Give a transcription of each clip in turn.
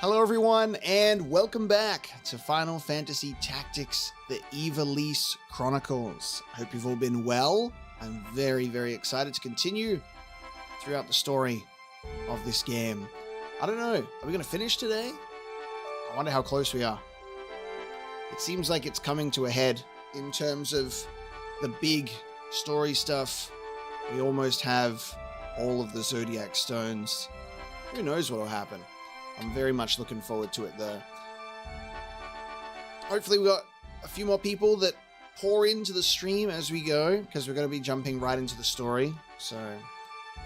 Hello everyone, and welcome back to Final Fantasy Tactics, the Ivalice Chronicles. I hope you've all been well. I'm very, very excited to continue throughout the story of this game. I don't know, are we going to finish today? I wonder how close we are. It seems like it's coming to a head in terms of the big story stuff. We almost have all of the Zodiac Stones. Who knows what will happen? I'm very much looking forward to it, though. Hopefully we got a few more people that pour into the stream as we go, because we're going to be jumping right into the story. So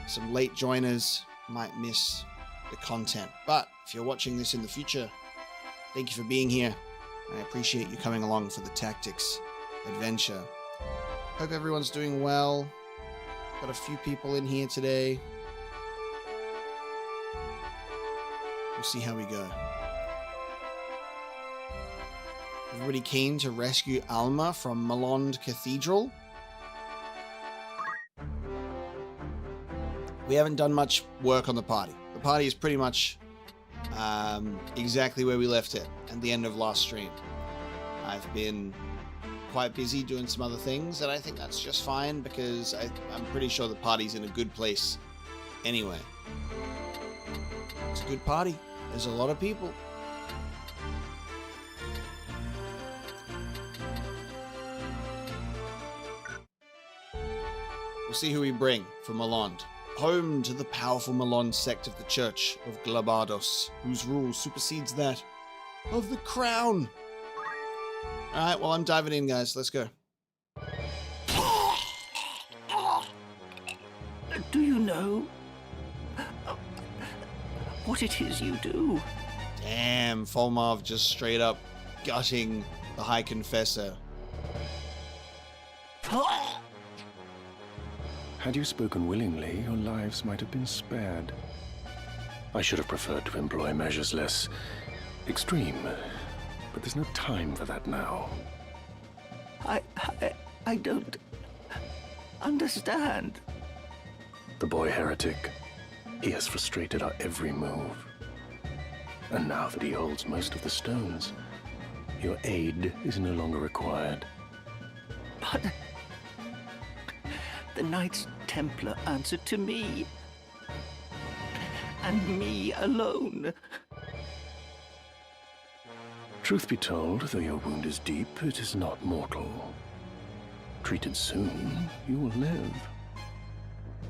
some late joiners might miss the content. But if you're watching this in the future, thank you for being here. I appreciate you coming along for the Tactics adventure. Hope everyone's doing well. Got a few people in here today. We'll see how we go. Everybody keen to rescue Alma from Mullonde Cathedral? We haven't done much work on the party. The party is pretty much exactly where we left it at the end of last stream. I've been quite busy doing some other things, and I think that's just fine because I'm pretty sure the party's in a good place anyway. It's a good party. There's a lot of people. We'll see who we bring for Mullonde. Home to the powerful Mullonde sect of the Church of Glabados, whose rule supersedes that of the Crown. Alright, well, I'm diving in, guys. Let's go. Do you know what it is you do? Damn, Folmarv just straight up gutting the High Confessor. Had you spoken willingly, your lives might have been spared. I should have preferred to employ measures less extreme, but there's no time for that now. I don't understand. The boy heretic, he has frustrated our every move. And now that he holds most of the stones, your aid is no longer required. But the Knights Templar answered to me. And me alone. Truth be told, though your wound is deep, it is not mortal. Treated soon, you will live.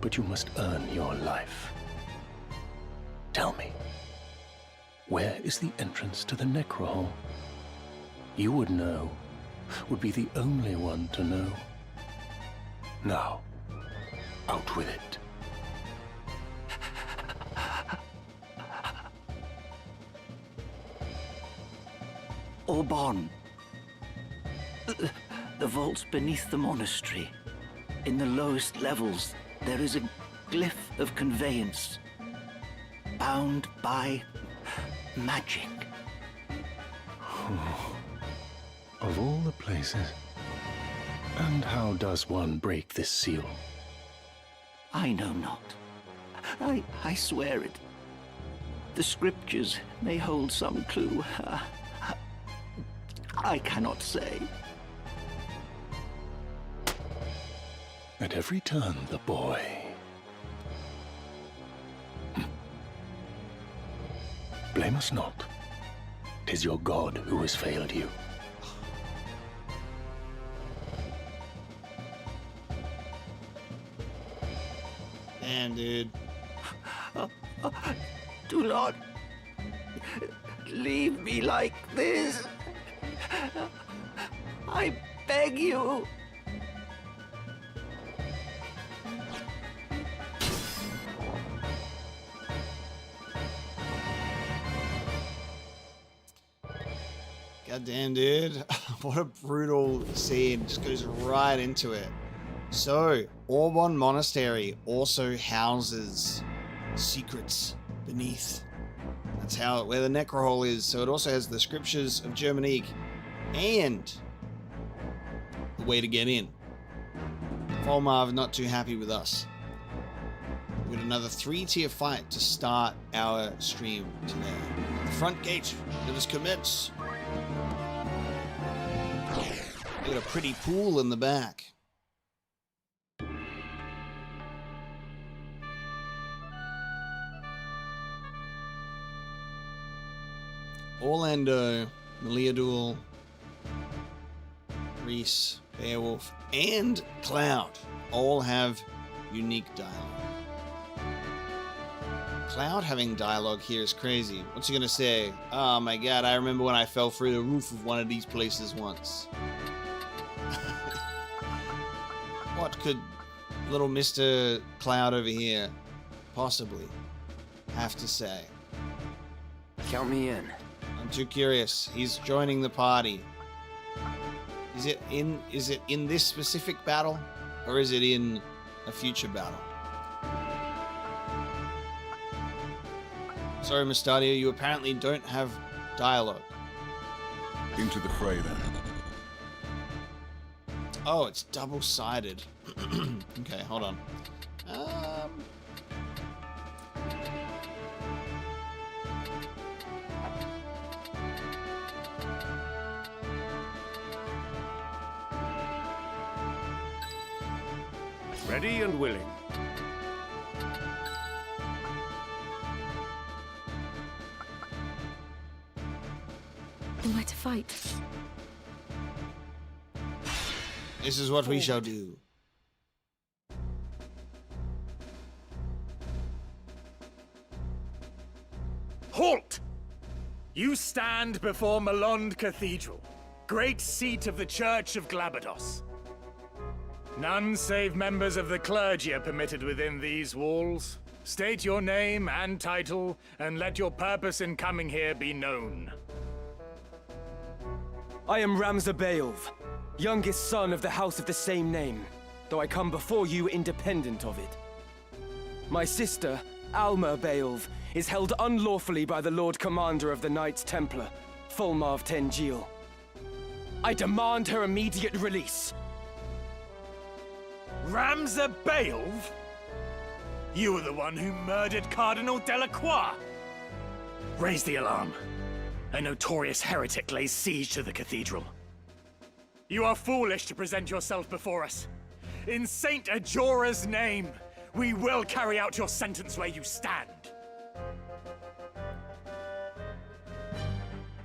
But you must earn your life. Tell me, where is the entrance to the Necrohol? You would know, would be the only one to know. Now, out with it. Orbon. The vaults beneath the monastery. In the lowest levels, there is a glyph of conveyance. Bound by magic. Of all the places. And how does one break this seal? I know not. I swear it. The scriptures may hold some clue. I cannot say. At every turn, the boy. Blame us not. 'Tis your God who has failed you. Damn, dude. Do not leave me like this. I beg you. Goddamn, dude. What a brutal scene. Just goes right into it. So, Orbon Monastery also houses secrets beneath. That's where the Necrohol is. So it also has the scriptures of Germanique and the way to get in. Folmarv not too happy with us. We got another 3-tier fight to start our stream today. The front gate, let us commence. We got a pretty pool in the back. Orlando, Meliadul, Reese, Beowulf, and Cloud all have unique dialogue. Cloud having dialogue here is crazy. What's he gonna say? Oh my god, I remember when I fell through the roof of one of these places once. What could little Mr. Cloud over here possibly have to say? Count me in. I'm too curious. He's joining the party. Is it in this specific battle, or is it in a future battle? Sorry, Mustadio, you apparently don't have dialogue. Into the fray, then. Oh, it's double-sided. Okay, hold on. Ready and willing. Am I to fight? This is what we shall do. Halt! You stand before Mullonde Cathedral, great seat of the Church of Glabados. None save members of the clergy are permitted within these walls. State your name and title, and let your purpose in coming here be known. I am Ramza Beowulf, youngest son of the house of the same name, though I come before you independent of it. My sister, Alma Beowulf, is held unlawfully by the Lord Commander of the Knights Templar, Folmarv Tengil. I demand her immediate release. Ramza Beowulf? You were the one who murdered Cardinal Delacroix. Raise the alarm. A notorious heretic lays siege to the cathedral. You are foolish to present yourself before us. In Saint Ajora's name, we will carry out your sentence where you stand.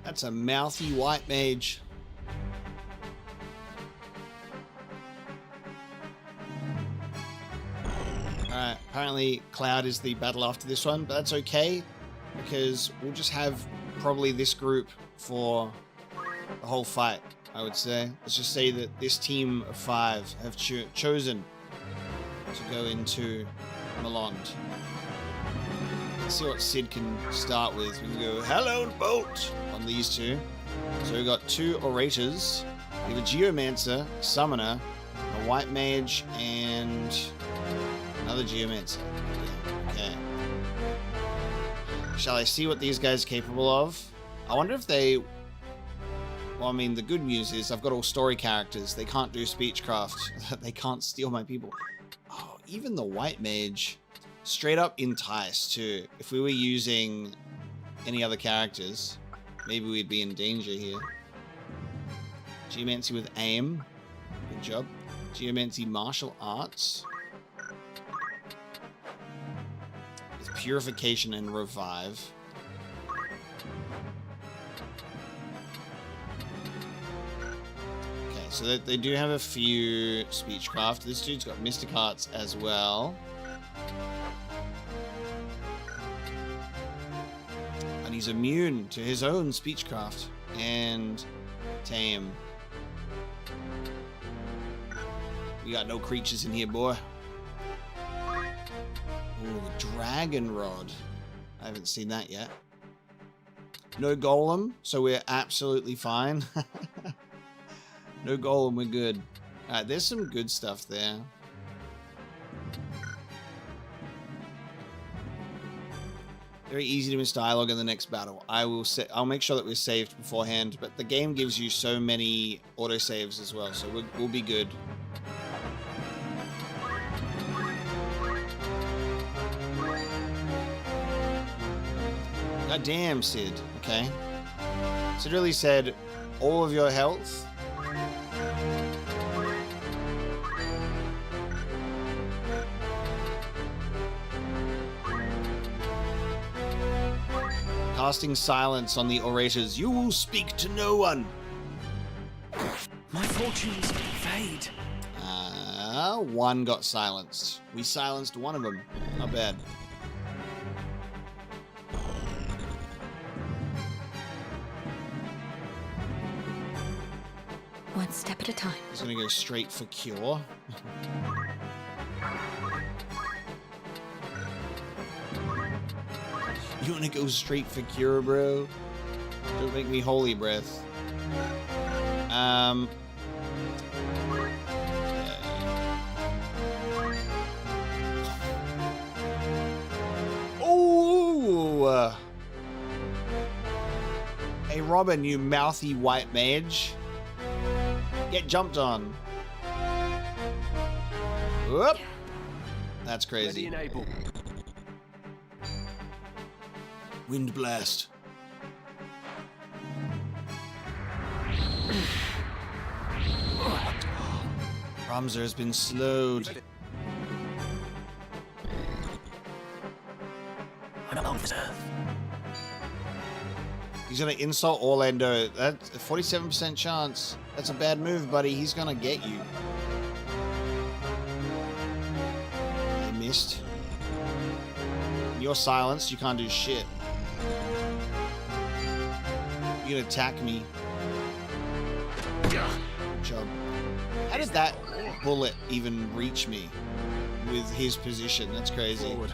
That's a mouthy white mage. Alright, apparently Cloud is the battle after this one, but that's okay, because we'll just have probably this group for the whole fight, I would say. Let's just say that this team of 5 have chosen to go into Mullonde. Let's see what Sid can start with. We can go Hallowed Bolt on these two. So we've got 2 Orators. We have a Geomancer, Summoner, a White Mage, and another Geomancer. Okay. Shall I see what these guys are capable of? I wonder if they... Well, I mean, the good news is I've got all story characters. They can't do speechcraft. They can't steal my people. Oh, even the White Mage. Straight up Entice, too. If we were using any other characters, maybe we'd be in danger here. Geomancy with Aim. Good job. Geomancy Martial Arts. With Purification and Revive. Okay, so they do have a few speechcraft. This dude's got Mystic Arts as well. And he's immune to his own speechcraft and tame. We got no creatures in here, boy. Ooh, Dragon Rod. I haven't seen that yet. No Golem, so we're absolutely fine. No Golem, we're good. Alright, there's some good stuff there. Very easy to miss dialogue in the next battle. I'll make sure that we're saved beforehand, but the game gives you so many autosaves as well, so we'll be good. God damn, Sid. Okay. Sid really said all of your health. Casting silence on the orators. You will speak to no one. My fortunes fade. One got silenced. We silenced one of them. Not bad. One step at a time. He's gonna go straight for cure. You wanna go straight for cure, bro? Don't make me holy breath. Oh! Hey, Robin, you mouthy white mage. Get jumped on. Whoop! That's crazy. Wind blast. Ramzer has been slowed. He's gonna insult Orlando. That's a 47% chance. That's a bad move, buddy. He's gonna get you. He missed. You're silenced. You can't do shit. You can attack me. Good job. How did that bullet even reach me with his position? That's crazy. Forward.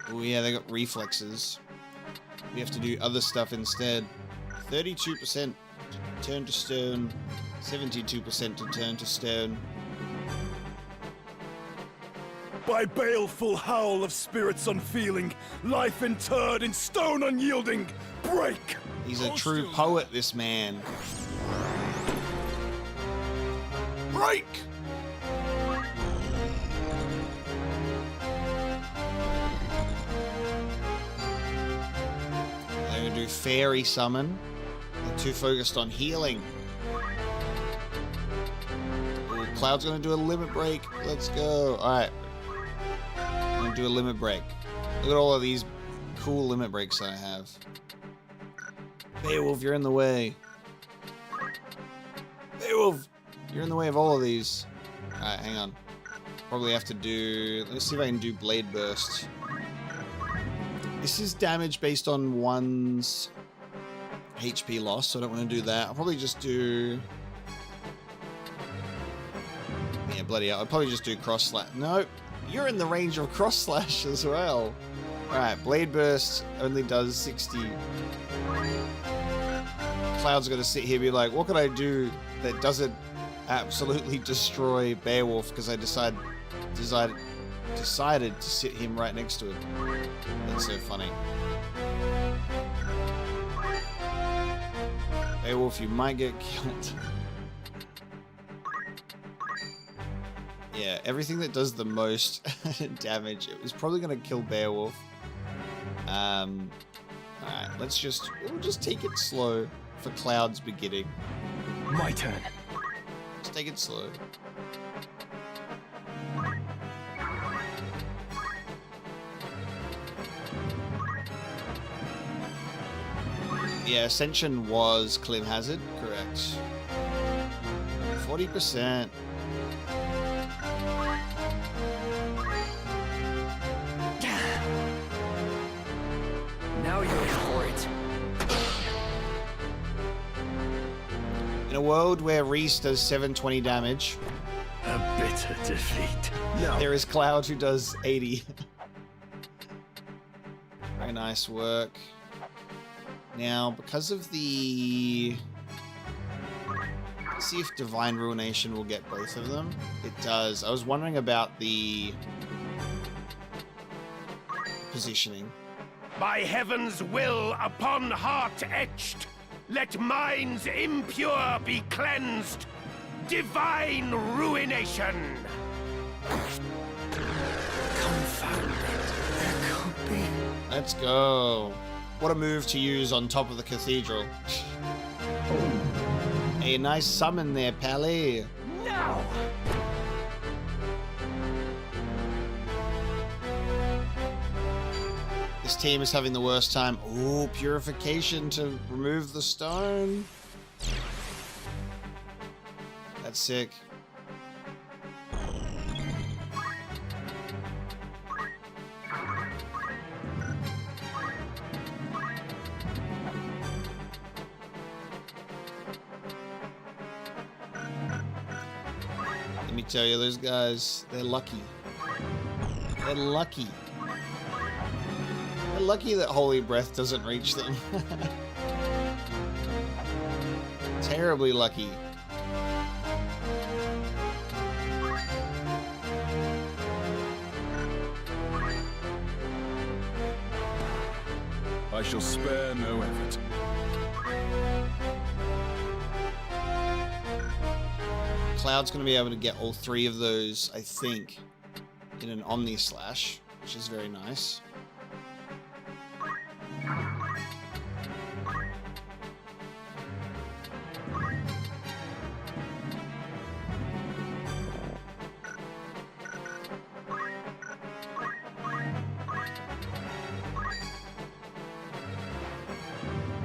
Oh yeah, they got reflexes. We have to do other stuff instead. 32% to turn to stone. 72% to turn to stone. By baleful howl of spirits unfeeling, life interred in stone unyielding, break! He's a true poet, this man. Break! They're gonna do fairy summon. They're too focused on healing. Ooh, Cloud's gonna do a limit break. Let's go. Alright. I'm gonna do a limit break. Look at all of these cool limit breaks that I have. Beowulf, you're in the way. Beowulf, you're in the way of all of these. Alright, hang on. Probably have to do... Let's see if I can do Blade Burst. This is damage based on one's HP loss, so I don't want to do that. I'll probably just do... Yeah, bloody hell. I'll probably just do Cross Slash. Nope. You're in the range of Cross Slash as well. Alright, Blade Burst only does 60. Cloud's gonna sit here and be like, what can I do that doesn't absolutely destroy Beowulf because I decided to sit him right next to him. That's so funny. Beowulf, you might get killed. Yeah, everything that does the most damage, it was probably gonna kill Beowulf. Alright, we'll just take it slow for Cloud's beginning. My turn. Let's take it slow. Yeah, Ascension was Clim Hazard, correct. 40%. Now you're for it. In a world where Reese does 720 damage, A bitter defeat. there is Cloud who does 80. Very nice work. Now, because of the... Let's see if Divine Ruination will get both of them. It does. I was wondering about the positioning. By heaven's will upon heart etched, let minds impure be cleansed. divine ruination! Confound it. There can't be. Let's go. What a move to use on top of the cathedral. A nice summon there, Pally. Now! This team is having the worst time. Ooh, purification to remove the stone. That's sick. Let me tell you, those guys, they're lucky. They're lucky. They're lucky that Holy Breath doesn't reach them. Terribly lucky. I shall spare no effort. Cloud's going to be able to get all three of those, I think, in an Omni Slash, which is very nice.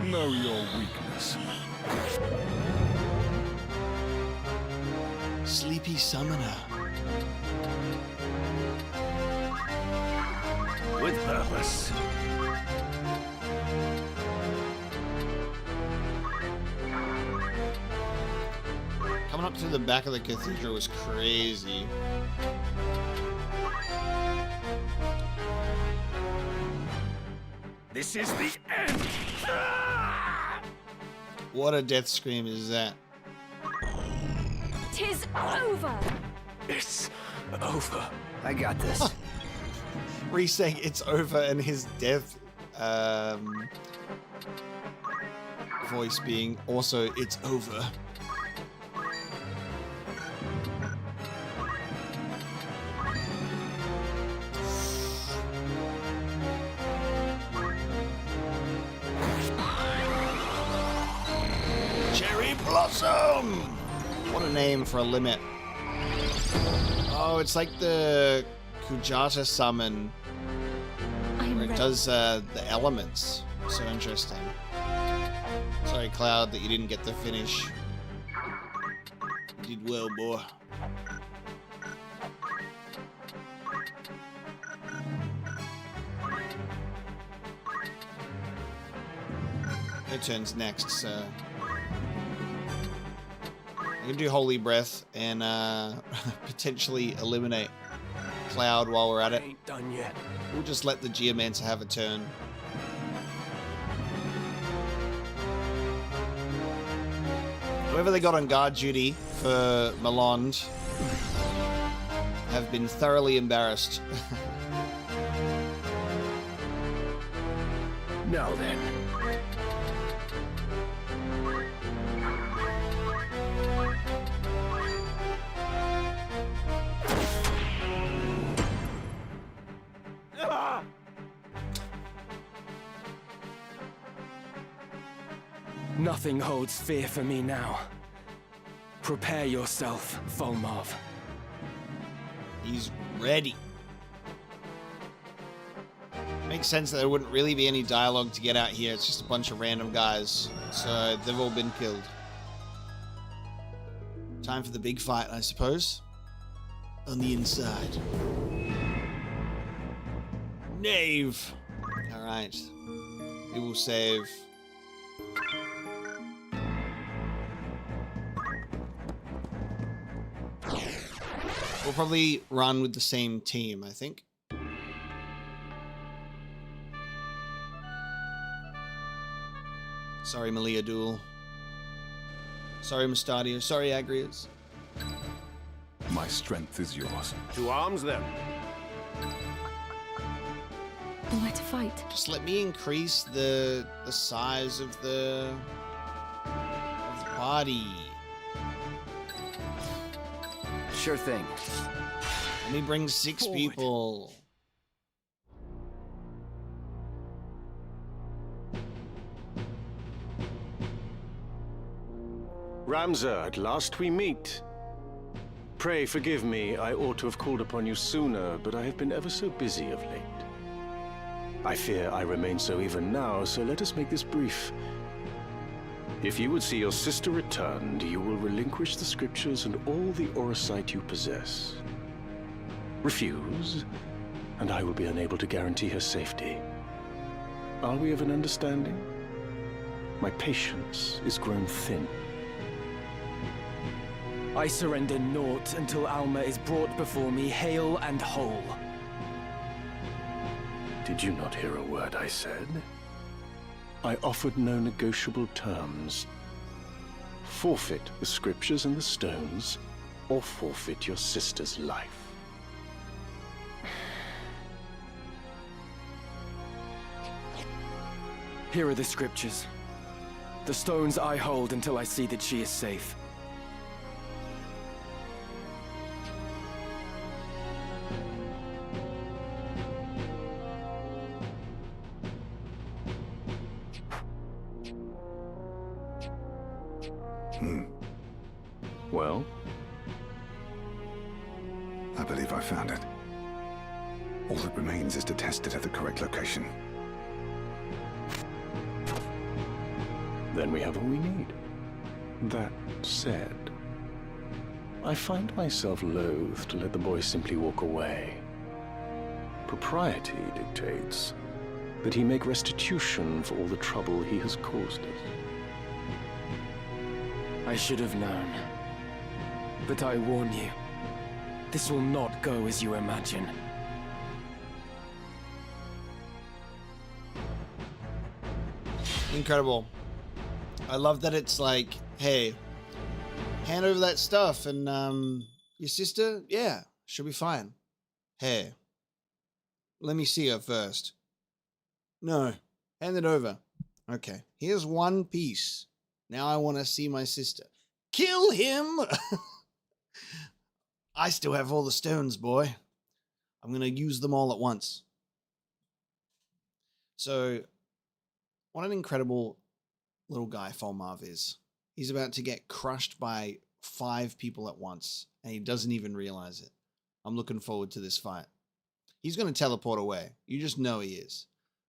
Know your weakness. Sleepy Summoner. With purpose. Coming up to the back of the cathedral was crazy. This is the end! What a death scream is that? 'Tis over! It's over. I got this. Reese saying it's over and his death voice being also it's over. Cherry Blossom! What a name for a limit. Oh, it's like the Kujata summon I am where it ready. does the elements. So interesting. Sorry, Cloud, that you didn't get the finish. You did well, boy. Her turn's next, so I can do Holy Breath and potentially eliminate Cloud while we're at it. Ain't done yet. We'll just let the Geomancer have a turn. Whoever they got on guard duty for Mullonde have been thoroughly embarrassed. Now then. Nothing holds fear for me now. Prepare yourself, Folmarv. He's ready. Makes sense that there wouldn't really be any dialogue to get out here. It's just a bunch of random guys. So they've all been killed. Time for the big fight, I suppose. On the inside. Knave! Alright. We will save. We'll probably run with the same team, I think. Sorry, Malia Duel. Sorry, Mustadio. Sorry, Agrias. My strength is yours. To arms, then. Where to fight? Just let me increase the size of the party. Sure thing. Let me bring 6 Forward. people. Ramza, at last we meet. Pray forgive me, I ought to have called upon you sooner, but I have been ever so busy of late. I fear I remain so even now, so let us make this brief. If you would see your sister returned, you will relinquish the scriptures and all the oracite you possess. Refuse, and I will be unable to guarantee her safety. Are we of an understanding? My patience is grown thin. I surrender naught until Alma is brought before me hale and whole. Did you not hear a word I said? I offered no negotiable terms. Forfeit the scriptures and the stones, or forfeit your sister's life. Here are the scriptures. The stones I hold until I see that she is safe. Well? I believe I found it. All that remains is to test it at the correct location. Then we have all we need. That said, I find myself loath to let the boy simply walk away. Propriety dictates that he make restitution for all the trouble he has caused us. I should have known. But I warn you, this will not go as you imagine. Incredible. I love that it's like, hey, hand over that stuff and your sister, yeah, she'll be fine. Hey, let me see her first. No, hand it over. Okay, here's one piece. Now I want to see my sister. Kill him! I still have all the stones, boy. I'm going to use them all at once. So, what an incredible little guy Folmarv is. He's about to get crushed by 5 people at once, and he doesn't even realize it. I'm looking forward to this fight. He's going to teleport away. You just know he is.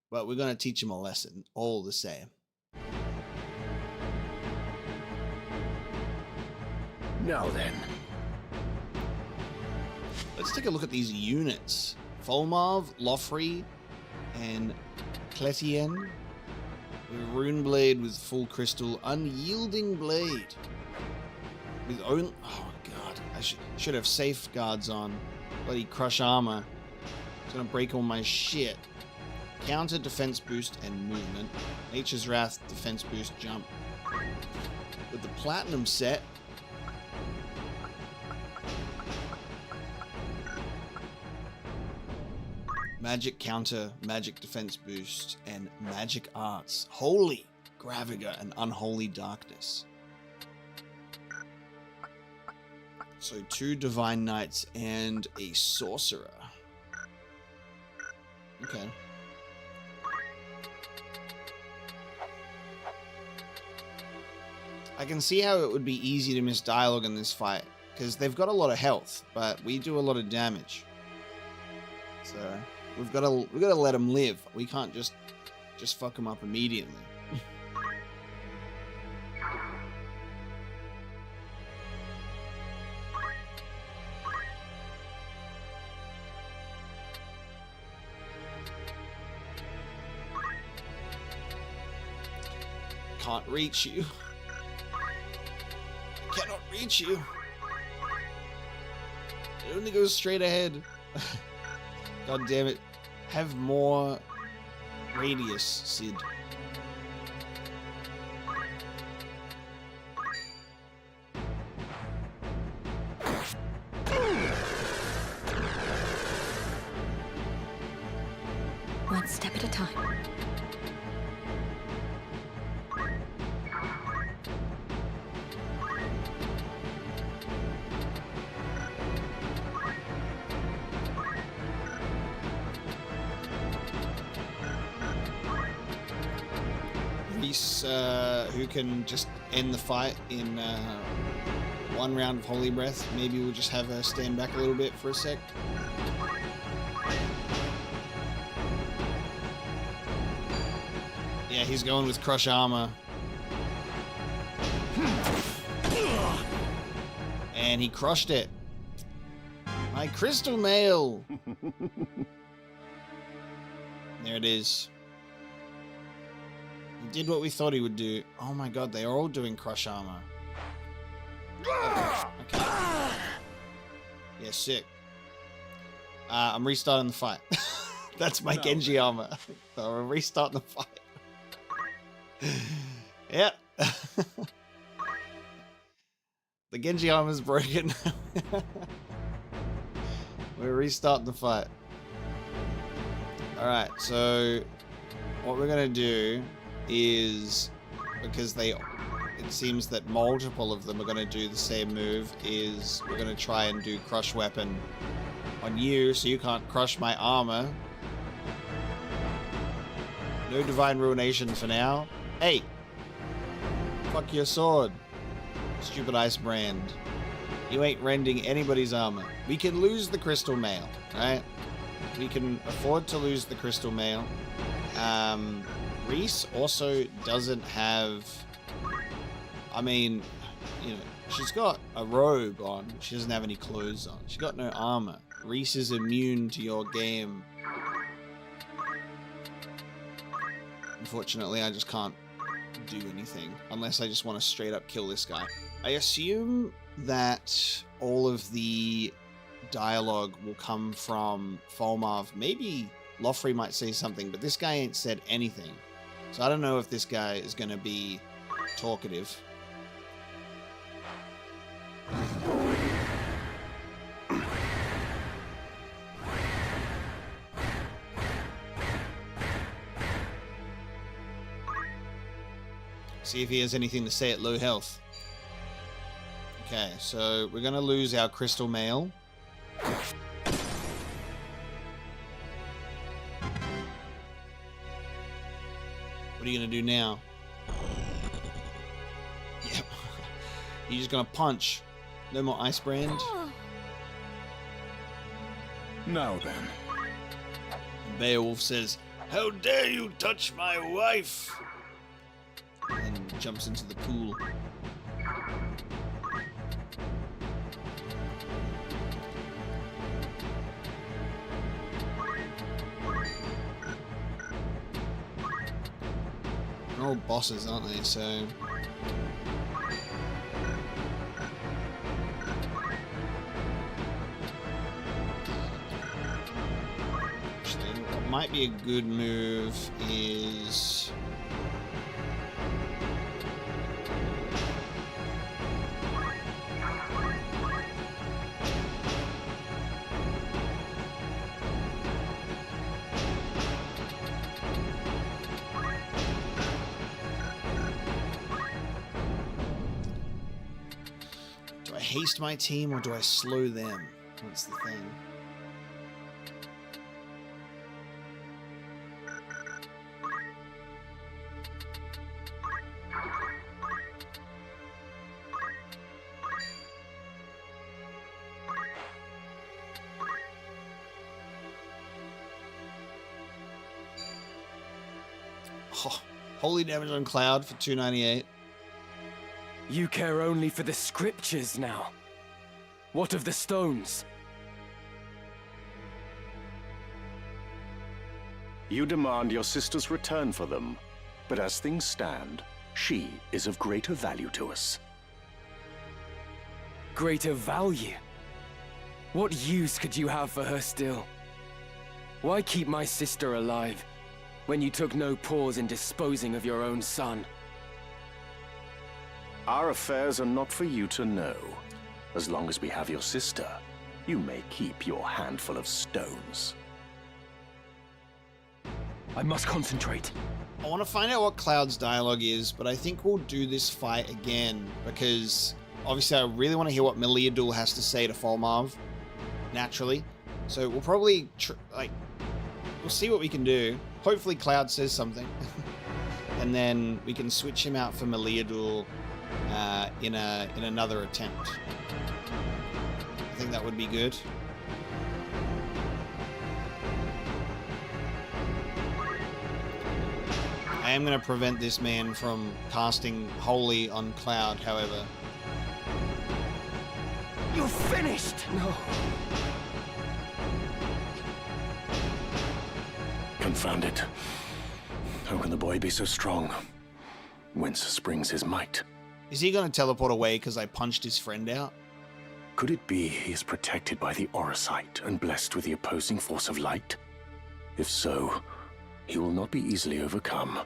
But we're going to teach him a lesson, all the same. Now then. Let's take a look at these units. Folmarv, Lothry, and Cletien. Rune Blade with full crystal. Unyielding Blade. With only... Oh, God. I should have safeguards on. Bloody Crush Armor. It's going to break all my shit. Counter, defense boost, and movement. Nature's Wrath, defense boost, jump. With the Platinum set... Magic counter, magic defense boost, and magic arts. Holy Graviga and Unholy Darkness. So 2 Divine Knights and a Sorcerer. Okay. I can see how it would be easy to miss dialogue in this fight, because they've got a lot of health, but we do a lot of damage. So... We've got to let him live. We can't just fuck him up immediately. Can't reach you. I cannot reach you. It only goes straight ahead. God damn it. Have more radius, Sid. One step at a time. Reese, who can just end the fight in one round of Holy Breath. Maybe we'll just have her stand back a little bit for a sec. Yeah, he's going with Crush Armor. And he crushed it. My crystal mail. There it is. He did what we thought he would do. Oh my god, they are all doing Crush Armor. Okay. Yeah, sick. I'm restarting the fight. That's my Genji armor. So I'm restarting the fight. Yep. The Genji armor's broken. We're restarting the fight. Alright, so what we're gonna do is, because it seems that multiple of them are gonna do the same move, is we're gonna try and do Crush Weapon on you, so you can't crush my armor. No Divine Ruination for now. Hey! Fuck your sword. Stupid Ice Brand. You ain't rending anybody's armor. We can lose the Crystal Mail, right? We can afford to lose the Crystal Mail. Reese also doesn't have... I mean, you know, she's got a robe on. She doesn't have any clothes on. She's got no armor. Reese is immune to your game. Unfortunately, I just can't do anything unless I just want to straight up kill this guy. I assume that all of the dialogue will come from Folmarv. Maybe Loffrey might say something, but this guy ain't said anything. So I don't know if this guy is going to be talkative. See if he has anything to say at low health. Okay, so we're going to lose our Crystal Mail. What are you going to do now? Yep. You're just going to punch. No more Ice Brand. Now then. And Beowulf says, "How dare you touch my wife?" And jumps into the pool. They're all bosses, aren't they? So actually, what might be a good move is haste my team or do I slow them? That's the thing. Oh, holy damage on Cloud for 298. You care only for the scriptures now. What of the stones? You demand your sister's return for them, but as things stand, she is of greater value to us. Greater value? What use could you have for her still? Why keep my sister alive, when you took no pause in disposing of your own son? Our affairs are not for you to know. As long as we have your sister, you may keep your handful of stones. I must concentrate. I want to find out what Cloud's dialogue is, but I think we'll do this fight again, because obviously I really want to hear what Meliadul has to say to Folmarv, naturally. So we'll probably, we'll see what we can do. Hopefully Cloud says something. and then we can switch him out for Meliadul in another attempt. I think that would be good. I am going to prevent this man from casting Holy on Cloud, however. You're finished! No. Confound it. How can the boy be so strong? Whence springs his might? Is he going to teleport away because I punched his friend out? Could it be he is protected by the Orisight and blessed with the opposing force of light? If so, he will not be easily overcome.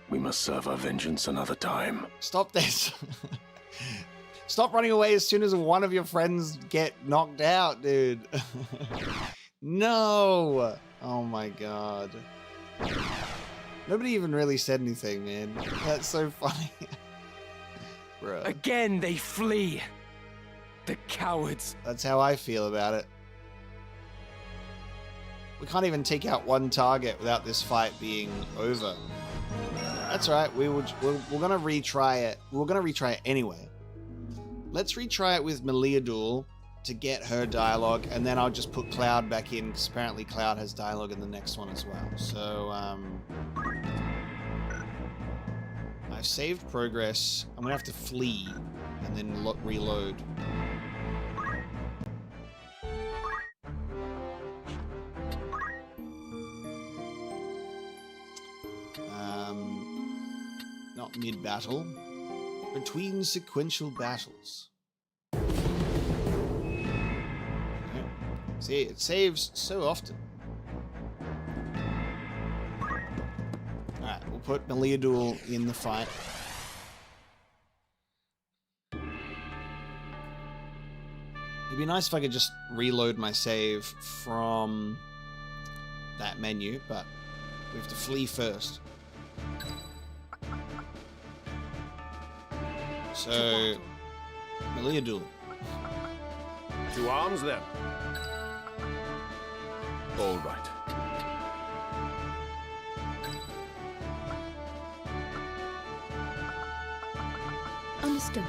We must serve our vengeance another time. Stop this. Stop running away as soon as one of your friends get knocked out, dude. No. Oh my god. Nobody even really said anything, man. That's so funny. Bruh. Again they flee. The cowards. That's how I feel about it. We can't even take out one target without this fight being over. That's right. We're gonna retry it. We're gonna retry it anyway. Let's retry it with Meliadul to get her dialogue, and then I'll just put Cloud back in because apparently Cloud has dialogue in the next one as well. So I've saved progress. I'm gonna have to flee and then reload. Not mid-battle. Between sequential battles. Okay. See, it saves so often. Alright, we'll put Meliadul in the fight. It'd be nice if I could just reload my save from that menu, but we have to flee first. So, Meliadul. To arms, then. All right. Understood.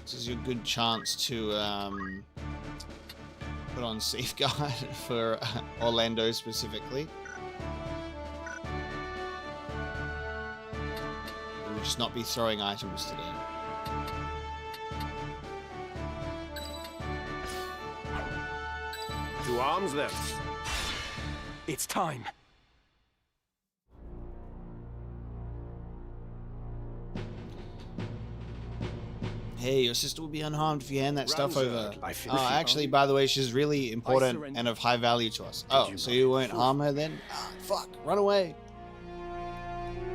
This is your good chance to put on Safeguard for Orlando specifically. We'll just not be throwing items today. To arms, then. It's time. Hey, your sister will be unharmed if you hand that stuff over. I feel Oh, actually, by the way, she's really important and of high value to us. Oh, so you won't harm her then? Ah, fuck, run away.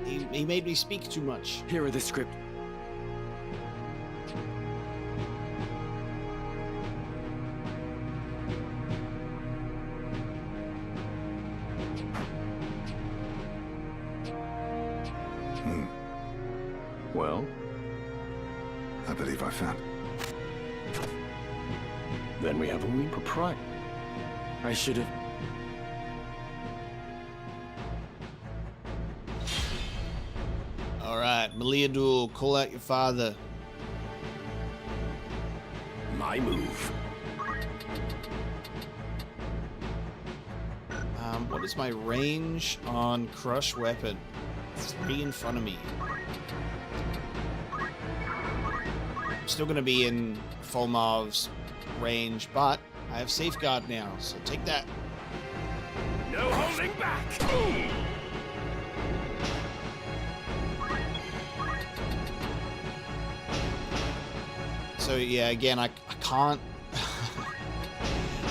He made me speak too much. Here are the script. Well? I believe I found. Then we have a wee proprietor. I should have... Alright, Meliadul, call out your father. My move. What is my range on Crush Weapon? 3 in front of me. I'm still going to be in Folmarv's range, but I have Safeguard now, so take that. No holding back! So yeah, again, I can't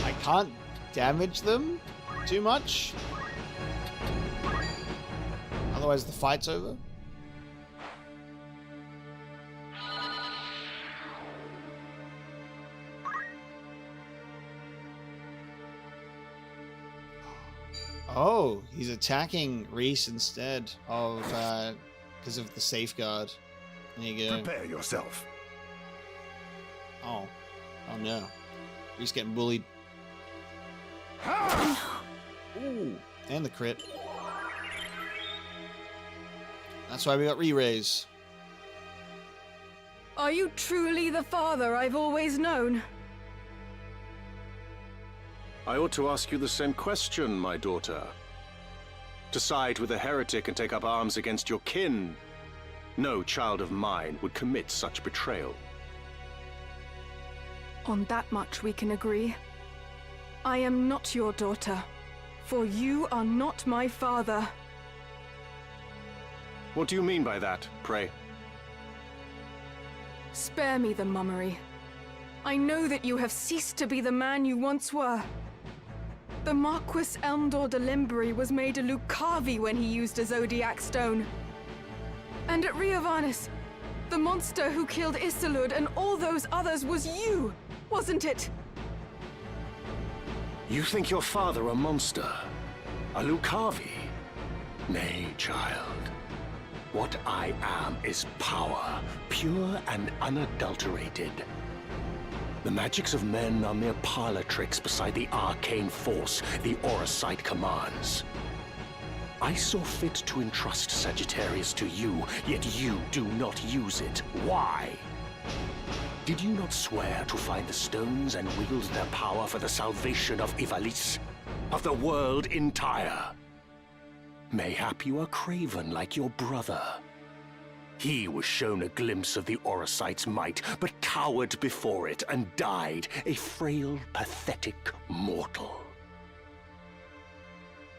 I can't damage them too much. Otherwise the fight's over. Oh, he's attacking Reese instead of because of the Safeguard. There you go. Prepare yourself. Oh no. Reese getting bullied. Ooh, and the crit. That's why we got re-raise. Are you truly the father I've always known? I ought to ask you the same question, my daughter. To side with a heretic and take up arms against your kin. No child of mine would commit such betrayal. On that much we can agree. I am not your daughter, for you are not my father. What do you mean by that, pray? Spare me the mummery. I know that you have ceased to be the man you once were. The Marquis Elmdor de Limbury was made a Lucavi when he used a Zodiac stone. And at Riovanus, the monster who killed Isilud and all those others was you, wasn't it? You think your father a monster? A Lucavi? Nay, child. What I am is power, pure and unadulterated. The magics of men are mere parlor tricks beside the arcane force the Auracite commands. I saw fit to entrust Sagittarius to you, yet you do not use it. Why? Did you not swear to find the stones and wield their power for the salvation of Ivalice? Of the world entire? Mayhap you are craven like your brother. He was shown a glimpse of the Auracite's might, but cowered before it and died, a frail, pathetic mortal.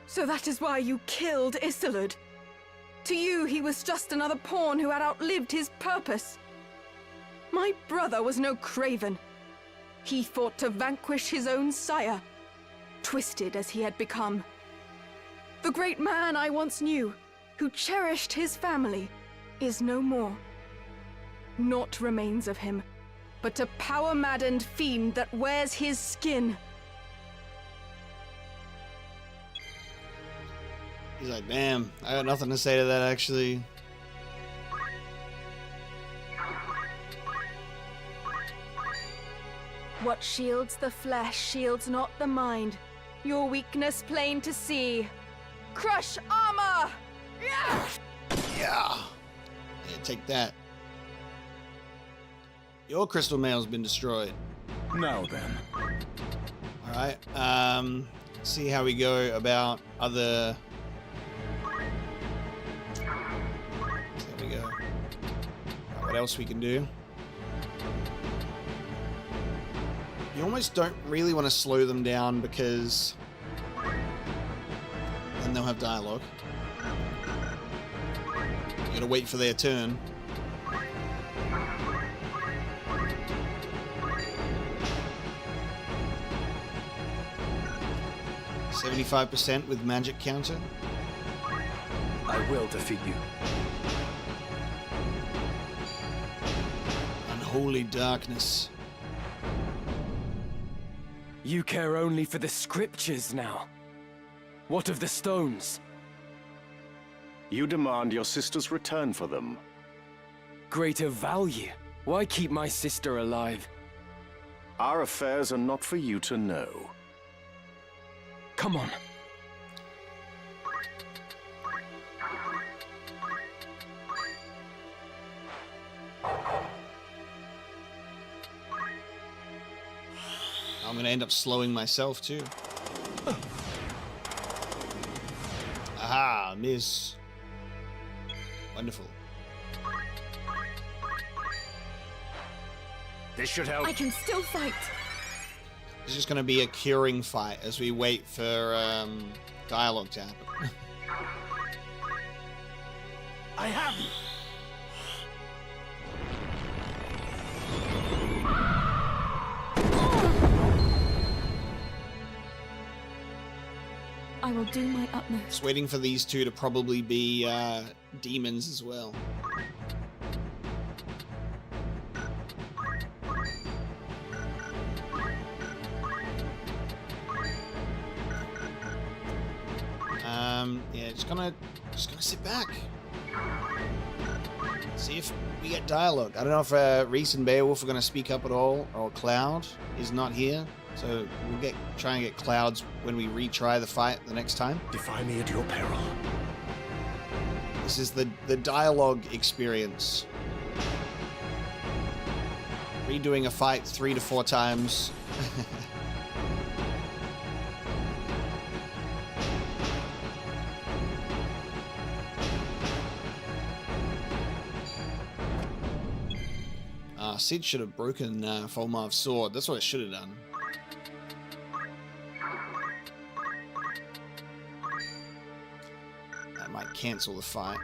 So that is why you killed Isilud. To you, he was just another pawn who had outlived his purpose. My brother was no craven. He fought to vanquish his own sire, twisted as he had become. The great man I once knew, who cherished his family, is no more. Naught remains of him, but a power-maddened fiend that wears his skin. He's like, damn, I got nothing to say to that, actually. What shields the flesh shields not the mind. Your weakness plain to see. Crush armor! Yeah! Yeah, take that. Your crystal mail's been destroyed. Now then. Alright, see how we go about other... There we go. What else we can do? You almost don't really want to slow them down because then they'll have dialogue. You gotta wait for their turn. %75% with magic counter. I will defeat you. Unholy darkness. You care only for the scriptures now. What of the stones? You demand your sister's return for them. Greater value. Why keep my sister alive? Our affairs are not for you to know. Come on. I'm gonna end up slowing myself too. Aha, miss. Wonderful. This should help. I can still fight. It's just gonna be a curing fight as we wait for dialogue to happen. I have you. I will do my utmost. Just waiting for these two to probably be demons as well. Yeah, just gonna sit back. See if we get dialogue. I don't know if Reese and Beowulf are going to speak up at all, or Cloud is not here. So we'll try and get Clouds when we retry the fight the next time. Defy me at your peril. This is the dialogue experience. Redoing a fight 3 to 4 times. Sid should have broken Folmarv's sword. That's what I should have done. That might cancel the fight.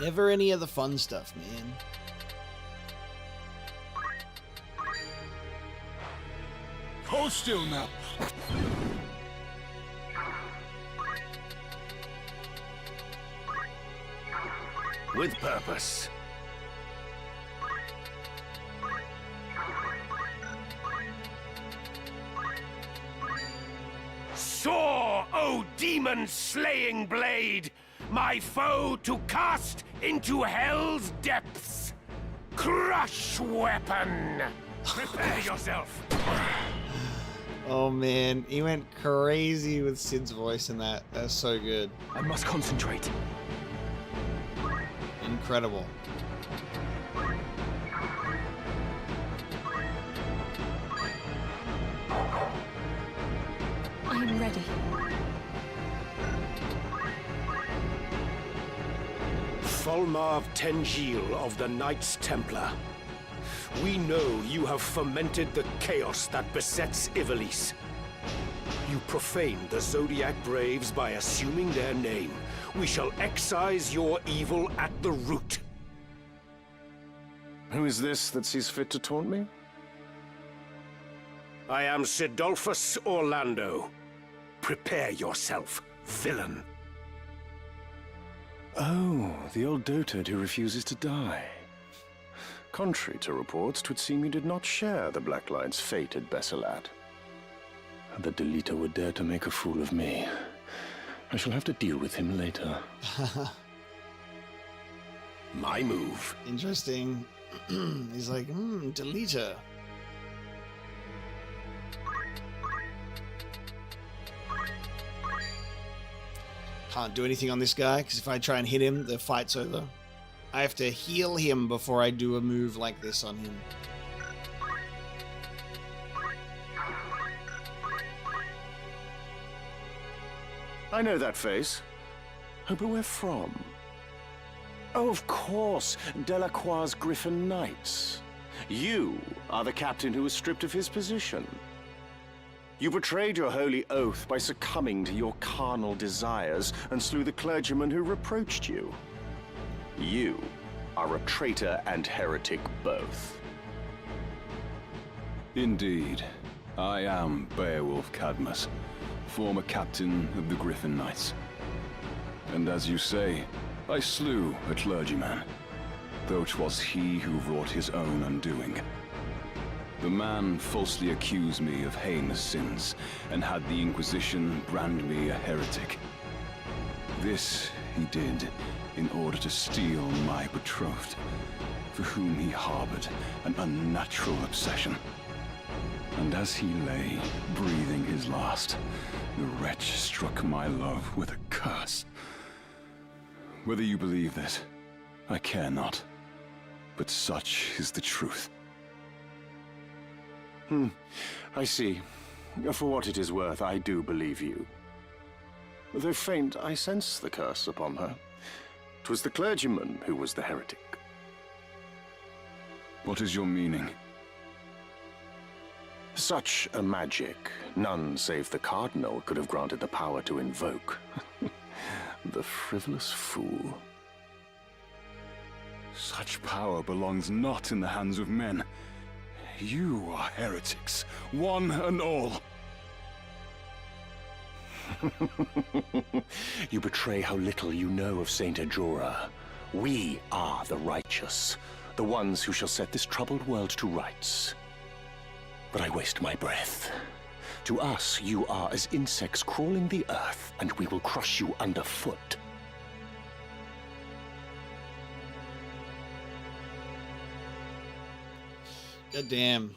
Never any of the fun stuff, man. Hold still now. With purpose. Soar, O demon-slaying blade! My foe to cast into hell's depths! Crush weapon! Prepare yourself! Oh man, he went crazy with Sid's voice in that. That's so good. I must concentrate. Incredible. I am ready. Folmarv Tengil of the Knights Templar. We know you have fomented the chaos that besets Ivalice. You profaned the Zodiac Braves by assuming their name. We shall excise your evil at the root. Who is this that sees fit to taunt me? I am Sidolphus Orlando. Prepare yourself, villain. Oh, the old dotard who refuses to die. Contrary to reports, 'twould seem you did not share the Black Light's fate at Besselat. The Deleter would dare to make a fool of me. I shall have to deal with him later. My move. Interesting. He's like, Deleter. Can't do anything on this guy, because if I try and hit him, the fight's over. I have to heal him before I do a move like this on him. I know that face. Oh, but where from? Oh, of course, Delacroix's Griffin Knights. You are the captain who was stripped of his position. You betrayed your holy oath by succumbing to your carnal desires and slew the clergyman who reproached you. You are a traitor and heretic both. Indeed. I am Beowulf Cadmus, former captain of the Griffin Knights. And as you say, I slew a clergyman, though 'twas he who wrought his own undoing. The man falsely accused me of heinous sins, and had the Inquisition brand me a heretic. This he did in order to steal my betrothed, for whom he harbored an unnatural obsession. And as he lay, breathing his last, the wretch struck my love with a curse. Whether you believe this, I care not, but such is the truth. I see. For what it is worth, I do believe you. Though faint, I sense the curse upon her. 'Twas the clergyman who was the heretic. What is your meaning? Such a magic, none save the Cardinal could have granted the power to invoke. The frivolous fool. Such power belongs not in the hands of men. You are heretics, one and all. You betray how little you know of Saint Ajora. We are the righteous, the ones who shall set this troubled world to rights. But I waste my breath. To us, you are as insects crawling the earth, and we will crush you underfoot. God damn.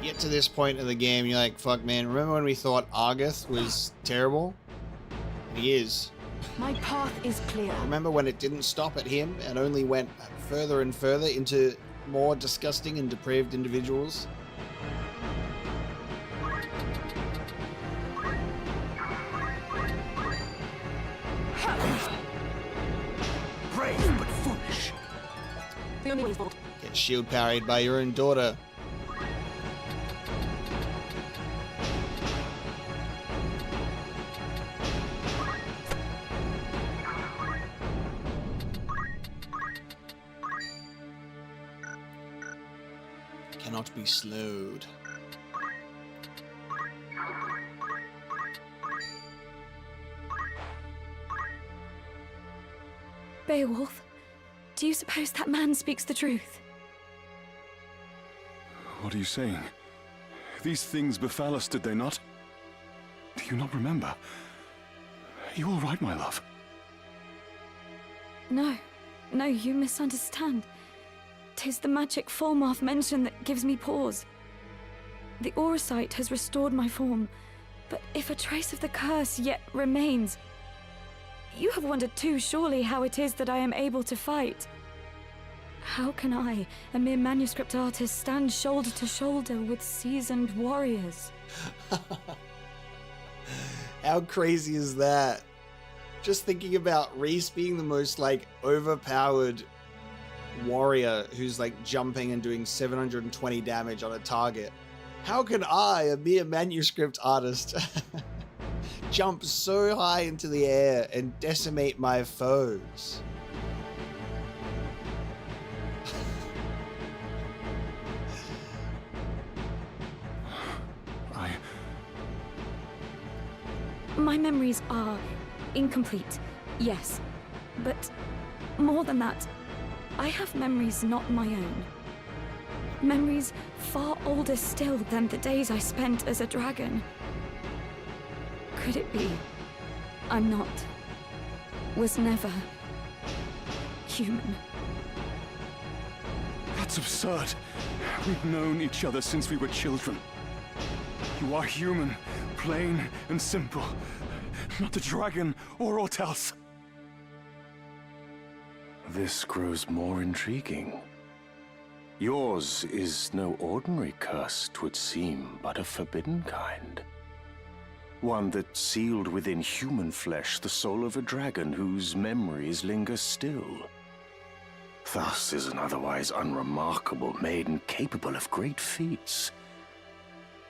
Get to this point in the game, you're like, fuck, man. Remember when we thought Argath was terrible? He is. My path is clear. Remember when it didn't stop at him and only went further and further into more disgusting and depraved individuals? Brave but foolish. The only way is forward. Get shield parried by your own daughter. Cannot be slowed. Beowulf, do you suppose that man speaks the truth? What are you saying? These things befell us, did they not? Do you not remember? Are you all right, my love? No, you misunderstand. 'Tis the magic Folmarv mention that gives me pause. The Auracite has restored my form, but if a trace of the curse yet remains, you have wondered too, surely, how it is that I am able to fight. How can I, a mere manuscript artist, stand shoulder to shoulder with seasoned warriors? How crazy is that? Just thinking about Reese being the most, like, overpowered warrior who's, like, jumping and doing 720 damage on a target. How can I, a mere manuscript artist, jump so high into the air and decimate my foes? My memories are incomplete, yes. But more than that, I have memories not my own. Memories far older still than the days I spent as a dragon. Could it be I'm not, was never human? That's absurd. We've known each other since we were children. You are human, plain and simple. Not a dragon or aught else. This grows more intriguing. Yours is no ordinary curse, 'twould seem, but a forbidden kind. One that sealed within human flesh the soul of a dragon whose memories linger still. Thus is an otherwise unremarkable maiden capable of great feats.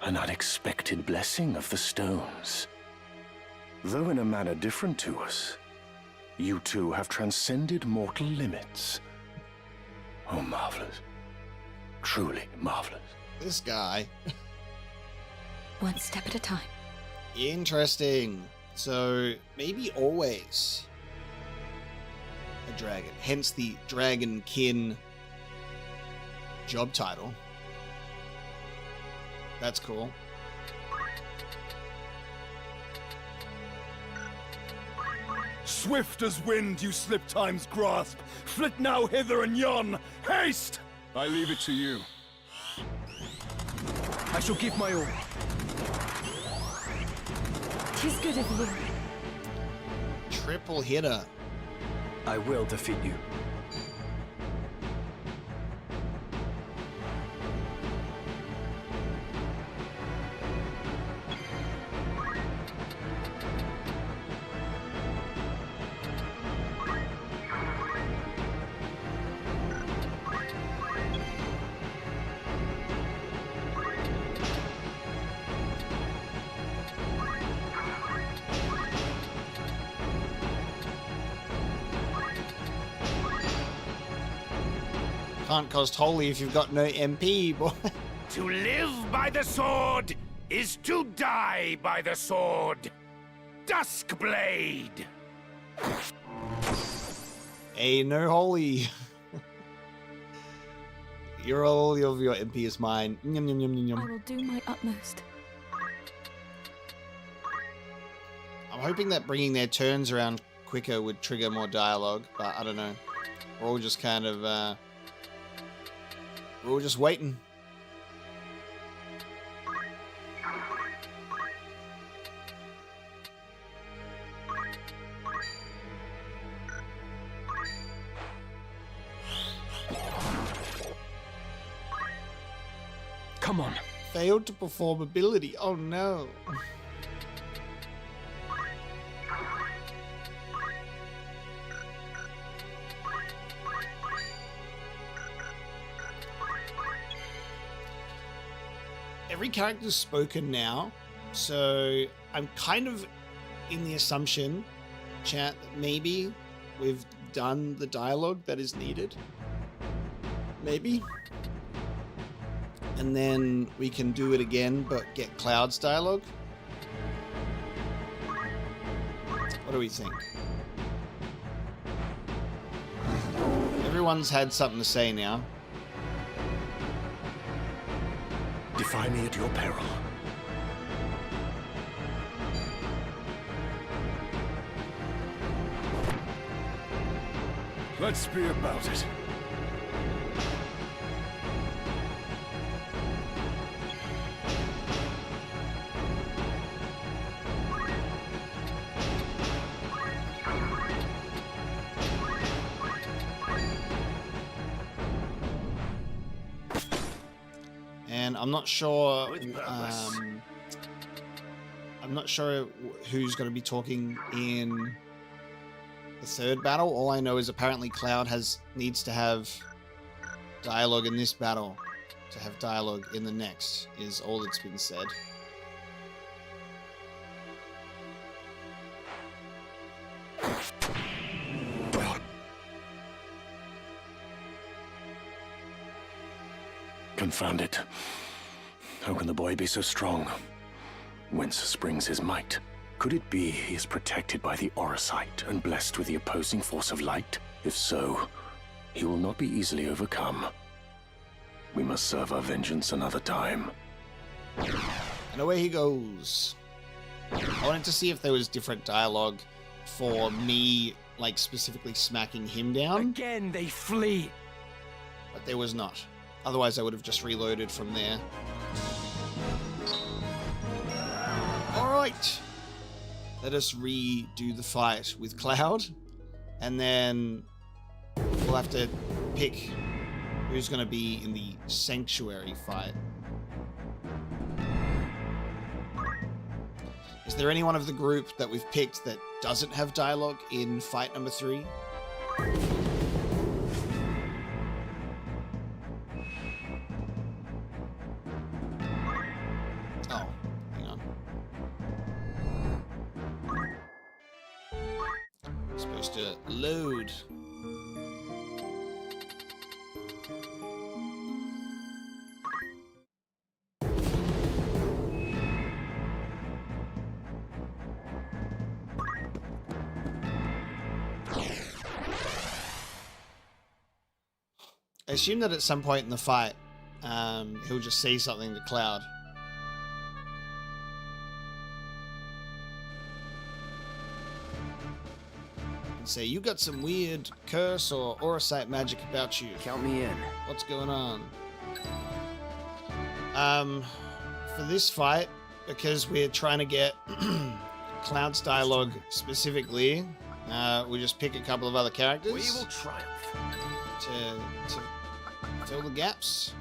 An unexpected blessing of the stones. Though in a manner different to us, you two have transcended mortal limits. Oh, marvelous. Truly marvelous. This guy. One step at a time. Interesting. So, maybe always a dragon. Hence the Dragonkin job title. That's cool. Swift as wind, you slip time's grasp. Flit now hither and yon. Haste! I leave it to you. I shall give my all. 'Tis good of you. Triple hitter. I will defeat you. Can't cost holy if you've got no MP, boy. To live by the sword is to die by the sword. Duskblade! Hey, no holy. All of your MP is mine. Yum, yum, yum, yum, yum. I will do my utmost. I'm hoping that bringing their turns around quicker would trigger more dialogue, but I don't know. We're all just kind of, we're all just waiting. Come on. Failed to perform ability. Oh no. Every character's spoken now, so I'm kind of in the assumption, chat, that maybe we've done the dialogue that is needed. Maybe. And then we can do it again, but get Cloud's dialogue. What do we think? Everyone's had something to say now. Defy me at your peril. Let's be about it. I'm not sure. I'm not sure who's going to be talking in the third battle. All I know is apparently Cloud needs to have dialogue in this battle to have dialogue in the next. Is all that's been said. Confound it. How can the boy be so strong? Whence springs his might? Could it be he is protected by the Orosite and blessed with the opposing force of light? If so, he will not be easily overcome. We must serve our vengeance another time. And away he goes. I wanted to see if there was different dialogue for me, like specifically smacking him down. Again, they flee. But there was not. Otherwise, I would have just reloaded from there. Alright. Let us redo the fight with Cloud. And then we'll have to pick who's going to be in the Sanctuary fight. Is there anyone of the group that we've picked that doesn't have dialogue in fight number 3? Oh, hang on. Supposed to load. I assume that at some point in the fight, he'll just say something to Cloud. And say, you got some weird curse or Orosite magic about you. Count me in. What's going on? For this fight, because we're trying to get Cloud's dialogue specifically, we just pick a couple of other characters. We will triumph. To fill the gaps.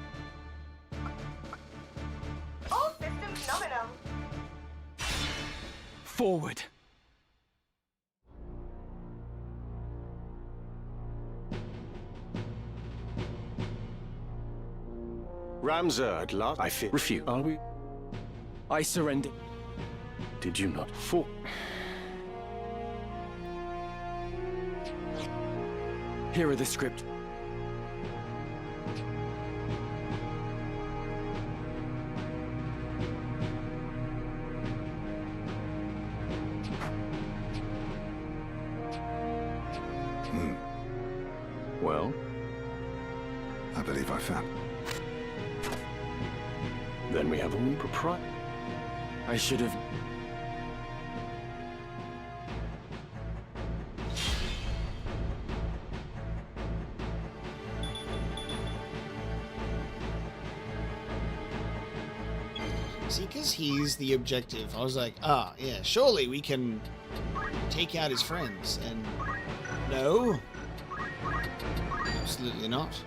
All systems nominal. Forward. Ramza, at last, I fear. Refuse. Are we? I surrender. Did you not? Here are the script. Well? I believe I found. Then we have a proprietor. I should have... See, because he's the objective, I was like, ah, yeah, surely we can take out his friends, and no, absolutely not.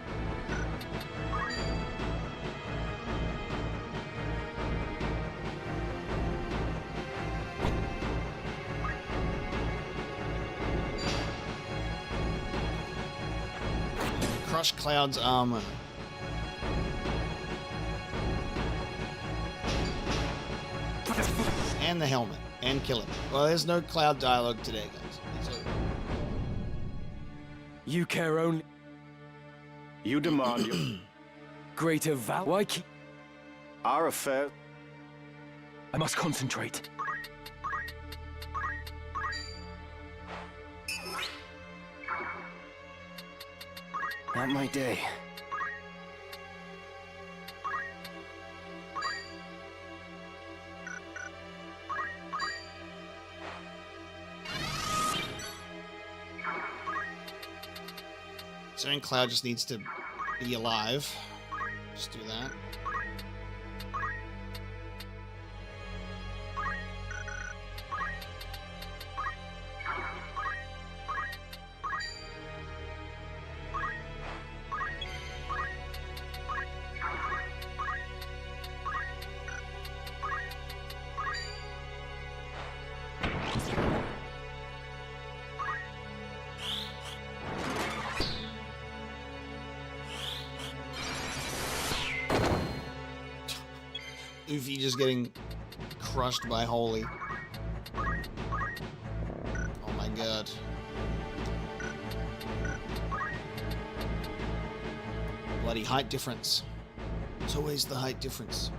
Crush Cloud's armor. And the helmet. And kill him. Well, there's no Cloud dialogue today, guys. It's over. You care only... You demand your... Greater val... Why keep... Our affair... I must concentrate. Not my day. So Cloud just needs to be alive. Just do that. Ufi just getting crushed by Holy. Oh my god. Bloody height difference. It's always the height difference.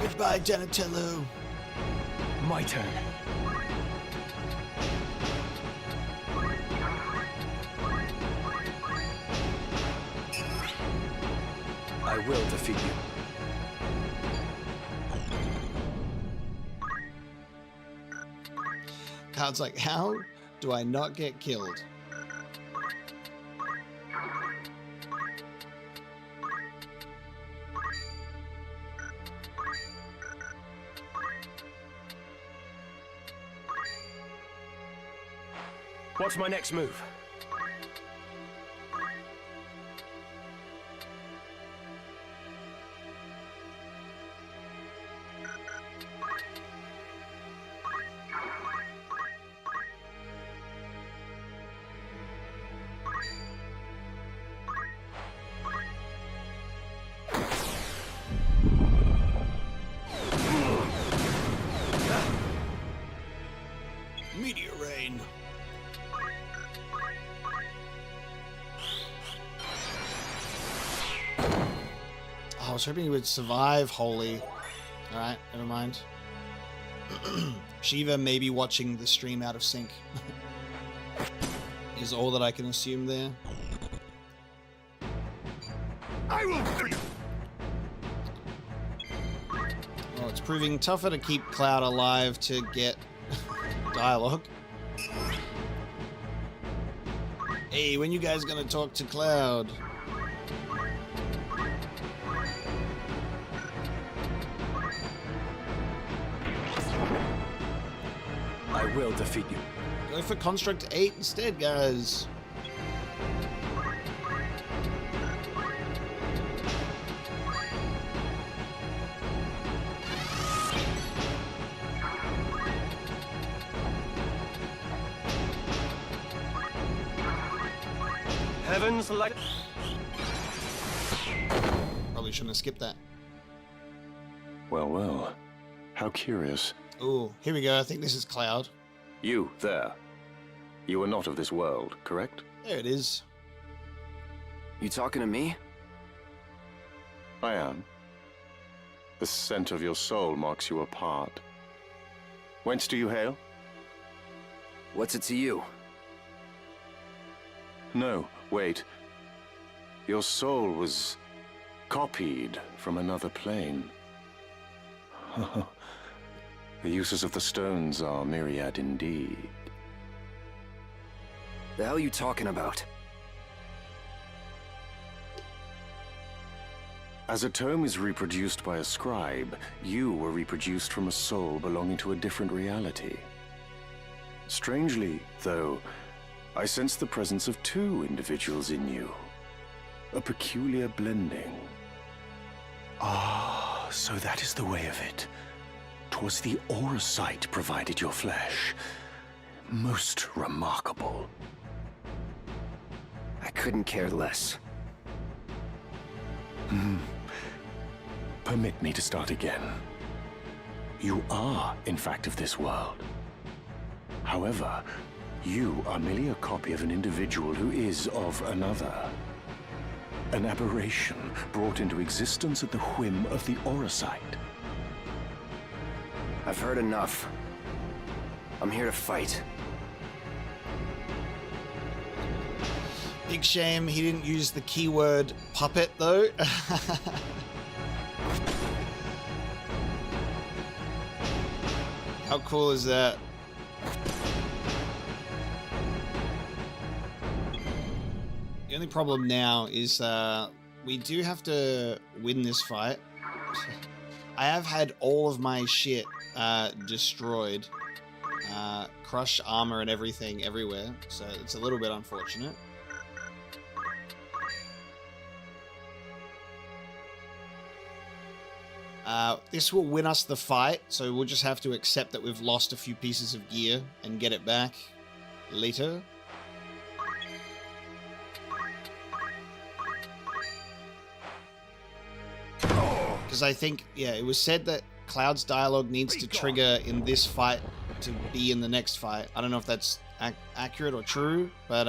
Goodbye, Donatello. My turn. I will defeat you. Cloud's like, how do I not get killed? What's my next move? Meteor rain. I was hoping he would survive Holy. Alright, never mind. Shiva may be watching the stream out of sync. Is all that I can assume there. I will free you. Well, it's proving tougher to keep Cloud alive to get dialogue. Hey, when you guys gonna talk to Cloud? I will defeat you. Go for Construct 8 instead, guys. Heavens like... Probably shouldn't have skipped that. Well, well. How curious. Ooh, here we go. I think this is Cloud. You, there. You are not of this world, correct? There it is. You talking to me? I am. The scent of your soul marks you apart. Whence do you hail? What's it to you? No, wait. Your soul was copied from another plane. The uses of the stones are myriad indeed. The hell are you talking about? As a tome is reproduced by a scribe, you were reproduced from a soul belonging to a different reality. Strangely, though, I sense the presence of two individuals in you. A peculiar blending. Ah, so that is the way of it. 'Twas the Aurosite provided your flesh. Most remarkable. I couldn't care less. Permit me to start again. You are, in fact, of this world. However, you are merely a copy of an individual who is of another. An aberration brought into existence at the whim of the Aurosite. I've heard enough. I'm here to fight. Big shame he didn't use the keyword puppet, though. How cool is that? The only problem now is we do have to win this fight. I have had all of my shit destroyed. Crushed armor and everything everywhere, so it's a little bit unfortunate. This will win us the fight, so we'll just have to accept that we've lost a few pieces of gear and get it back later. Because I think, yeah, it was said that Cloud's dialogue needs to trigger in this fight to be in the next fight. I don't know if that's accurate or true, but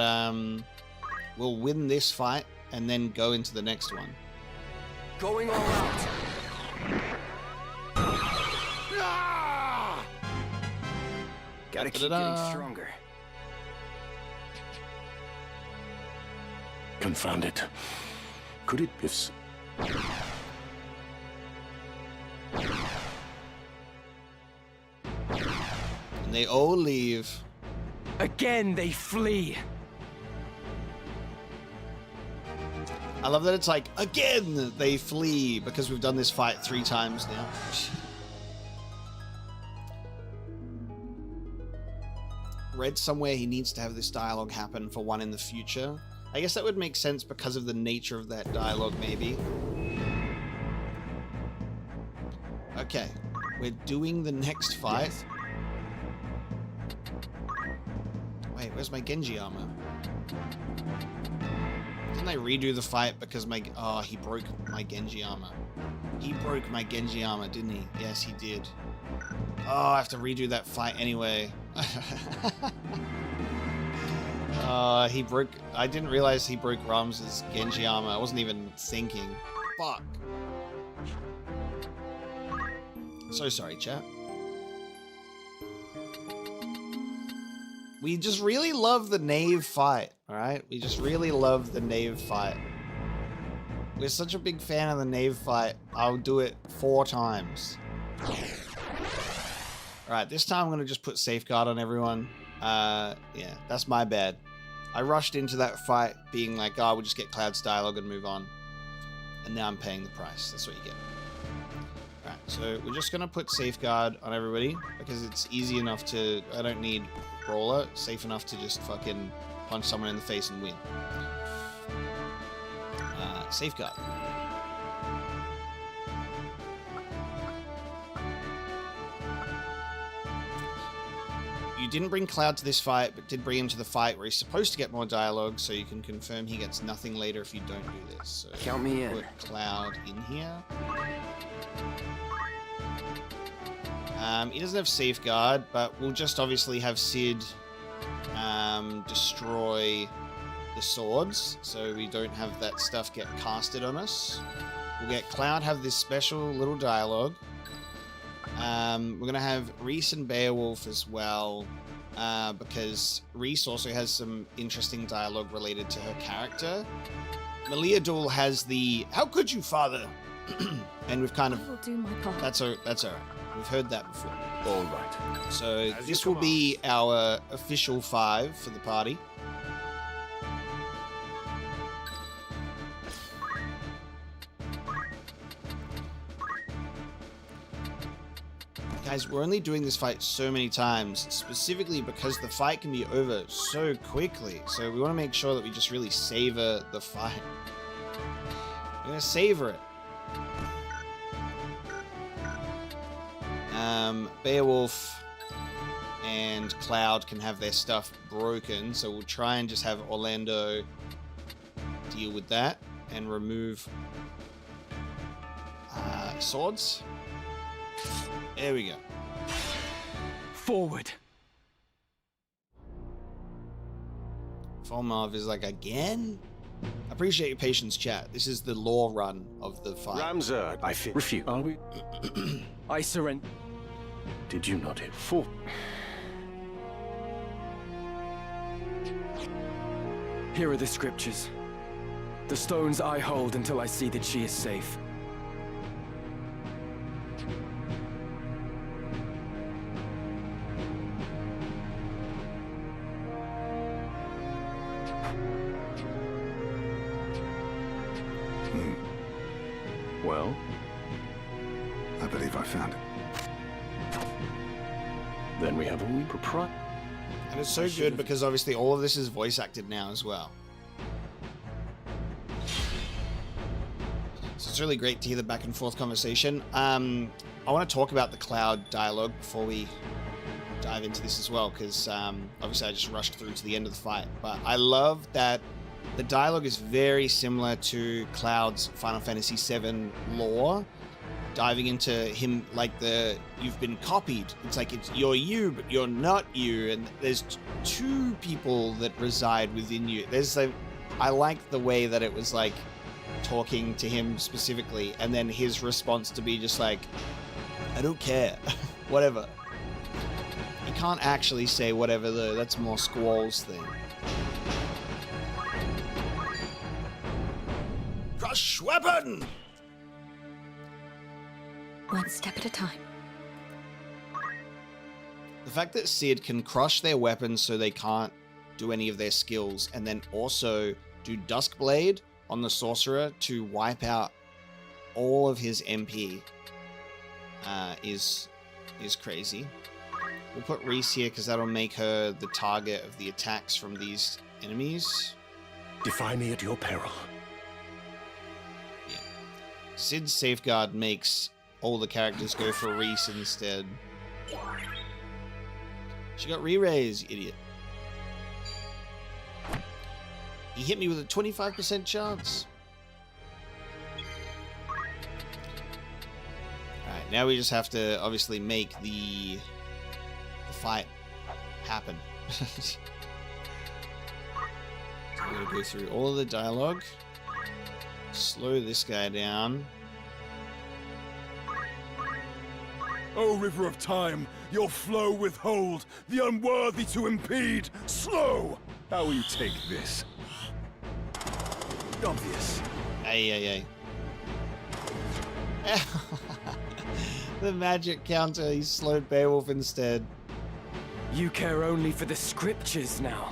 we'll win this fight and then go into the next one. Going all out. Gotta keep getting stronger. Confound it. Could it be... And they all leave. Again, they flee. I love that it's like, again, they flee, because we've done this fight 3 times now. Read somewhere he needs to have this dialogue happen for one in the future. I guess that would make sense because of the nature of that dialogue, maybe. Okay, we're doing the next fight. Yes. Wait, where's my Genji armor? Didn't I redo the fight because my... Oh, he broke my Genji armor. He broke my Genji armor, didn't he? Yes, he did. Oh, I have to redo that fight anyway. He broke... I didn't realize he broke Ram's Genji armor. I wasn't even thinking. Fuck. So sorry, chat. We just really love the Knave fight, alright? We just really love the Knave fight. We're such a big fan of the Knave fight, I'll do it 4 times. Alright, this time I'm going to just put Safeguard on everyone. Yeah, that's my bad. I rushed into that fight being like, oh, we'll just get Cloud's dialogue and move on. And now I'm paying the price. That's what you get. Alright, so we're just going to put Safeguard on everybody because it's easy enough to... I don't need Brawler. Safe enough to just fucking punch someone in the face and win. Safeguard. You didn't bring Cloud to this fight, but did bring him to the fight where he's supposed to get more dialogue, so you can confirm he gets nothing later if you don't do this. So count me in. Put Cloud in here. He doesn't have Safeguard, but we'll just obviously have Sid destroy the swords, so we don't have that stuff get casted on us. We'll get Cloud have this special little dialogue. We're going to have Reese and Beowulf as well, because Reese also has some interesting dialogue related to her character. Meliadul has the "How could you, father?" and we've kind of... I will do my part. That's all right. We've heard that before. All right. So this will be our official 5 for the party. Guys, we're only doing this fight so many times, specifically because the fight can be over so quickly. So we want to make sure that we just really savor the fight. We're going to savor it. Beowulf and Cloud can have their stuff broken, so we'll try and just have Orlando deal with that and remove swords. There we go. Forward. Folmarv is like, again? Appreciate your patience, chat. This is the lore run of the fight. Ramserd, I fear. Refuse. Are we? I surrender. Did you not hit? Here are the scriptures. The stones I hold until I see that she is safe. Well? I believe I found it. Then we have a wee propriety. And it's so good because obviously all of this is voice acted now as well. So it's really great to hear the back and forth conversation. I want to talk about the Cloud dialogue before we dive into this as well, because obviously I just rushed through to the end of the fight. But I love that the dialogue is very similar to Cloud's Final Fantasy VII lore, diving into him like you've been copied. It's like you're you, but you're not you, and there's 2 people that reside within you. I like the way that it was like talking to him specifically, and then his response to be just like, I don't care, whatever. You can't actually say whatever though. That's more Squall's thing. Crush weapon! One step at a time. The fact that Cid can crush their weapons so they can't do any of their skills, and then also do Duskblade on the sorcerer to wipe out all of his MP is crazy. We'll put Reese here because that'll make her the target of the attacks from these enemies. Defy me at your peril. Yeah. Cid's Safeguard makes all the characters go for Reese instead. She got re-raise, you idiot. He hit me with a 25% chance. Alright, now we just have to obviously make the fight happen. So I'm going to go through all of the dialogue. Slow this guy down. O river of time, your flow withhold, the unworthy to impede, slow! How will you take this? Obvious. Ay. The magic counter, he slowed Beowulf instead. You care only for the scriptures now.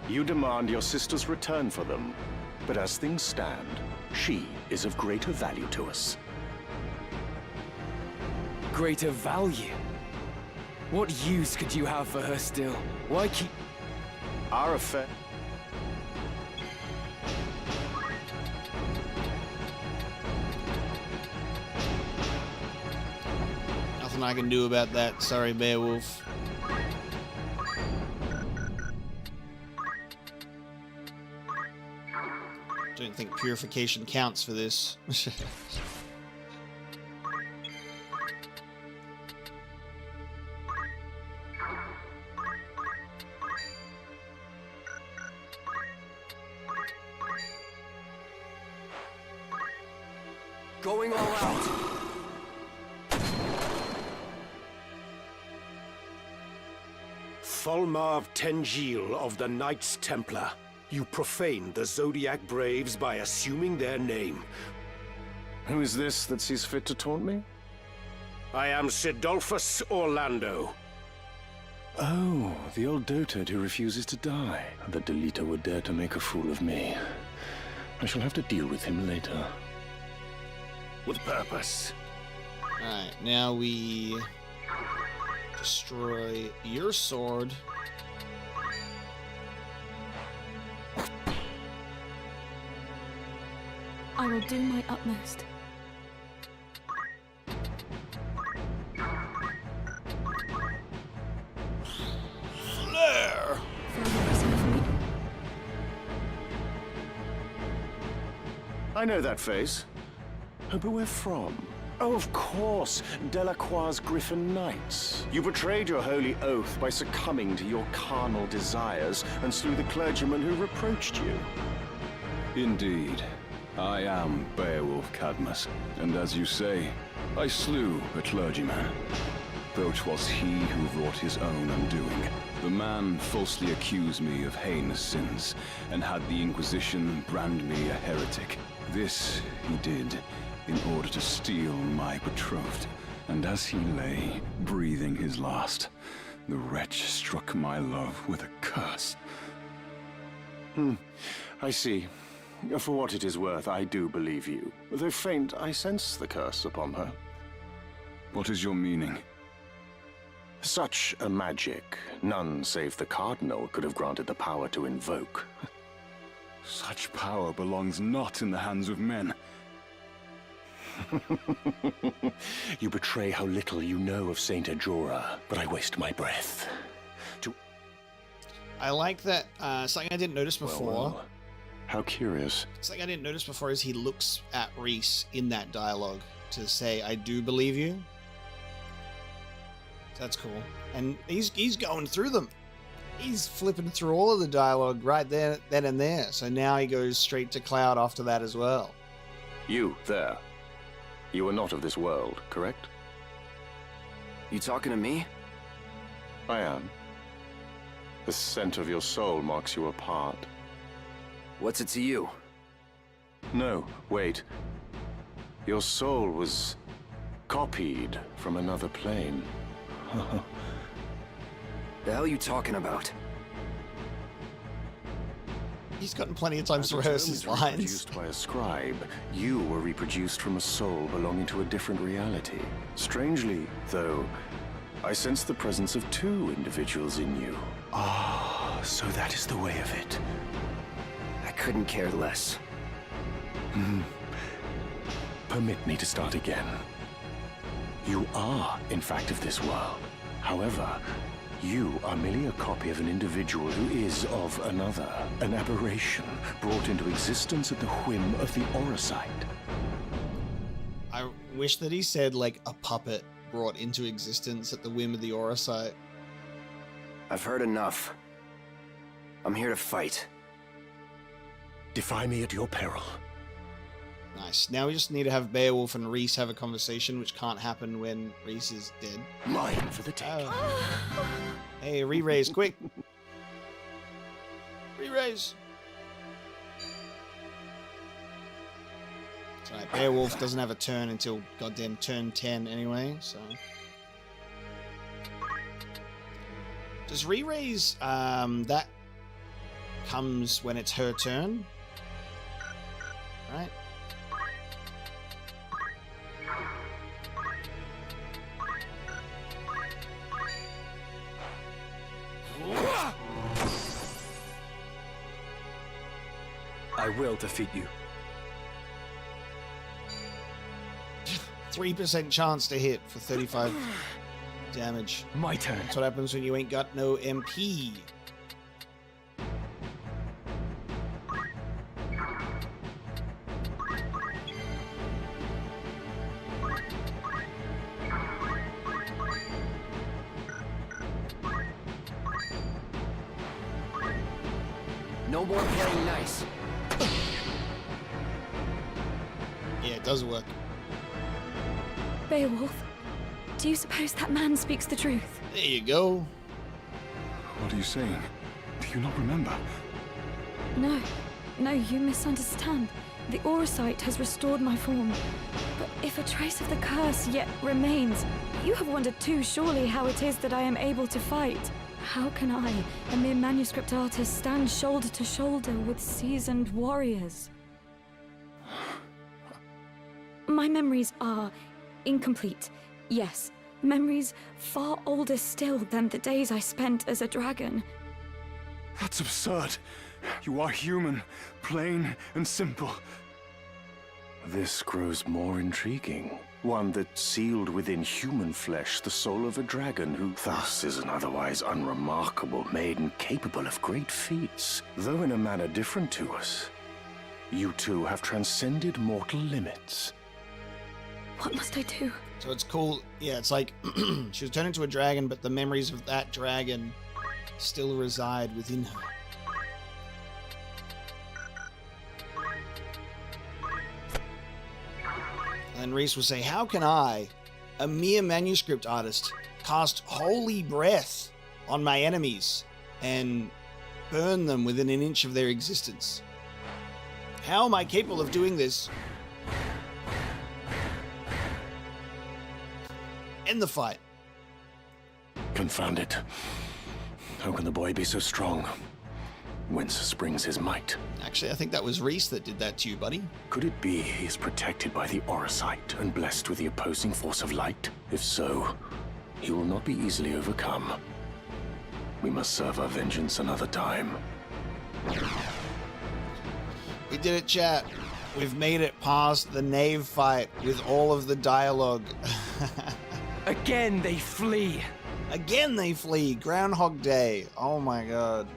You demand your sister's return for them, but as things stand, she is of greater value to us. Greater value? What use could you have for her still? Why keep... Our affair... Nothing I can do about that. Sorry, Beowulf. Don't think purification counts for this. Going all out. Folmarv Tengil of the Knights Templar. You profaned the Zodiac Braves by assuming their name. Who is this that sees fit to taunt me? I am Sidolphus Orlando. Oh, the old dotard who refuses to die. The Delita would dare to make a fool of me. I shall have to deal with him later. With purpose. Alright, now we destroy your sword. I will do my utmost. Flare! I know that face. Oh, but where from? Oh, of course, Delacroix's Griffin Knights. You betrayed your holy oath by succumbing to your carnal desires and slew the clergyman who reproached you. Indeed. I am Beowulf Cadmus, and as you say, I slew a clergyman. Though 'twas he who wrought his own undoing. The man falsely accused me of heinous sins, and had the Inquisition brand me a heretic. This he did in order to steal my betrothed, and as he lay, breathing his last, the wretch struck my love with a curse. I see. For what it is worth, I do believe you. Though faint, I sense the curse upon her. What is your meaning? Such a magic, none save the Cardinal could have granted the power to invoke. Such power belongs not in the hands of men. You betray how little you know of Saint Ajora, but I waste my breath. I like that, something I didn't notice before. Well, how curious. Something I didn't notice before is he looks at Reese in that dialogue to say, I do believe you. That's cool. And he's going through them. He's flipping through all of the dialogue right there, then and there. So now he goes straight to Cloud after that as well. You, there. You are not of this world, correct? You talking to me? I am. The scent of your soul marks you apart. What's it to you? No, wait. Your soul was copied from another plane. The hell are you talking about? He's gotten plenty of times to rehearse his lines. Reproduced by a scribe, you were reproduced from a soul belonging to a different reality. Strangely, though, I sense the presence of two individuals in you. Ah, so that is the way of it. I couldn't care less. Permit me to start again. You are, in fact, of this world. However, you are merely a copy of an individual who is of another, an aberration brought into existence at the whim of the Orosite. I wish that he said, like, a puppet brought into existence at the whim of the Orosite. I've heard enough. I'm here to fight. Defy me at your peril. Nice. Now we just need to have Beowulf and Reese have a conversation, which can't happen when Reese is dead. Mine for the taking. Hey, re-raise, quick! Re-raise! That's right, Beowulf doesn't have a turn until goddamn turn 10 anyway, so... Does re-raise, that comes when it's her turn? Right? I will defeat you. 3% chance to hit for 35 damage. My turn. That's what happens when you ain't got no MP. No more playing nice. Yeah, it does work. Beowulf, do you suppose that man speaks the truth? There you go. What are you saying? Do you not remember? No, you misunderstand. The Aurosite has restored my form. But if a trace of the curse yet remains, you have wondered too surely how it is that I am able to fight. How can I, a mere manuscript artist, stand shoulder to shoulder with seasoned warriors? My memories are incomplete, yes. Memories far older still than the days I spent as a dragon. That's absurd. You are human, plain and simple. This grows more intriguing. One that sealed within human flesh the soul of a dragon who thus is an otherwise unremarkable maiden capable of great feats, though in a manner different to us. You two have transcended mortal limits. What must I do? So it's cool. Yeah, it's like she was turned into a dragon, but the memories of that dragon still reside within her. And Reese will say, how can I, a mere manuscript artist, cast holy breath on my enemies and burn them within an inch of their existence? How am I capable of doing this? End the fight. Confound it. How can the boy be so strong? Whence springs his might? Actually, I think that was Reese that did that to you, buddy. Could it be he is protected by the Aurosite and blessed with the opposing force of light? If so, he will not be easily overcome. We must serve our vengeance another time. We did it, chat. We've made it past the Knave fight with all of the dialogue. Again they flee. Again they flee. Groundhog Day. Oh my god.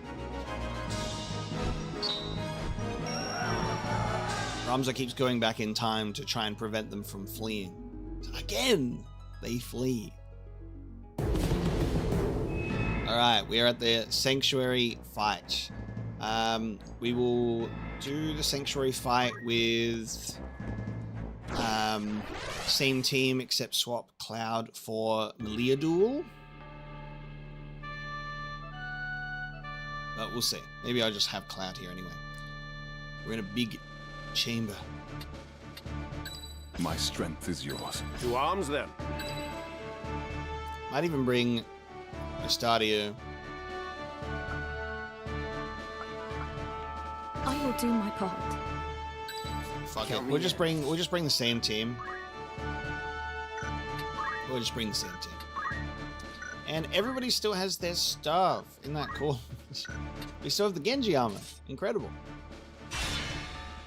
Ramza keeps going back in time to try and prevent them from fleeing. Again, they flee. Alright, we are at the Sanctuary fight. We will do the Sanctuary fight with same team except swap Cloud for Meliadul. But we'll see. Maybe I'll just have Cloud here anyway. We're in a big chamber. My strength is yours. To arms, then. Might even bring Estadio. I will do my part. Fuck it. We'll just bring the same team. We'll just bring the same team. And everybody still has their stuff. Isn't that cool? We still have the Genji armor. Incredible.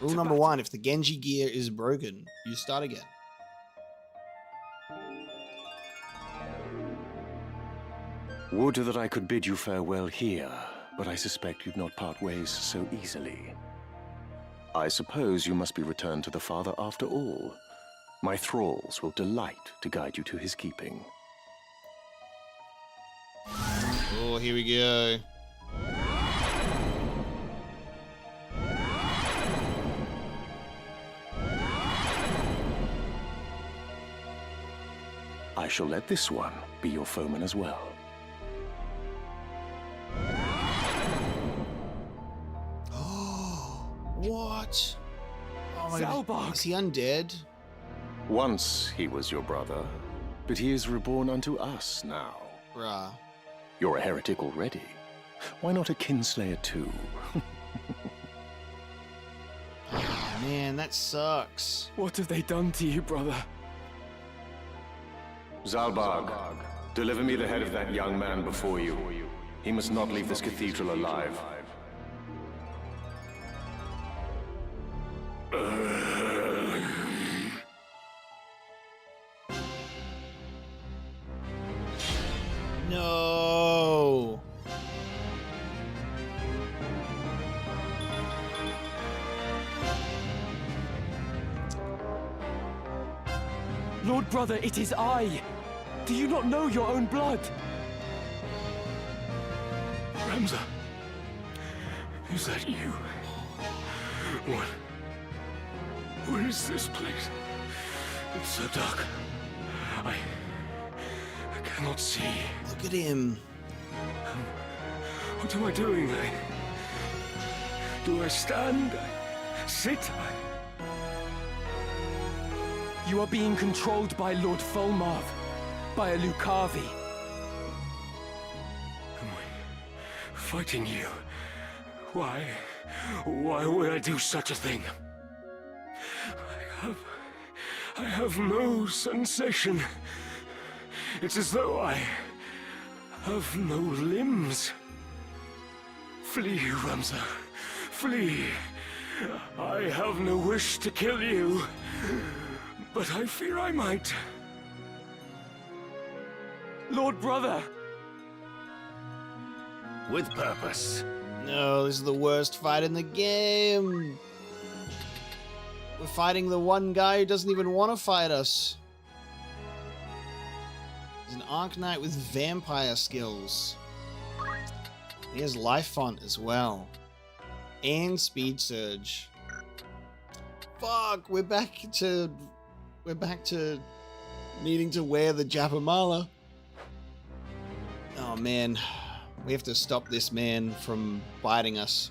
Rule number 1, if the Genji gear is broken, you start again. Would that I could bid you farewell here, but I suspect you'd not part ways so easily. I suppose you must be returned to the Father after all. My thralls will delight to guide you to his keeping. Oh, here we go. I shall let this one be your foeman as well. Oh, what? Oh my Zalbog. God. Is he undead? Once he was your brother, but he is reborn unto us now. Bruh. You're a heretic already. Why not a kinslayer too? Oh, man, that sucks. What have they done to you, brother? Zalbog, deliver me the head of that young man before you. He must not leave this cathedral alive. No. Lord brother, it is I. Do you not know your own blood? Ramza, is that you? What is this place? It's so dark. I cannot see. Look at him. What am I doing? Do I stand? Sit? You are being controlled by Lord Folmarv, by a Lucavi. Am I fighting you? Why? Why would I do such a thing? I have no sensation. It's as though I have no limbs. Flee, Ramza. Flee. I have no wish to kill you, but I fear I might. Lord Brother! With purpose. No, this is the worst fight in the game. We're fighting the one guy who doesn't even want to fight us. He's an Arc Knight with vampire skills. He has Life Font as well. And Speed Surge. Fuck, we're back to needing to wear the Japamala. Oh man. We have to stop this man from biting us.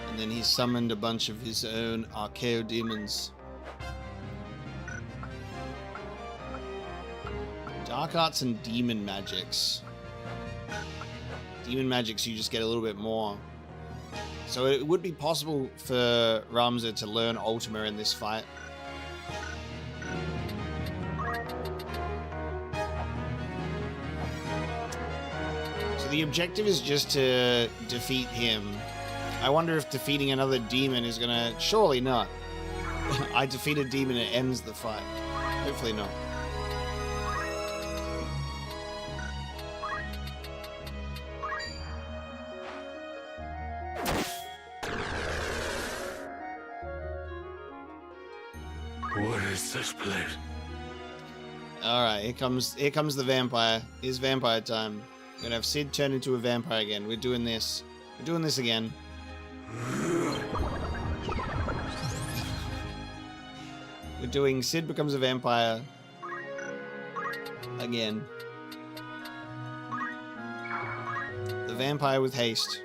And then he summoned a bunch of his own Archaeodemons. Dark Arts and Demon Magics. Demon Magics you just get a little bit more. So it would be possible for Ramza to learn Ultima in this fight. So the objective is just to defeat him. I wonder if defeating another demon is gonna... Surely not. I defeat a demon and it ends the fight. Hopefully not. What is this place? Alright, here comes the vampire. It's vampire time. We're gonna have Sid turn into a vampire again. We're doing this. We're doing this again. We're doing Sid becomes a vampire again. The vampire with haste.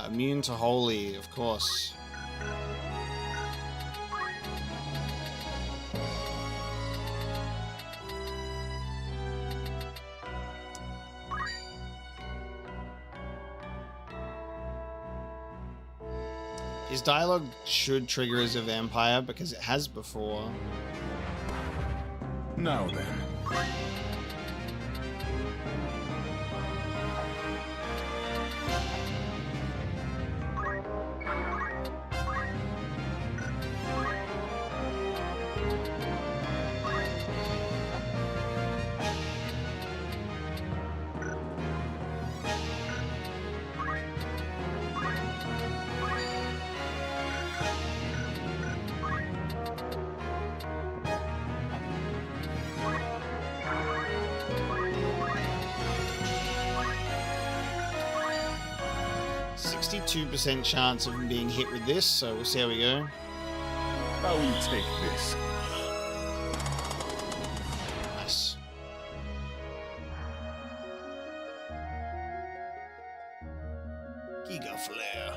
Immune to holy, of course. His dialogue should trigger as a vampire because it has before. Now then. %, chance of him being hit with this, so we'll see how we go. How will you take this? Nice. Giga Flare.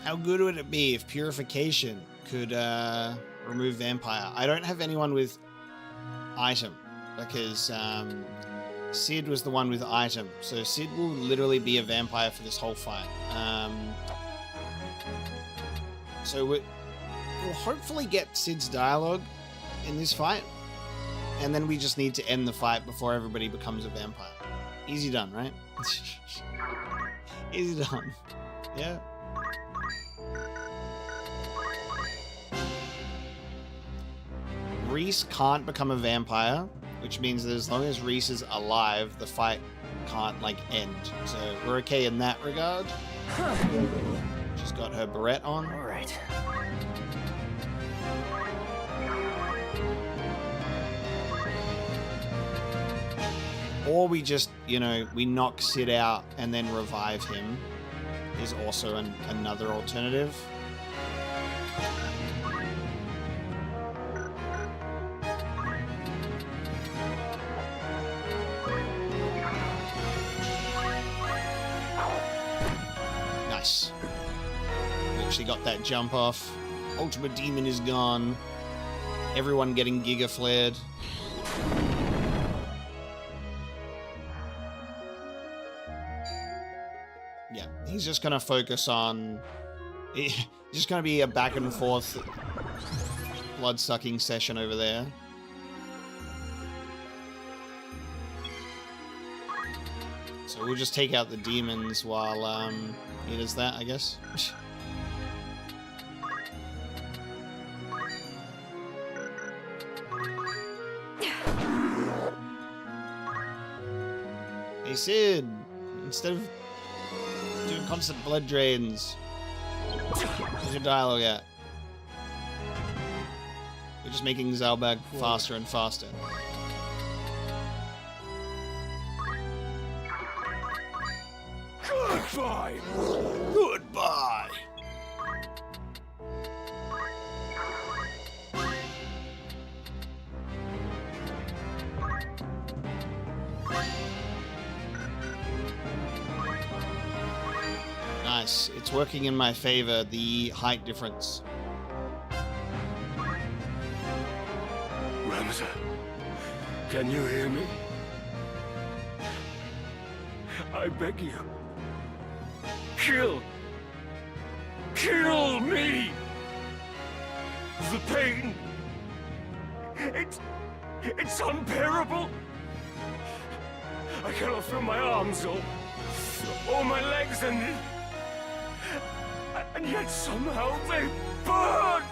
How good would it be if Purification could remove Vampire? I don't have anyone with Item because Sid was the one with Item. So Sid will literally be a vampire for this whole fight. So we'll hopefully get Sid's dialogue in this fight. And then we just need to end the fight before everybody becomes a vampire. Easy done, right? Easy done. Yeah. Reese can't become a vampire, which means that as long as Reese is alive, the fight can't, like, end. So we're okay in that regard. She's got her beret on. All right. Or we just, you know, we knock Sid out and then revive him is also another alternative. Nice. We actually got that jump off. Ultimate Demon is gone. Everyone getting Giga flared. Yeah, he's just gonna focus on... It's just gonna be a back and forth blood-sucking session over there. So we'll just take out the demons while he does that, I guess. Hey Sid, instead of doing constant blood drains, where's your dialogue at? We're just making Zalbag faster and faster. Goodbye! Goodbye! Nice. It's working in my favor, the height difference. Ramza, can you hear me? I beg you. Kill me! The pain, it's unbearable. I cannot feel my arms or my legs, and yet somehow they burn.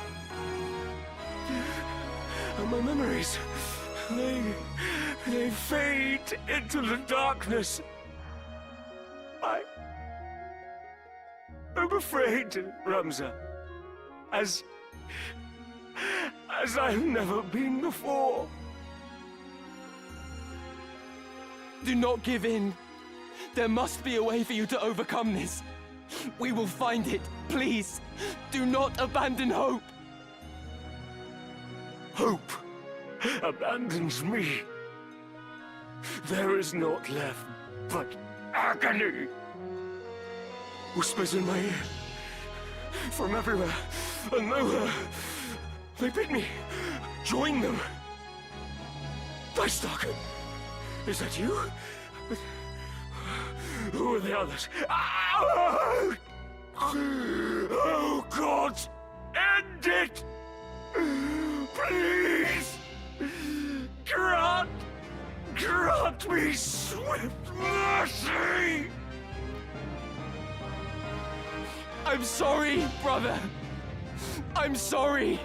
And my memories, they fade into the darkness. I'm afraid, Ramza, as I've never been before. Do not give in. There must be a way for you to overcome this. We will find it. Please, do not abandon hope. Hope abandons me. There is naught left but agony. Whispers in my ear from everywhere and nowhere. They bid me join them. Darkstalker, is that you? Who are the others? Oh God, end it! Please! Grant me swift mercy! I'm sorry, brother. I'm sorry.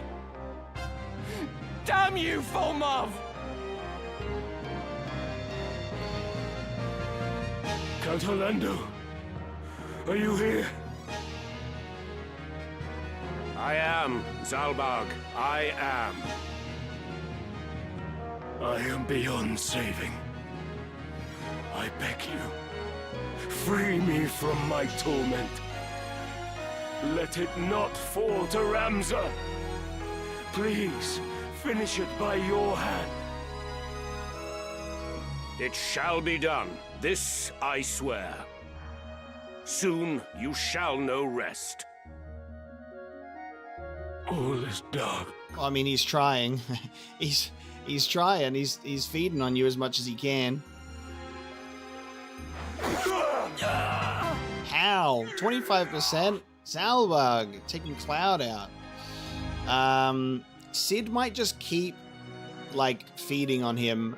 Damn you, Folmarv! Count Orlando, are you here? I am, Zalbag. I am. I am beyond saving. I beg you, free me from my torment. Let it not fall to Ramza. Please, finish it by your hand. It shall be done. This I swear. Soon you shall know rest. All is dark. Well, I mean, he's trying. he's trying. He's feeding on you as much as he can. How? 25%? Zalbag taking Cloud out. Sid might just keep, like, feeding on him.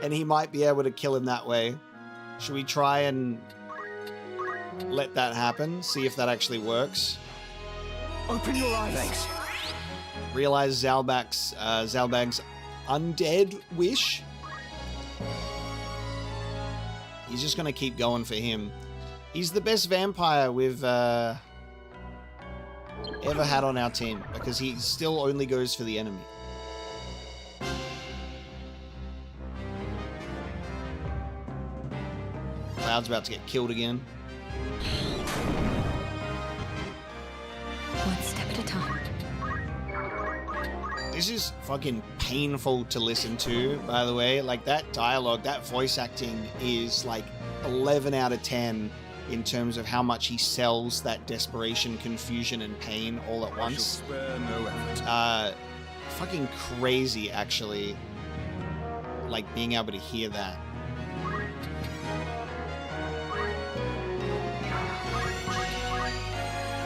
And he might be able to kill him that way. Should we try and let that happen? See if that actually works. Open your eyes. Thanks. Realize Zalbag's undead wish. He's just gonna keep going for him. He's the best vampire we've ever had on our team, because he still only goes for the enemy. Cloud's about to get killed again. One step at a time. This is fucking painful to listen to, by the way. Like, that dialogue, that voice acting is like 11 out of 10 in terms of how much he sells that desperation, confusion, and pain all at once. Spare no effort. Fucking crazy, actually. Like, being able to hear that.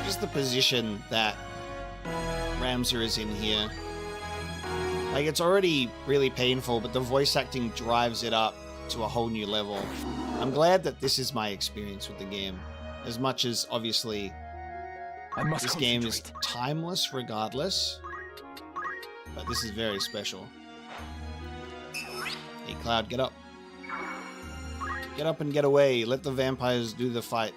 Just the position that Ramza is in here. Like, it's already really painful, but the voice acting drives it up to a whole new level. I'm glad that this is my experience with the game. As much as, obviously, this game is timeless regardless. But this is very special. Hey, Cloud, get up. Get up and get away. Let the vampires do the fight.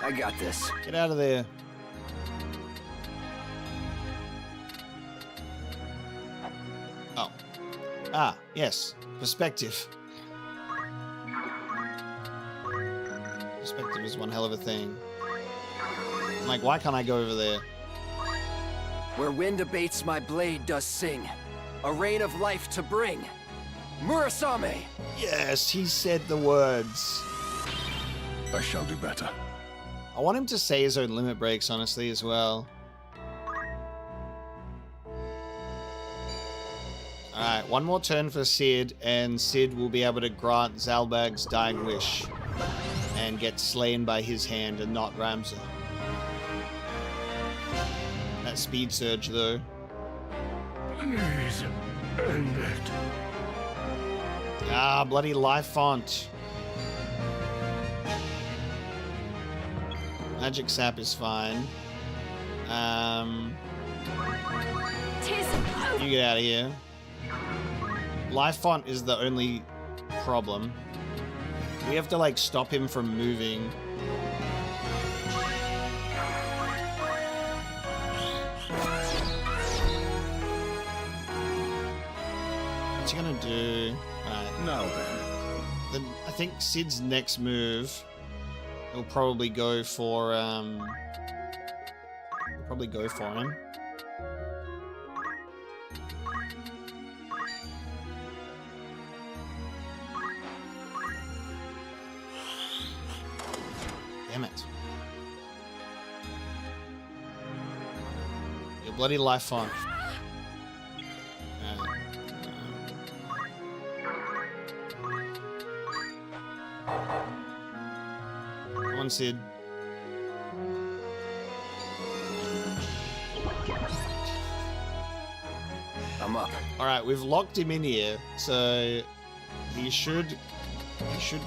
I got this. Get out of there. Oh. Ah, yes. Perspective. Perspective is one hell of a thing. Like, why can't I go over there? Where wind abates, my blade does sing. A rain of life to bring. Murasame! Yes, he said the words. I shall do better. I want him to say his own limit breaks, honestly, as well. Alright, one more turn for Sid, and Sid will be able to grant Zalbag's dying wish and get slain by his hand and not Ramza. That speed surge, though. Please end it. Ah, bloody life font. Magic sap is fine. You get out of here. Life font is the only problem. We have to, like, stop him from moving. What's he gonna do? Alright. Now then. I think Sid's next move, he'll probably go for, him. Damn it. Your bloody life font. Come on, Sid. I'm up. Alright, we've locked him in here, so he should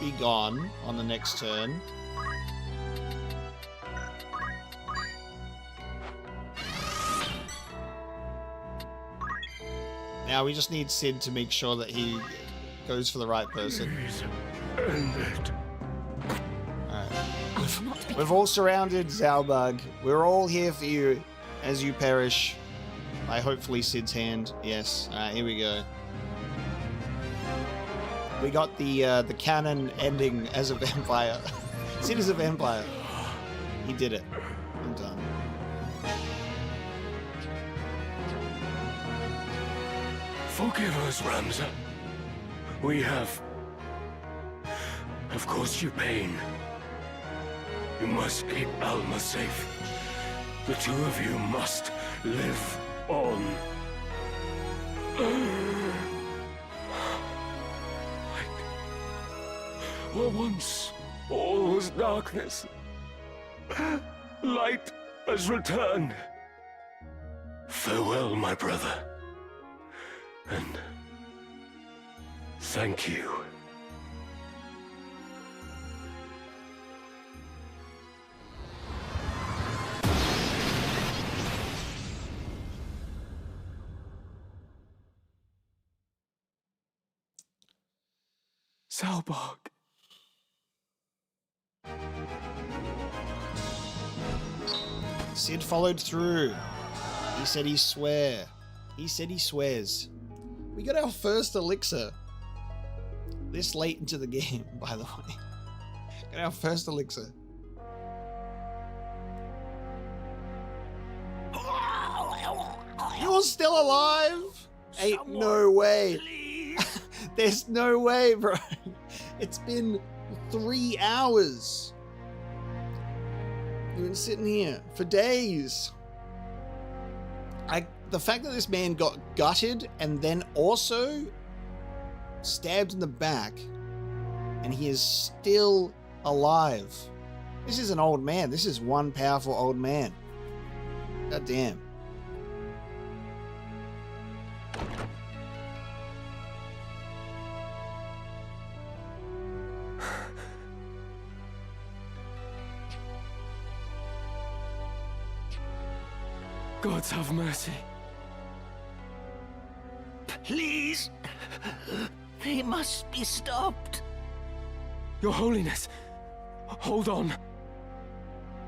be gone on the next turn. Now we just need Sid to make sure that he goes for the right person. End it. Alright. We've all surrounded Zalbag. We're all here for you as you perish by hopefully Sid's hand. Yes. Alright, here we go. We got the canon ending as a vampire. Sid is a vampire. He did it. I'm done. Forgive us, Ramza. We have caused you pain. You must keep Alma safe. The two of you must live on. Where once all was darkness, light has returned. Farewell, my brother. And thank you. Zalbag. Sid followed through. He said he swear. He said he swears. We got our first elixir. This late into the game, by the way. Got our first elixir. You're still alive? Ain't no way. There's no way, bro. It's been 3 hours. You've been sitting here for days. The fact that this man got gutted and then also stabbed in the back and he is still alive. This is an old man. This is one powerful old man. God damn. Gods have mercy. Please! They must be stopped. Your Holiness, hold on.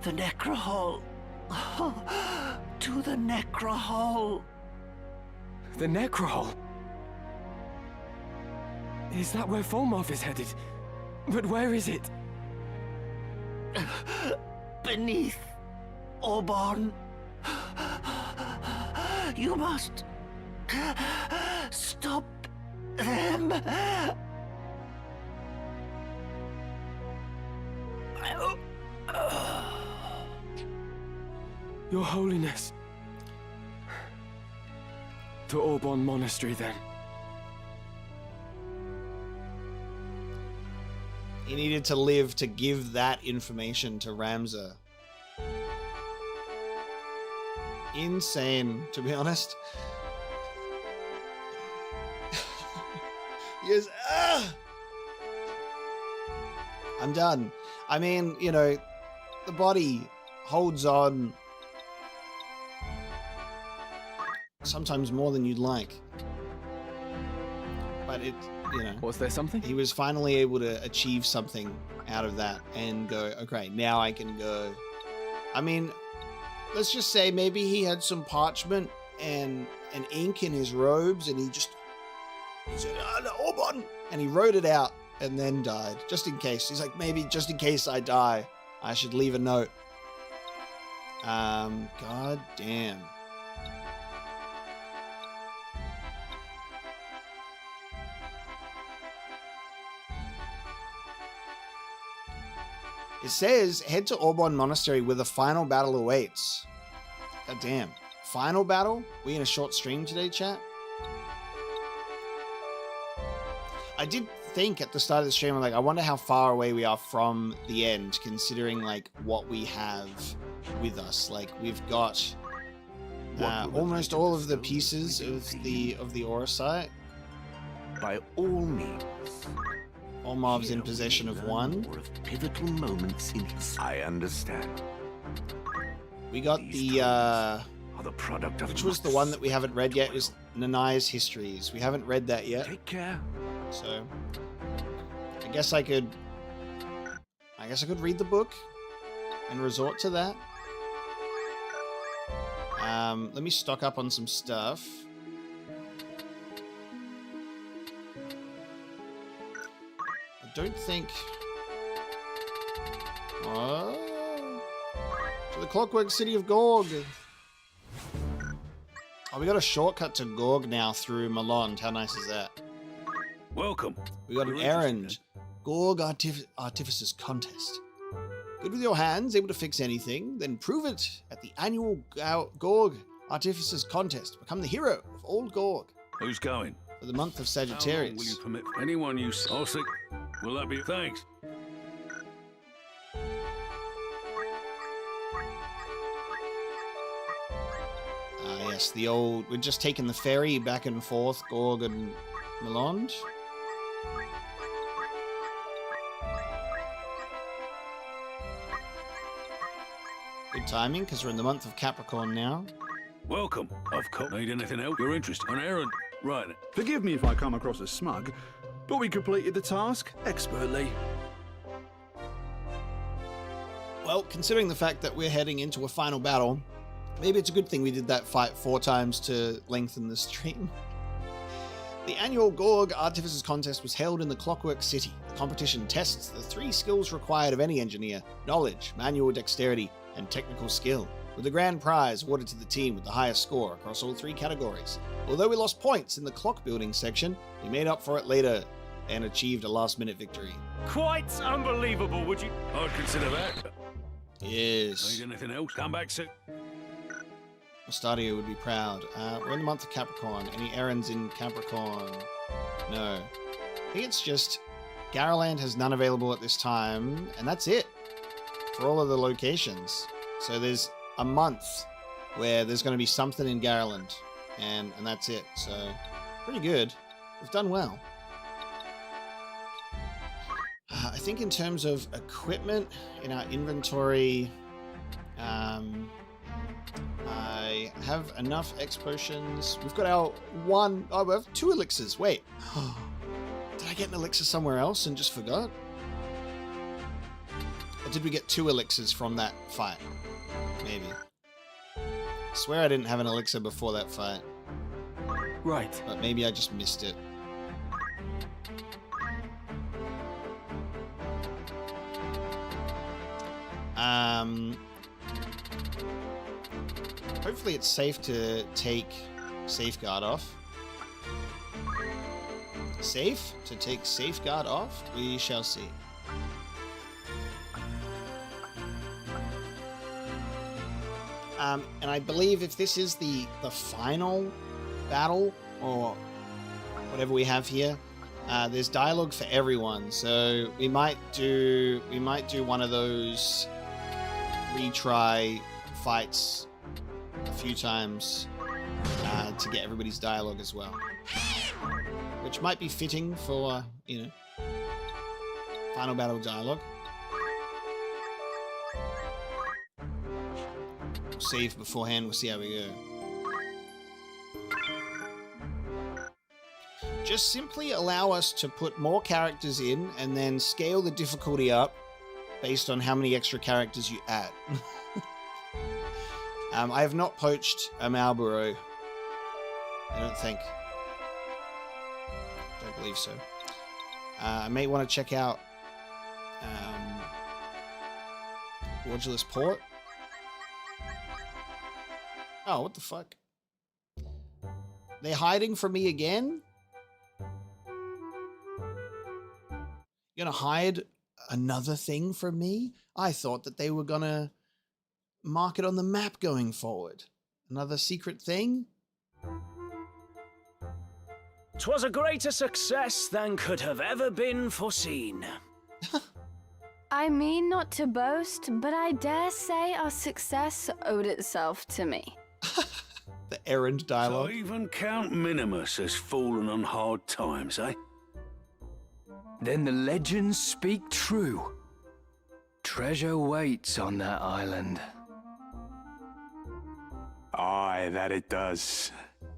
The Necrohol. To the Necrohol. The Necrohol? Is that where Folmarv is headed? But where is it? Beneath Orbon. You must stop them. Your Holiness. To Orbon Monastery, then. He needed to live to give that information to Ramza. Insane, to be honest. He goes, ah! I'm done. I mean, you know, the body holds on sometimes more than you'd like. But it, you know. Was there something? He was finally able to achieve something out of that and go, okay, now I can go. I mean, let's just say maybe he had some parchment and ink in his robes and he said, Orbon, and he wrote it out and then died, just in case. He's like, maybe just in case I die, I should leave a note. God damn. It says, head to Orbon Monastery where the final battle awaits. God damn. Final battle? We in a short stream today, chat? I did think at the start of the stream, I'm like, I wonder how far away we are from the end, considering like what we have with us. Like we've got almost all of the pieces of the aura site. By all means. Folmarv's in possession of one. Pivotal moments in his... I understand. We got the product of which was the one that we haven't read yet. It was Nanai's Histories. We haven't read that yet. Take care. So I guess I could read the book and resort to that. Let me stock up on some stuff. I don't think... Oh, to the Clockwork City of Gorg. Oh, we got a shortcut to Gorg now through Mullonde. How nice is that? Welcome. We got an errand. Gorg Artificers Contest. Good with your hands, able to fix anything, then prove it at the annual Gorg Artificers Contest. Become the hero of Old Gorg. Who's going? For the month of How long Sagittarius. will you permit anyone you sick? Will that be thanks? Yes, the old... We're just taking the ferry back and forth, Gorg and Mullonde. Good timing, because we're in the month of Capricorn now. Welcome. Of course. Need anything else? You're interested. An errand. Right. Forgive me if I come across as smug, but we completed the task expertly. Well, considering the fact that we're heading into a final battle, maybe it's a good thing we did that fight 4 times to lengthen the stream. The annual Gorg Artificers Contest was held in the Clockwork City. The competition tests the 3 skills required of any engineer: knowledge, manual dexterity, and technical skill, with the grand prize awarded to the team with the highest score across all 3 categories. Although we lost points in the clock building section, we made up for it later and achieved a last-minute victory. Quite unbelievable, would you? I'd consider that. Yes. Need anything else? Come back soon. Stadio would be proud. We're in the month of Capricorn. Any errands in Capricorn? No. I think it's just Garaland has none available at this time, and that's it for all of the locations. So there's a month where there's going to be something in Garaland, and that's it. So pretty good. We've done well. I think in terms of equipment in our inventory, I have enough X potions. We've got our one. Oh, we have 2 elixirs. Wait. Did I get an elixir somewhere else and just forgot? Or did we get 2 elixirs from that fight? Maybe. I swear I didn't have an elixir before that fight. Right. But maybe I just missed it. Hopefully it's safe to take Safeguard off. Safe to take Safeguard off? We shall see. And I believe if this is the final battle, or whatever we have here, there's dialogue for everyone. So we might do one of those retry fights a few times to get everybody's dialogue as well, which might be fitting for, you know, final battle dialogue. We'll save beforehand, we'll see how we go. Just simply allow us to put more characters in and then scale the difficulty up based on how many extra characters you add. I have not poached a Marlboro. I don't think. Don't believe so. I may want to check out Wardulus Port. Oh, what the fuck? They're hiding from me again? You're gonna hide another thing from me? I thought that they were gonna mark it on the map going forward. Another secret thing? 'Twas a greater success than could have ever been foreseen. I mean not to boast, but I dare say our success owed itself to me. The errand dialogue. So even Count Minimus has fallen on hard times, eh? Then the legends speak true. Treasure waits on that island. Aye, that it does.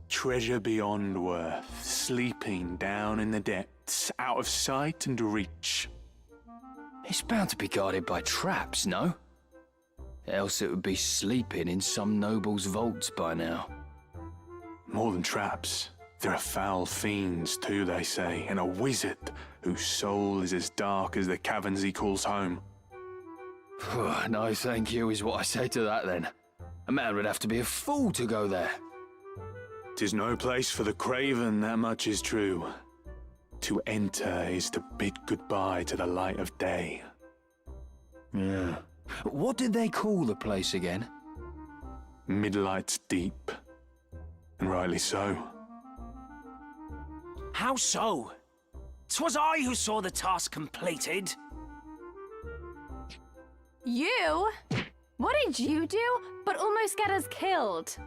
Treasure beyond worth, sleeping down in the depths, out of sight and reach. It's bound to be guarded by traps, no? Else it would be sleeping in some noble's vaults by now. More than traps. There are foul fiends too, they say, and a wizard whose soul is as dark as the caverns he calls home. No thank you is what I say to that then. A man would have to be a fool to go there. 'Tis no place for the craven, that much is true. To enter is to bid goodbye to the light of day. Yeah. What did they call the place again? Midlight's Deep. And rightly so. How so? 'Twas I who saw the task completed. You? What did you do but almost get us killed?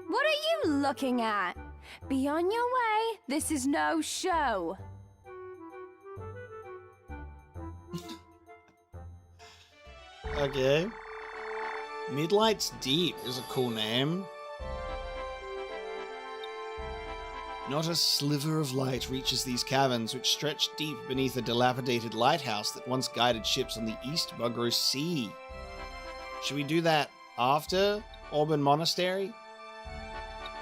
What are you looking at? Be on your way. This is no show. Okay. Midlight's Deep is a cool name. Not a sliver of light reaches these caverns, which stretch deep beneath a dilapidated lighthouse that once guided ships on the East Bugro Sea. Should we do that after Orbon Monastery?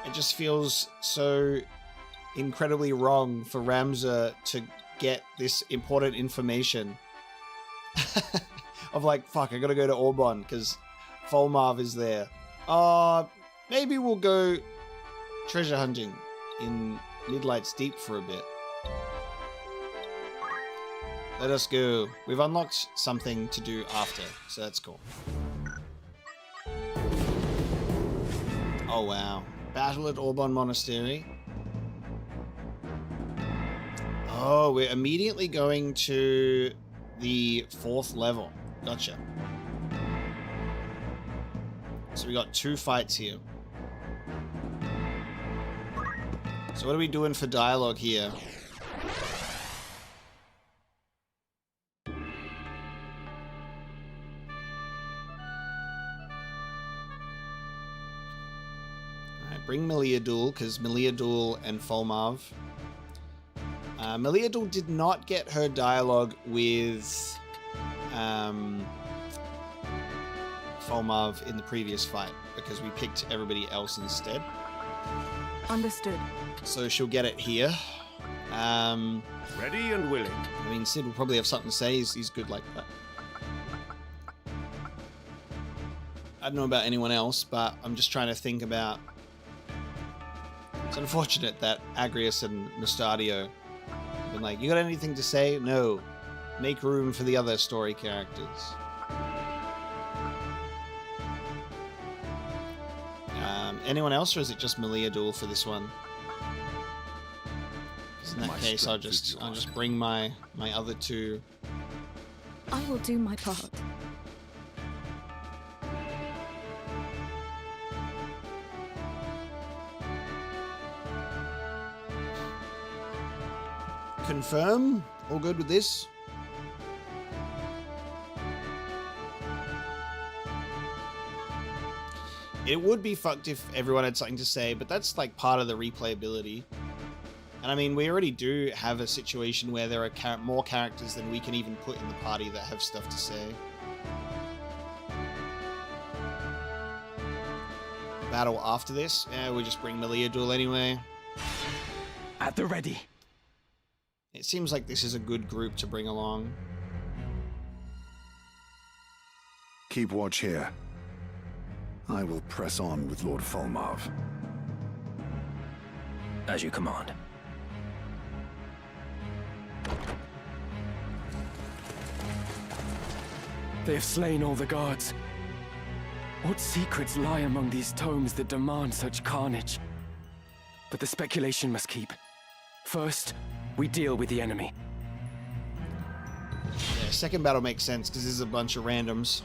It just feels so incredibly wrong for Ramza to get this important information. Of like, fuck, I gotta go to Orbon because Folmarv is there. Maybe we'll go treasure hunting in Midlight's Deep for a bit. Let us go. We've unlocked something to do after, so that's cool. Oh wow. Battle at Orbon Monastery. Oh, we're immediately going to the 4th level. Gotcha. So we got 2 fights here. So what are we doing for dialogue here? Alright, bring Meliadul, because Meliadul and Folmarv. Meliadul did not get her dialogue with Folmarv in the previous fight, because we picked everybody else instead. Understood. So she'll get it here. Ready and willing. I mean, Sid will probably have something to say. He's good like that. I don't know about anyone else, but I'm just trying to think about... It's unfortunate that Agrius and Mustadio have been like, you got anything to say? No. Make room for the other story characters. Anyone else, or is it just Meliadul for this one? In that case, I'll just bring my other 2. I will do my part. Confirm? All good with this? It would be fucked if everyone had something to say, but that's like part of the replayability. And I mean, we already do have a situation where there are more characters than we can even put in the party that have stuff to say. Battle after this? Yeah, we'll just bring Meliadul anyway. At the ready. It seems like this is a good group to bring along. Keep watch here. I will press on with Lord Folmarv. As you command. They have slain all the guards. What secrets lie among these tomes that demand such carnage? But the speculation must keep. First, we deal with the enemy. Yeah, second battle makes sense because this is a bunch of randoms.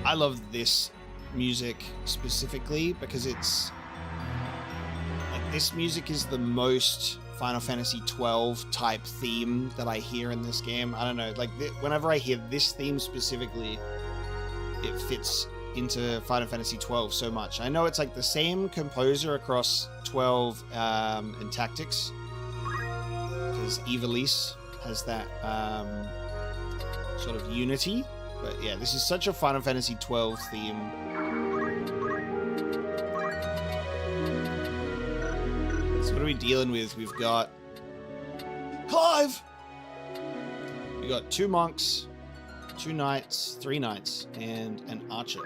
I love this music specifically because it's like this music is the most Final Fantasy 12 type theme that I hear in this game. I don't know, like whenever I hear this theme specifically, it fits into Final Fantasy 12 so much. I know it's like the same composer across 12 and Tactics, because Ivalice has that sort of unity. But yeah, this is such a Final Fantasy 12 theme. So what are we dealing with? We've got Clive! We got 2 monks, 2 knights, 3 knights, and an archer.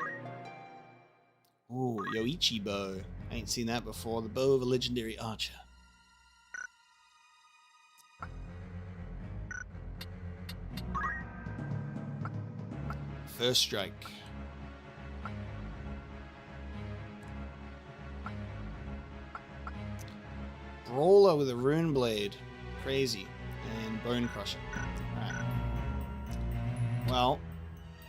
Ooh, Yoichi bow. I ain't seen that before. The bow of a legendary archer. First strike. Brawler with a rune blade. Crazy. And bone crusher. Alright. Well,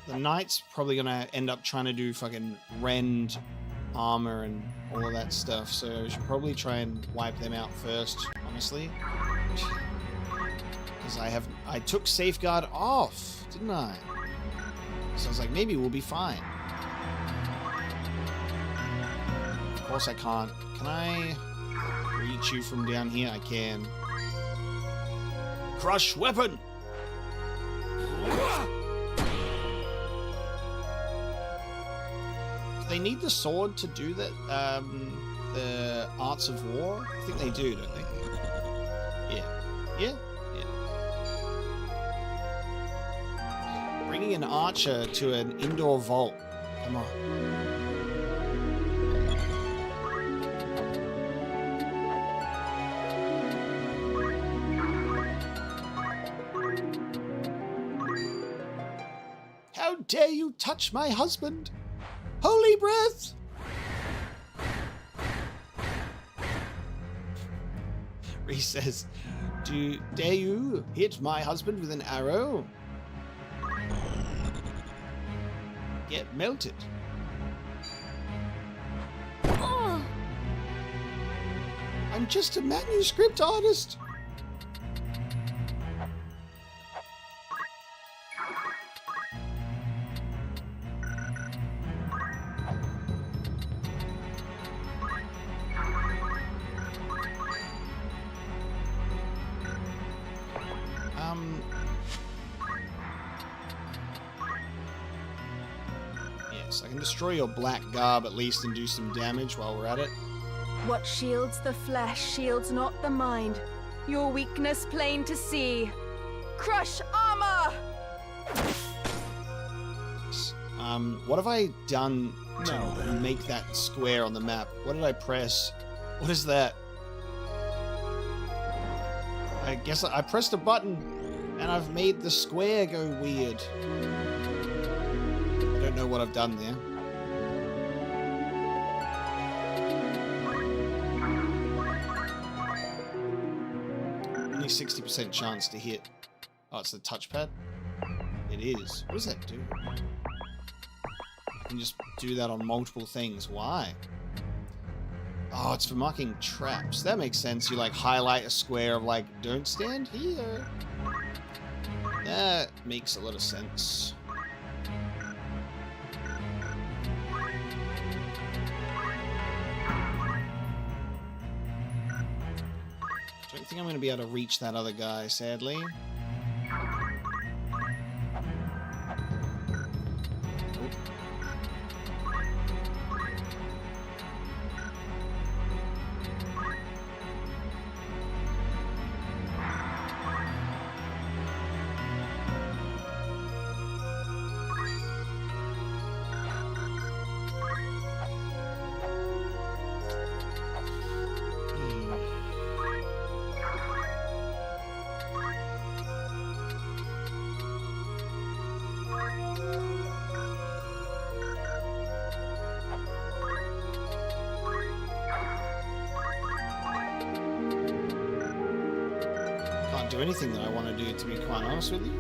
the knight's probably gonna end up trying to do fucking rend armor and all of that stuff, so we should probably try and wipe them out first, honestly. Because I took safeguard off, didn't I? So I was like, maybe we'll be fine. Of course I can't. Can I reach you from down here? I can. Crush weapon! Do they need the sword to do that? The Arts of War? I think they do, don't they? Yeah. Yeah? Yeah. Bringing an archer to an indoor vault. Come on. How dare you touch my husband? Holy breath! Reese says, dare you hit my husband with an arrow? Get melted. Oh. I'm just a manuscript artist. Yes, I can destroy your black garb at least and do some damage while we're at it. What shields the flesh shields not the mind. Your weakness plain to see. Crush armor! What have I done to make that square on the map? What did I press? What is that? I guess I pressed a button and I've made the square go weird. I don't know what I've done there. Only 60% chance to hit. Oh, it's the touchpad? It is. What does that do? I can just do that on multiple things. Why? Oh, it's for marking traps. That makes sense. You like highlight a square of like, don't stand here. That makes a lot of sense. Don't think I'm going to be able to reach that other guy, sadly. Do anything that I want to do, to be quite honest with you.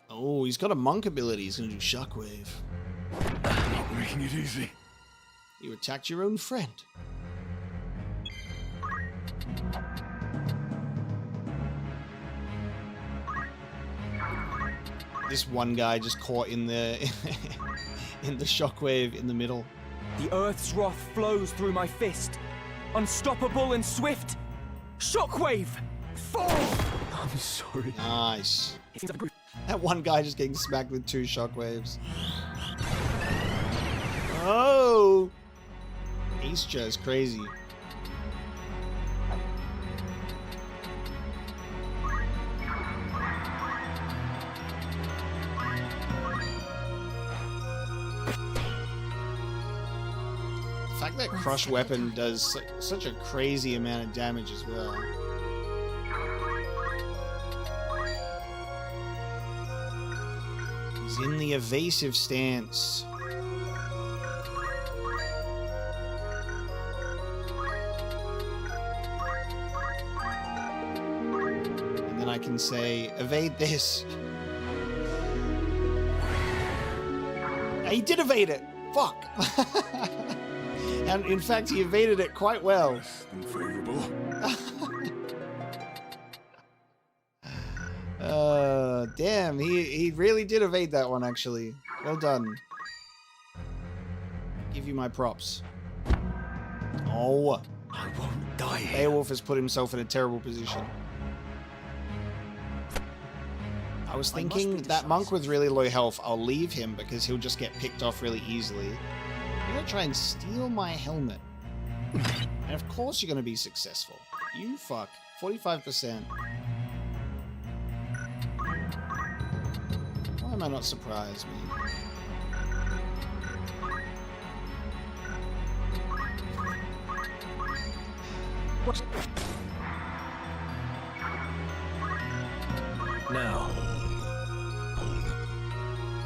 Oh, he's got a monk ability. He's going to do shockwave. Not making it easy. You attacked your own friend. This one guy just caught in the in the shockwave in the middle. The earth's wrath flows through my fist. Unstoppable and swift. Shockwave! Fall! I'm sorry. Nice. That one guy just getting smacked with 2 shockwaves. Oh! He's just crazy. The fact that Crush Weapon does such a crazy amount of damage as well. He's in the evasive stance. And then I can say, evade this. He did evade it! Fuck! And in fact, he evaded it quite well. Unfavorable. Damn, he really did evade that one, actually. Well done. Give you my props. Oh. I won't die here. Beowulf has put himself in a terrible position. I was thinking that monk with really low health, I'll leave him because he'll just get picked off really easily. You're gonna try and steal my helmet. And of course you're gonna be successful. You fuck. 45%. Why am I not surprised, man? Now,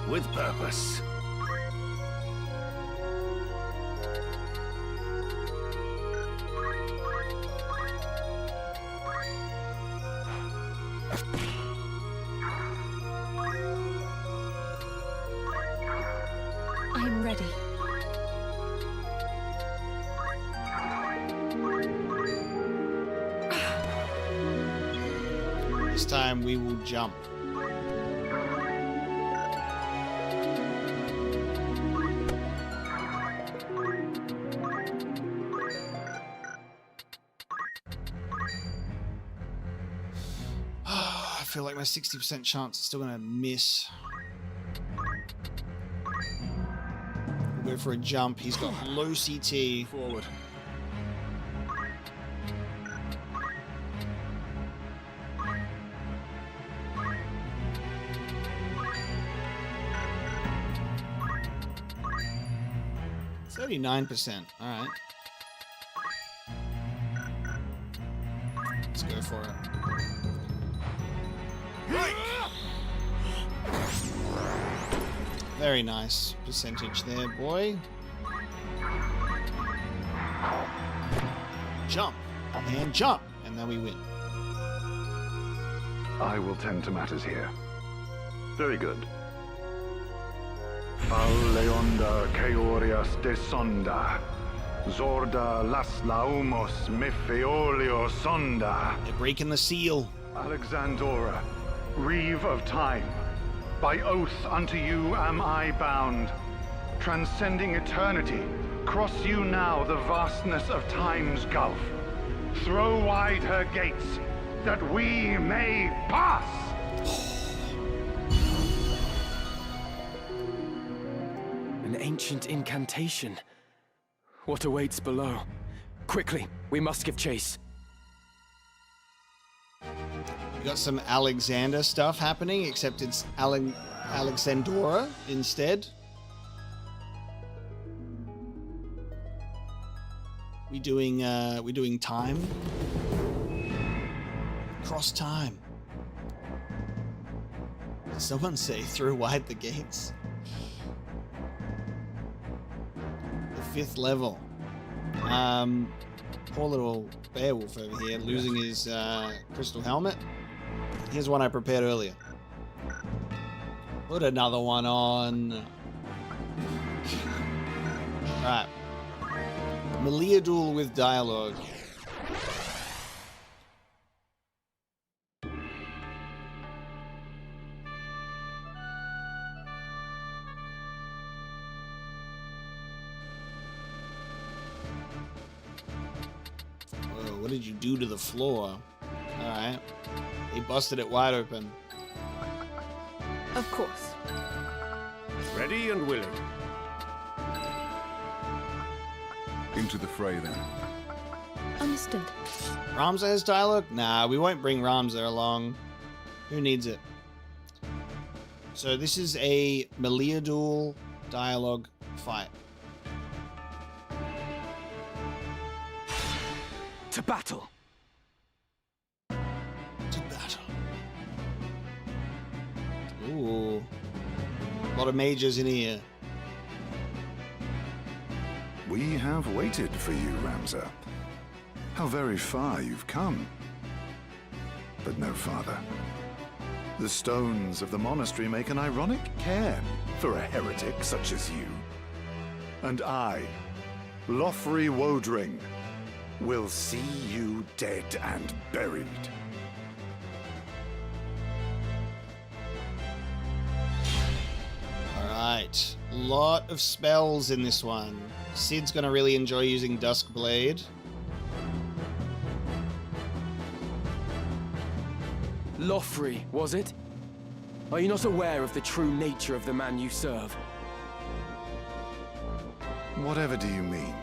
with purpose. I am ready. This time we will jump. I feel like my 60% chance is still gonna miss. We'll go for a jump. He's got low CT. Forward. It's 39%. Alright. Let's go for it. Very nice percentage there, boy. Jump. And jump. And then we win. I will tend to matters here. Very good. Leonda Keorias de Sonda. Zorda las laumos mifeolio sonda. They're breaking the seal. Alexandora, Reeve of Time. By oath unto you am I bound. Transcending eternity, cross you now the vastness of time's gulf. Throw wide her gates, that we may pass! An ancient incantation. What awaits below? Quickly, we must give chase. We got some Alexander stuff happening, except it's Alexandora instead. We doing time? Cross time. Did someone say throw wide the gates? The 5th level. Poor little Beowulf over here, losing his crystal helmet. Here's one I prepared earlier. Put another one on. Alright. Meliadul with dialogue. Whoa, what did you do to the floor? Alright. He busted it wide open. Of course. Ready and willing. Into the fray, then. Understood. Ramza has dialogue? Nah, we won't bring Ramza along. Who needs it? So this is a Meliadul dialogue fight. To battle! To battle. Ooh. A lot of mages in here. We have waited for you, Ramza. How very far you've come. But no farther. The stones of the monastery make an ironic cairn for a heretic such as you. And I, Lothry Wodring, will see you dead and buried. Lot of spells in this one. Sid's gonna really enjoy using Duskblade. Lothry, was it? Are you not aware of the true nature of the man you serve? Whatever do you mean?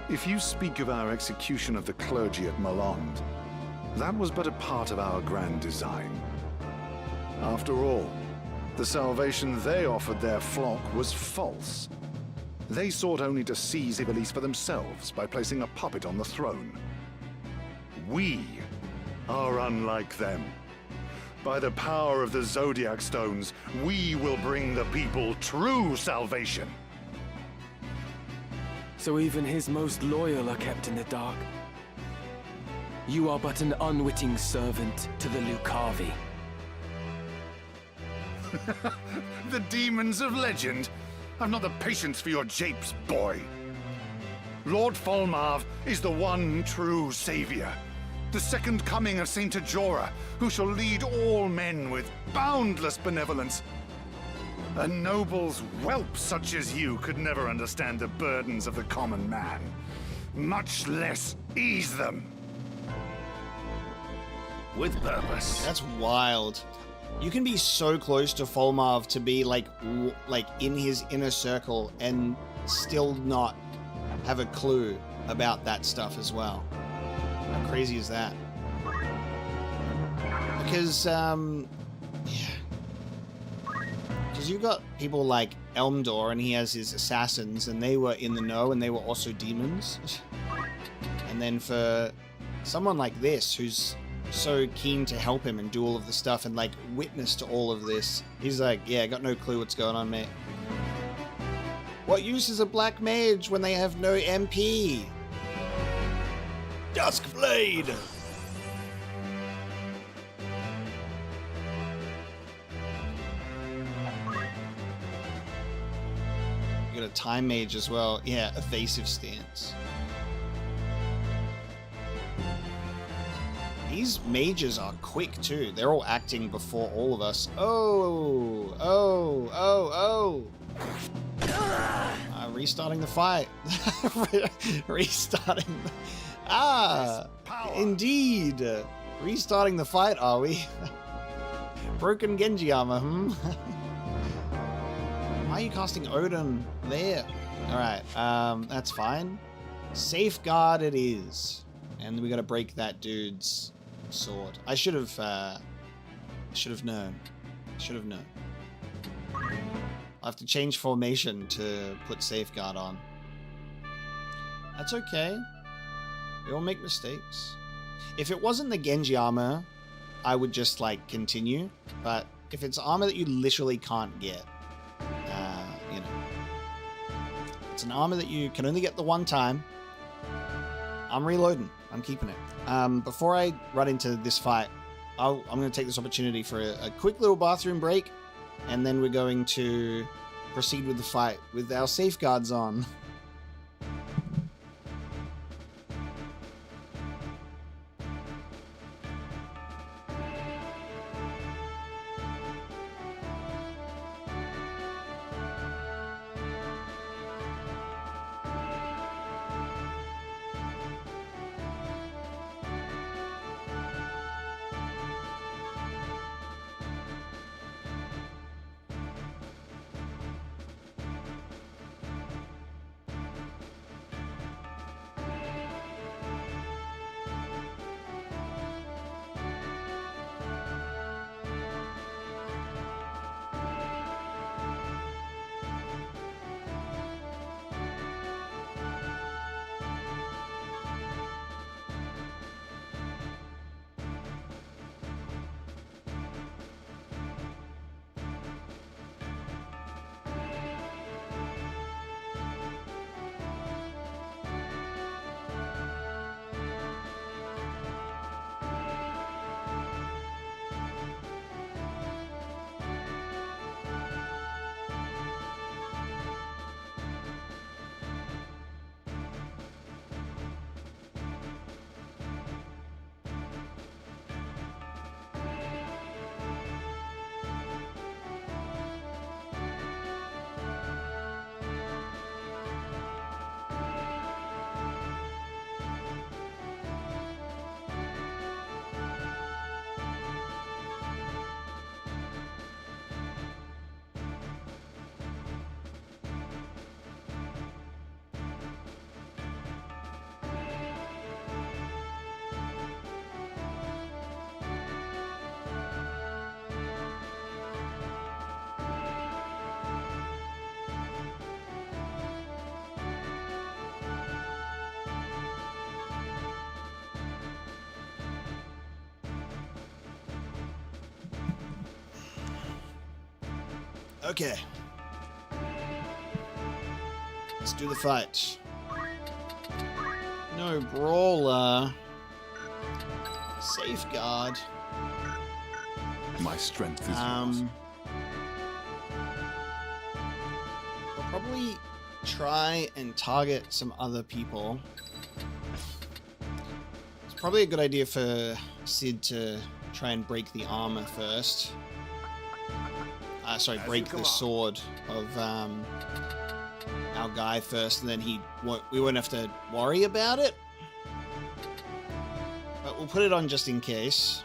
If you speak of our execution of the clergy at Mullonde, that was but a part of our grand design. After all, the salvation they offered their flock was false. They sought only to seize Ivalice for themselves by placing a puppet on the throne. We are unlike them. By the power of the Zodiac Stones, we will bring the people true salvation. So even his most loyal are kept in the dark. You are but an unwitting servant to the Lucavi. The demons of legend? I've not the patience for your japes, boy. Lord Folmarv is the one true savior. The second coming of Saint Ajora, who shall lead all men with boundless benevolence. A noble's whelp such as you could never understand the burdens of the common man, much less ease them. With purpose. That's wild. You can be so close to Folmarv to be like in his inner circle and still not have a clue about that stuff as well. How crazy is that? Because, because you've got people like Elmdor and he has his assassins and they were in the know and they were also demons. And then for someone like this who's so keen to help him and do all of the stuff and like witness to all of this, he's like, yeah, I got no clue what's going on, mate. What use is a black mage when they have no MP? Duskblade! You got a time mage as well. Yeah, evasive stance. These mages are quick too. They're all acting before all of us. Restarting the fight. Restarting. Indeed. Restarting the fight, are we? Broken Genji armor, Why are you casting Odin there? Alright, that's fine. Safeguard it is. And we gotta break that dude's sword. I should have known. Should have known. I'll have to change formation to put Safeguard on. That's okay. We all make mistakes. If it wasn't the Genji armor, I would just like continue. But if it's armor that you literally can't get, you know, it's an armor that you can only get the one time. I'm reloading. I'm keeping it. Before I run into this fight, I'm going to take this opportunity for a quick little bathroom break, and then we're going to proceed with the fight with our safeguards on. Okay. Let's do the fight. No brawler. Safeguard. My strength is yours. I'll probably try and target some other people. It's probably a good idea for Sid to try and break the armor first. Sorry, break the sword of our guy first, and then we won't have to worry about it. But we'll put it on just in case.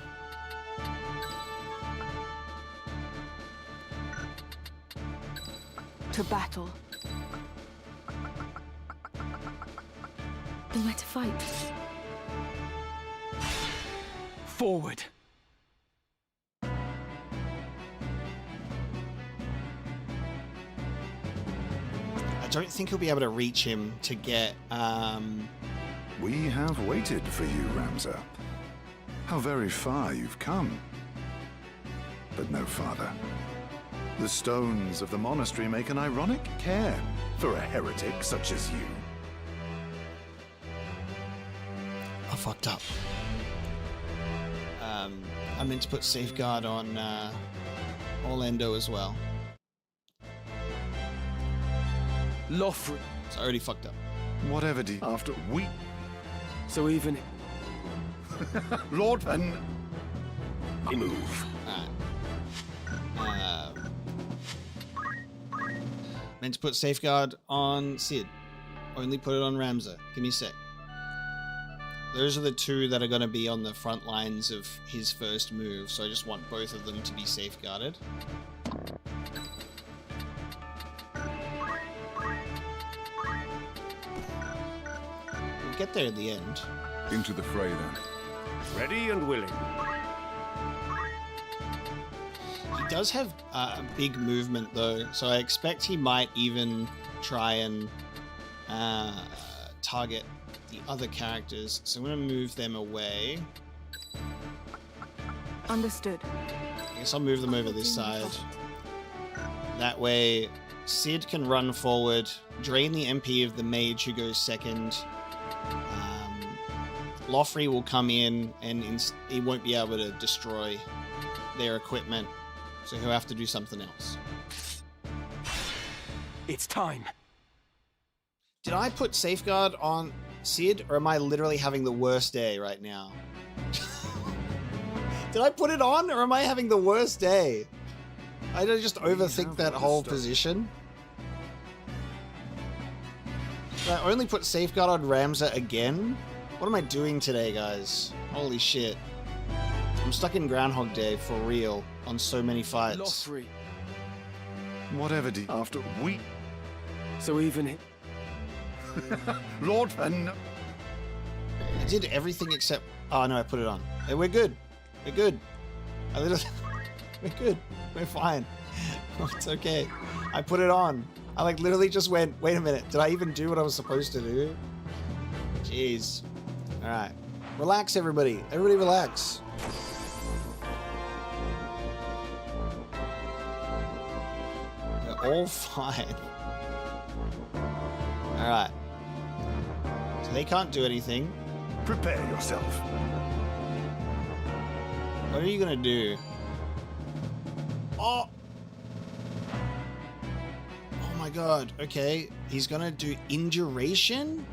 To battle. Then where to fight? Forward. I don't think he'll be able to reach him to get, We have waited for you, Ramza. How very far you've come. But no farther. The stones of the monastery make an ironic cairn for a heretic such as you. I fucked up. I meant to put safeguard on Orlando as well. Loffrey. So I already fucked up. Whatever after we... So even... Lord Van... Move. Meant to put safeguard on Sid. Only put it on Ramza. Give me a sec. Those are the two that are going to be on the front lines of his first move, so I just want both of them to be safeguarded. We'll get there at the end. Into the fray, then. Ready and willing. He does have a big movement, though, so I expect he might even try and target the other characters. So I'm going to move them away. Understood. I guess I'll move them over this side. That way, Sid can run forward, drain the MP of the mage who goes second. Loffrey will come in, and he won't be able to destroy their equipment, so he'll have to do something else. It's time. Did I put safeguard on Sid, or am I literally having the worst day right now? Did I put it on, or am I having the worst day? I don't just overthink that whole position. Did I only put safeguard on Ramza again? What am I doing today, guys? Holy shit. I'm stuck in Groundhog Day for real on so many fights. Loffrey. Whatever after we... So even... Lord Van... I did everything except... Oh, no, I put it on. Hey, we're good. We're good. I literally... We're good. We're fine. It's okay. I put it on. I like literally just went, wait a minute. Did I even do what I was supposed to do? Jeez. All right. Relax, everybody. Everybody relax. We're all fine. All right. So they can't do anything. Prepare yourself. What are you gonna do? Oh! Oh my god. Okay. He's gonna do Induration?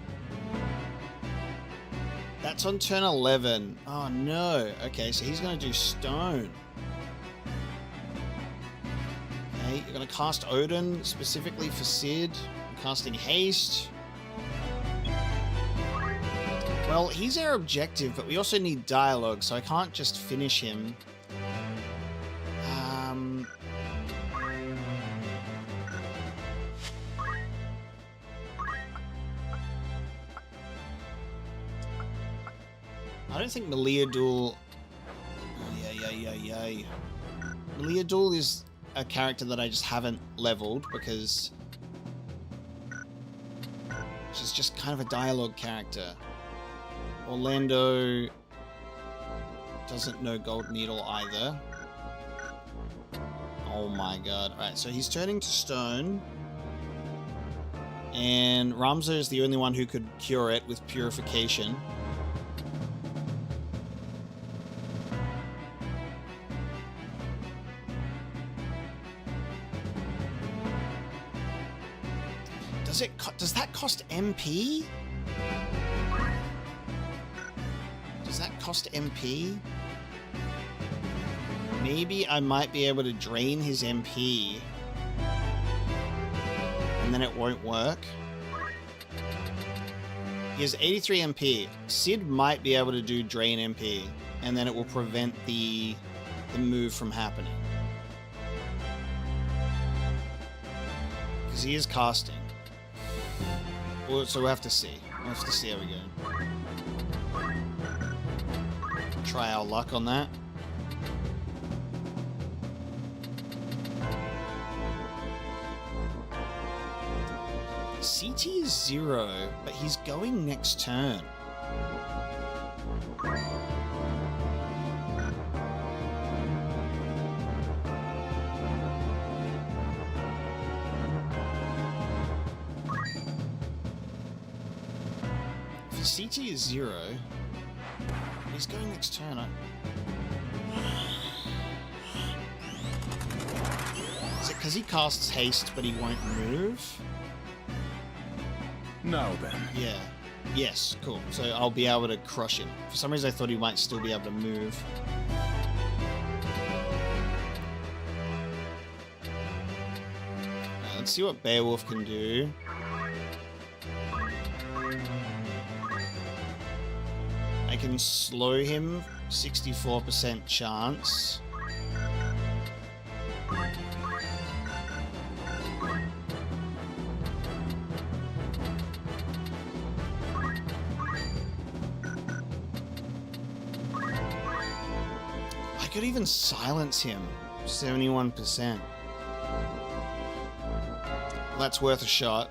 That's on turn 11. Oh no. Okay, so he's gonna do Stone. Okay, you're gonna cast Odin specifically for Sid. I'm casting Haste. Well, he's our objective, but we also need dialogue, so I can't just finish him. I don't think Meliadul... Meliadul is a character that I just haven't leveled because she's just kind of a dialogue character. Orlando doesn't know Gold Needle either. Oh my god. Alright, so he's turning to stone. And Ramza is the only one who could cure it with purification. Does that cost MP? Does that cost MP? Maybe I might be able to drain his MP. And then it won't work. He has 83 MP. Sid might be able to do drain MP. And then it will prevent the move from happening. Because he is casting. Well, so we'll have to see. We'll have to see how we go. Try our luck on that. CT is 0, but he's going next turn. CT is 0. He's going next turn. Is it because he casts haste but he won't move? Now then. Yeah. Yes, cool. So I'll be able to crush him. For some reason I thought he might still be able to move. Let's see what Beowulf can do. I can slow him, 64% chance. I could even silence him, 71%. That's worth a shot.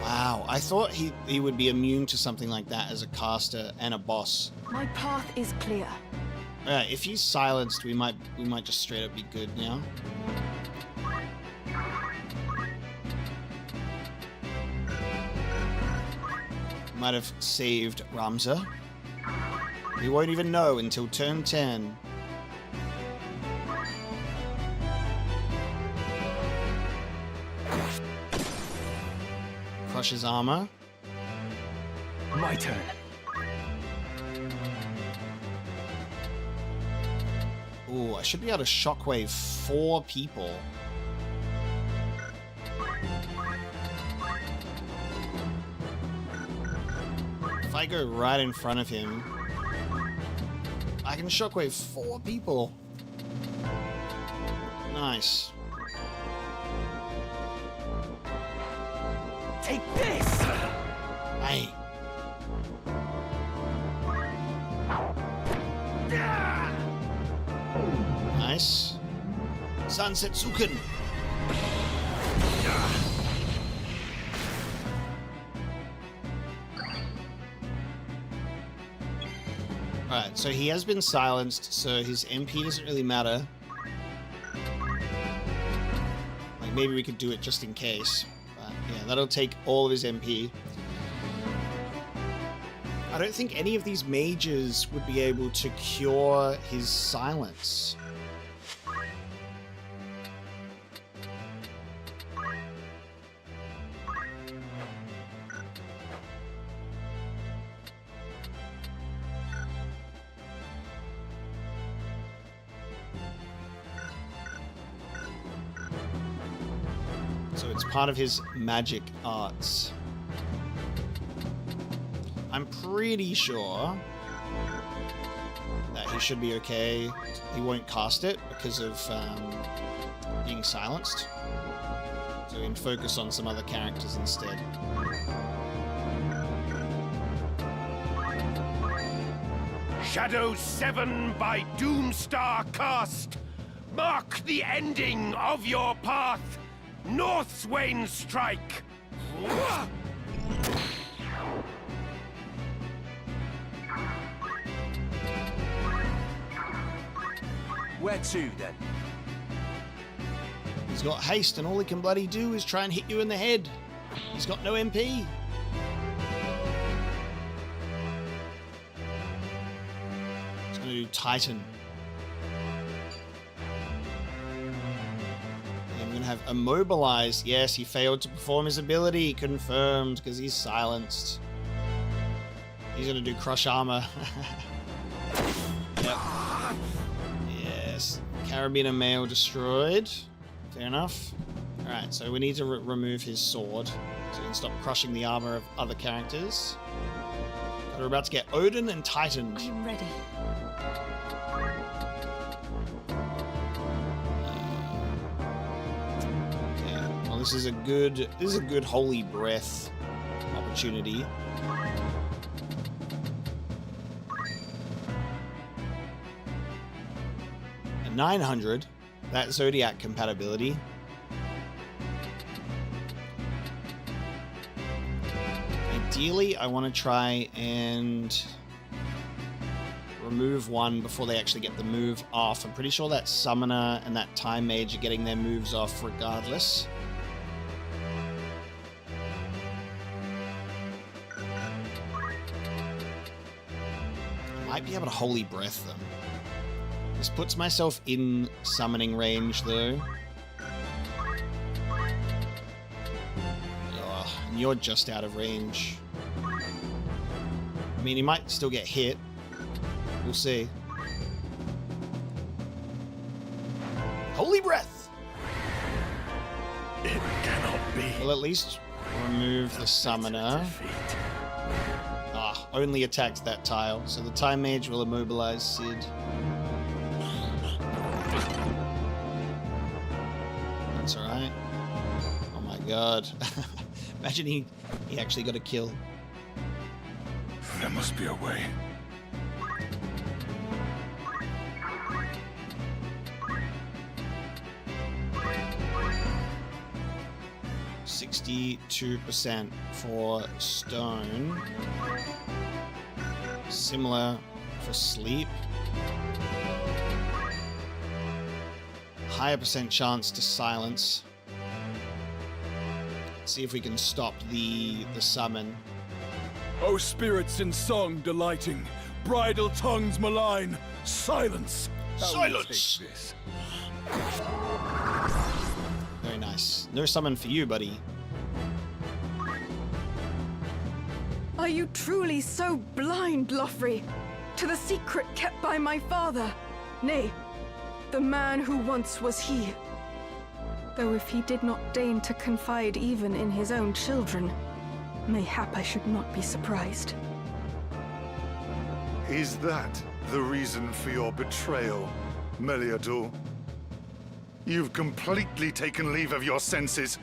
Wow, I thought he would be immune to something like that as a caster and a boss. My path is clear. Alright, if he's silenced, we might just straight up be good now. Might have saved Ramza. We won't even know until turn 10. Crush his armor. My turn. Ooh, I should be able to shockwave 4 people. If I go right in front of him, I can shockwave 4 people. Nice. Take this! Hey. Nice. Sunset Suken. Alright, so he has been silenced, so his MP doesn't really matter. Like, maybe we could do it just in case. But yeah, that'll take all of his MP. I don't think any of these mages would be able to cure his silence. So it's part of his magic arts. I'm pretty sure that he should be okay. He won't cast it because of being silenced. So we can focus on some other characters instead. Shadow 7 by Doomstar cast. Mark the ending of your path. Northswain strike. Where to, then? He's got haste, and all he can bloody do is try and hit you in the head. He's got no MP. He's going to do Titan. And we're going to have Immobilize. Yes, he failed to perform his ability. Confirmed, because he's silenced. He's going to do Crush Armor. Yep. Yes. Carabiner Mail destroyed. Fair enough. Alright, so we need to remove his sword so we can stop crushing the armor of other characters. We're about to get Odin and Titan. I'm ready. Okay. Well, this is a good Holy Breath opportunity. A 900. That Zodiac compatibility. Ideally, I want to try and remove one before they actually get the move off. I'm pretty sure that Summoner and that Time Mage are getting their moves off regardless. I might be able to Holy Breath them. This puts myself in summoning range, though. Oh, and you're just out of range. I mean, he might still get hit. We'll see. Holy Breath! It cannot be. We'll at least remove the Summoner. Ah, only attacked that tile, so the Time Mage will immobilize Sid. That's alright. Oh my god. Imagine he actually got a kill. There must be a way. %62% for stone. Similar for sleep. Higher percent chance to silence. Let's see if we can stop the summon. O spirits in song delighting, bridal tongues malign, silence! Silence! Very nice. No summon for you, buddy. Are you truly so blind, Lothry, to the secret kept by my father? Nay, the man who once was he. Though if he did not deign to confide even in his own children, mayhap I should not be surprised. Is that the reason for your betrayal, Meliador? You've completely taken leave of your senses.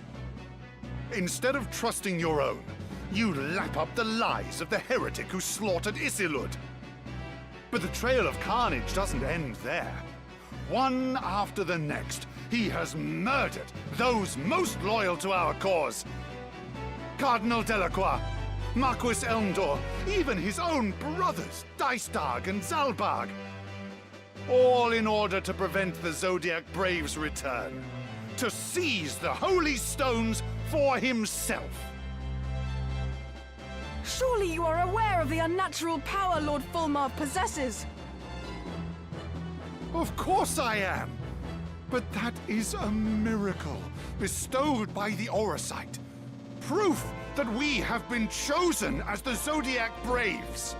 Instead of trusting your own, you lap up the lies of the heretic who slaughtered Isilud. But the trail of carnage doesn't end there. One after the next, he has murdered those most loyal to our cause. Cardinal Delacroix, Marquis Elmdor, even his own brothers, Dystarg and Zalbarg. All in order to prevent the Zodiac Brave's return. To seize the holy stones for himself. Surely you are aware of the unnatural power Lord Folmarv possesses. Of course I am. But that is a miracle bestowed by the Orosite. Proof that we have been chosen as the Zodiac Braves.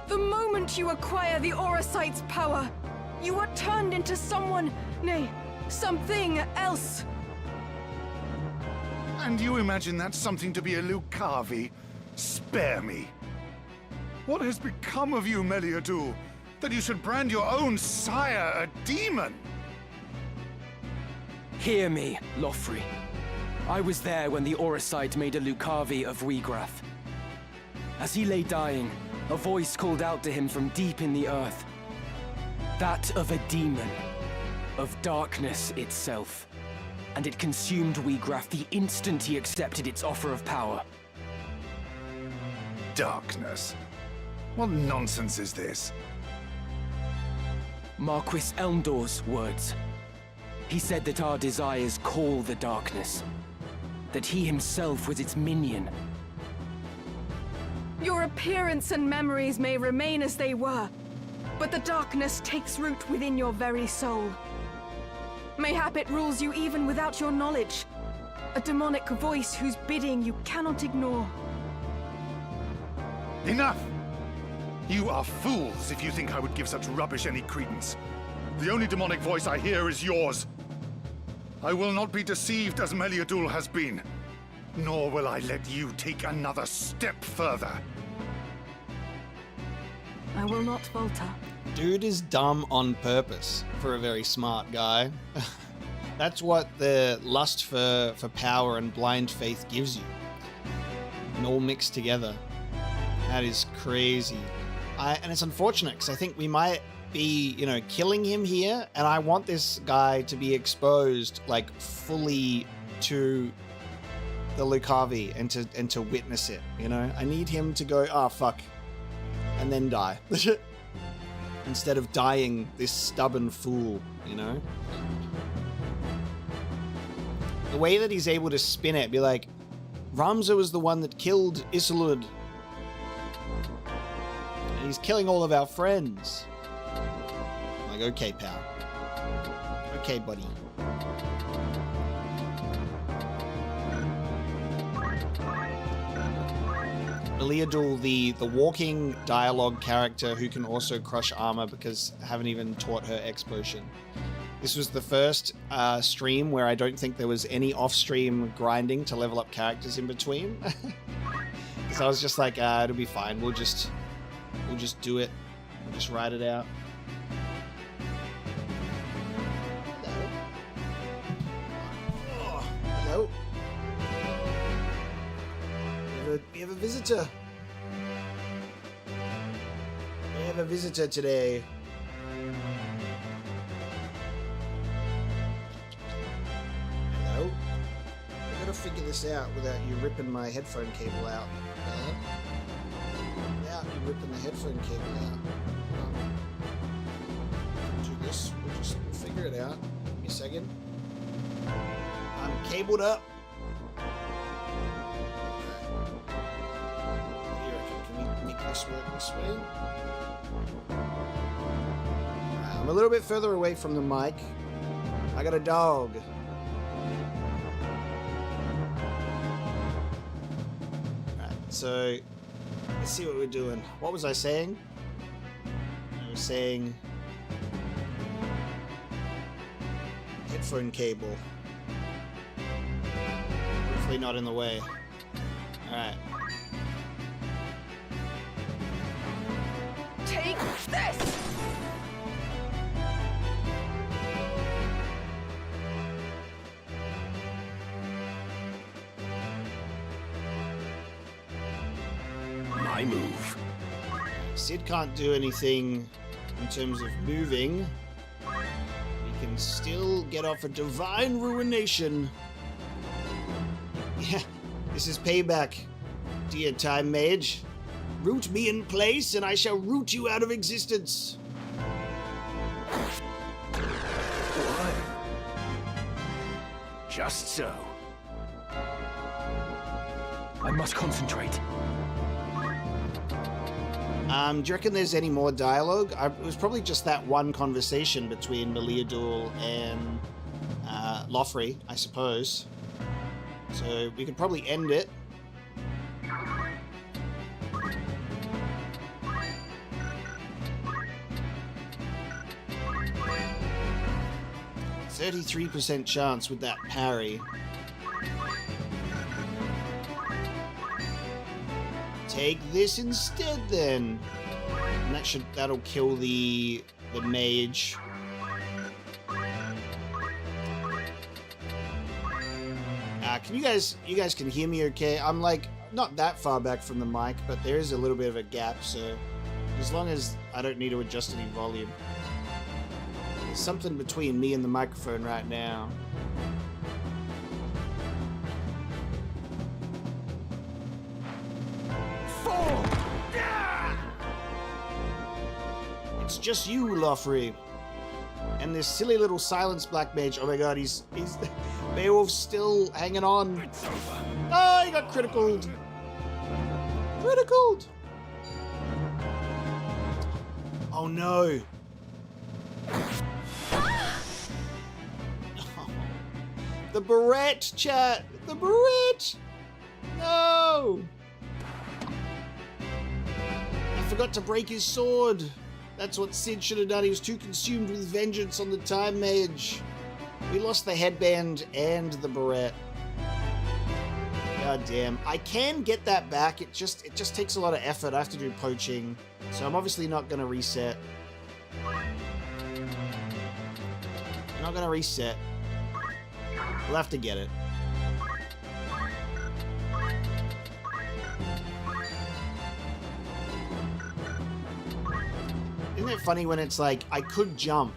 The moment you acquire the Orosite's power, you are turned into someone, nay, something else. And you imagine that's something to be a Lucavi? Spare me. What has become of you, Meliador, that you should brand your own sire a demon? Hear me, Lothry. I was there when the Orosite made a Lucavi of Regrath. As he lay dying, a voice called out to him from deep in the earth. That of a demon, of darkness itself. And it consumed Regrath the instant he accepted its offer of power. Darkness. What nonsense is this? Marquis Elmdor's words. He said that our desires call the darkness. That he himself was its minion. Your appearance and memories may remain as they were, but the darkness takes root within your very soul. Mayhap it rules you even without your knowledge. A demonic voice whose bidding you cannot ignore. Enough! You are fools if you think I would give such rubbish any credence. The only demonic voice I hear is yours. I will not be deceived as Meliadul has been, nor will I let you take another step further. I will not falter. Dude is dumb on purpose for a very smart guy. That's what the lust for power and blind faith gives you. And all mixed together. That is crazy. And it's unfortunate because I think we might be, killing him here, and I want this guy to be exposed, like, fully to the Lucavi and to witness it, I need him to go, oh, fuck, and then die. Instead of dying this stubborn fool, The way that he's able to spin it, be like, Ramza was the one that killed Isilud. And he's killing all of our friends. I'm like, okay, pal. Okay, buddy. Meliadul, the walking dialogue character who can also crush armor because I haven't even taught her X potion. This was the first stream where I don't think there was any off-stream grinding to level up characters in between. Because I was just like, it'll be fine. We'll just do it. We'll just ride it out. Hello. We have a visitor. We have a visitor today. Hello? I gotta figure this out without you ripping my headphone cable out. Without you ripping the headphone cable out. Do this. We'll figure it out. Give me a second. I'm cabled up. This way. I'm a little bit further away from the mic. I got a dog. Alright, so let's see what we're doing. What was I saying? I was saying headphone cable. Hopefully not in the way. Alright. Take this! My move. Sid can't do anything in terms of moving. He can still get off a divine ruination. Yeah, this is payback, dear time mage. Root me in place, and I shall root you out of existence. What? Just so. I must concentrate. Do you reckon there's any more dialogue? It was probably just that one conversation between Meliadul and Lothri, I suppose. So we could probably end it. 33% chance with that parry. Take this instead, then. And that'll kill the mage. Can you guys can hear me okay? I'm like not that far back from the mic, but there is a little bit of a gap, so as long as I don't need to adjust any volume. There's something between me and the microphone right now. just you, Loffrey. And this silly little silence black mage. Oh my god, he's Beowulf's still hanging on. It's over. Oh, he got criticaled. Criticaled. Oh no. The barrette, chat. The barrette. No. I forgot to break his sword. That's what Sid should have done. He was too consumed with vengeance on the time mage. We lost the headband and the barrette. God damn. I can get that back. It just takes a lot of effort. I have to do poaching. So I'm obviously not going to reset. I'm not going to reset. We'll have to get it. Isn't it funny when it's like, I could jump,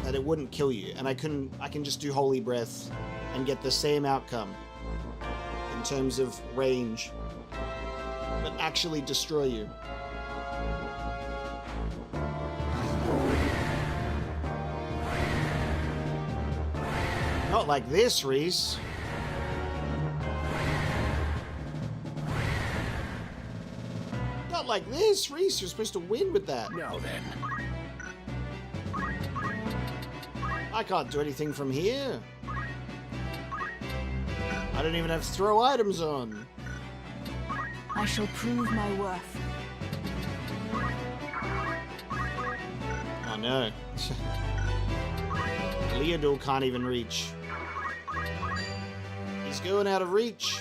that it wouldn't kill you, and I can just do Holy Breath and get the same outcome in terms of range, but actually destroy you. Not like this, Reese. Not like this, Reese. You're supposed to win with that. Now then. I can't do anything from here. I don't even have throw items on. I shall prove my worth. Oh no. Leodul can't even reach. He's going out of reach.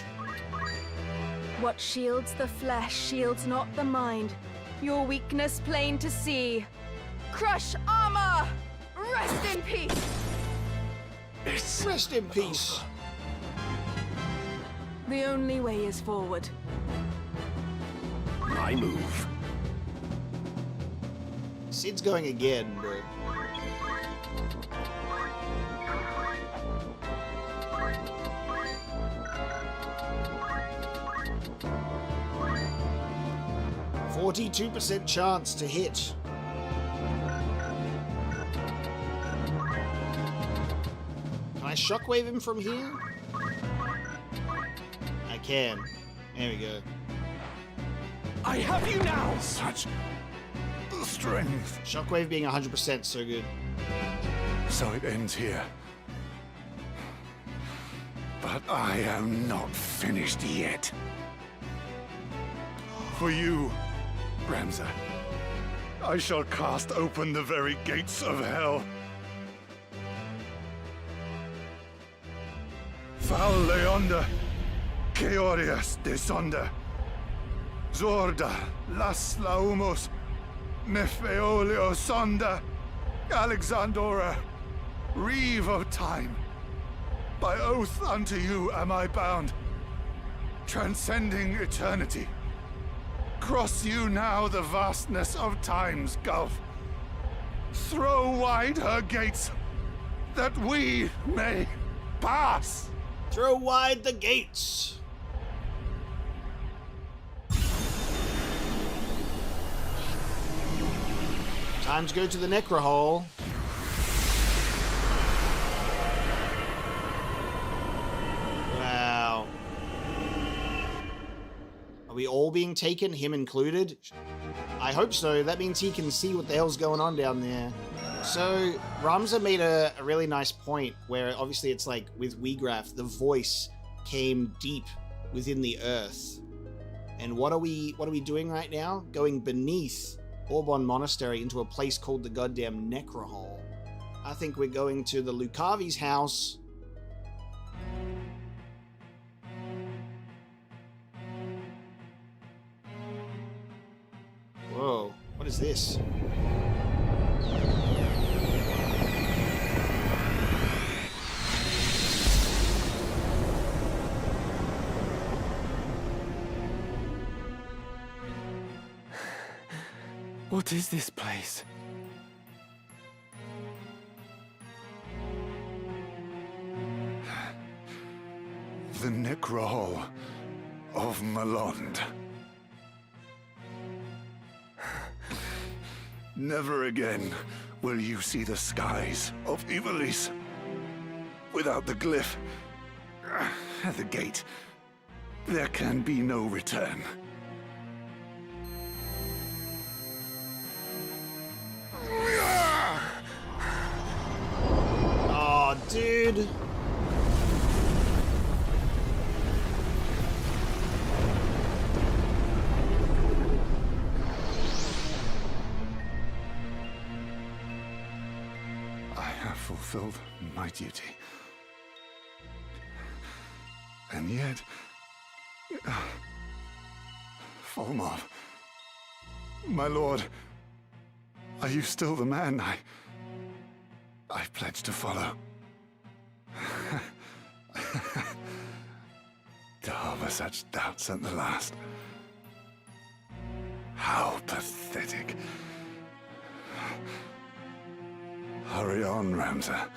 What shields the flesh shields not the mind. Your weakness plain to see. Crush armor! Rest in peace! Rest in peace. The only way is forward. My move. Sid's going again, bro. %42% chance to hit. Can I shockwave him from here? I can. There we go. I have you now! Such strength. Shockwave being 100% so good. So it ends here. But I am not finished yet. For you, Ramza, I shall cast open the very gates of hell. Val Leonda, Keorias desonda, Zorda, Las Laumos, Nefeolio sonda, Alexandora, Reeve of time. By oath unto you am I bound, transcending eternity. Cross you now the vastness of time's gulf. Throw wide her gates, that we may pass. Throw wide the gates. Time to go to the Necrohol. Wow. Are we all being taken, him included? I hope so. That means he can see what the hell's going on down there. So, Ramza made a really nice point where obviously it's like with Weegraph, the voice came deep within the earth. And what are we doing right now? Going beneath Orbon Monastery into a place called the goddamn Necrohol. I think we're going to the Lucavi's house. Whoa, what is this? What is this place? The Necrohol of Mullonde. Never again will you see the skies of Ivalice. Without the glyph at the gate, there can be no return. Oh, dude. I have fulfilled my duty. And yet... Folmarv, my lord, are you still the man I pledged to follow? To harbor such doubts at the last. How pathetic. Hurry on, Ramza.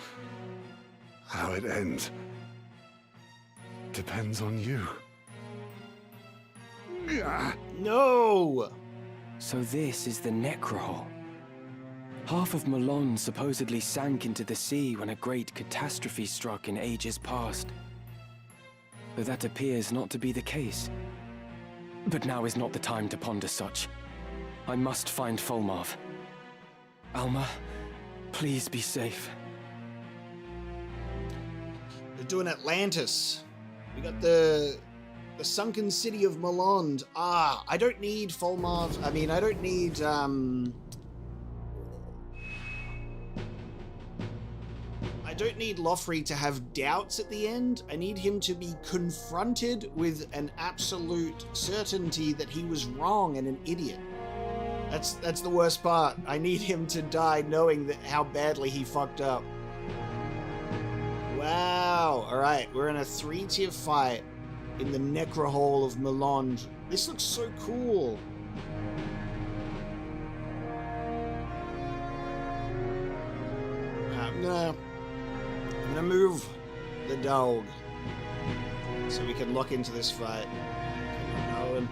How it ends depends on you. No! So this is the Necrohol. Half of Mullonde supposedly sank into the sea when a great catastrophe struck in ages past. Though that appears not to be the case. But now is not the time to ponder such. I must find Folmarv. Alma, please be safe. They're doing Atlantis. We got the sunken city of Mullonde. Ah, I don't need Folmarv. I mean, I don't need, I don't need Lothry to have doubts at the end. I need him to be confronted with an absolute certainty that he was wrong and an idiot. That's the worst part. I need him to die knowing that how badly he fucked up. Wow. All right, we're in a 3-tier fight in the Necrohol of Mullonde. This looks so cool. I'm gonna move the dog so we can lock into this fight. Come on, Owen.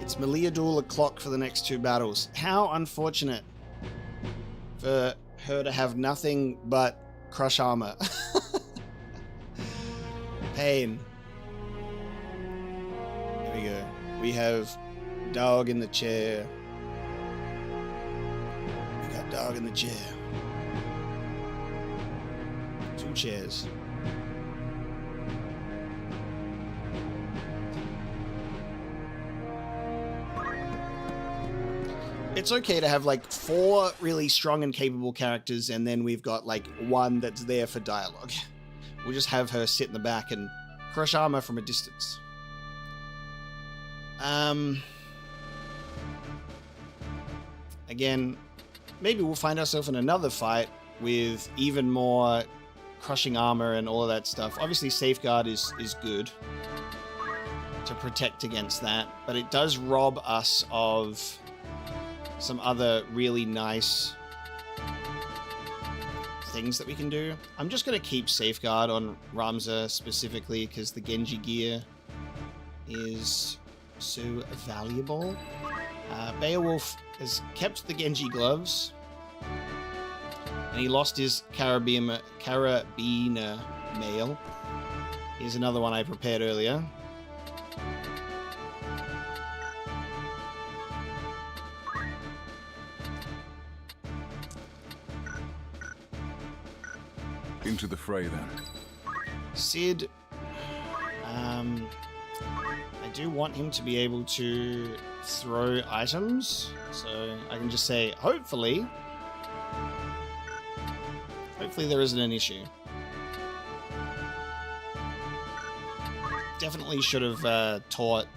It's Meliadul o'clock for the next 2 battles. How unfortunate for her to have nothing but crush armor. Pain. Here we go. We have dog in the chair. We got dog in the chair. 2 chairs. It's okay to have like 4 really strong and capable characters, and then we've got like 1 that's there for dialogue. We'll just have her sit in the back and crush armor from a distance. Again, maybe we'll find ourselves in another fight with even more crushing armor and all of that stuff. Obviously, Safeguard is good to protect against that, but it does rob us of some other really nice things that we can do. I'm just going to keep Safeguard on Ramza specifically because the Genji gear is so valuable. Beowulf has kept the Genji gloves, and he lost his Carabiner mail. Here's another one I prepared earlier. Into the fray, then. Sid, I do want him to be able to throw items, so I can just say, hopefully there isn't an issue. Definitely should have taught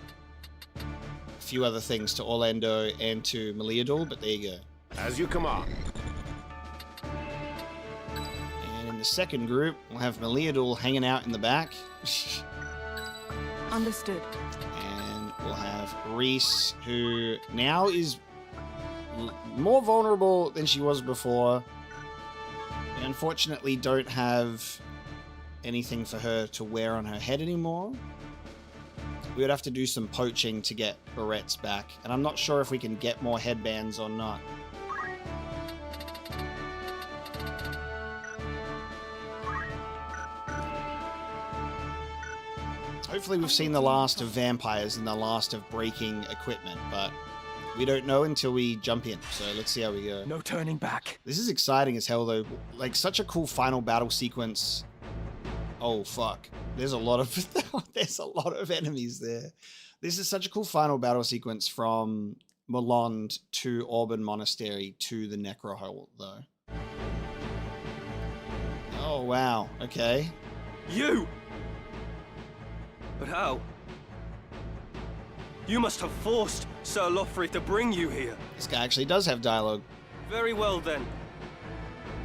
few other things to Orlando and to Meliador, but there you go. As you command. And in the second group, we'll have Meliador hanging out in the back. Understood. And we'll have Reese, who now is more vulnerable than she was before. We unfortunately don't have anything for her to wear on her head anymore. We would have to do some poaching to get barrettes back, and I'm not sure if we can get more headbands or not. Hopefully we've seen the last of vampires and the last of breaking equipment, but we don't know until we jump in, so let's see how we go. No turning back. This is exciting as hell, though. Like, such a cool final battle sequence. Oh, fuck. There's a lot of enemies there. This is such a cool final battle sequence from Mullonde to Orbon Monastery to the Necrohol, though. Oh, wow. Okay. You! But how? You must have forced Sir Lothric to bring you here. This guy actually does have dialogue. Very well then.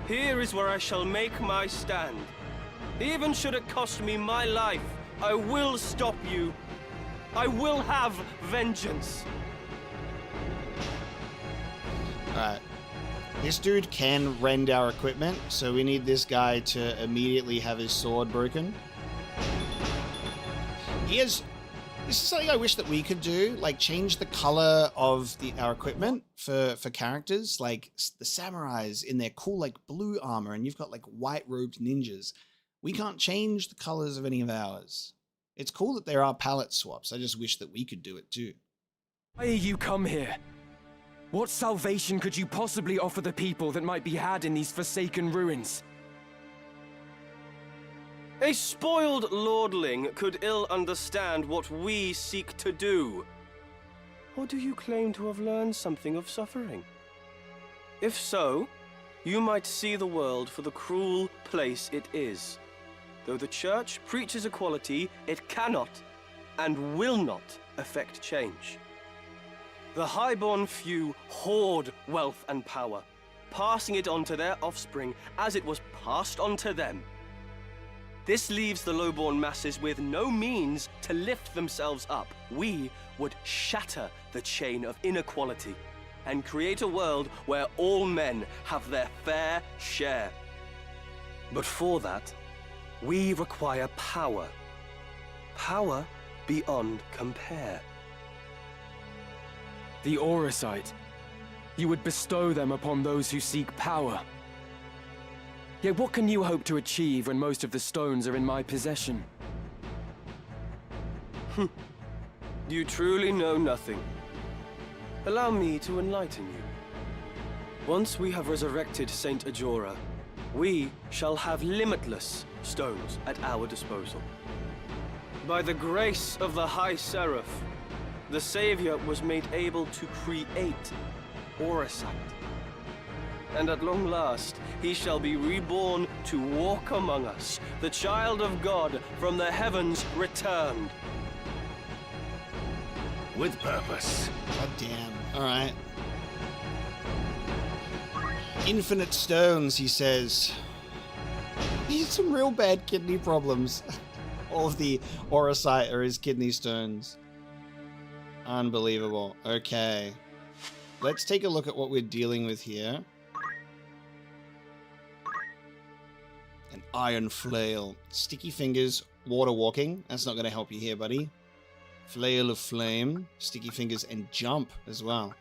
Here is where I shall make my stand. Even should it cost me my life, I will stop you. I will have vengeance. Alright. This dude can rend our equipment, so we need this guy to immediately have his sword broken. This is something I wish that we could do, like change the color of our equipment for characters, like the samurais in their cool like blue armor, and you've got like white robed ninjas. We can't change the colors of any of ours. It's cool that there are palette swaps. I just wish that we could do it too. Why you come here? What salvation could you possibly offer the people that might be had in these forsaken ruins? A spoiled lordling could ill understand what we seek to do. Or do you claim to have learned something of suffering? If so, you might see the world for the cruel place it is. Though the Church preaches equality, it cannot and will not effect change. The highborn few hoard wealth and power, passing it on to their offspring as it was passed on to them. This leaves the lowborn masses with no means to lift themselves up. We would shatter the chain of inequality and create a world where all men have their fair share. But for that, we require power. Power beyond compare. The Auracite. You would bestow them upon those who seek power. Yet what can you hope to achieve when most of the stones are in my possession? You truly know nothing. Allow me to enlighten you. Once we have resurrected Saint Ajora, we shall have limitless stones at our disposal. By the grace of the High Seraph, the Savior was made able to create Auracite. And at long last, he shall be reborn to walk among us, the child of God from the heavens returned. With purpose. God damn. Alright. Infinite stones, he says. He had some real bad kidney problems. All of the Auracite are his kidney stones. Unbelievable. Okay. Let's take a look at what we're dealing with here. An iron flail. Sticky fingers, water walking. That's not going to help you here, buddy. Flail of flame, sticky fingers, and jump as well.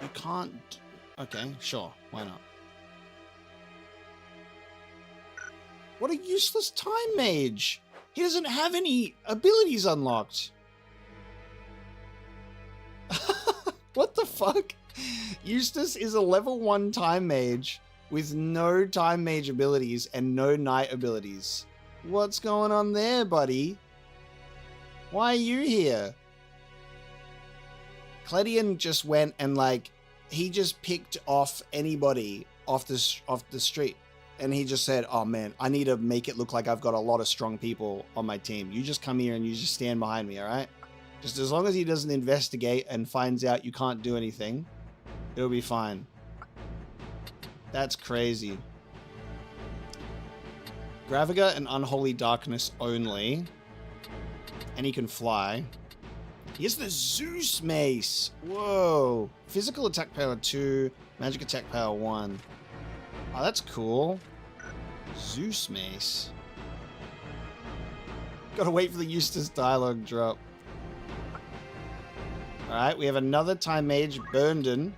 You can't... Okay, sure. Why not? What a useless time mage! He doesn't have any abilities unlocked. What the fuck? Eustace is a level 1 time mage with no time mage abilities and no knight abilities. What's going on there, buddy? Why are you here? Cledion just went and, like, he just picked off anybody off the street. and he just said, oh man, I need to make it look like I've got a lot of strong people on my team. You just come here and you just stand behind me, all right? Just as long as he doesn't investigate and finds out you can't do anything, it'll be fine. That's crazy. Graviga and Unholy Darkness only. And he can fly. He has the Zeus Mace. Whoa. Physical attack power 2, magic attack power 1. Oh, that's cool. Zeus Mace. Gotta wait for the Eustace dialogue drop. Alright, we have another Time Mage, Burnden.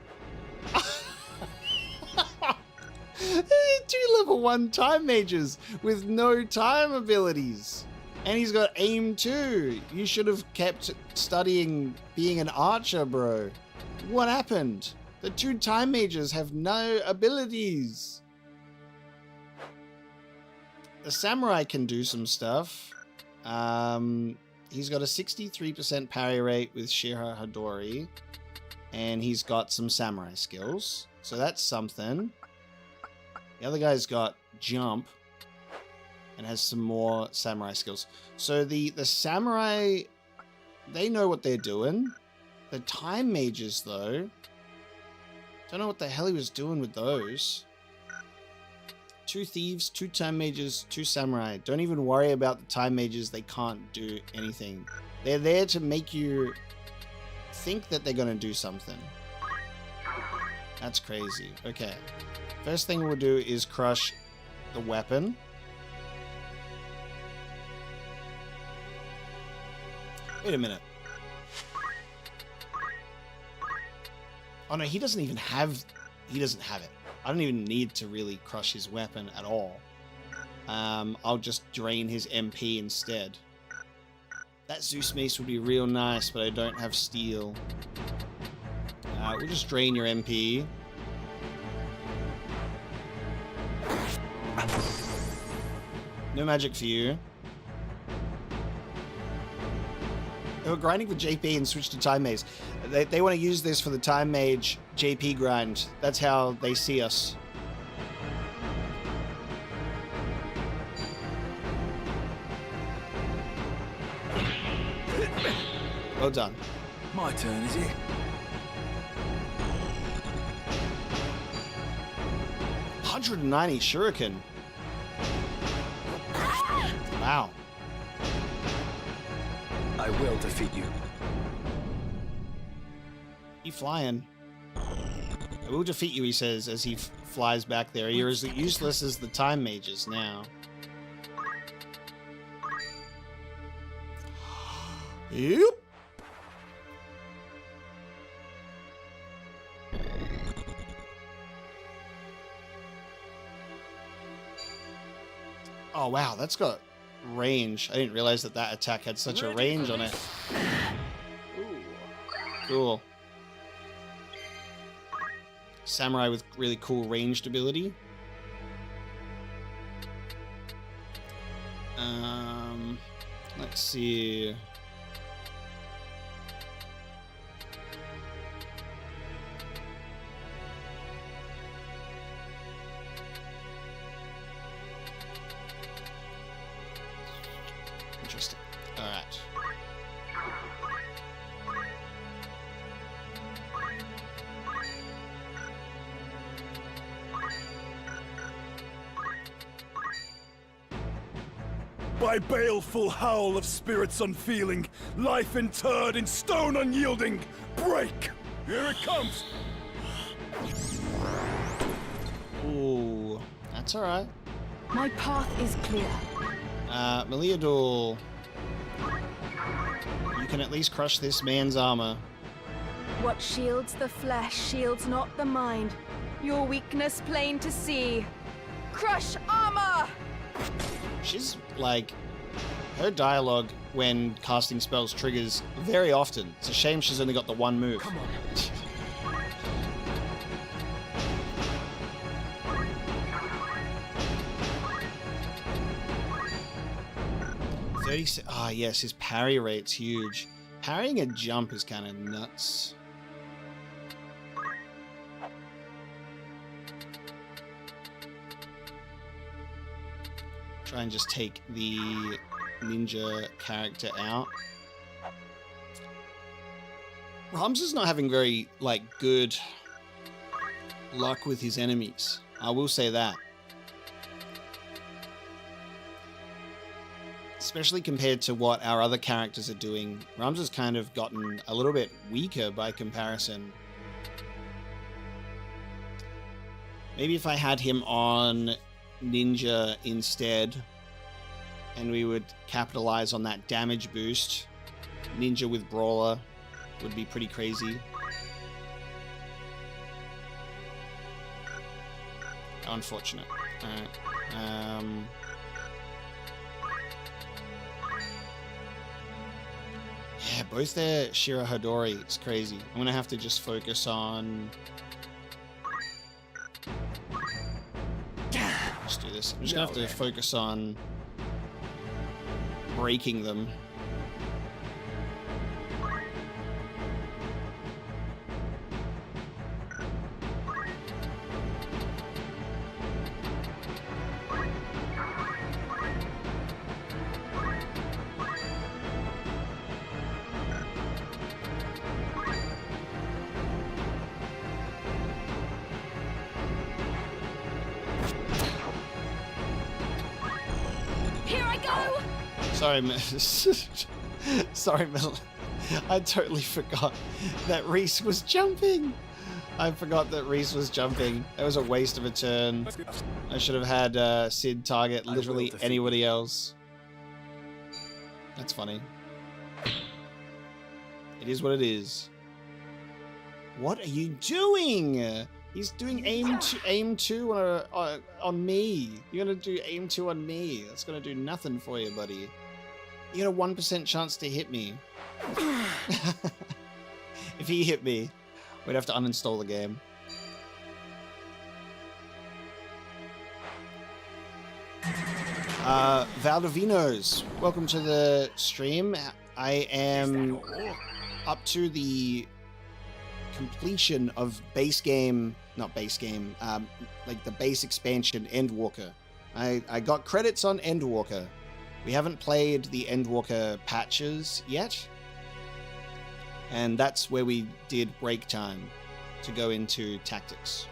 2 level 1 Time Mages with no time abilities. And he's got aim too. You should have kept studying being an archer, bro. What happened? The 2 Time Mages have no abilities. The Samurai can do some stuff. He's got a 63% parry rate with Shira Hadori. And he's got some Samurai skills. So that's something. The other guy's got jump. And has some more Samurai skills. So the Samurai, they know what they're doing. The Time Mages, though, don't know what the hell he was doing with those. 2 Thieves, 2 Time Mages, 2 Samurai. Don't even worry about the Time Mages. They can't do anything. They're there to make you think that they're going to do something. That's crazy. Okay. First thing we'll do is crush the weapon. Wait a minute. Oh no, he doesn't even have... He doesn't have it. I don't even need to really crush his weapon at all. I'll just drain his MP instead. That Zeus Mace would be real nice, but I don't have steel. We'll just drain your MP. No magic for you. They were grinding for JP and switched to Time Maze. They want to use this for the Time Mage JP grind. That's how they see us. Well done. My turn, is it? $190 shuriken. Wow. I will defeat you. You flying. I will defeat you, he says, as he flies back there. You're as useless as the Time Mages now. Yep. Oh, wow, that's got range. I didn't realize that that attack had such a range on it. Ooh. Cool. Samurai with really cool ranged ability. Let's see. Interesting. All right. By baleful howl of spirits unfeeling, life interred in stone unyielding, break! Here it comes! Ooh, that's all right. My path is clear. Meliador, you can at least crush this man's armor. What shields the flesh shields not the mind. Your weakness plain to see. Crush armor! She's like, her dialogue when casting spells triggers very often. It's a shame she's only got the one move. Come on. 36. Ah, yes, his parry rate's huge. Parrying a jump is kind of nuts. Try and just take the ninja character out. Ramza's not having very, like, good luck with his enemies. I will say that. Especially compared to what our other characters are doing. Ramza's kind of gotten a little bit weaker by comparison. Maybe if I had him on ninja instead, and we would capitalize on that damage boost. Ninja with brawler would be pretty crazy. How unfortunate. Alright. Yeah, both their Shira Hadori. It's crazy. I'm gonna have to just focus on... Let's do this. I'm just gonna have to focus on breaking them. Sorry, sorry, Mel. I totally forgot that Reese was jumping. I forgot that Reese was jumping. That was a waste of a turn. I should have had Sid target literally anybody else. That's funny. It is what it is. What are you doing? He's doing aim two on me. You're gonna do aim 2 on me. That's gonna do nothing for you, buddy. You got a 1% chance to hit me. If he hit me, we'd have to uninstall the game. Valdivinos, welcome to the stream. I am up to the completion of base game, not base game, like the base expansion Endwalker. I got credits on Endwalker. We haven't played the Endwalker patches yet, and that's where we did break time to go into tactics.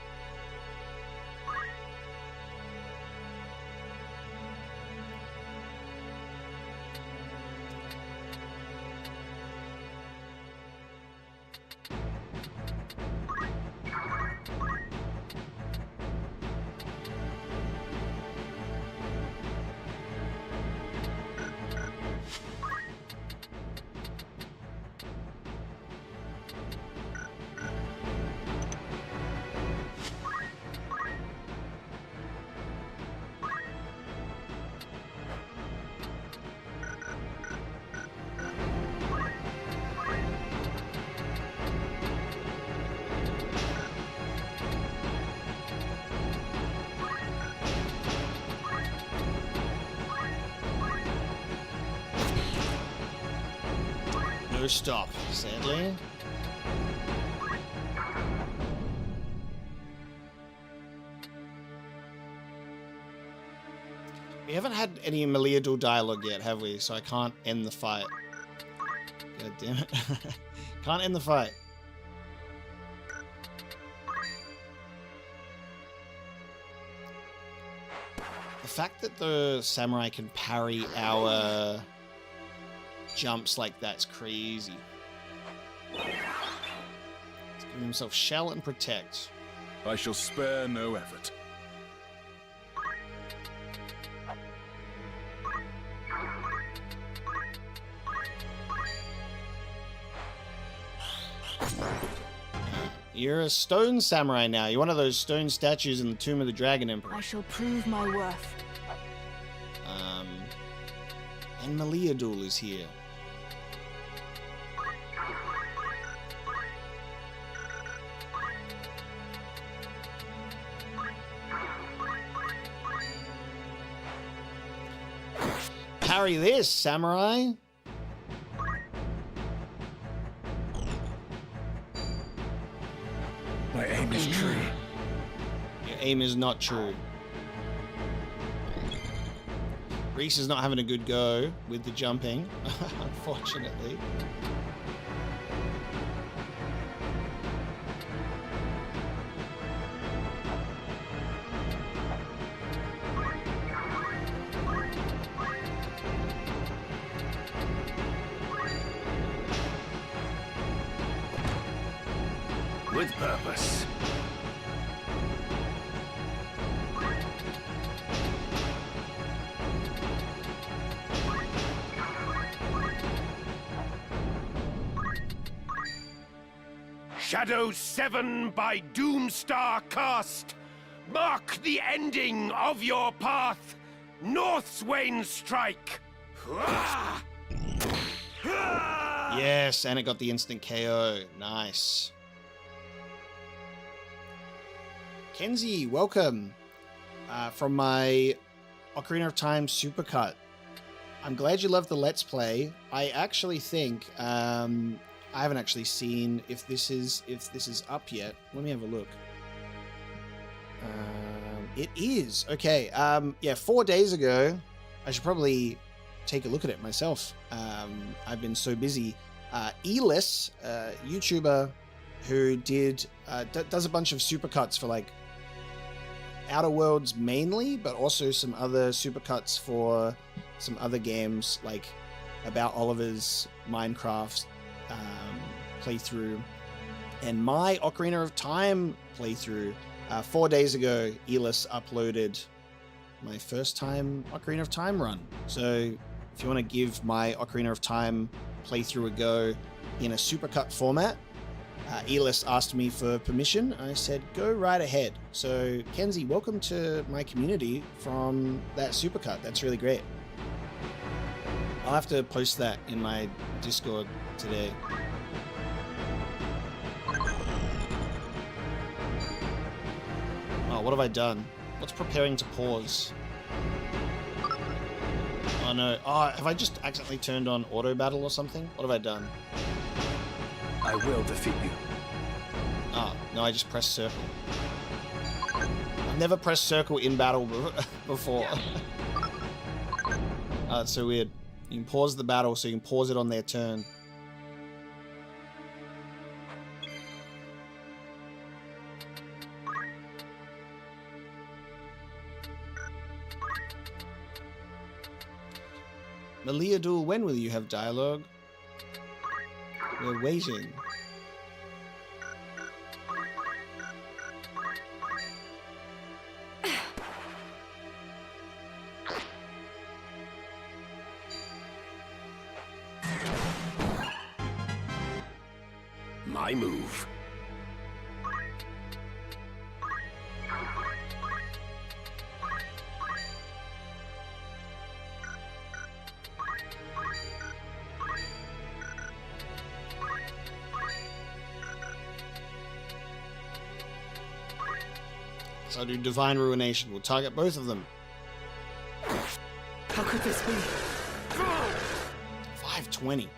No stop, sadly. We haven't had any Meliador dialogue yet, have we? So I can't end the fight. God damn it. Can't end the fight. The fact that the samurai can parry our jumps like that's crazy. He's giving himself shell and protect. I shall spare no effort. You're a stone samurai now. You're one of those stone statues in the Tomb of the Dragon Emperor. I shall prove my worth. And Meliador is here. Parry this, samurai. My aim is true. Your aim is not true. Reese is not having a good go with the jumping, unfortunately. With purpose. Shadow 7 by Doomstar cast. Mark the ending of your path. Northswain strike. Yes, and it got the instant KO. Nice. Kenzie, welcome from my Ocarina of Time supercut. I'm glad you love the Let's Play. I actually think I haven't actually seen if this is up yet. Let me have a look. It is okay. Yeah, 4 days ago. I should probably take a look at it myself. I've been so busy. Ivalice, YouTuber who does a bunch of supercuts for like Outer Worlds mainly, but also some other supercuts for some other games, like about Oliver's Minecraft playthrough and my Ocarina of Time playthrough. 4 days ago, Ivalice uploaded my first time Ocarina of Time run. So if you want to give my Ocarina of Time playthrough a go in a supercut format, Ivalice asked me for permission. I said, go right ahead. So, Kenzie, welcome to my community from that supercut. That's really great. I'll have to post that in my Discord today. Oh, what have I done? What's preparing to pause? Oh no. Oh, have I just accidentally turned on auto battle or something? What have I done? I will defeat you. Oh, no, I just pressed circle. I've never pressed circle in battle before. Oh, that's so weird. You can pause the battle so you can pause it on their turn. Maliadul, when will you have dialogue? We're waiting. My move. So I'll do Divine Ruination. We'll target both of them. How could this be? 520.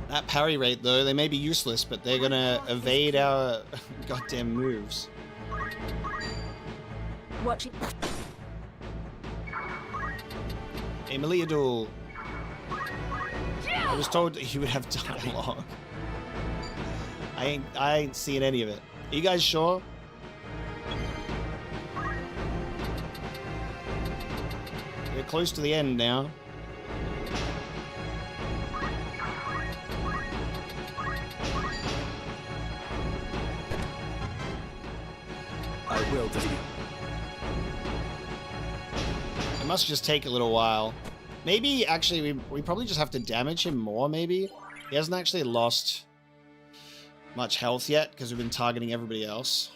That parry rate, though, they may be useless, but they're gonna evade our goddamn moves. Watching. Hey, Maliadul. I was told that you would have dialogue. I ain't seeing any of it. Are you guys sure? We're close to the end now. I will defeat you. It must just take a little while. Maybe, actually, we probably just have to damage him more, maybe? He hasn't actually lost much health yet, because we've been targeting everybody else.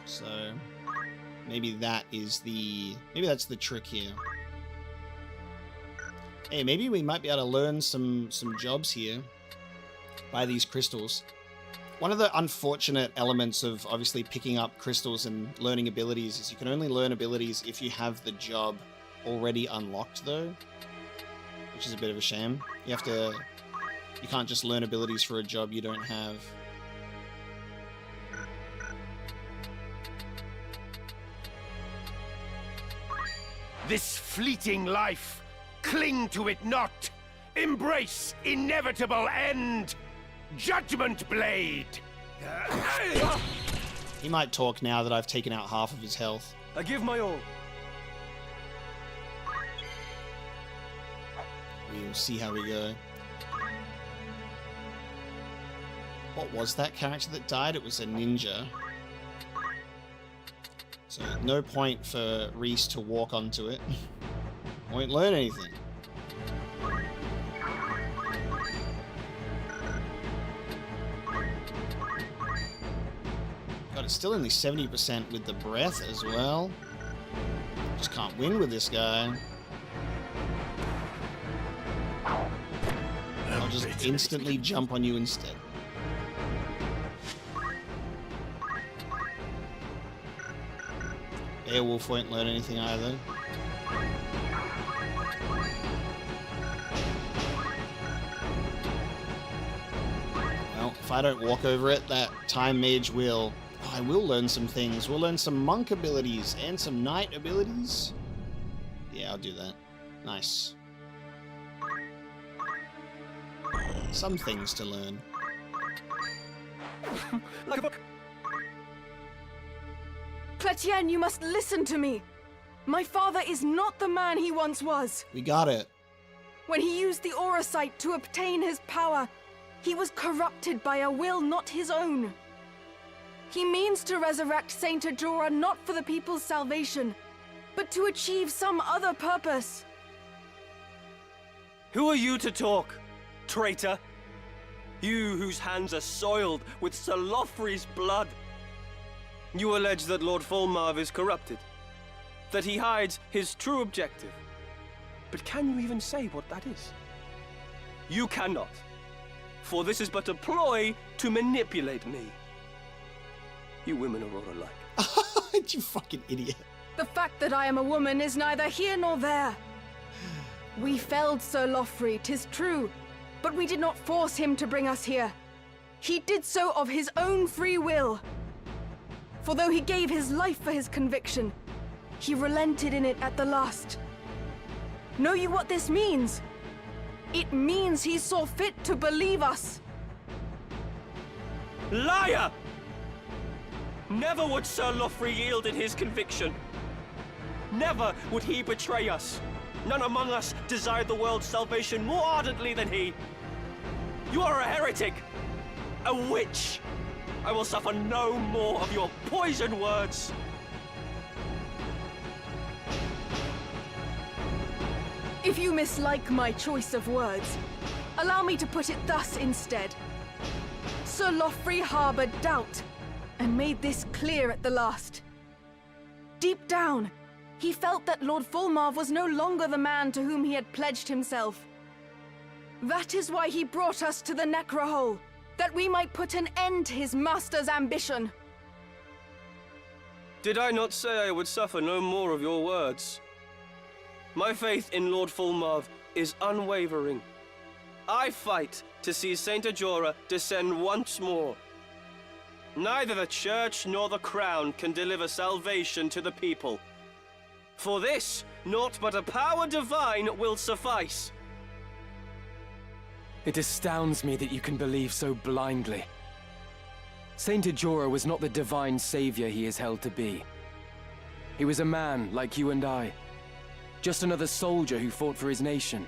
So, maybe that is the... maybe that's the trick here. Hey, maybe we might be able to learn some jobs here by these crystals. One of the unfortunate elements of obviously picking up crystals and learning abilities is you can only learn abilities if you have the job already unlocked, though, which is a bit of a shame. You have to You can't just learn abilities for a job you don't have. This fleeting life, cling to it not. Embrace inevitable end. Judgment Blade! He might talk now that I've taken out half of his health. I give my all. We'll see how we go. What was that character that died? It was a ninja. So no point for Reese to walk onto it. Won't learn anything. God, it's still only 70% with the breath as well. Just can't win with this guy. I'll just instantly jump on you instead. Beowulf won't learn anything either. Well, if I don't walk over it, that Time Mage will. Oh, I will learn some things. We'll learn some monk abilities and some knight abilities. Yeah, I'll do that. Nice. Some things to learn. Like a book. Chrétien, you must listen to me. My father is not the man he once was. We got it. When he used the aura sight to obtain his power, he was corrupted by a will not his own. He means to resurrect Saint Ajora not for the people's salvation, but to achieve some other purpose. Who are you to talk, traitor? You whose hands are soiled with Sir Lothry's blood. You allege that Lord Folmarv is corrupted, that he hides his true objective. But can you even say what that is? You cannot, for this is but a ploy to manipulate me. You women are all alike. You fucking idiot. The fact that I am a woman is neither here nor there. We felled Sir Lothry, 'tis true, but we did not force him to bring us here. He did so of his own free will. For though he gave his life for his conviction, he relented in it at the last. Know you what this means? It means he saw fit to believe us. Liar! Never would Sir Lothry yield in his conviction. Never would he betray us. None among us desired the world's salvation more ardently than he. You are a heretic, a witch. I will suffer no more of your poisoned words. If you mislike my choice of words, allow me to put it thus instead. Sir Lothry harbored doubt, and made this clear at the last. Deep down, he felt that Lord Folmarv was no longer the man to whom he had pledged himself. That is why he brought us to the Necrohol, that we might put an end to his master's ambition. Did I not say I would suffer no more of your words? My faith in Lord Folmarv is unwavering. I fight to see Saint Ajora descend once more. Neither the church nor the crown can deliver salvation to the people. For this, naught but a power divine will suffice. It astounds me that you can believe so blindly. Saint Ajora was not the divine savior he is held to be. He was a man like you and I. Just another soldier who fought for his nation.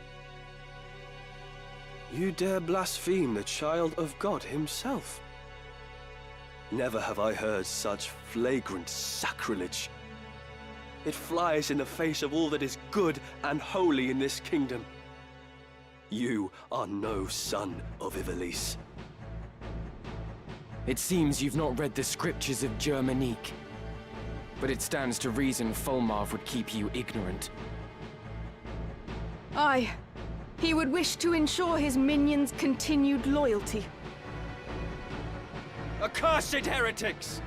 You dare blaspheme the child of God himself? Never have I heard such flagrant sacrilege. It flies in the face of all that is good and holy in this kingdom. You are no son of Ivalice. It seems you've not read the scriptures of Germanique. But it stands to reason Folmarv would keep you ignorant. Aye. He would wish to ensure his minions' continued loyalty. Accursed heretics!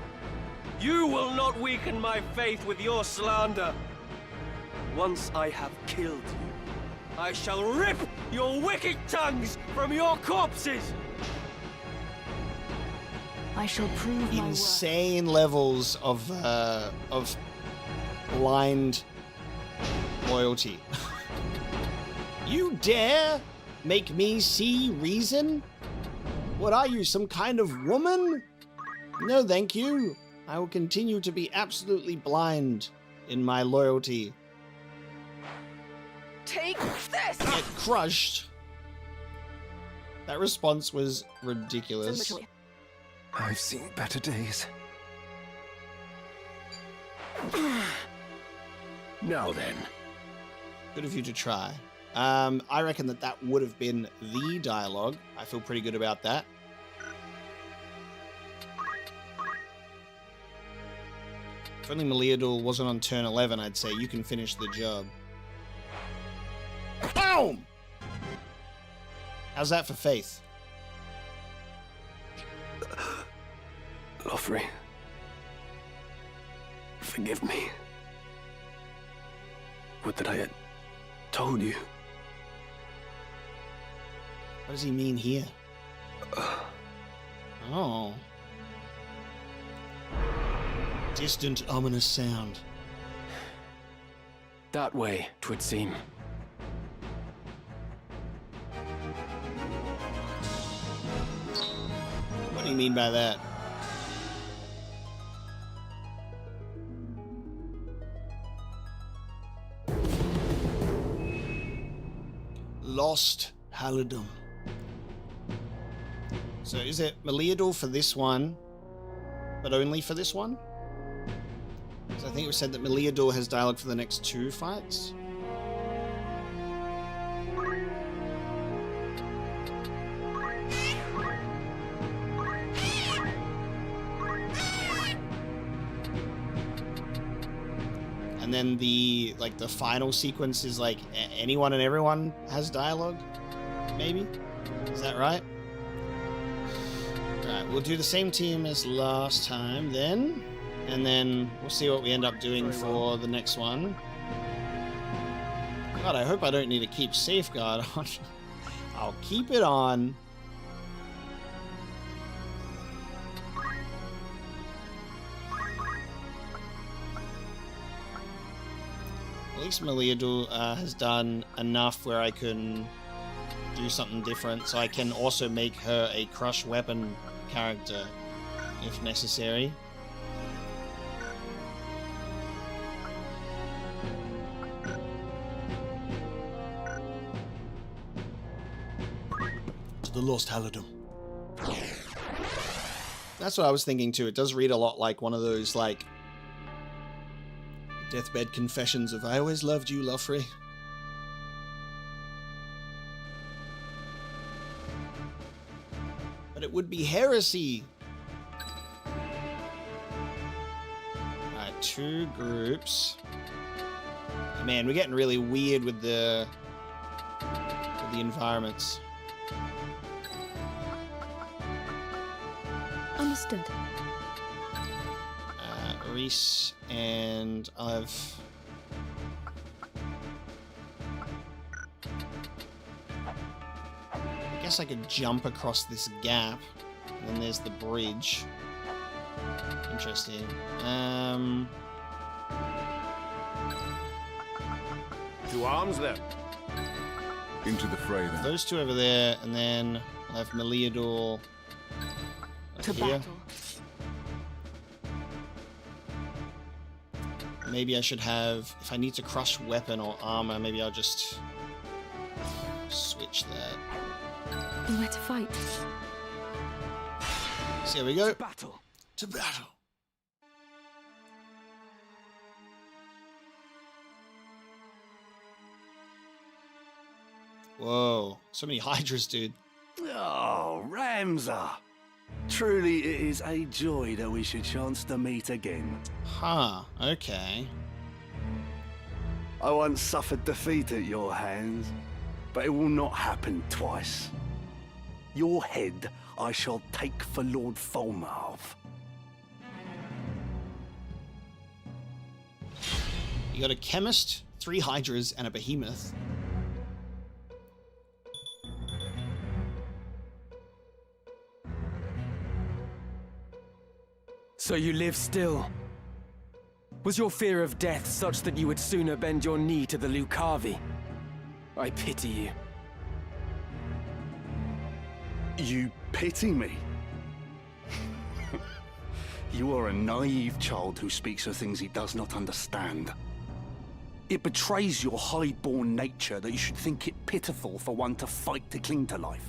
You will not weaken my faith with your slander. Once I have killed you, I shall rip your wicked tongues from your corpses! I shall prove my worth. Insane levels of blind loyalty. You dare make me see reason? What are you, some kind of woman? No, thank you. I will continue to be absolutely blind in my loyalty. Take this! Get crushed. That response was ridiculous. I've seen better days. Now then. Good of you to try. I reckon that would have been the dialogue. I feel pretty good about that. If only Meleador wasn't on turn 11, I'd say you can finish the job. Boom! How's that for faith? Lothry, forgive me. Would that I had told you. What does he mean here? Oh. Distant, ominous sound. That way, 'twould seem. What do you mean by that? Lost Halidom. So is it Meleador for this one, but only for this one? Because I think it was said that Meleador has dialogue for the next 2 fights. And then the final sequence is like anyone and everyone has dialogue, maybe? Is that right? Right, we'll do the same team as last time then, and then we'll see what we end up doing for the next one. God, I hope I don't need to keep Safeguard on. I'll keep it on. At least Meleador has done enough where I can do something different, so I can also make her a crush weapon character if necessary. To the Lost Halidom. That's what I was thinking too. It does read a lot like one of those like deathbed confessions of I always loved you, Lothry. But it would be heresy. Alright, 2 groups. Man, we're getting really weird with the environments. Understood. Reese and I've... I guess I could jump across this gap. And then there's the bridge. Interesting. To arms then. Into the fray then. Those 2 over there, and then I'll have Meleador To here. battle. Maybe I should have, if I need to crush weapon or armor, maybe I'll just switch that. And where to fight? So here we go. To battle. To battle. Whoa, so many Hydras, dude. Oh, Ramza! Truly it is a joy that we should chance to meet again. Huh, okay. I once suffered defeat at your hands, but it will not happen twice. Your head I shall take for Lord Folmarv. You got a chemist, 3 Hydras, and a behemoth. So you live still? Was your fear of death such that you would sooner bend your knee to the Lucavi? I pity you. You pity me? You are a naive child who speaks of things he does not understand. It betrays your high-born nature that you should think it pitiful for one to fight to cling to life.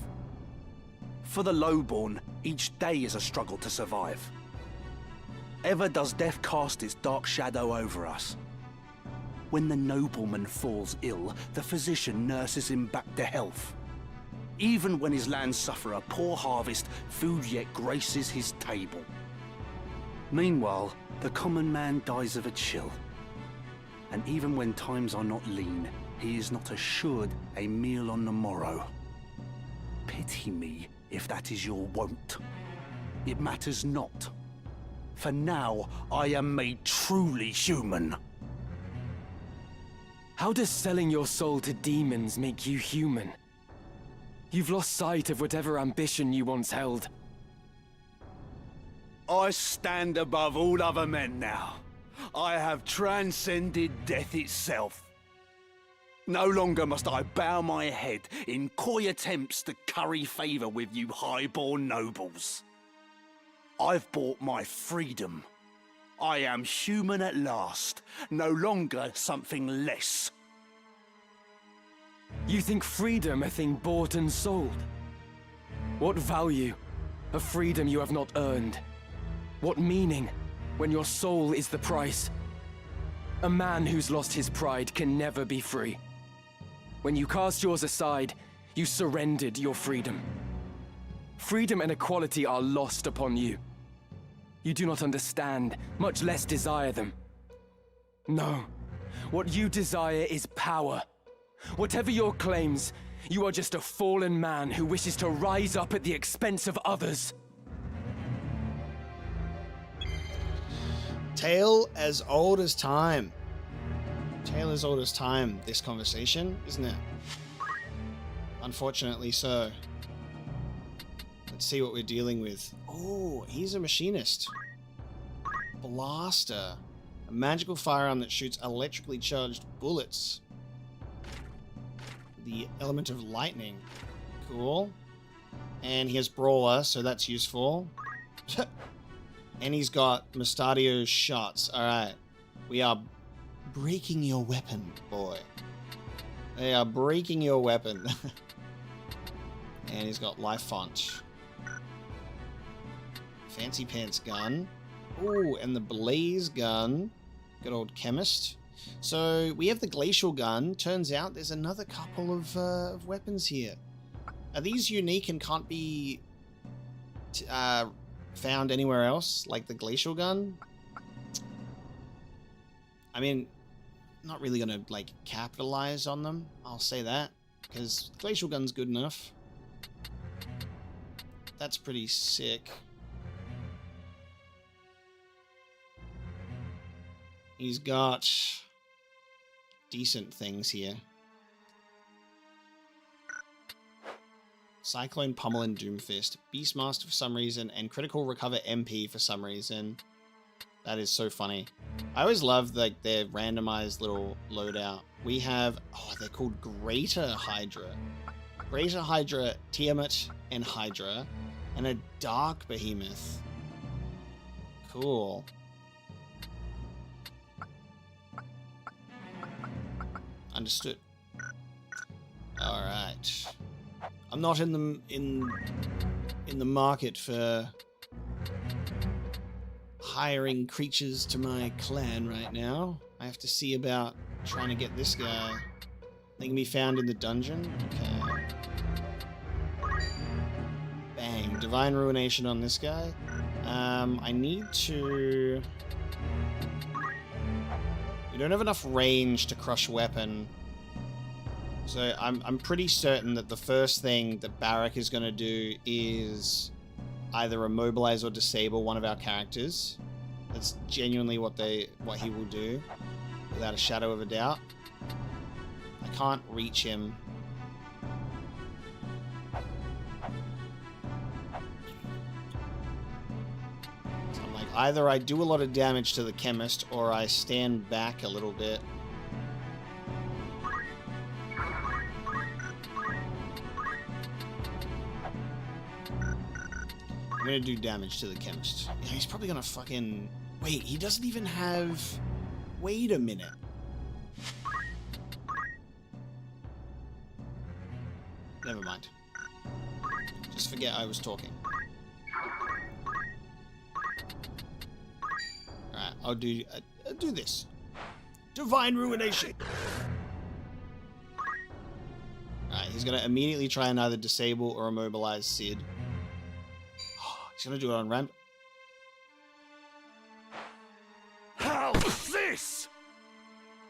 For the low-born, each day is a struggle to survive. Ever does death cast its dark shadow over us. When the nobleman falls ill, the physician nurses him back to health. Even when his lands suffer a poor harvest, food yet graces his table. Meanwhile, the common man dies of a chill. And even when times are not lean, he is not assured a meal on the morrow. Pity me if that is your wont. It matters not. For now, I am made truly human. How does selling your soul to demons make you human? You've lost sight of whatever ambition you once held. I stand above all other men now. I have transcended death itself. No longer must I bow my head in coy attempts to curry favor with you high-born nobles. I've bought my freedom. I am human at last, no longer something less. You think freedom a thing bought and sold? What value? A freedom you have not earned. What meaning when your soul is the price? A man who's lost his pride can never be free. When you cast yours aside, you surrendered your freedom. Freedom and equality are lost upon you. You do not understand, much less desire them. No, what you desire is power. Whatever your claims, you are just a fallen man who wishes to rise up at the expense of others. Tale as old as time. Tale as old as time, this conversation, isn't it? Unfortunately so. Let's see what we're dealing with. Oh, he's a machinist. Blaster. A magical firearm that shoots electrically charged bullets. The element of lightning. Cool. And he has Brawler, so that's useful. And he's got Mustadio's shots. Alright. We are breaking your weapon, boy. They are breaking your weapon. And he's got Life Font. Fancy Pants gun. Ooh, and the Blaze gun. Good old chemist. So we have the Glacial gun. Turns out there's another couple of weapons here. Are these unique and can't be found anywhere else, like the Glacial gun? I mean, not really gonna like capitalize on them, I'll say that, because Glacial gun's good enough. That's pretty sick. He's got decent things here. Cyclone Pummel and Doomfist, Beastmaster for some reason, and Critical Recover MP for some reason. That is so funny. I always love like their randomized little loadout. We have, oh, they're called Greater Hydra. Greater Hydra, Tiamat, and Hydra, and a Dark Behemoth. Cool. Understood. All right. I'm not in the market for hiring creatures to my clan right now. I have to see about trying to get this guy. They can be found in the dungeon. Okay. Bang. Divine Ruination on this guy. I need to... We don't have enough range to crush weapon. So I'm pretty certain that the first thing that Barak is going to do is either immobilize or disable one of our characters. That's genuinely what he will do, without a shadow of a doubt. I can't reach him. So I'm like, Either I do a lot of damage to the chemist, or I stand back a little bit. I'm gonna do damage to the chemist. Yeah, he's probably gonna fucking... Wait, he doesn't even have... Wait a minute. Never mind. Just forget I was talking. Alright, I'll do this. Divine Ruination! Alright, he's gonna immediately try and either disable or immobilize Sid. He's gonna do it on ramp. How's this?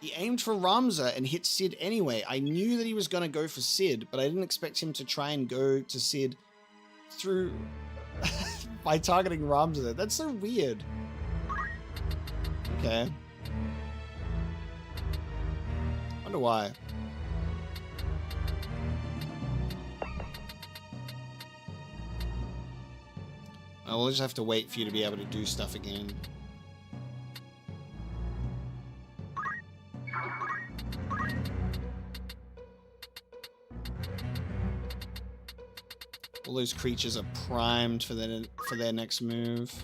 He aimed for Ramza and hit Sid anyway. I knew that he was gonna go for Sid, but I didn't expect him to try and go to Sid through by targeting Ramza. That's so weird. Okay. Wonder why. We'll just have to wait for you to be able to do stuff again. All those creatures are primed for their next move.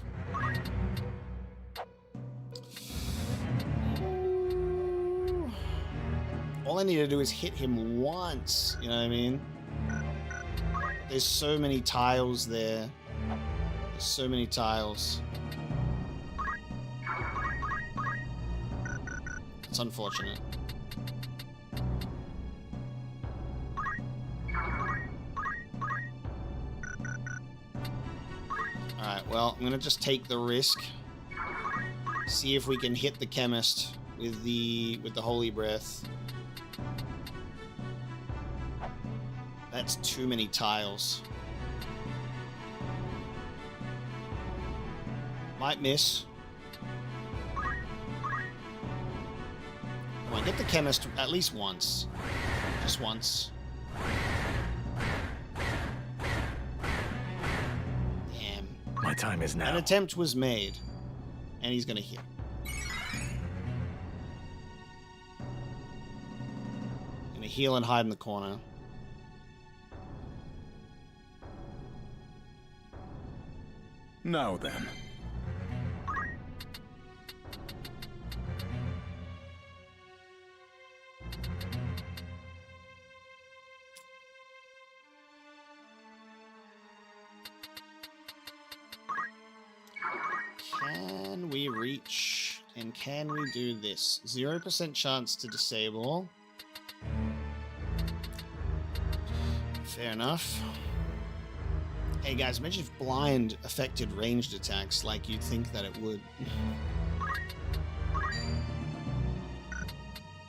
All I need to do is hit him once, you know what I mean? There's so many tiles there. There's so many tiles. It's unfortunate. Alright, well, I'm gonna just take the risk. See if we can hit the chemist with the holy breath. That's too many tiles. Might miss. Come on, get the chemist at least once. Just once. Damn. My time is now. An attempt was made. And he's gonna hit. Gonna heal and hide in the corner. Now then. Can we reach and can we do this? 0% chance to disable. Fair enough. Hey guys, imagine if blind affected ranged attacks like you'd think that it would.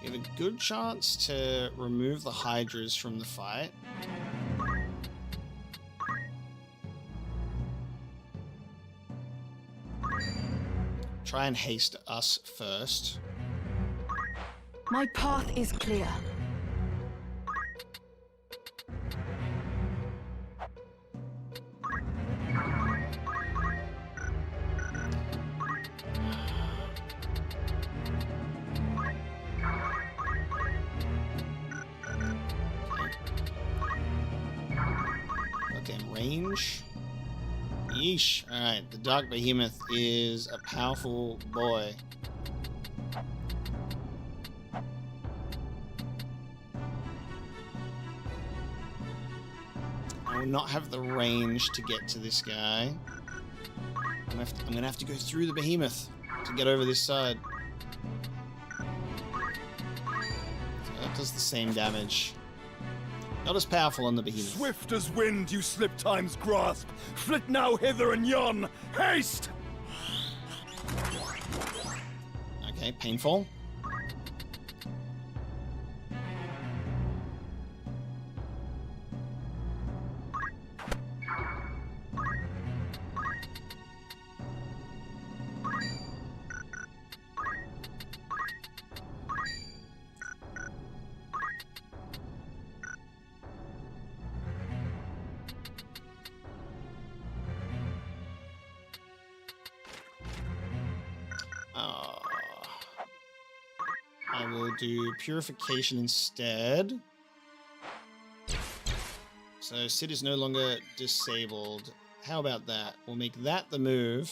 We have a good chance to remove the Hydras from the fight. Try and haste us first. My path is clear. Range. Yeesh. Alright, the Dark Behemoth is a powerful boy. I will not have the range to get to this guy. I'm gonna have to go through the Behemoth to get over this side. So that does the same damage. Not as powerful on the Behemoth. Swift as wind, you slip time's grasp. Flit now hither and yon. Haste! Okay, painful. we'll do Purification instead. So Sid is no longer disabled. How about that? We'll make that the move.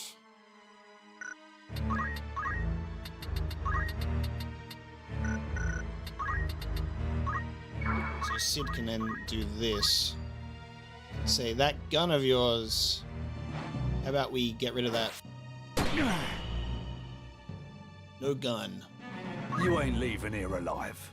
So Sid can then do this. Say, that gun of yours. How about we get rid of that? No gun. You ain't leaving here alive.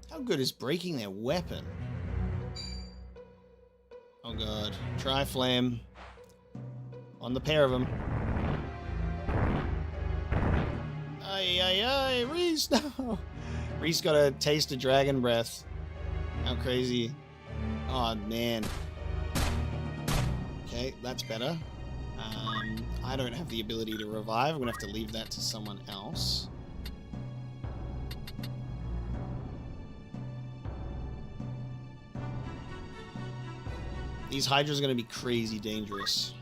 How good is breaking their weapon? Oh god. Try flame. On the pair of them. Ay, ay, ay, Reese, no! Reese got a taste of dragon breath. How crazy. Oh, man. Okay, that's better. I don't have the ability to revive. I'm gonna have to leave that to someone else. These Hydras are gonna be crazy dangerous.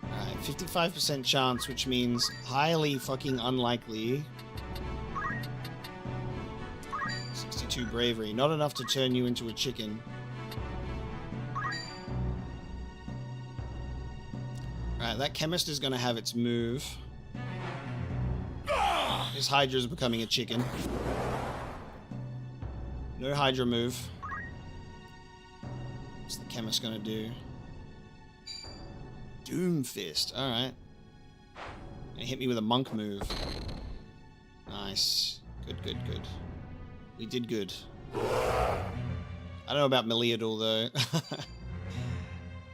Alright, 55% chance, which means highly fucking unlikely. 62 bravery, not enough to turn you into a chicken. Alright, that chemist is gonna have its move. This Hydra is becoming a chicken. No Hydra move. What's the chemist gonna do? Doom Fist. Alright. Gonna hit me with a monk move. Nice. Good, good, good. We did good. I don't know about Meliador though.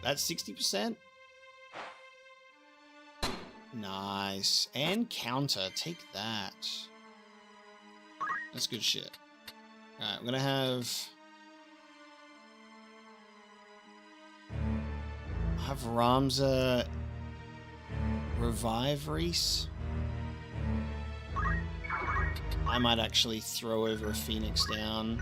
That's 60%? Nice. And counter. Take that. That's good shit. Alright, I'm gonna have Ramza revive Reese. I might actually throw over a Phoenix down.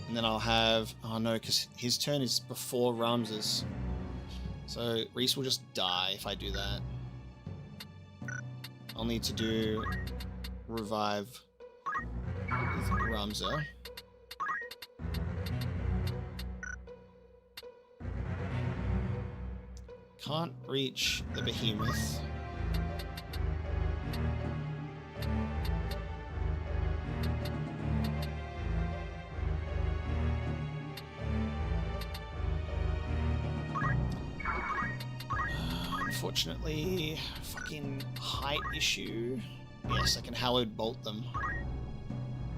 And then I'll have... Oh no, because his turn is before Ramza's. So Reese will just die if I do that. I'll need to do revive with Ramza. Can't reach the behemoth. Unfortunately, fucking height issue. Yes, I can hallowed bolt them.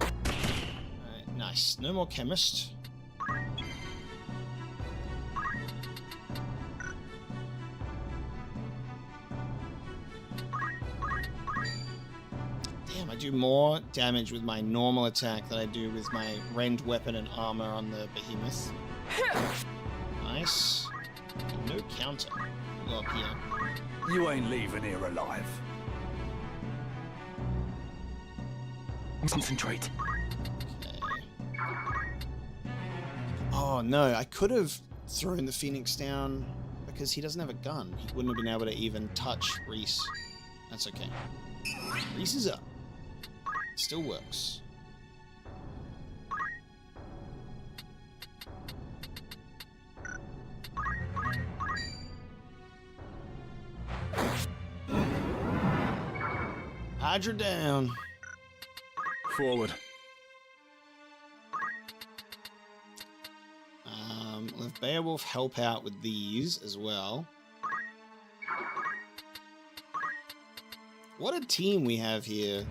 Alright, nice. No more chemist. Damn, I do more damage with my normal attack than I do with my ranged weapon and armor on the behemoth. Nice. No counter. We'll go up here. You ain't leaving here alive. Concentrate. Okay. Oh no, I could have thrown the Phoenix down because he doesn't have a gun. He wouldn't have been able to even touch Reese. That's okay. Reese is up. Still works. Hydra down. Forward. We'll have Beowulf help out with these as well. What a team we have here.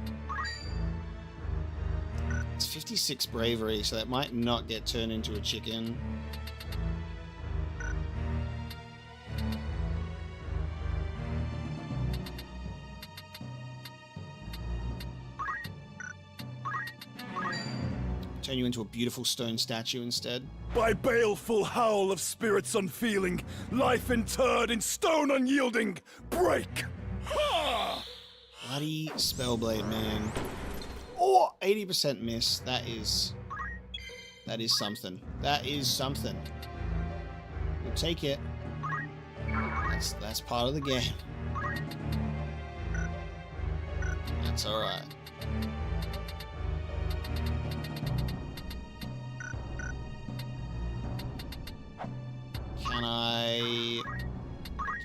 It's 56 bravery, so that might not get turned into a chicken. Turn you into a beautiful stone statue instead. By baleful howl of spirits unfeeling, life interred in stone unyielding, break! Ha! Bloody Spellblade, man. Oh, 80% miss. That is something. That is something. We'll take it. That's part of the game. That's alright. Can I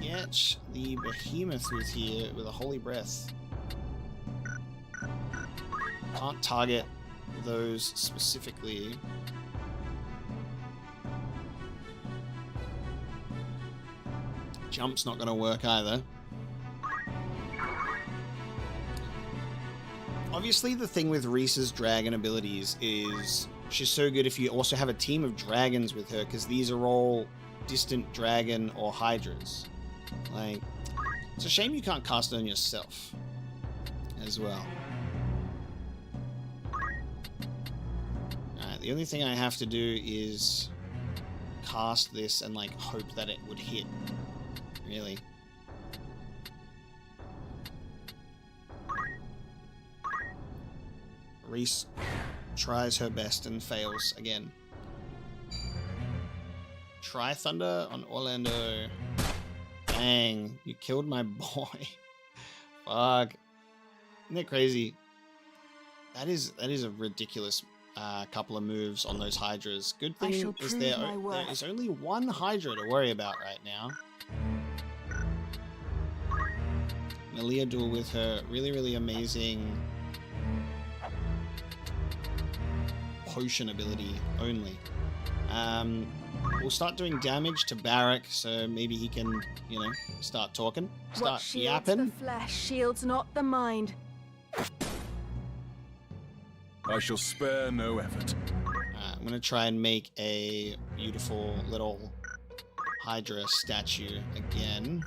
get the behemoth with here with a holy breath? Can't target those specifically. Jump's not going to work either. Obviously, the thing with Reese's dragon abilities is she's so good if you also have a team of dragons with her, because these are all distant dragon or hydras. Like, it's a shame you can't cast it on yourself as well. Alright, the only thing I have to do is cast this and like hope that it would hit. Really. Reese tries her best and fails again. Try Thunder on Orlando. Dang, you killed my boy. Fuck. Isn't that crazy? That is a ridiculous couple of moves on those Hydras. Good thing is there is only one Hydra to worry about right now. Malia duel with her really, really amazing potion ability only. We'll start doing damage to Barak, so maybe he can, you know, start talking, start yapping. The flesh shields not the mind. I shall spare no effort. I'm gonna try and make a beautiful little Hydra statue again.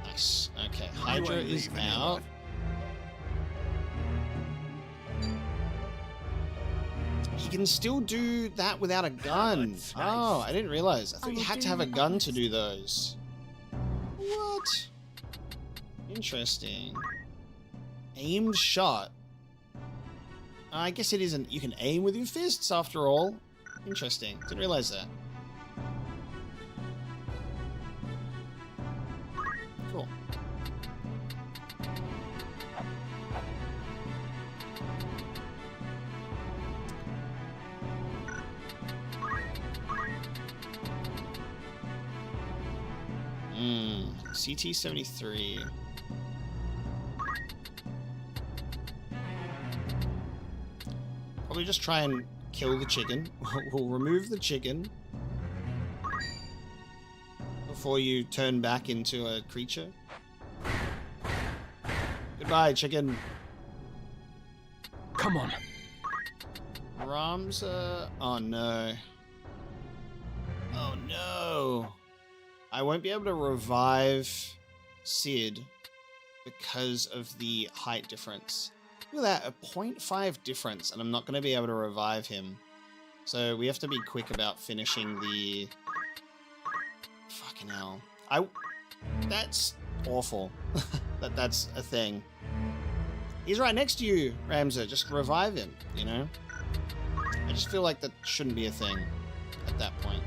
Nice. Okay, Hydra is out. He can still do that without a gun. Oh, I didn't realize. I thought you had to have a gun to do those. What? Interesting. Aimed shot. I guess it isn't. You can aim with your fists after all. Interesting. Didn't realize that. Cool. CT-73. Probably just try and kill the chicken. We'll remove the chicken before you turn back into a creature. Goodbye, chicken. Come on. Ramza. Oh no. Oh no. I won't be able to revive Sid because of the height difference. Look at that, a 0.5 difference, and I'm not going to be able to revive him. So we have to be quick about finishing the... Fucking hell. That's awful. That's a thing. He's right next to you, Ramza. Just revive him, you know? I just feel like that shouldn't be a thing at that point.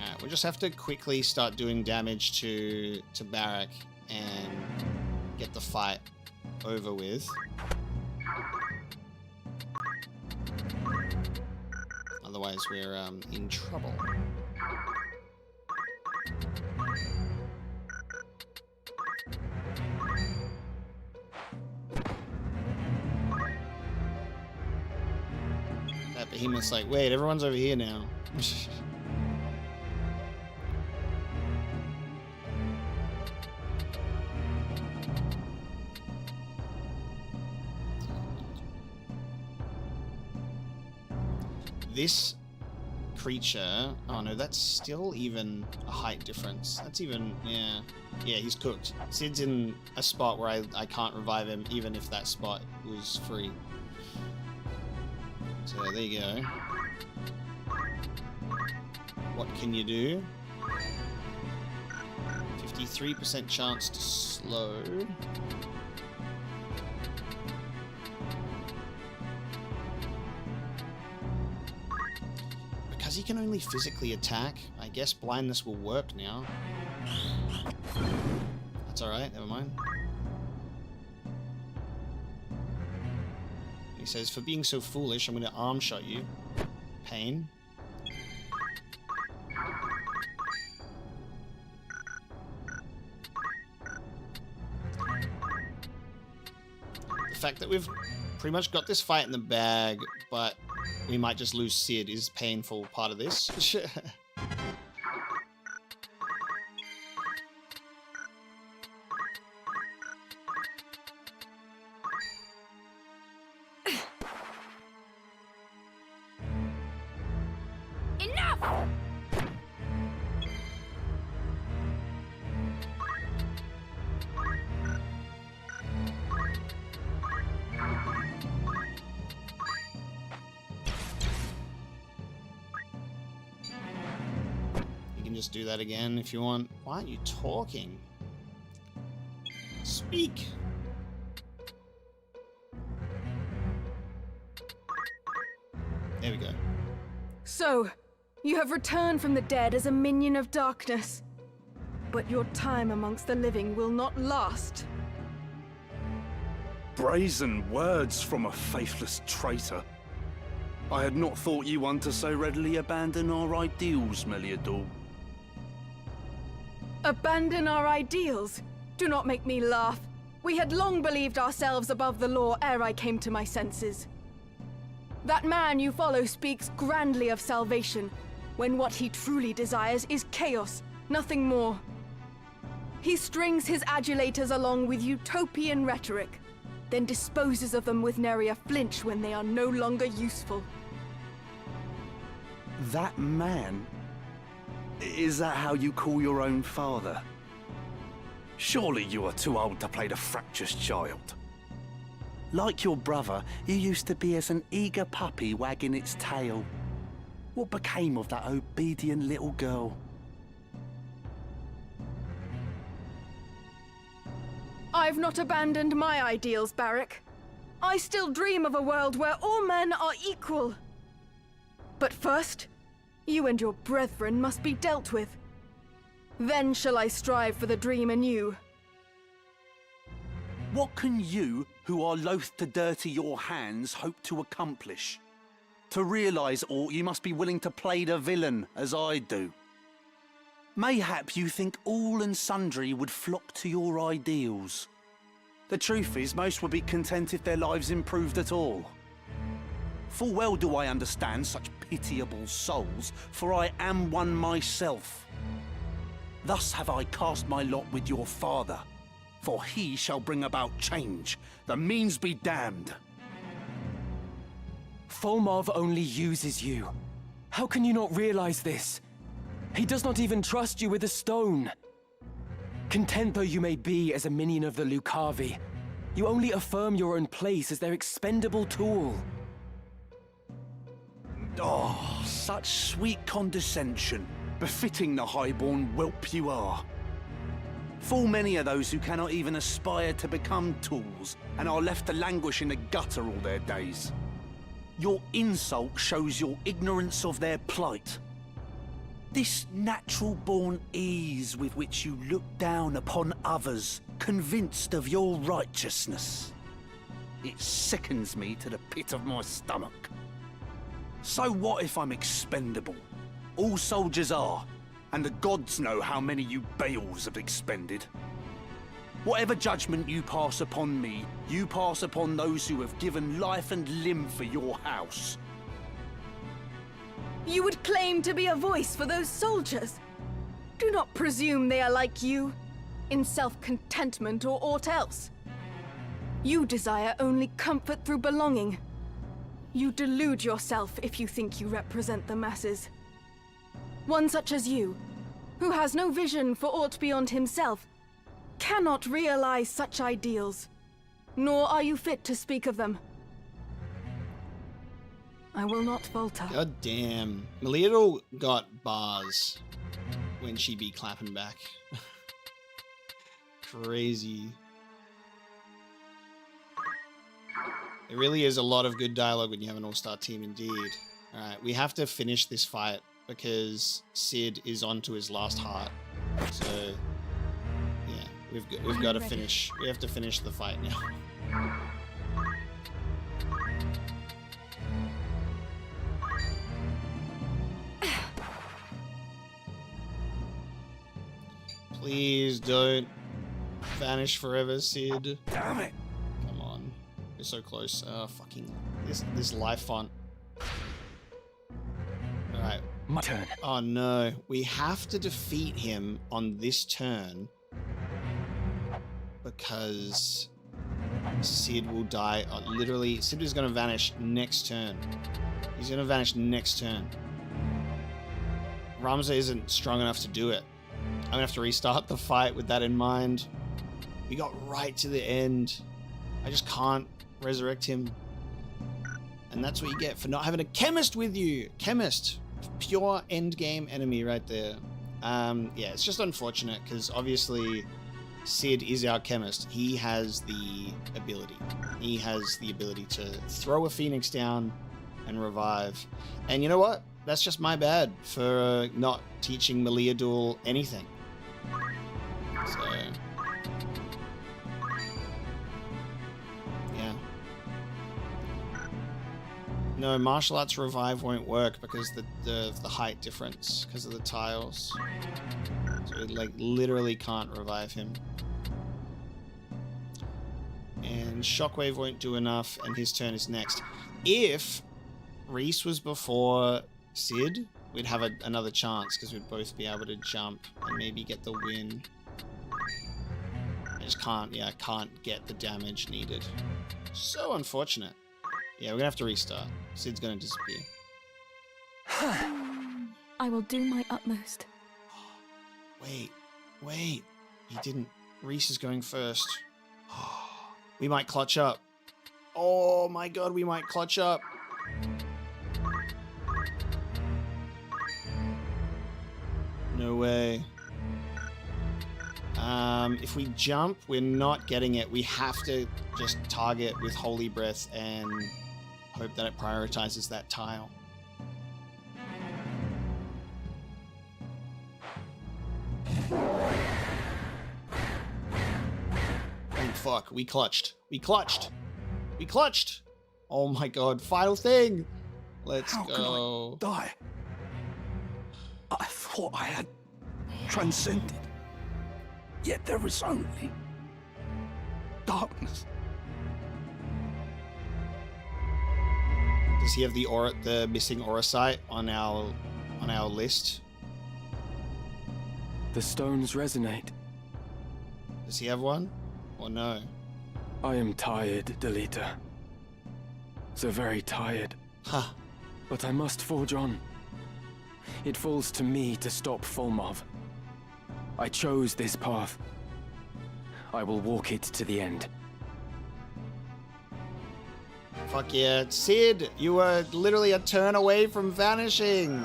Alright, we'll just have to quickly start doing damage to Barak and get the fight over with. Otherwise we're in trouble. That behemoth's like, wait, everyone's over here now. This creature... Oh no, that's still even a height difference. That's even... Yeah. Yeah, he's cooked. Sid's in a spot where I can't revive him, even if that spot was free. So there you go. What can you do? 53% chance to slow. Because he can only physically attack, I guess blindness will work now. That's alright, never mind. He says, for being so foolish, I'm going to arm shot you. Pain. The fact that we've pretty much got this fight in the bag, but we might just lose Sid is painful part of this. Enough! You can just do that again if you want. Why aren't you talking? Speak! There we go. So, you have returned from the dead as a minion of darkness. But your time amongst the living will not last. Brazen words from a faithless traitor. I had not thought you one to so readily abandon our ideals, Meliador. Abandon our ideals? Do not make me laugh. We had long believed ourselves above the law ere I came to my senses. That man you follow speaks grandly of salvation, when what he truly desires is chaos, nothing more. He strings his adulators along with utopian rhetoric, then disposes of them with nary a flinch when they are no longer useful. That man? Is that how you call your own father? Surely you are too old to play the fractious child. Like your brother, you used to be as an eager puppy wagging its tail. What became of that obedient little girl? I've not abandoned my ideals, Barrack. I still dream of a world where all men are equal. But first, you and your brethren must be dealt with. Then shall I strive for the dream anew. What can you, who are loath to dirty your hands, hope to accomplish? To realize aught, you must be willing to play the villain, as I do. Mayhap you think all and sundry would flock to your ideals. The truth is, most would be content if their lives improved at all. Full well do I understand such pitiable souls, for I am one myself. Thus have I cast my lot with your father, for he shall bring about change. The means be damned. Folmarv only uses you. How can you not realize this? He does not even trust you with a stone. Content though you may be as a minion of the Lucavi, you only affirm your own place as their expendable tool. Oh, such sweet condescension, befitting the highborn whelp you are. Full many are those who cannot even aspire to become tools, and are left to languish in the gutter all their days. Your insult shows your ignorance of their plight. This natural-born ease with which you look down upon others, convinced of your righteousness. It sickens me to the pit of my stomach. So what if I'm expendable? All soldiers are, and the gods know how many you Baals have expended. Whatever judgment you pass upon me, you pass upon those who have given life and limb for your house. You would claim to be a voice for those soldiers. Do not presume they are like you, in self-contentment or aught else. You desire only comfort through belonging. You delude yourself if you think you represent the masses. One such as you, who has no vision for aught beyond himself, cannot realize such ideals, nor are you fit to speak of them. I will not falter. God damn. Meleador got bars when she be clapping back. Crazy. It really is a lot of good dialogue when you have an all-star team indeed. Alright, we have to finish this fight because Sid is onto his last heart. So, yeah, we've got to finish. We have to finish the fight now. Please don't vanish forever, Sid. Damn it! Come on, you're so close. Fucking this life font. All right, my turn. Oh no, we have to defeat him on this turn because Sid will die. Literally, Sid is going to vanish next turn. He's going to vanish next turn. Ramza isn't strong enough to do it. I'm gonna have to restart the fight with that in mind. We got right to the end. I just can't resurrect him. And that's what you get for not having a chemist with you. Chemist. Pure endgame enemy right there. Yeah, it's just unfortunate because obviously Sid is our chemist. He has the ability. He has the ability to throw a phoenix down and revive. And you know what? That's just my bad for not teaching Meleador anything. So, yeah. No, martial arts revive won't work because the height difference, because of the tiles. So it like literally can't revive him. And shockwave won't do enough, and his turn is next. If Reese was before Sid, we'd have another chance because we'd both be able to jump and maybe get the win. I just can't, I can't get the damage needed. So unfortunate. Yeah, we're gonna have to restart. Sid's gonna disappear. I will do my utmost. Wait. He didn't. Reese is going first. We might clutch up. Oh my god, we might clutch up. No way. If we jump, we're not getting it. We have to just target with Holy Breath and hope that it prioritizes that tile. Thank fuck. We clutched. We clutched. We clutched. Oh my god. Final thing. Let's go. How can I die? I thought I had transcended. Yet there is only darkness. Does he have the missing aura sight on our list? The stones resonate. Does he have one? Or no? I am tired, Delita. So very tired. Huh. But I must forge on. It falls to me to stop Folmarv. I chose this path. I will walk it to the end. Fuck yeah. Sid, you were literally a turn away from vanishing.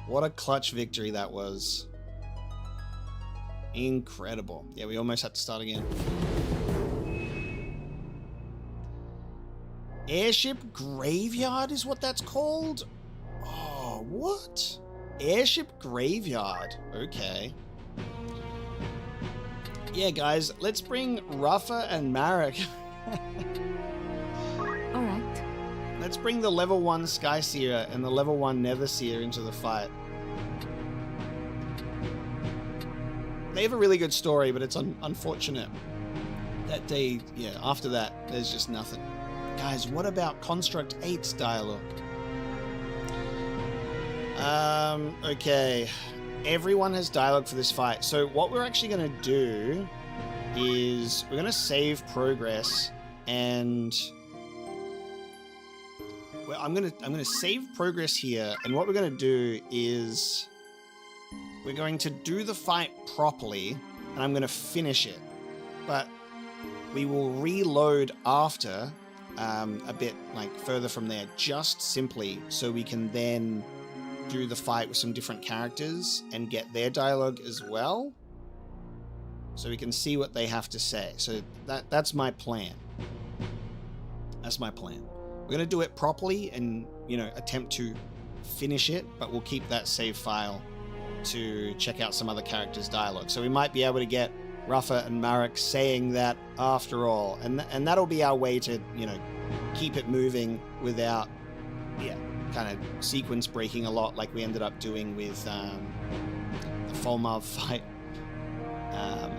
What a clutch victory that was. Incredible. Yeah, we almost had to start again. Airship Graveyard is what that's called? Oh, what? Airship Graveyard. Okay. Yeah, guys, let's bring Ruffa and Marek. Alright. Let's bring the level 1 Skyseer and the level 1 Netherseer into the fight. They have a really good story, but it's unfortunate that they, after that, there's just nothing. Guys, what about Construct 8's dialogue? Okay. Everyone has dialogue for this fight. So what we're actually going to do is we're going to save progress and I'm going to save progress here, and what we're going to do is we're going to do the fight properly and I'm going to finish it. But we will reload after a bit like further from there, just simply so we can then do the fight with some different characters and get their dialogue as well, so we can see what they have to say. So that's my plan. That's my plan. We're going to do it properly and, attempt to finish it, but we'll keep that save file to check out some other characters' dialogue. So we might be able to get Ruffa and Marek saying that after all, and that'll be our way to, keep it moving without, kind of sequence breaking a lot like we ended up doing with the Folmarv fight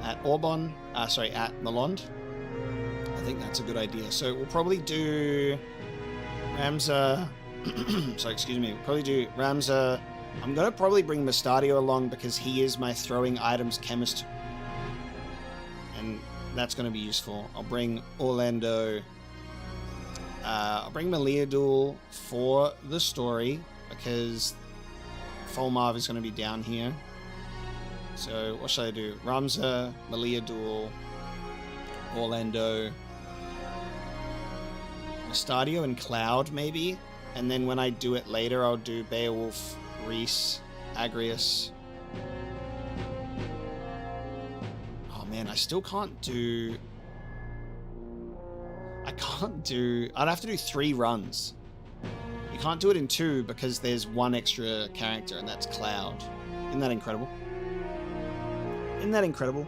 at Orbon, at Mullonde. I think that's a good idea. So we'll probably do Ramza. We'll probably do Ramza. I'm going to probably bring Mustadio along because he is my throwing items chemist. And that's going to be useful. I'll bring Orlando. I'll bring Meliadul for the story because Folmarv is going to be down here. So what should I do? Ramza, Meliadul, Orlando, Mustadio and Cloud maybe. And then when I do it later, I'll do Beowulf, Reese, Agrius. Oh man, I still can't do... I'd have to do 3 runs. You can't do it in 2 because there's 1 extra character, and that's Cloud. Isn't that incredible? Isn't that incredible?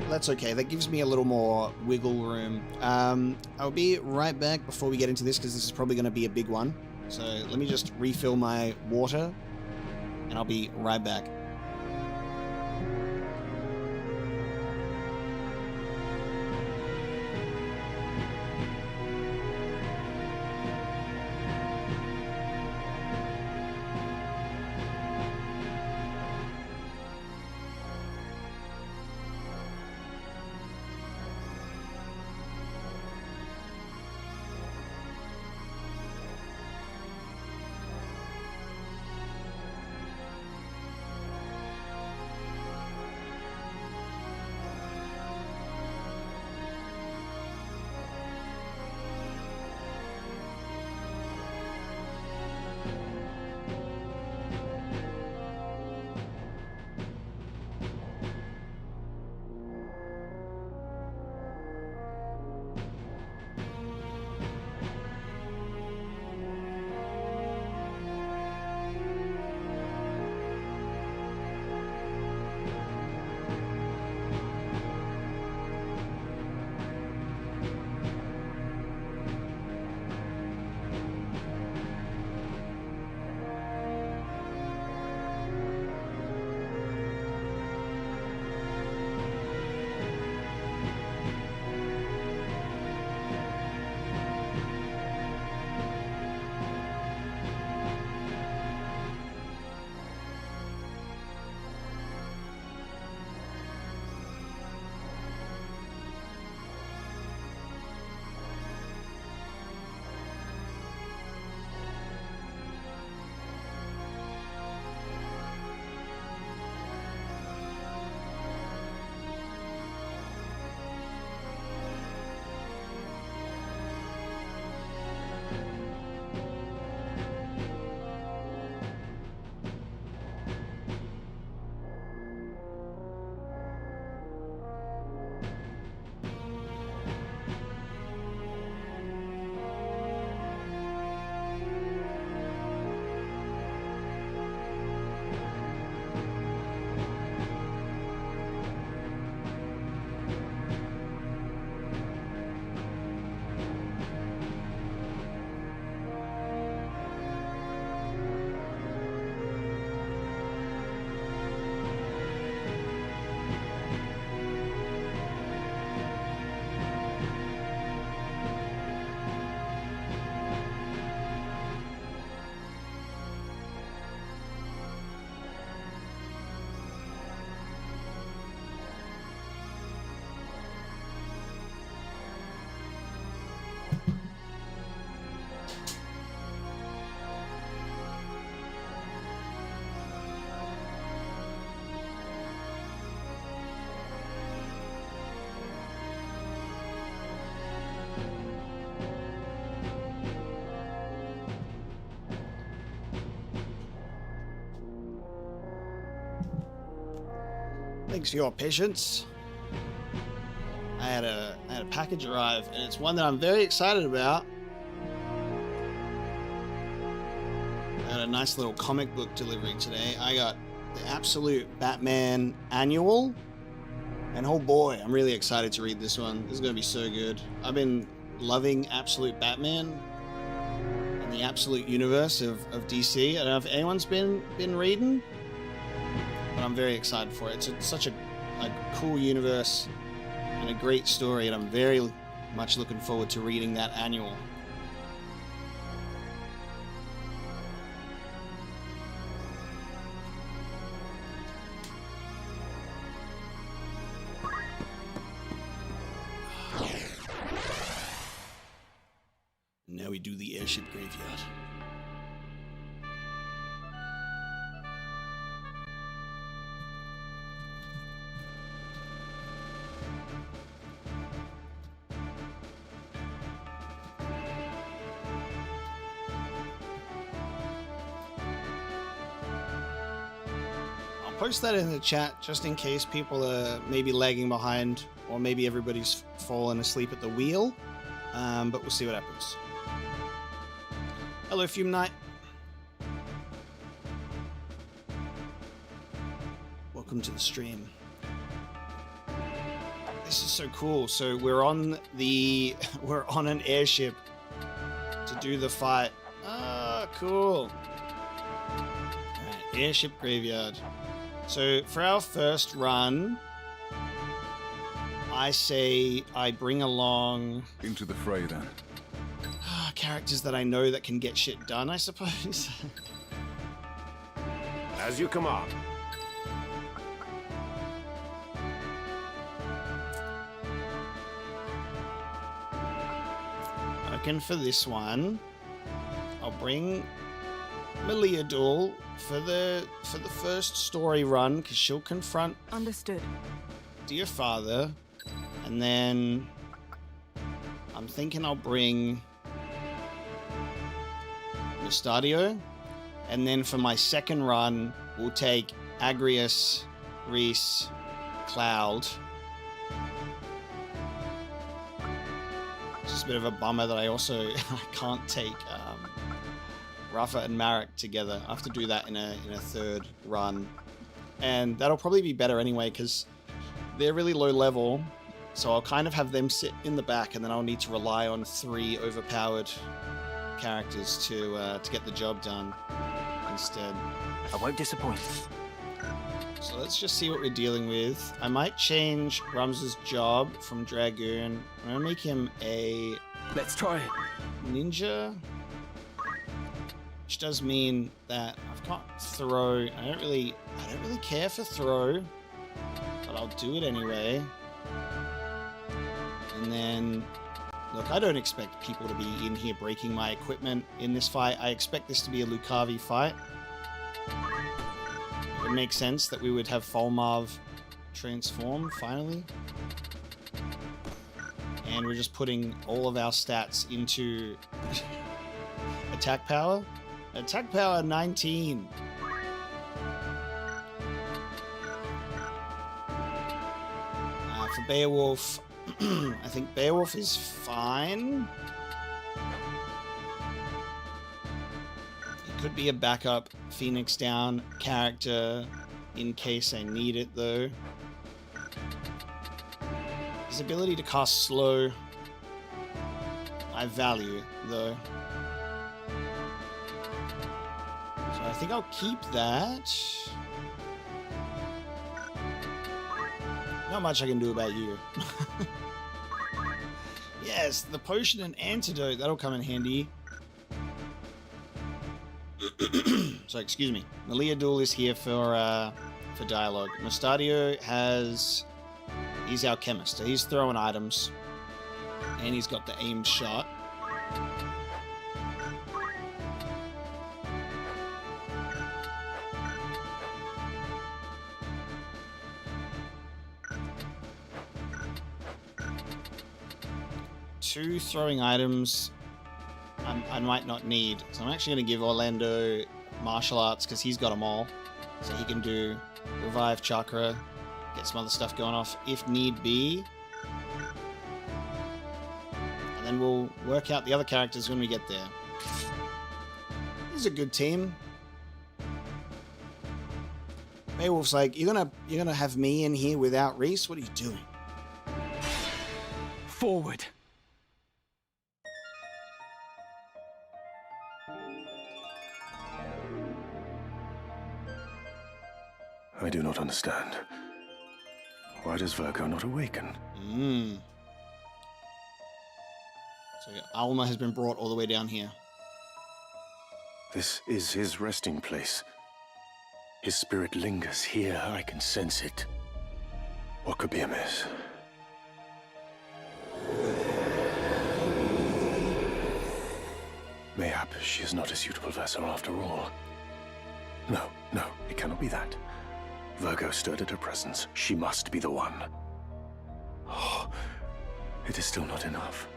That's okay. That gives me a little more wiggle room. I'll be right back before we get into this because this is probably going to be a big one. So let me just refill my water, and I'll be right back. Thanks for your patience. I had a package arrive, and it's one that I'm very excited about. I had a nice little comic book delivery today. I got the Absolute Batman Annual, and oh boy, I'm really excited to read this one. This is going to be so good. I've been loving Absolute Batman and the Absolute Universe of DC. I don't know if anyone's been reading, but I'm very excited for it. It's such a cool universe and a great story, and I'm very much looking forward to reading that annual. Now we do the airship graveyard. I'll post that in the chat just in case people are maybe lagging behind, or maybe everybody's fallen asleep at the wheel, but we'll see what happens. Hello, Fume Knight. Welcome to the stream. This is so cool. So we're on an airship to do the fight. Ah, cool. Alright, airship graveyard. So for our first run, I say I bring along into the fray then. Characters that I know that can get shit done, I suppose. As you command. I reckon for this one, I'll bring Meliadul for the first story run, because she'll confront Understood. Dear Father, and then I'm thinking I'll bring Stadio, and then for my second run we'll take Agrius, Reese, Cloud. It's just a bit of a bummer that I can't take Rafa and Marek together. I have to do that in a third run, and that'll probably be better anyway because they're really low level, so I'll kind of have them sit in the back, and then I'll need to rely on 3 overpowered characters to get the job done instead. I won't disappoint. So let's just see what we're dealing with. I might change Rums's job from Dragoon. I'm gonna make him a Let's try it. ninja, which does mean that I've got throw. I don't really care for throw, but I'll do it anyway. And then look, I don't expect people to be in here breaking my equipment in this fight. I expect this to be a Lucavi fight. It would make sense that we would have Folmarv transform, finally. And we're just putting all of our stats into attack power. Attack power 19. For Beowulf, I think Beowulf is fine. It could be a backup Phoenix Down character in case I need it, though. His ability to cast slow, I value, though. So I think I'll keep that. Not much I can do about you. Yes, the potion and antidote, that'll come in handy. So, excuse me. Meliadul is here for dialogue. Mustadio he's our chemist, so he's throwing items. And he's got the aimed shot. Two throwing items I might not need. So I'm actually going to give Orlando martial arts because he's got them all. So he can do revive chakra, Get some other stuff going off if need be. And then we'll work out the other characters when we get there. This is a good team. Beowulf's like, you're gonna have me in here without Reese? What are you doing? Forward. I do not understand. Why does Virgo not awaken? So Alma has been brought all the way down here. This is his resting place. His spirit lingers here. I can sense it. What could be amiss? Mayhap she is not a suitable vessel after all. No, it cannot be that. Virgo stirred at her presence. She must be the one. Oh, it is still not enough.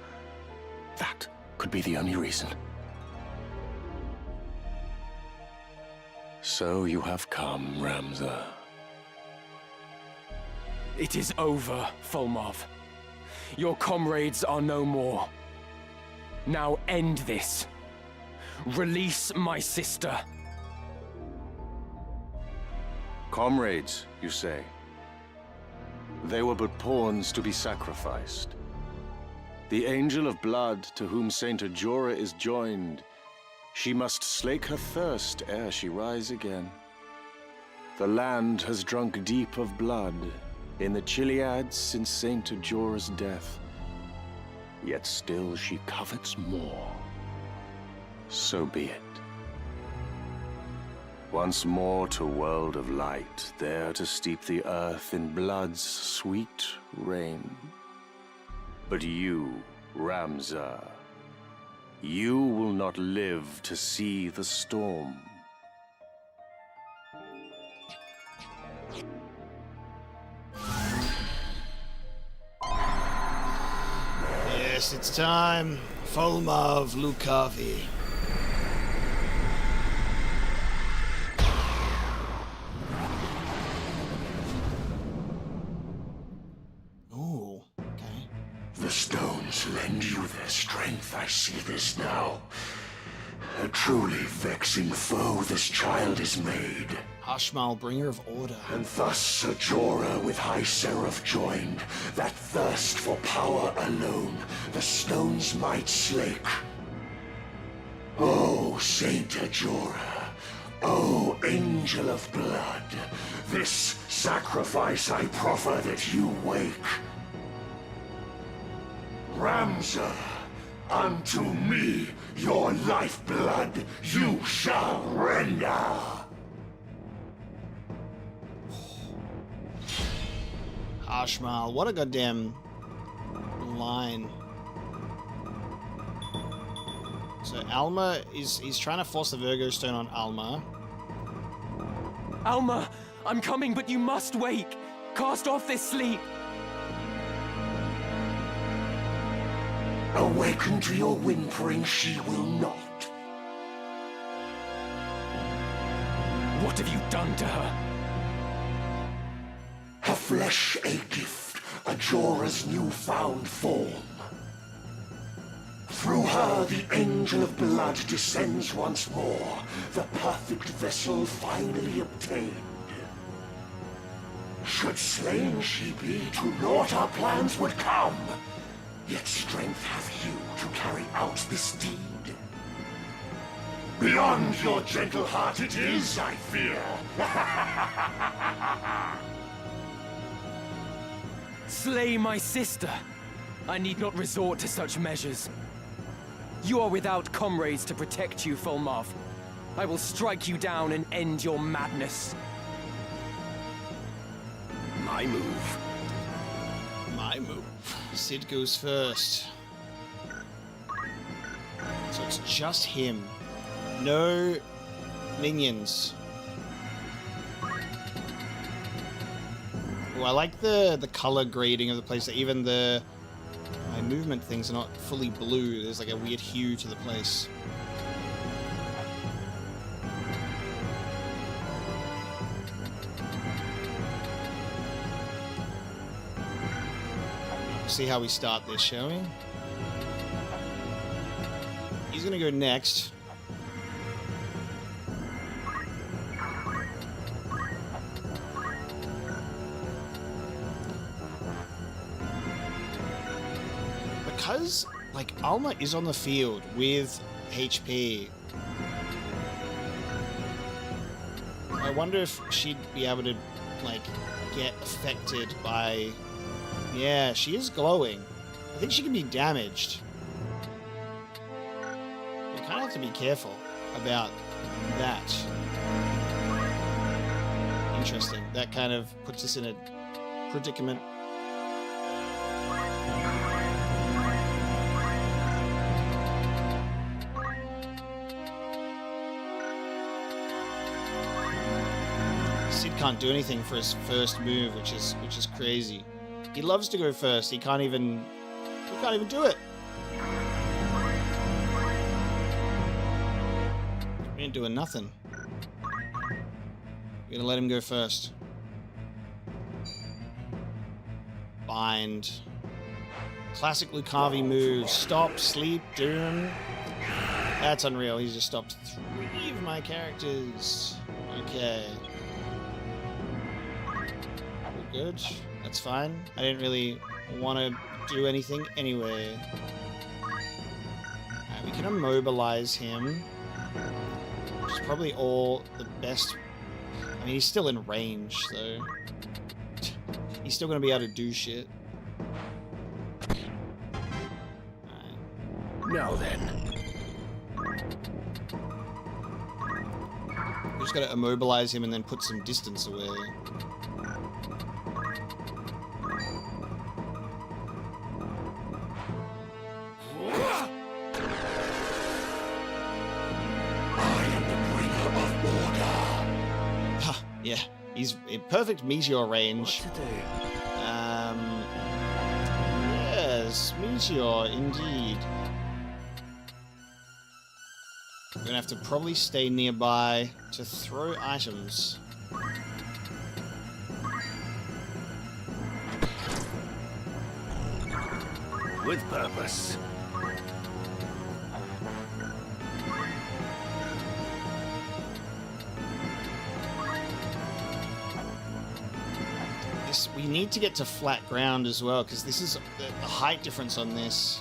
That could be the only reason. So you have come, Ramza. It is over, Folmarv. Your comrades are no more. Now end this. Release my sister. Comrades, you say? They were but pawns to be sacrificed. The Angel of Blood to whom Saint Ajora is joined, she must slake her thirst ere she rise again. The land has drunk deep of blood in the Chiliads since Saint Ajora's death. Yet still she covets more. So be it. Once more to world of light, there to steep the earth in blood's sweet rain. But you, Ramza, you will not live to see the storm. Yes, it's time. Folmarv Lukavi. Oh, okay. The stones lend you their strength, I see this now. A truly vexing foe this child is made. Ashmal, bringer of order. And thus Ajora with High Seraph joined, that thirst for power alone the stones might slake. O Saint Ajora, O Angel of Blood, this sacrifice I proffer that you wake. Ramza, unto me your lifeblood you shall render. Ashmal, what a goddamn line. So Alma he's trying to force the Virgo Stone on Alma. Alma, I'm coming, but you must wake. Cast off this sleep. Awaken to your whimpering she will not. What have you done to her? Her flesh a gift, Ajora's newfound form. Through her the Angel of Blood descends once more, the perfect vessel finally obtained. Should slain she be, to naught our plans would come. Yet strength hath you to carry out this deed. Beyond your gentle heart it is, I fear. Slay my sister. I need not resort to such measures. You are without comrades to protect you, Folmarv. I will strike you down and end your madness. My move. My move. Sid goes first. So it's just him. No minions. Oh, I like the color grading of the place. Even my movement things are not fully blue. There's like a weird hue to the place. see how we start this, shall we? He's gonna go next. Because, like, Alma is on the field with HP. I wonder if she'd be able to, like, get affected by... Yeah, she is glowing. I think she can be damaged. We kind of have to be careful about that. Interesting. That kind of puts us in a predicament. Sid can't do anything for his first move, which is crazy. He loves to go first. He can't even do it. We ain't doing nothing. We're gonna let him go first. Bind. Classic Lucavi move. Stop, sleep, doom. That's unreal. He's just stopped 3 of my characters. Okay. We're good. That's fine. I didn't really want to do anything anyway. Alright, we can immobilize him. Which is probably all the best. I mean, he's still in range, so... He's still going to be able to do shit. Alright. Now then. We just got to immobilize him and then put some distance away. Yeah, he's in perfect meteor range. What to do? Yes, meteor, indeed. We're gonna have to probably stay nearby to throw items. With purpose. We need to get to flat ground as well, because this is the height difference on this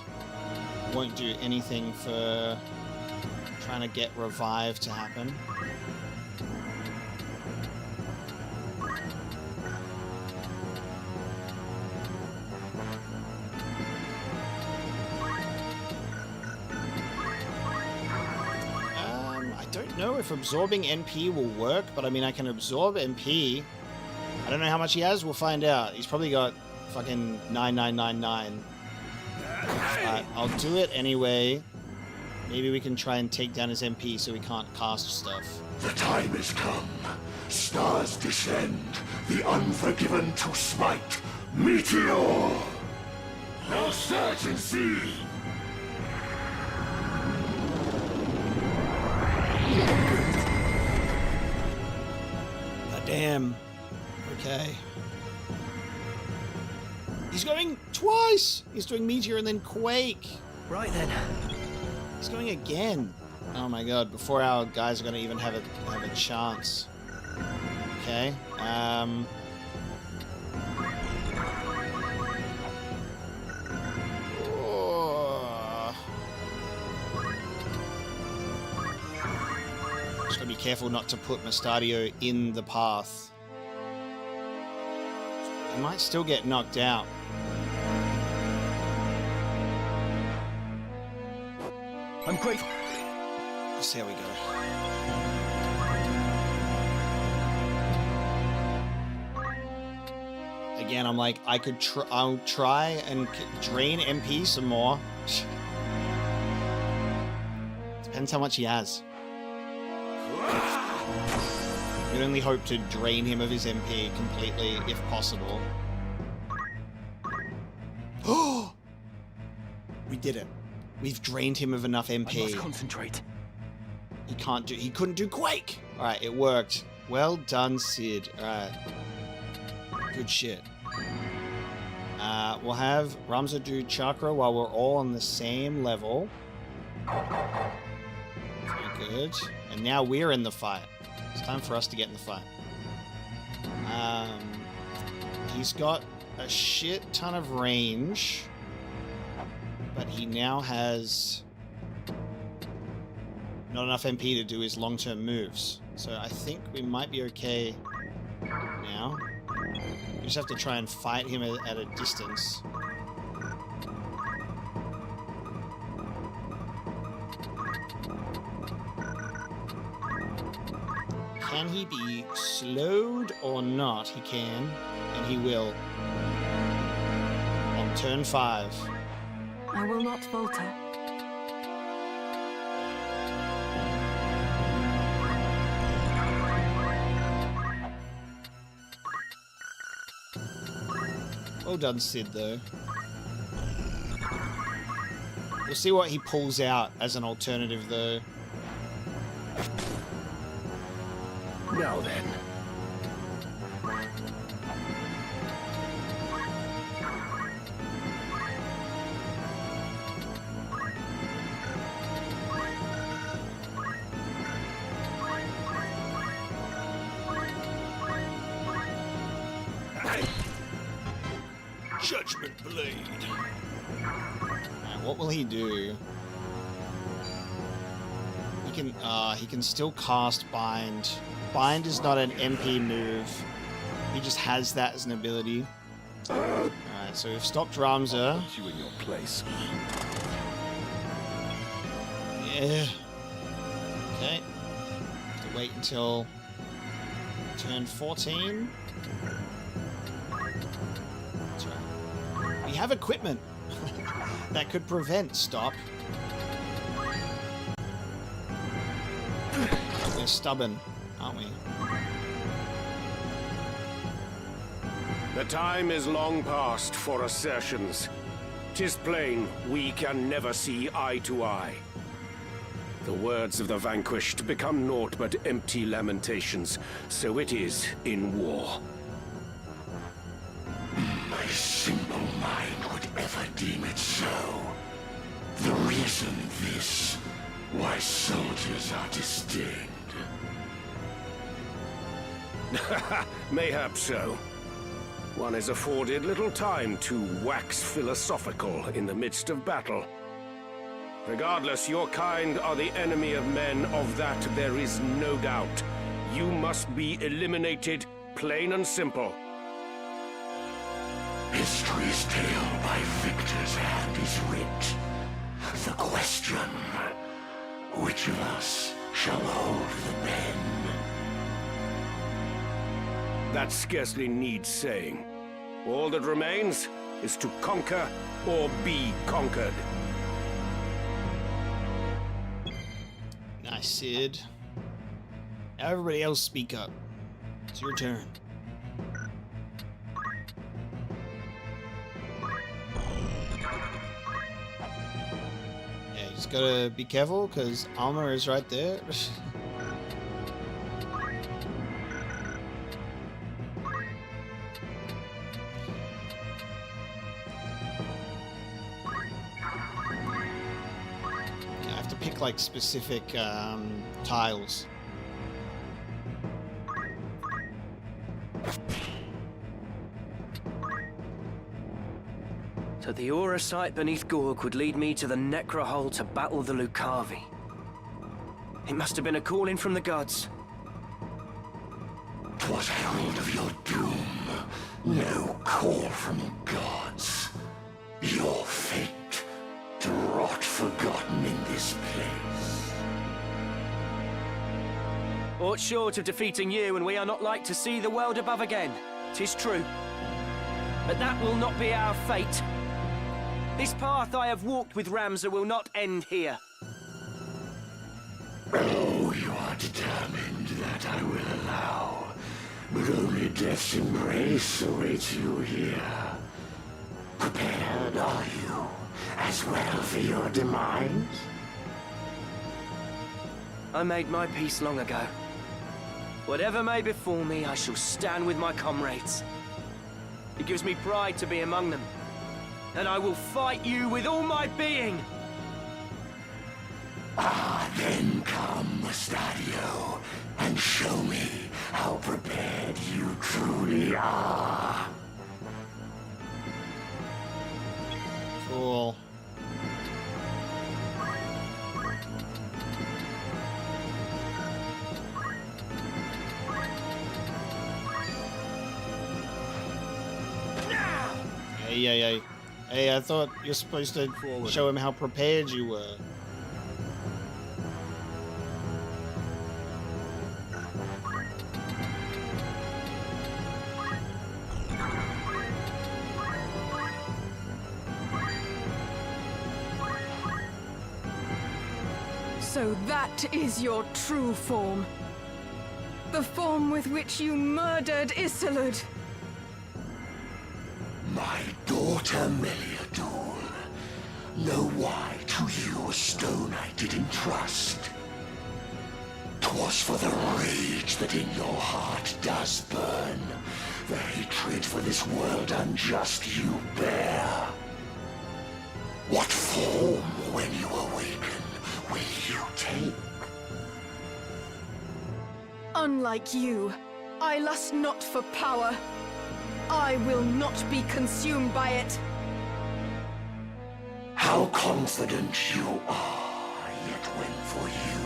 won't do anything for trying to get revive to happen. I don't know if absorbing NP will work, but I mean, I can absorb NP. I don't know how much he has. We'll find out. He's probably got fucking 9999. I'll do it anyway. Maybe we can try and take down his MP so he can't cast stuff. The time has come. Stars descend. The unforgiven to smite. Meteor! Now search and see. God damn. Okay. He's going twice! He's doing Meteor and then Quake. Right then. He's going again. Oh my god, before our guys are going to even have a chance. Okay. Just got to be careful not to put Mustadio in the path. He might still get knocked out. I'm grateful. Let's see how we go. Again, I'm like, I'll try and drain MP some more. Depends how much he has. We only hope to drain him of his MP completely, if possible. Oh! We did it. We've drained him of enough MP. I must concentrate. He couldn't do Quake! Alright, it worked. Well done, Sid. Alright. Good shit. We'll have Ramza do Chakra while we're all on the same level. Very good. And now we're in the fight. It's time for us to get in the fight. He's got a shit ton of range, but he now has not enough MP to do his long-term moves. So I think we might be okay now. We just have to try and fight him at a distance. Can he be slowed or not? He can, and he will. On turn 5. I will not falter. Well done, Sid, though. We'll see what he pulls out as an alternative, though. Now then. Judgment Blade. What will he do? He can still cast Bind. Bind is not an MP move. He just has that as an ability. Alright, so we've stopped Ramza. Put you in your place. Yeah. Okay. Have to wait until turn 14. That's right. We have equipment that could prevent stop. We're stubborn, aren't we? The time is long past for assertions. 'Tis plain we can never see eye to eye. The words of the vanquished become naught but empty lamentations, so it is in war. My simple mind would ever deem it so. The reason this, why soldiers are disdained. Mayhap so. One is afforded little time to wax philosophical in the midst of battle. Regardless, your kind are the enemy of men, of that there is no doubt. You must be eliminated, plain and simple. History's tale by victor's hand is writ. The question, which of us shall hold the pen? That scarcely needs saying. All that remains is to conquer or be conquered. Nice, Sid. Now everybody else speak up. It's your turn. Yeah, you just gotta be careful, because armor is right there. Like specific tiles. So the aura site beneath Gorg would lead me to the Necrohol to battle the Lucavi. It must have been a calling from the gods. 'Twas herald of your doom, no call from gods. Your fate to rot forgotten in this place. Aught short of defeating you, and we are not like to see the world above again. 'Tis true. But that will not be our fate. This path I have walked with Ramza will not end here. Oh, you are determined, that I will allow. But only death's embrace awaits you here. Prepared are you? As well for your demise? I made my peace long ago. Whatever may befall me, I shall stand with my comrades. It gives me pride to be among them. and I will fight you with all my being. Then come, Mustadio, and show me how prepared you truly are. Cool. Hey, I thought you're supposed to show him how prepared you were. So that is your true form. The form with which you murdered Isolde. My daughter Meliador. Know why to you a stone I didn't trust? 'Twas for the rage that in your heart does burn, the hatred for this world unjust you bear. What form, when you awaken, will you take? Unlike you, I lust not for power. I will not be consumed by it. How confident you are, yet when for you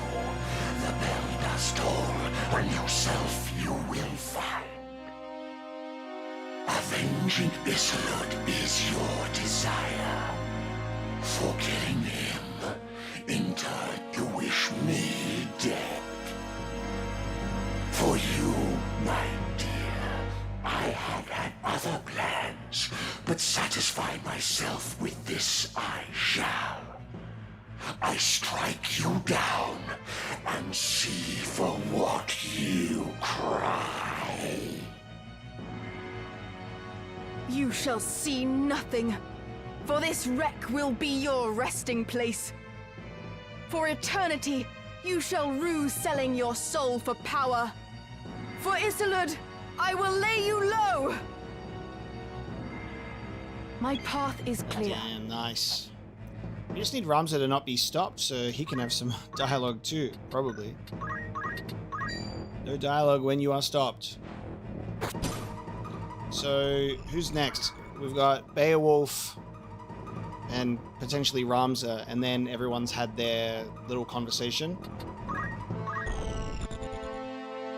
the bell does toll, on yourself you will find. Avenging Isolde is your desire. For killing him, in turn you wish me dead. For you, my dear, I had other plans, but satisfy myself with this I shall. I strike you down and see for what you cry. You shall see nothing, for this wreck will be your resting place. For eternity, you shall rue selling your soul for power. For Isolde, I will lay you low! My path is clear. Damn, nice. We just need Ramza to not be stopped so he can have some dialogue too, probably. No dialogue when you are stopped. So, who's next? We've got Beowulf and potentially Ramza, and then everyone's had their little conversation.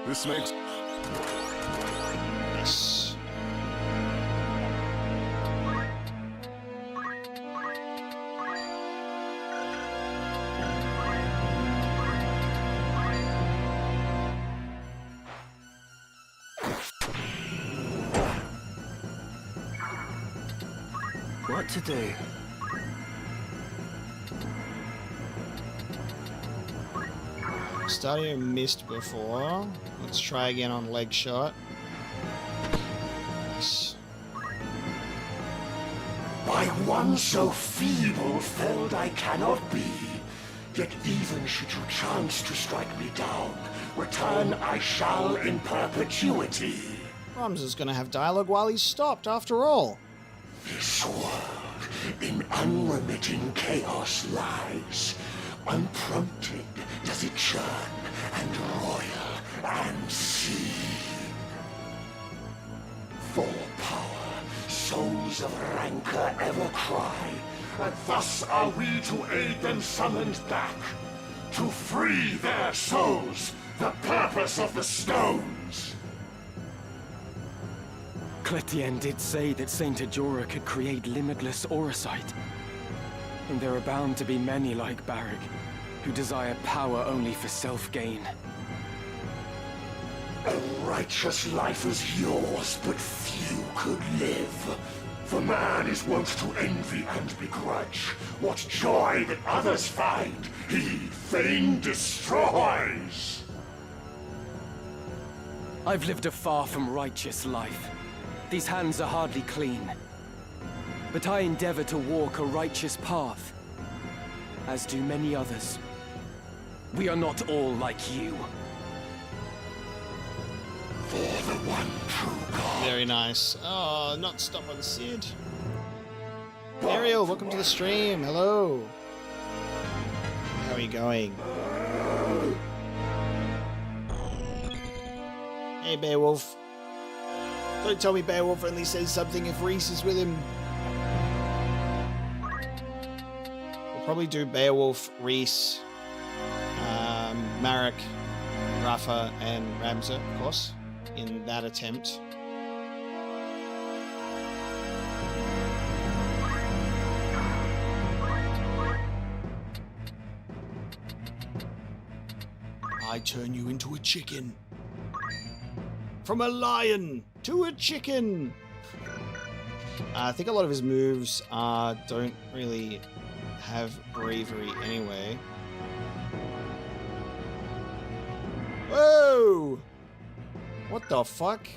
This makes... Yes. What to do? Stadio missed before. Let's try again on leg shot. Nice. By one so feeble felled I cannot be, yet even should you chance to strike me down, return I shall in perpetuity. Ramza's gonna have dialogue while he's stopped, after all. This world in unremitting chaos lies. Unprompted does it churn and roil and seethe. For power, souls of rancor ever cry, and thus are we to aid them summoned back, to free their souls, the purpose of the stones. Cletien did say that Saint Ajora could create limitless auracite. And there are bound to be many like Barrick, who desire power only for self-gain. A righteous life is yours, but few could live. For man is wont to envy and begrudge. What joy that others find, he fain destroys. I've lived a far from righteous life. These hands are hardly clean. But I endeavor to walk a righteous path, as do many others. We are not all like you. For the one true God. Very nice. Oh, not stop on Sid. Ariel, welcome to the stream. Hello. How are you going? Hey, Beowulf. Don't tell me Beowulf only says something if Reese is with him. We'll probably do Beowulf, Reese, Marek, Rafa, and Ramza, of course, in that attempt. I turn you into a chicken. From a lion to a chicken. I think a lot of his moves don't really have bravery anyway. Whoa! What the fuck?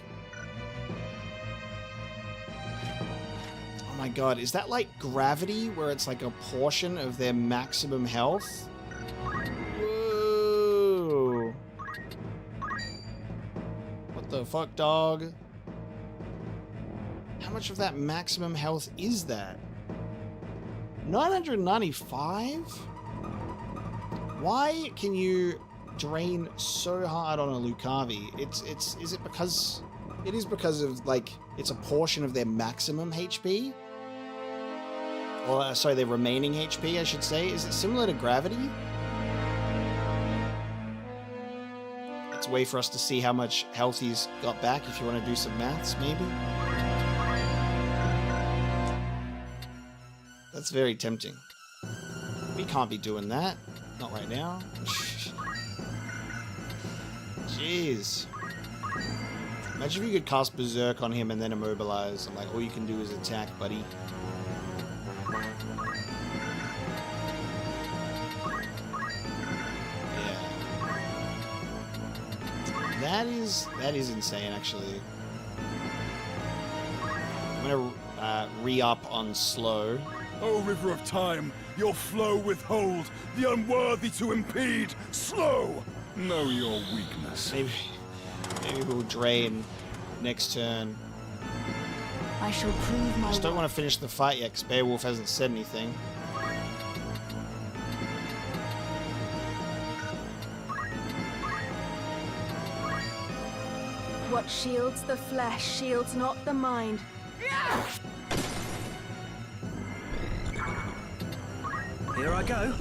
Oh my god, is that like gravity where it's like a portion of their maximum health? Whoa! What the fuck, dog? How much of that maximum health is that? 995? Why can you drain so hard on a Lucavi? Is it because it is because of like it's a portion of their maximum HP? Or sorry, their remaining HP, I should say. Is it similar to gravity? It's a way for us to see how much health he's got back if you want to do some maths, maybe. That's very tempting. We can't be doing that. Not right now. Jeez. Imagine if you could cast Berserk on him and then immobilize, and like all you can do is attack, buddy. Yeah. That is insane, actually. I'm gonna re-up on slow. O river of time, your flow withhold, the unworthy to impede, slow! Know your weakness. Maybe we'll drain next turn. I shall prove my Just don't want to finish the fight yet, because Beowulf hasn't said anything. What shields the flesh shields not the mind. Here I go.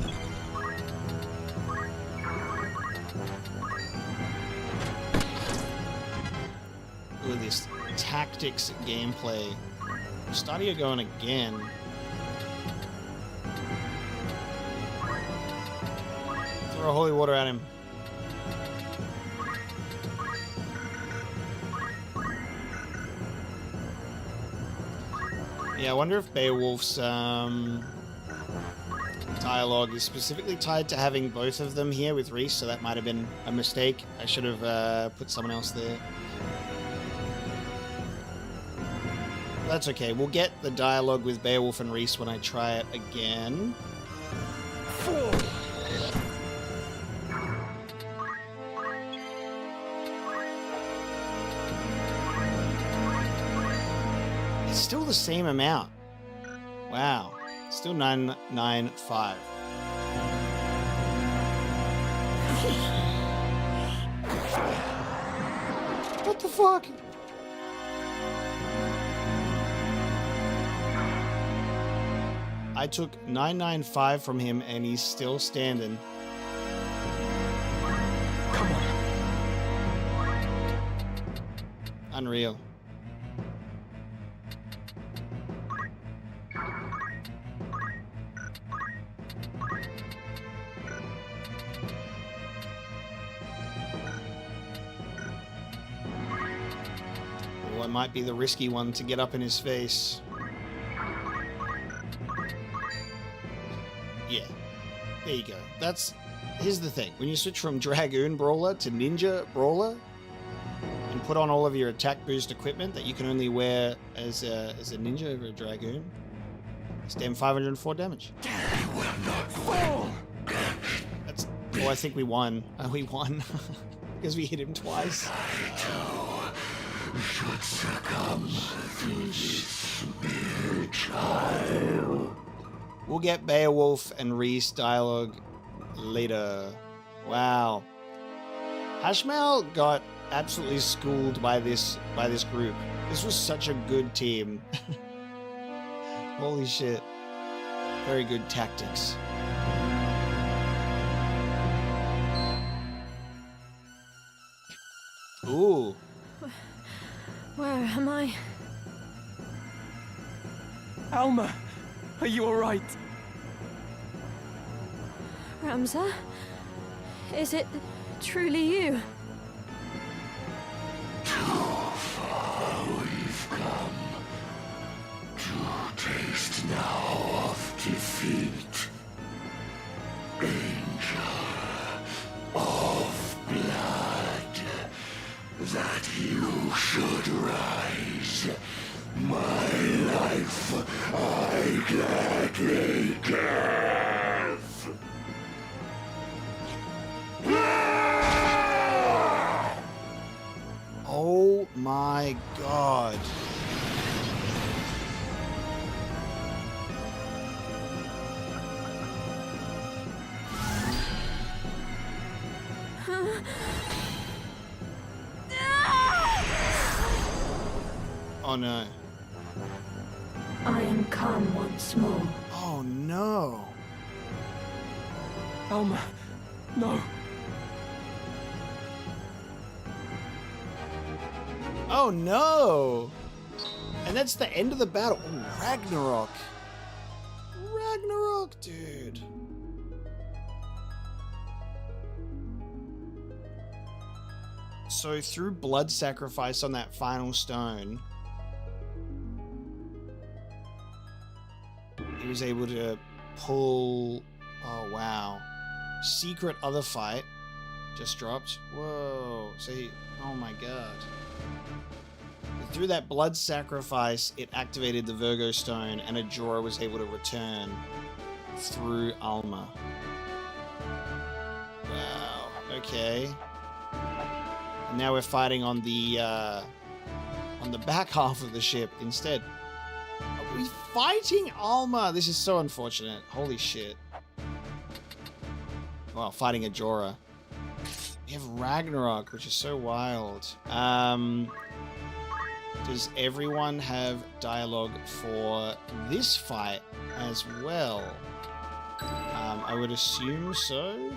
Look at this tactics gameplay. Stadia going again. Throw holy water at him. Yeah, I wonder if Beowulf's dialogue is specifically tied to having both of them here with Reese, so that might have been a mistake. I should have put someone else there. That's okay. We'll get the dialogue with Beowulf and Reese when I try it again. It's still the same amount. Wow. Still 995. What the fuck? I took 995 from him and he's still standing. Come on. Unreal. Well, I might be the risky one to get up in his face. Yeah, there you go. Here's the thing. When you switch from Dragoon Brawler to Ninja Brawler and put on all of your attack boost equipment that you can only wear as a ninja over a Dragoon, it's damn 504 damage. That's... Oh, I think we won. We won. Because we hit him twice. should succumb to this mere child. We'll get Beowulf and Rhys dialogue later. Wow. Hashmal got absolutely schooled by this group. This was such a good team. Holy shit. Very good tactics. Ooh. Where am I? Alma, are you alright? Ramza? Is it truly you? Too far we've come to taste now of defeat. Angel of blood, that you should rise. My life I gladly give. Oh my god. Oh no. I am come once more. Oh no. Alma, no. Oh no! And that's the end of the battle. Ooh, Ragnarok. Ragnarok, dude. So through blood sacrifice on that final stone, he was able to pull... Oh, wow. Secret other fight just dropped. Whoa. So he... Oh my god. Through that blood sacrifice, it activated the Virgo Stone, and Ajora was able to return through Alma. Wow. Okay. And now we're fighting on the back half of the ship instead. Are we fighting Alma? This is so unfortunate. Holy shit. Well, fighting Ajora. We have Ragnarok, which is so wild. Does everyone have dialogue for this fight as well? I would assume so.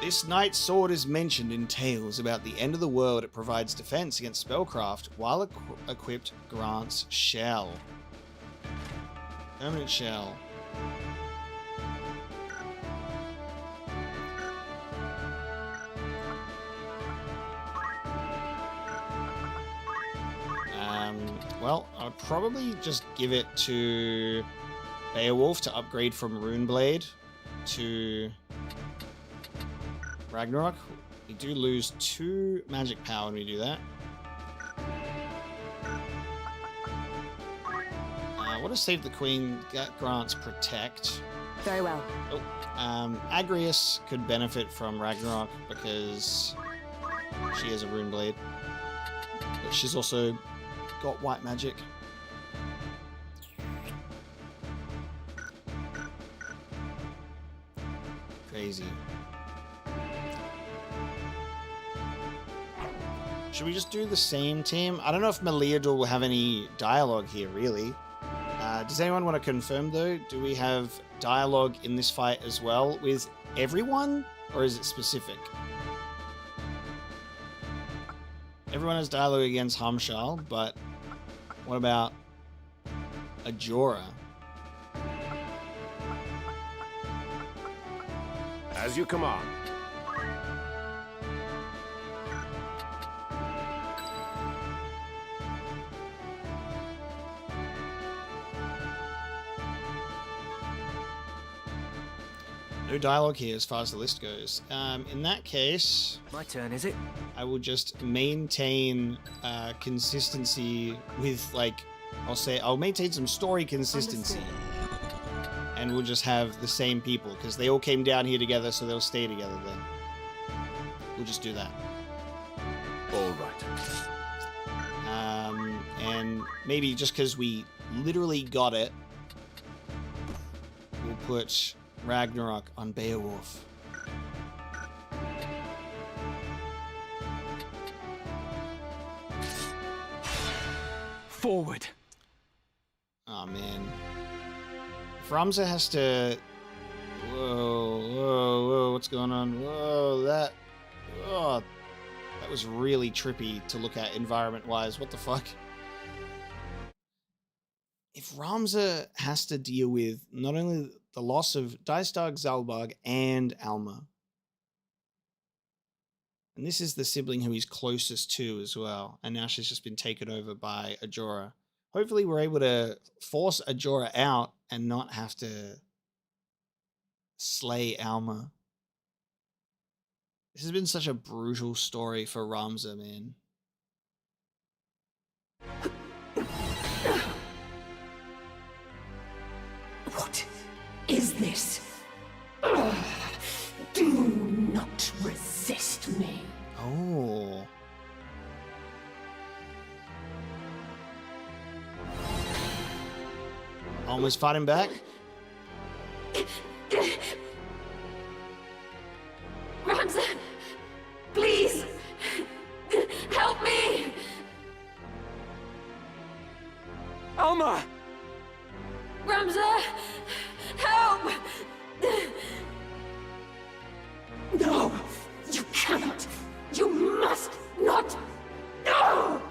This knight's sword is mentioned in tales about the end of the world. It provides defense against spellcraft, while equipped grants shell. Permanent shell. Well, I'll probably just give it to Beowulf to upgrade from Runeblade to Ragnarok. We do lose 2 magic power when we do that. What does Save the Queen grants protect? Very well. Oh, Agrius could benefit from Ragnarok because she has a Runeblade. But she's also got white magic. Crazy. Should we just do the same team? I don't know if Meleador will have any dialogue here, really. Does anyone want to confirm, though? Do we have dialogue in this fight as well with everyone? Or is it specific? Everyone has dialogue against Hamshal, but what about Ajora? As you command. No dialogue here as far as the list goes. In that case... My turn, is it? I will just maintain consistency with, like... I'll maintain some story consistency. Understood. And we'll just have the same people, because they all came down here together, so they'll stay together then. We'll just do that. All right. And maybe just because we literally got it, we'll put Ragnarok on Beowulf. Forward. Oh man. If Ramza has to... Whoa, what's going on? Whoa, that was really trippy to look at environment-wise. What the fuck? If Ramza has to deal with not only the loss of Dystarg, Zalbarg, and Alma, and this is the sibling who he's closest to as well, and now she's just been taken over by Ajora. Hopefully we're able to force Ajora out and not have to slay Alma. This has been such a brutal story for Ramza, man. What is this? Do not resist me. Oh. Almost fighting back. Ramza, please, help me! Alma! Ramza, help! No, you cannot. You must not. No!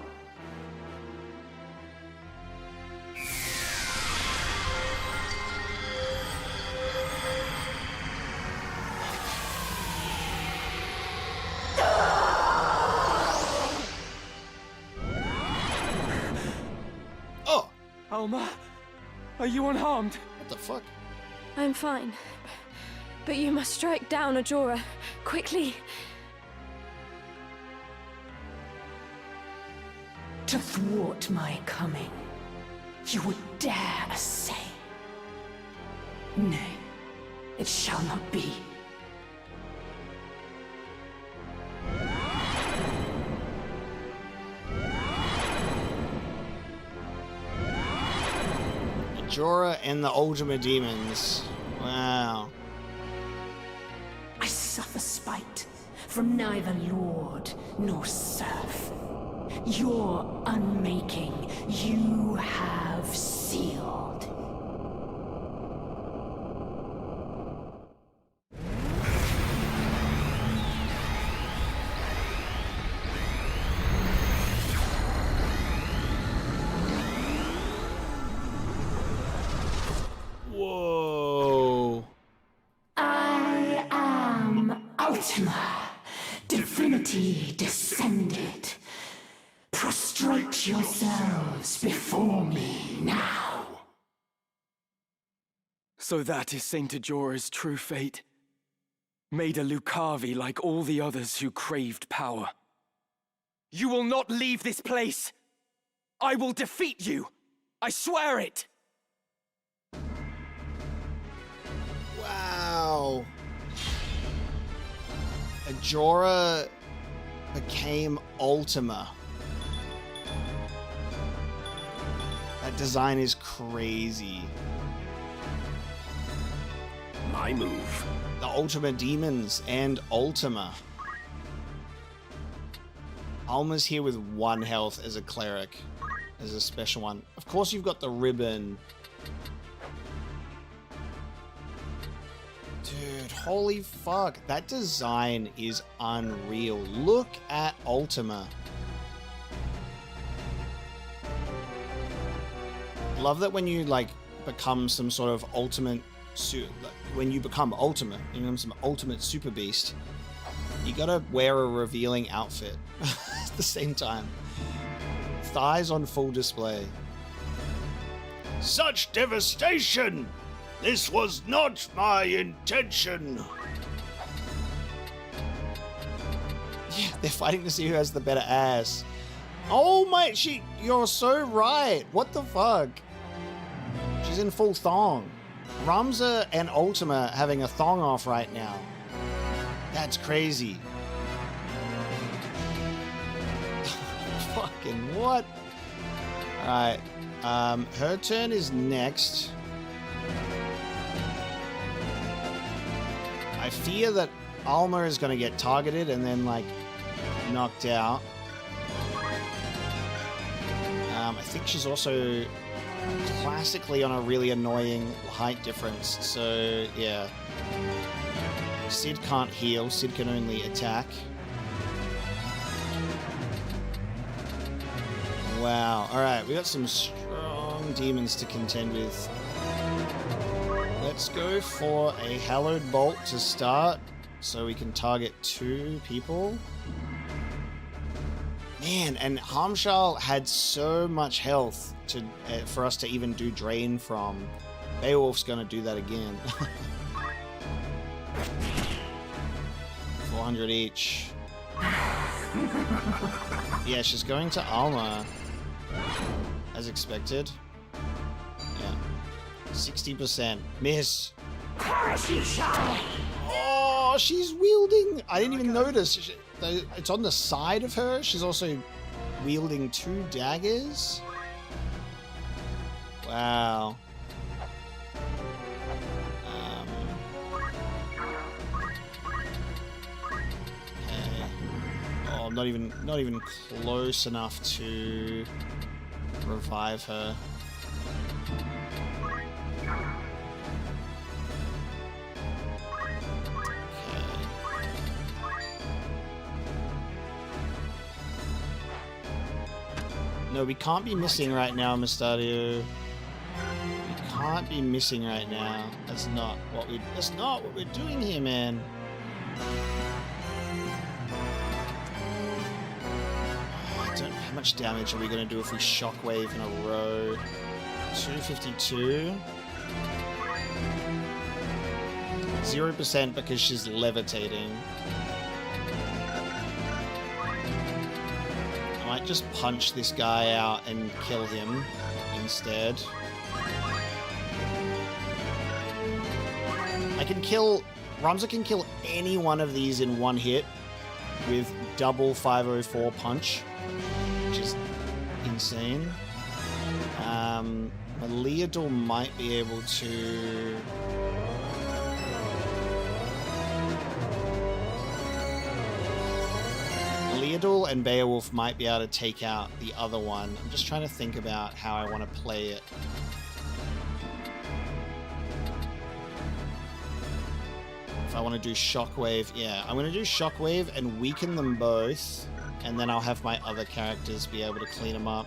Oh! Alma, are you unharmed? What the fuck? I'm fine. But you must strike down Ajora. Quickly. To thwart my coming, you would dare essay. Nay, it shall not be. Ajora and the Ultima Demons. Wow. I suffer spite from neither lord nor serf. Your unmaking you have sealed. Whoa. I am Ultima, divinity descended. Prostrate yourselves before me now. So that is Saint Ajora's true fate. Made a Lucavi like all the others who craved power. You will not leave this place! I will defeat you! I swear it! Wow. Ajora became Ultima. That design is crazy. My move. The Ultima Demons and Ultima. Alma's here with 1 health as a cleric. As a special one. Of course you've got the ribbon. Dude, holy fuck. That design is unreal. Look at Ultima. Love that when you like become some sort of ultimate suit, when you become Ultima, you become some ultimate super beast, you gotta wear a revealing outfit at the same time. Thighs on full display. Such devastation! This was not my intention. Yeah, they're fighting to see who has the better ass. Oh my, you're so right. What the fuck? She's in full thong. Ramza and Ultima having a thong off right now. That's crazy. Fucking what? Alright. Her turn is next. I fear that Alma is going to get targeted and then, like, knocked out. I think she's also classically on a really annoying height difference. So, yeah. Sid can't heal. Sid can only attack. Wow. Alright, we got some strong demons to contend with. Let's go for a Hallowed Bolt to start, so we can target 2 people. Man, and Harmshal had so much health to for us to even do Drain from. Beowulf's gonna do that again. 400 each. Yeah, she's going to Alma. As expected. Yeah. 60%. Miss. Oh, she's wielding. I didn't even notice. It's on the side of her. She's also wielding 2 daggers. Wow. Okay. Oh, not even close enough to revive her. No, we can't be missing right now, Mustadio. We can't be missing right now. That's not what we're doing here, man. Oh, how much damage are we gonna do if we shockwave in a row? 252. 0% because she's levitating. I might just punch this guy out and kill him instead. Ramza can kill any one of these in one hit with double 504 punch, which is insane. Meliador might be able to... Leodul and Beowulf might be able to take out the other one. I'm just trying to think about how I want to play it. If I want to do Shockwave, yeah. I'm going to do Shockwave and weaken them both, and then I'll have my other characters be able to clean them up.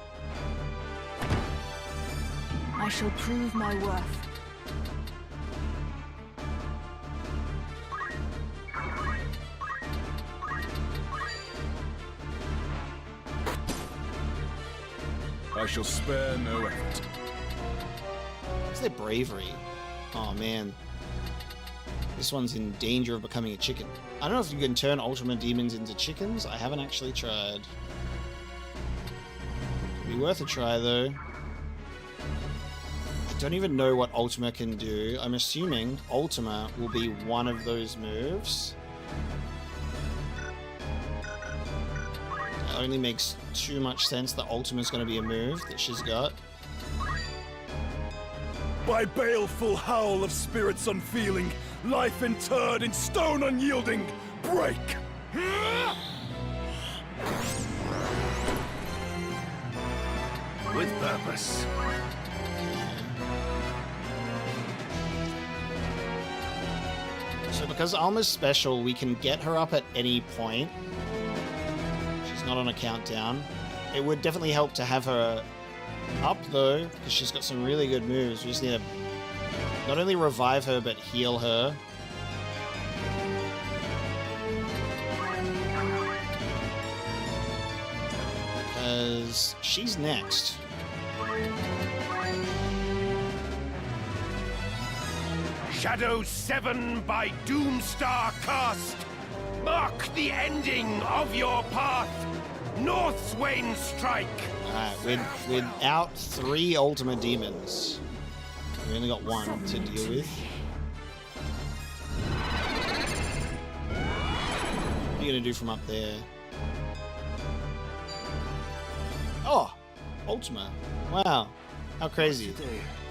I shall prove my worth. I shall spare no effort. What's their bravery? Oh man. This one's in danger of becoming a chicken. I don't know if you can turn Ultima Demons into chickens. I haven't actually tried. Could be worth a try though. I don't even know what Ultima can do. I'm assuming Ultima will be one of those moves. It only makes too much sense that Ultima's going to be a move that she's got. By baleful howl of spirits unfeeling, life interred in stone unyielding, break! With purpose. So because Alma's special, we can get her up at any point. She's not on a countdown. It would definitely help to have her up though, because she's got some really good moves. We just need to not only revive her, but heal her. Because she's next. Shadow 7 by Doomstar cast. Mark the ending of your path. Northswain strike. Alright, without 3 Ultima Demons. We only got 1 to deal with. What are you gonna do from up there? Oh, Ultima. Wow. How crazy.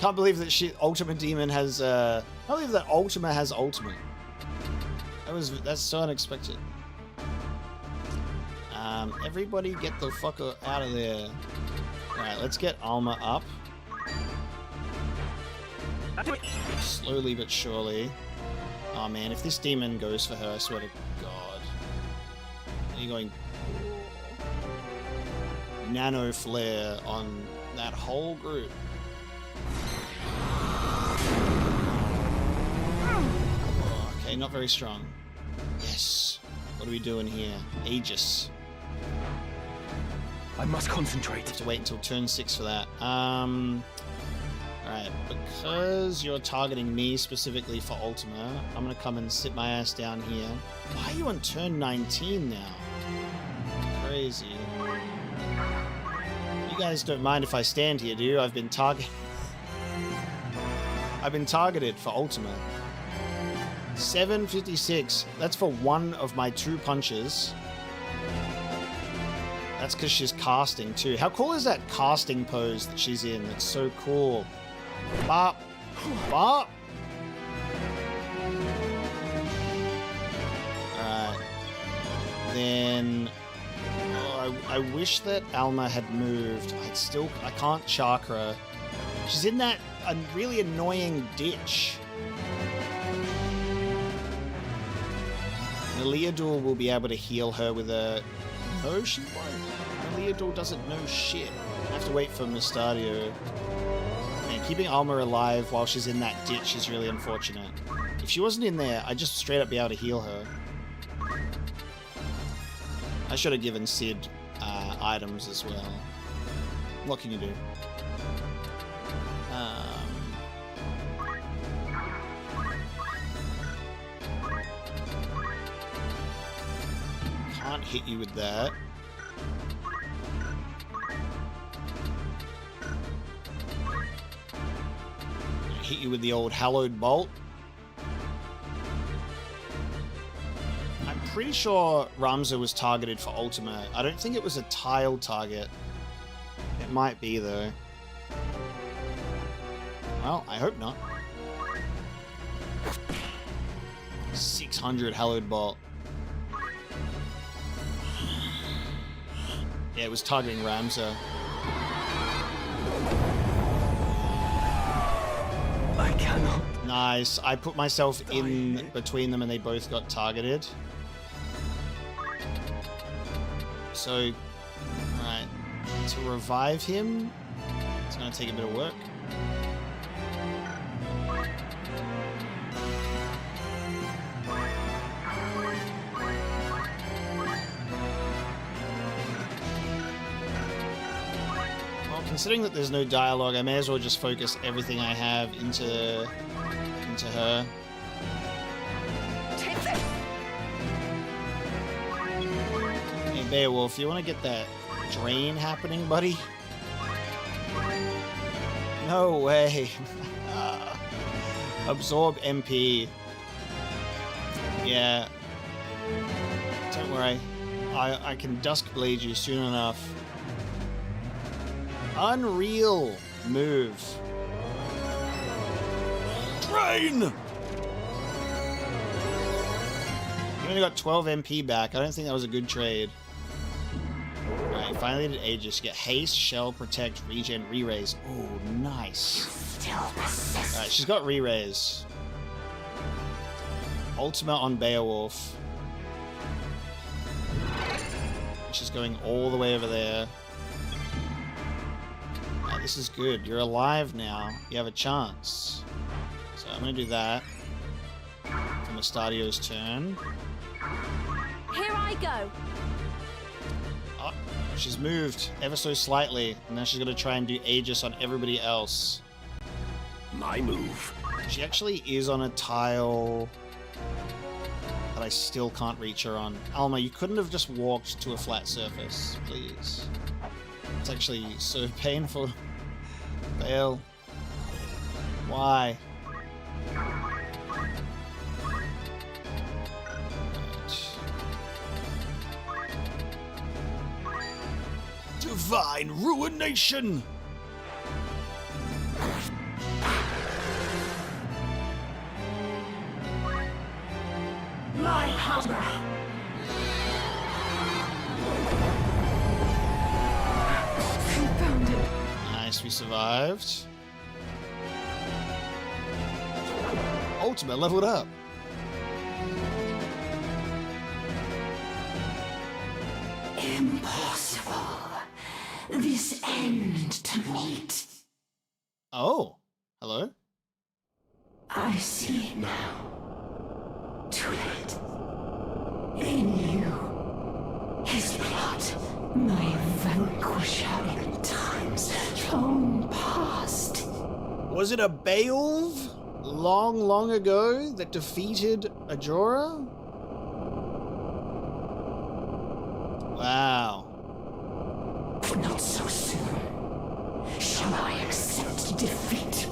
Can't believe that Ultima Demon has, can't believe that Ultima has Ultimate. That's so unexpected. Everybody get the fuck out of there. Alright, let's get Alma up. Slowly but surely. Oh man, if this demon goes for her, I swear to God. Are you going nano flare on that whole group? Oh, okay, not very strong. Yes. What are we doing here? Aegis. I must concentrate. Have to wait until turn 6 for that. Alright, because you're targeting me specifically for Ultima, I'm gonna come and sit my ass down here. Why are you on turn 19 now? Crazy. You guys don't mind if I stand here, do you? I've been targeted for Ultima. 756. That's for one of my 2 punches. That's because she's casting too. How cool is that casting pose that she's in? That's so cool. Bop. Bop. Alright. Then... Oh, I wish that Alma had moved. I can't chakra. She's in that really annoying ditch. Meliador will be able to heal her with a... No, she won't. Meliador doesn't know shit. I have to wait for Mustadio. Man, keeping Alma alive while she's in that ditch is really unfortunate. If she wasn't in there, I'd just straight up be able to heal her. I should have given Sid items as well. What can you do? Can't hit you with that. Hit you with the old hallowed bolt. I'm pretty sure Ramza was targeted for Ultima. I don't think it was a tile target. It might be though. Well, I hope not. 600 hallowed bolt. Yeah, it was targeting Ramza. I cannot. Nice. I put myself in between them and they both got targeted. So, alright. To revive him, it's going to take a bit of work. Considering that there's no dialogue, I may as well just focus everything I have into her. Hey Beowulf, you want to get that drain happening, buddy? No way. Absorb MP. Yeah. Don't worry. I can Dusk Blade you soon enough. Unreal move. Drain! You only got 12 MP back. I don't think that was a good trade. Alright, finally did Aegis. Get haste, shell, protect, regen, re-raise. Oh, nice. Alright, she's got re-raise. Ultima on Beowulf. She's going all the way over there. This is good. You're alive now. You have a chance. So I'm going to do that. For Mustadio's turn. Here I go. Oh, she's moved ever so slightly. And now she's going to try and do Aegis on everybody else. My move. She actually is on a tile that I still can't reach her on. Alma, you couldn't have just walked to a flat surface, please. It's actually so painful. Fail. Why? Do Divine ruination! My hammer! Nice, we survived. Ultima leveled up. Impossible. This end to meet. Oh, hello. I see it now. Too late. In you. His blood. My vanquisher in times long past. Was it a Beowulf long, long ago that defeated Ajora? Wow. Not so soon. Shall I accept defeat?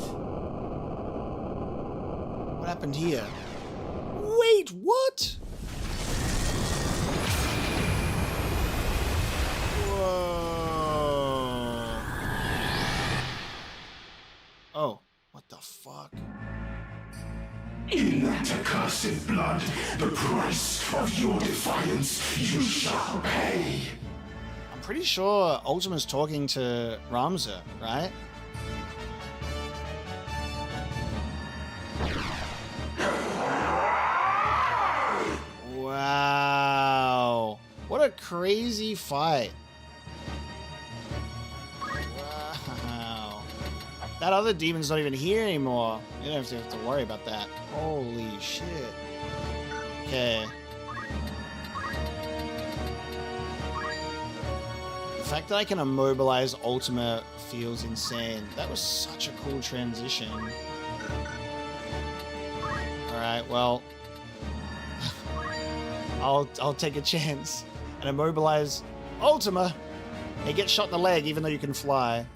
What happened here? Wait, what? Whoa. Oh, what the fuck? In that accursed blood, the price of your defiance you shall pay. I'm pretty sure Ultima's talking to Ramza, right? Wow. What a crazy fight. Wow. That other demon's not even here anymore. You don't have to worry about that. Holy shit. Okay. The fact that I can immobilize Ultima feels insane. That was such a cool transition. Alright, well... I'll take a chance and immobilize Ultima. He gets shot in the leg even though you can fly.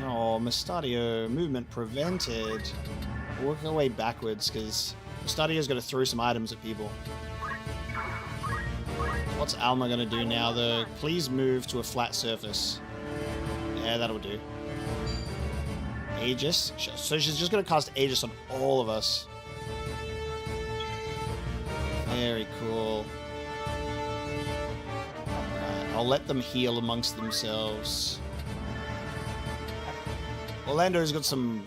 Oh, Mustadio, movement prevented. Working our way backwards because Mustadio's got to throw some items at people. What's Alma going to do now though? Please move to a flat surface. Yeah, that'll do. Aegis. So she's just going to cast Aegis on all of us. Very cool. Alright, I'll let them heal amongst themselves. Orlando's got some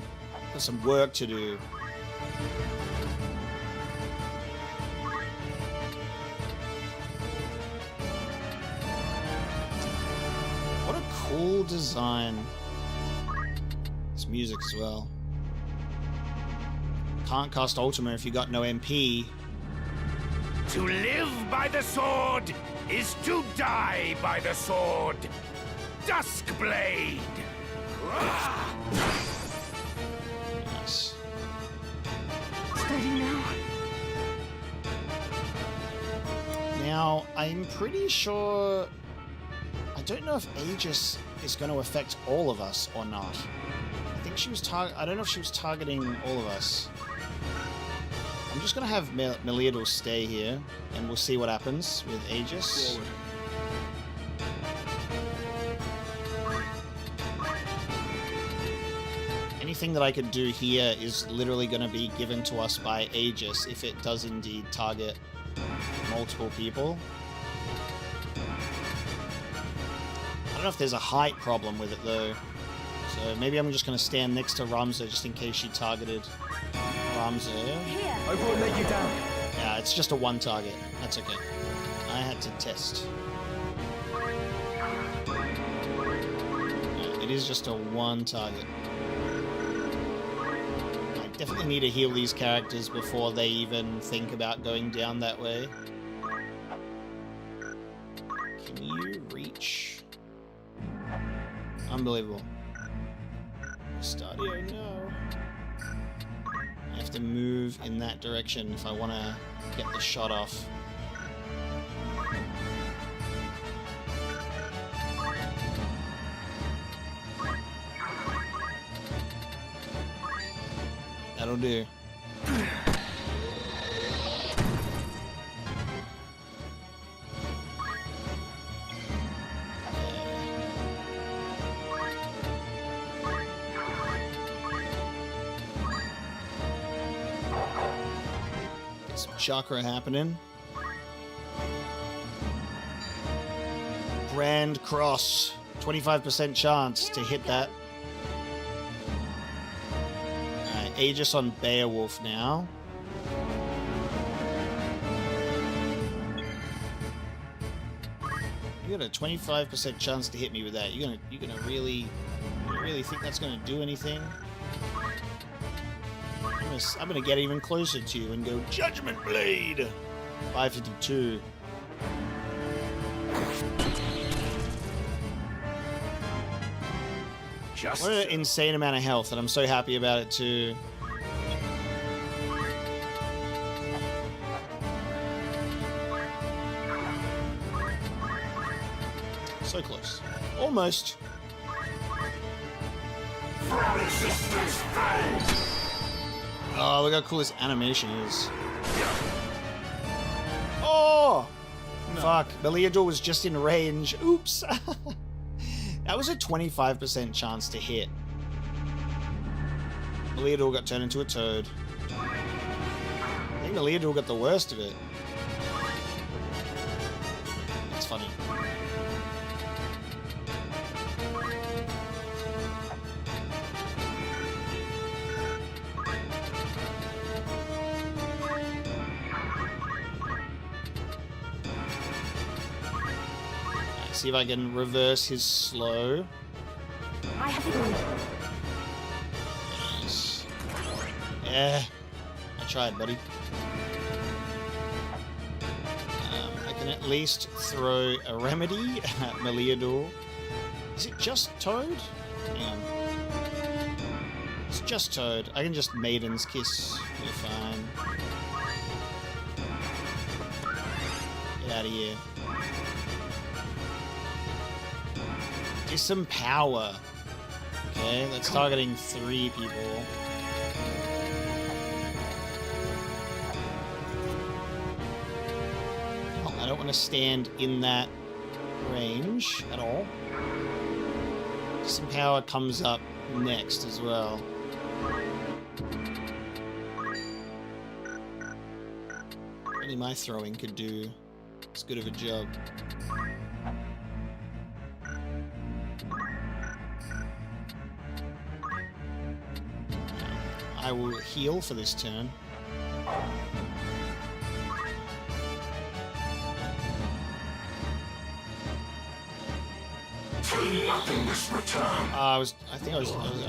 work to do. What a cool design. This music as well. Can't cast Ultima if you got no MP. To live by the sword is to die by the sword. Duskblade. Nice. Steady now. Now, I'm pretty sure... I don't know if Aegis is going to affect all of us or not. I think she was I don't know if she was targeting all of us. I'm just going to have Meliador stay here, and we'll see what happens with Aegis. Forward. Anything that I could do here is literally going to be given to us by Aegis if it does indeed target multiple people. I don't know if there's a height problem with it though. So maybe I'm just going to stand next to Ramza just in case she targeted Ramza. I won't let you down. Yeah, it's just a one target. That's okay. I had to test. Yeah, it is just a one target. I definitely need to heal these characters before they even think about going down that way. Can you reach? Unbelievable. Stadio, no. I have to move in that direction if I want to get the shot off. That'll do. Some chakra happening. Grand Cross. 25% chance to hit that. Alright, Aegis on Beowulf now. You got a 25% chance to hit me with that. You're gonna really think that's gonna do anything? I'm gonna get even closer to you and go Judgment Blade. 552. What an insane amount of health, and I'm so happy about it too. So close. Almost. Oh, look how cool this animation is. Oh! No. Fuck. Meliador was just in range. Oops. That was a 25% chance to hit. Meliador got turned into a toad. I think Meliador got the worst of it. That's funny. See if I can reverse his slow. I have it. Nice. Yeah, I tried, buddy. I can at least throw a remedy at Meliador. Is it just Toad? Hang on. It's just Toad. I can just Maiden's Kiss. You're fine. Get out of here. Disempower. Okay, that's targeting 3 people. Oh, I don't want to stand in that range at all. Disempower comes up next as well. Only my throwing could do as good of a job. I will heal for this turn. I think I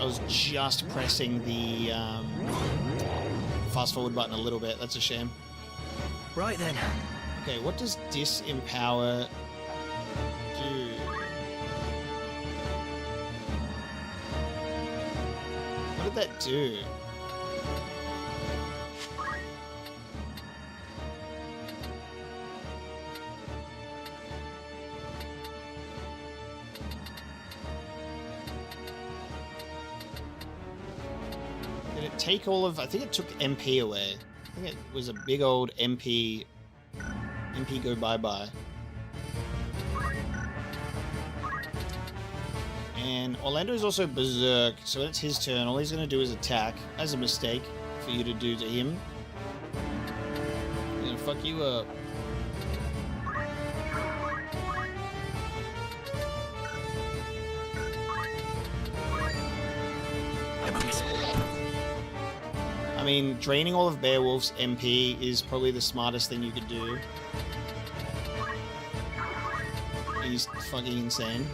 was just pressing the fast forward button a little bit. That's a shame. Right then. Okay, what does Disempower do? What did that do? Take all of, I think it took MP away. I think it was a big old MP go bye-bye. And Orlando's also Berserk, so it's his turn. All he's going to do is attack. That's a mistake for you to do to him. He's going to fuck you up. I mean, draining all of Beowulf's MP is probably the smartest thing you could do. He's fucking insane.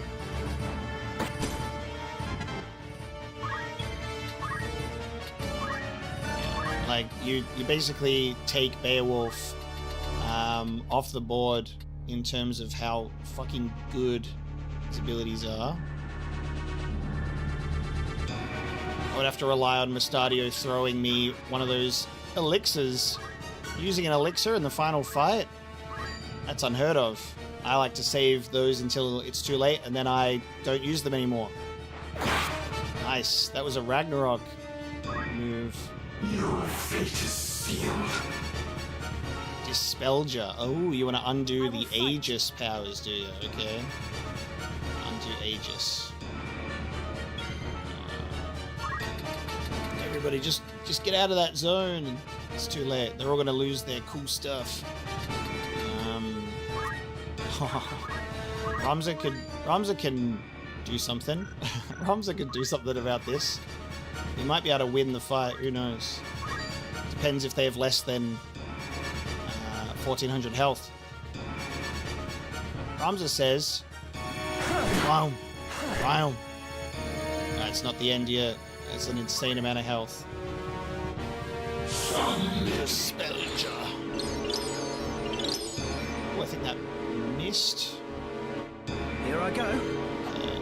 Yeah, like, you basically take Beowulf off the board in terms of how fucking good his abilities are. I would have to rely on Mustadio throwing me one of those elixirs. Using an elixir in the final fight? That's unheard of. I like to save those until it's too late, and then I don't use them anymore. Nice. That was a Ragnarok move. Your fate is sealed. Dispelger. Oh, you want to undo the Aegis powers, do you? Okay. Undo Aegis. Everybody just just get out of that zone. It's too late. They're all going to lose their cool stuff. Ramza can do something. Ramza can do something about this. He might be able to win the fight. Who knows? Depends if they have less than 1400 health. Ramza says, wow. That's not the end yet. It's an insane amount of health. Dispelger. Oh, I think that missed. Here I go. Okay.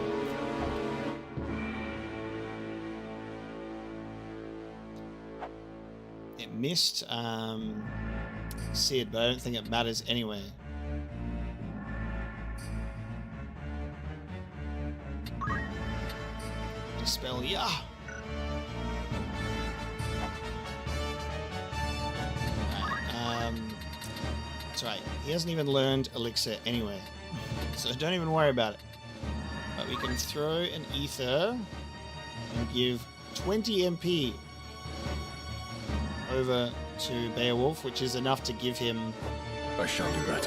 It missed. See it, but I don't think it matters anyway. Dispel, yeah. That's right. He hasn't even learned Elixir anyway, so don't even worry about it. But we can throw an Ether and give 20 MP over to Beowulf, which is enough to give him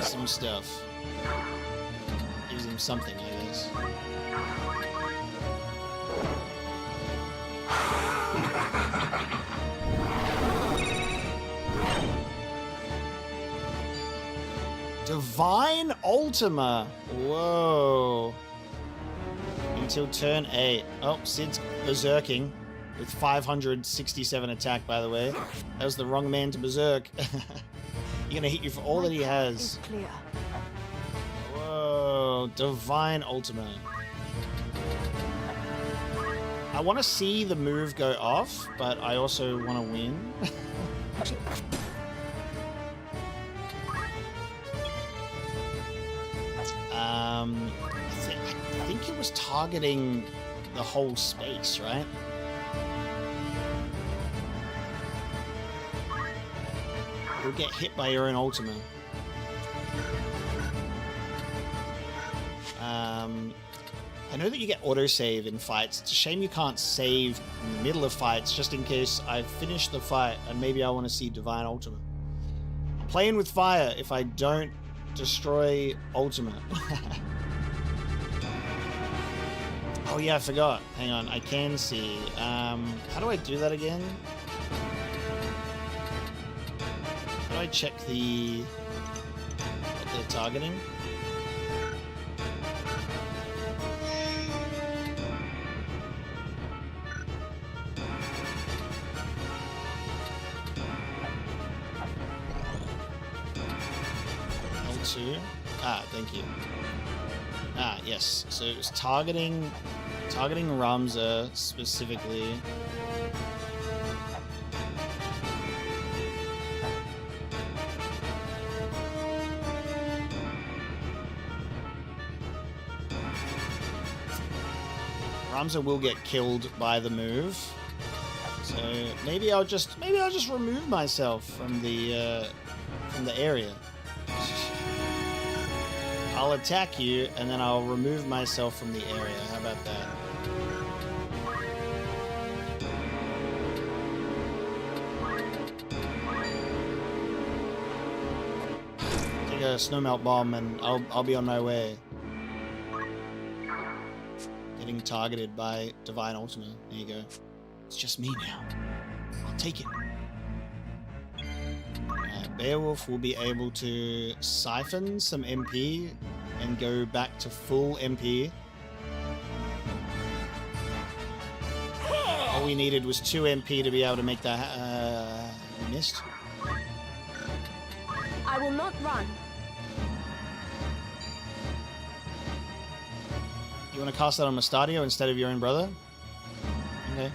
some stuff. Gives him something, I guess. Divine Ultima. Whoa. Until turn 8. Oh, Sid's berserking with 567 attack, by the way. That was the wrong man to berserk. You're gonna hit you for all that he has. Whoa. Divine Ultima. I want to see the move go off, but I also want to win. I think it was targeting the whole space, right? You'll get hit by your own Ultima. I know that you get autosave in fights. It's a shame you can't save in the middle of fights, just in case I finish the fight and maybe I want to see Divine Ultima. I'm playing with fire if I don't destroy Ultima. Oh yeah, I forgot. Hang on, I can see. How do I do that again? How do I check what they're targeting? L2. Thank you. Yes. So it was targeting Ramza specifically. Ramza will get killed by the move. So maybe I'll just remove myself from the area. I'll attack you, and then I'll remove myself from the area. How about that? Take a snowmelt bomb, and I'll be on my way. Getting targeted by Divine Ultima. There you go. It's just me now. I'll take it. Beowulf will be able to siphon some MP and go back to full MP. All we needed was 2 MP to be able to make that missed. I will not run. You want to cast that on Mustadio instead of your own brother? Okay.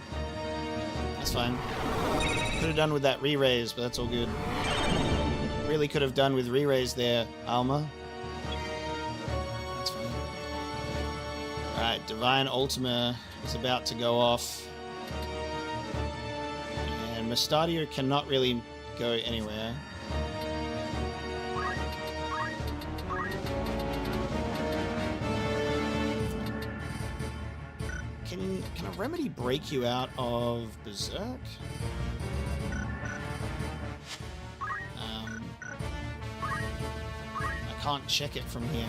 That's fine. Could have done with that re-raise, but that's all good. Really could have done with re-raise there, Alma. That's fine. Alright, Divine Ultima is about to go off. And Mustadio cannot really go anywhere. Can a remedy break you out of Berserk? can't check it from here.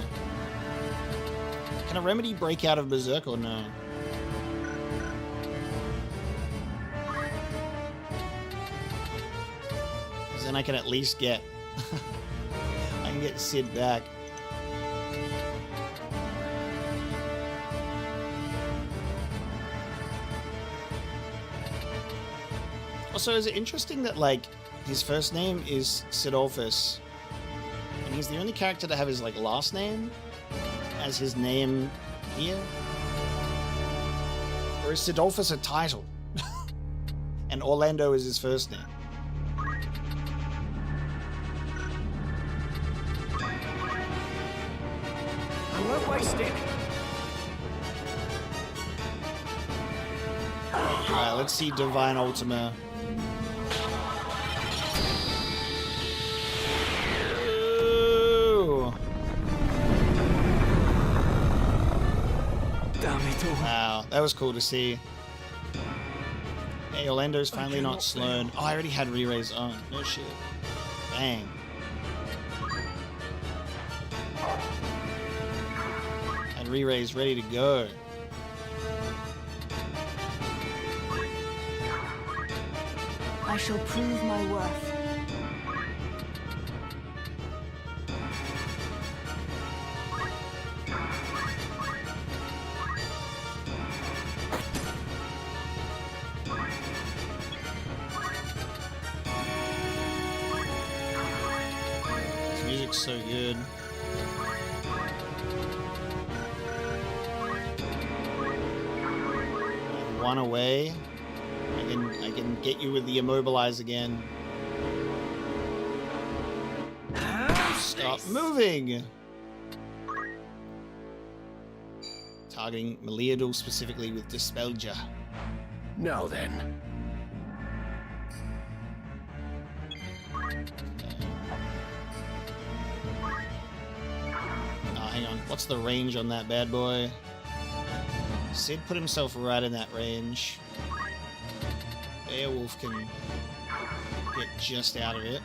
Can a remedy break out of Berserk or no? Because then I can at least get... I can get Sid back. Also, is it interesting that, like, his first name is Sidolphus, and he's the only character to have his, like, last name as his name here? Or is Sidolphus a title? And Orlando is his first name? I won't waste it. Alright, let's see Divine Ultima. Ooh. Damn it all. Wow, that was cool to see. Hey, Orlando's finally not slowed. Oh, I already had re-raise on. No shit. Bang. Had re-raise ready to go. I shall prove my worth. This music's so good. One away. I can get you with the immobilize again. Stop moving! Targeting Meliadul specifically with Dispelja. Now then. Oh, hang on. What's the range on that bad boy? Sid put himself right in that range. Beowulf can get just out of it.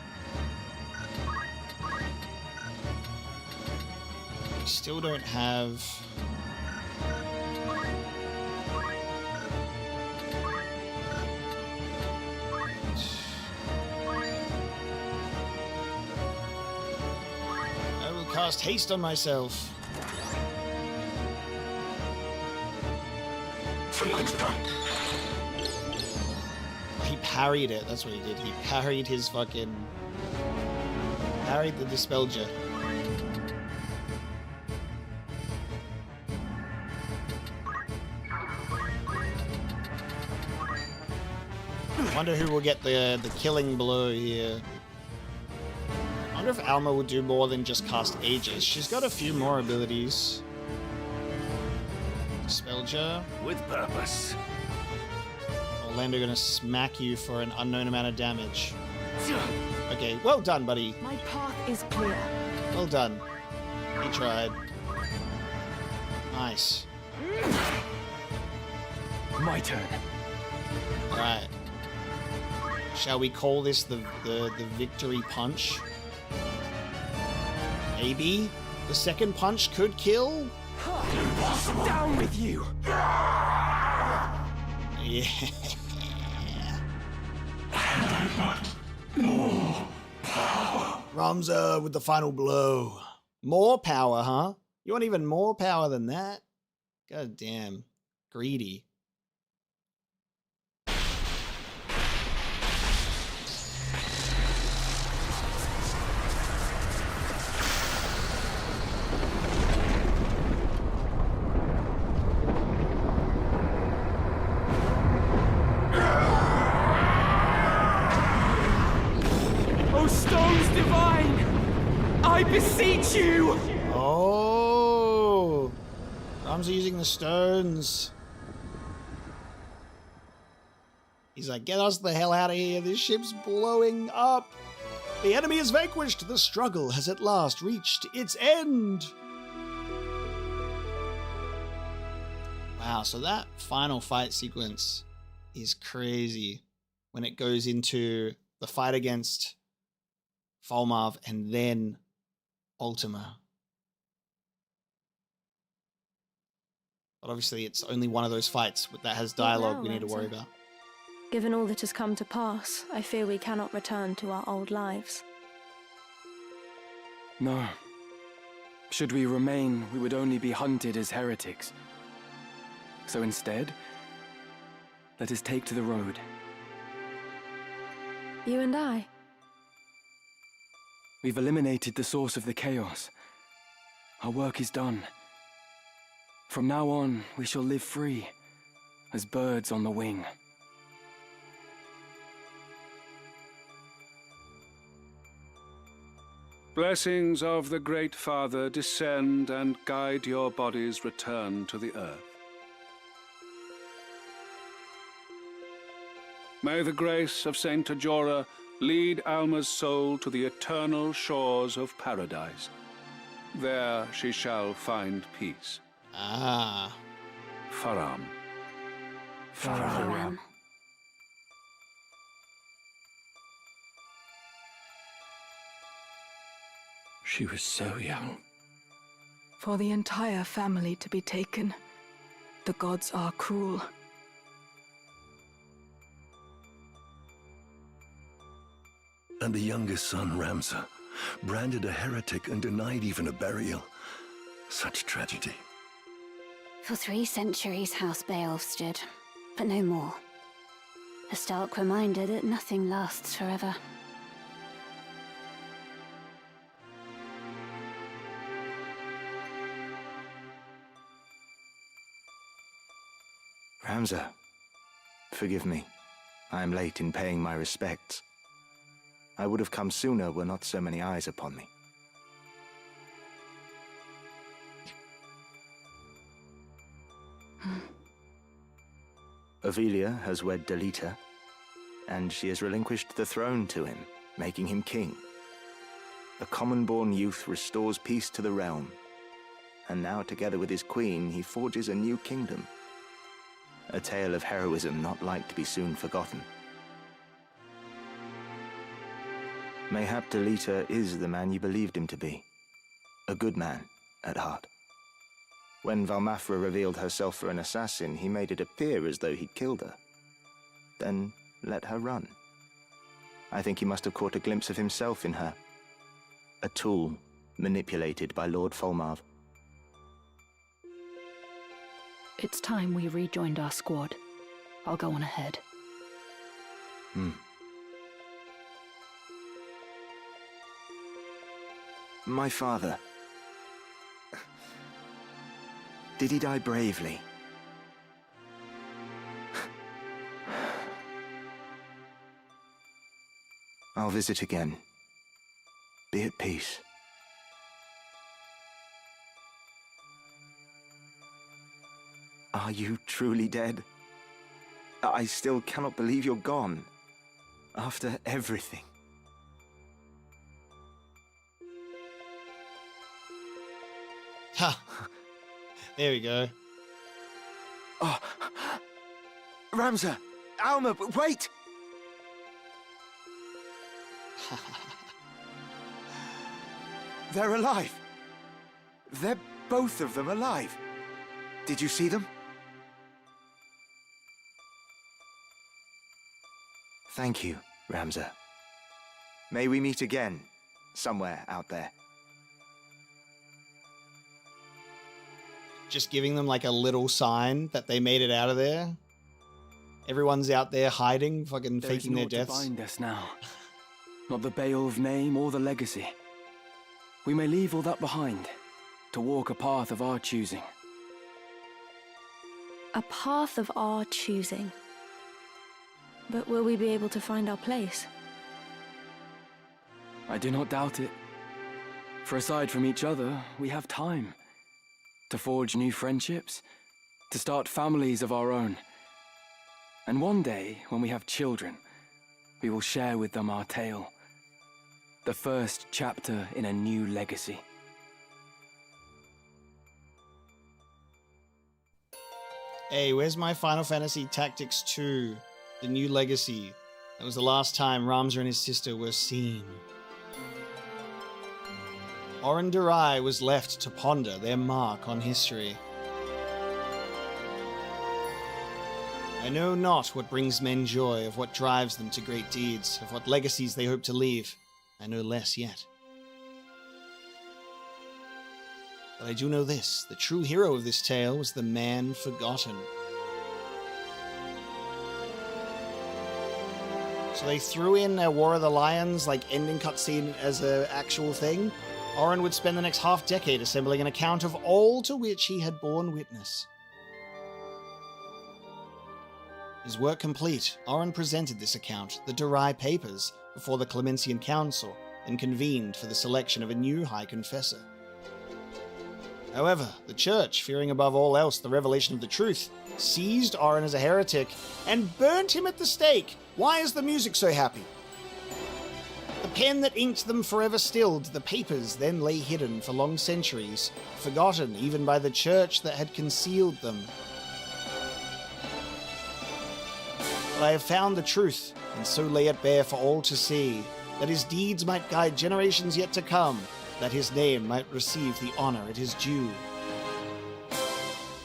We still don't have... I will cast haste on myself. He parried it, that's what he did. He parried his fucking... parried the Dispelja. I wonder who will get the killing blow here. I wonder if Alma will do more than just cast Aegis. She's got a few more abilities. Dispelja. With purpose. Orlando gonna smack you for an unknown amount of damage. Okay, well done, buddy. My path is clear. Well done. He tried. Nice. My turn. Alright. Shall we call this the victory punch? Maybe? The second punch could kill? Impossible. Down with you! Yeah. More power. Ramza with the final blow. More power, huh? You want even more power than that? God damn. Greedy. Stones divine, I beseech you! Oh! Ramza using the stones. He's like, get us the hell out of here. This ship's blowing up. The enemy is vanquished. The struggle has at last reached its end. Wow, so that final fight sequence is crazy when it goes into the fight against Folmarv and then Ultima. But obviously it's only one of those fights that has dialogue we need to worry about. Given all that has come to pass, I fear we cannot return to our old lives. No. Should we remain, we would only be hunted as heretics. So instead, let us take to the road. You and I? We've eliminated the source of the chaos. Our work is done. From now on, we shall live free, as birds on the wing. Blessings of the Great Father descend and guide your body's return to the earth. May the grace of Saint Tajora lead Alma's soul to the eternal shores of paradise. There she shall find peace. Ah. Faram. Faram. She was so young. For the entire family to be taken, the gods are cruel. And the youngest son, Ramza, branded a heretic and denied even a burial. Such tragedy. For 3 centuries, House Beowulf stood, but no more. A stark reminder that nothing lasts forever. Ramza, forgive me. I am late in paying my respects. I would have come sooner were not so many eyes upon me. Avelia has wed Delita, and she has relinquished the throne to him, making him king. A common-born youth restores peace to the realm, and now together with his queen he forges a new kingdom. A tale of heroism not like to be soon forgotten. Mayhap Delita is the man you believed him to be. A good man, at heart. When Valmafra revealed herself for an assassin, he made it appear as though he'd killed her. Then let her run. I think he must have caught a glimpse of himself in her. A tool manipulated by Lord Folmarv. It's time we rejoined our squad. I'll go on ahead. My father. Did he die bravely? I'll visit again. Be at peace. Are you truly dead? I still cannot believe you're gone. After everything. Ha! There we go. Oh! Ramza! Alma, wait! They're alive! They're both of them alive! Did you see them? Thank you, Ramza. May we meet again, somewhere out there. Just giving them like a little sign that they made it out of there. Everyone's out there hiding, fucking faking their deaths. There's naught to bind us now. Not the Beowulf name or the legacy. We may leave all that behind, to walk a path of our choosing. A path of our choosing. But will we be able to find our place? I do not doubt it. For aside from each other, we have time. To forge new friendships, to start families of our own. And one day, when we have children, we will share with them our tale. The first chapter in a new legacy. Hey, where's my Final Fantasy Tactics 2? The new legacy. That was the last time Ramza and his sister were seen. Orandarai was left to ponder their mark on history. I know not what brings men joy, of what drives them to great deeds, of what legacies they hope to leave. I know less yet. But I do know this, the true hero of this tale was the man forgotten. So they threw in a War of the Lions, like, ending cutscene as an actual thing. Oren would spend the next half-decade assembling an account of all to which he had borne witness. His work complete, Oren presented this account, the Durai Papers, before the Clemensian Council, and convened for the selection of a new High Confessor. However, the Church, fearing above all else the revelation of the truth, seized Oren as a heretic and burnt him at the stake. Why is the music so happy? The pen that inked them forever stilled, the papers then lay hidden for long centuries, forgotten even by the Church that had concealed them. But I have found the truth, and so lay it bare for all to see, that his deeds might guide generations yet to come, that his name might receive the honor it is due.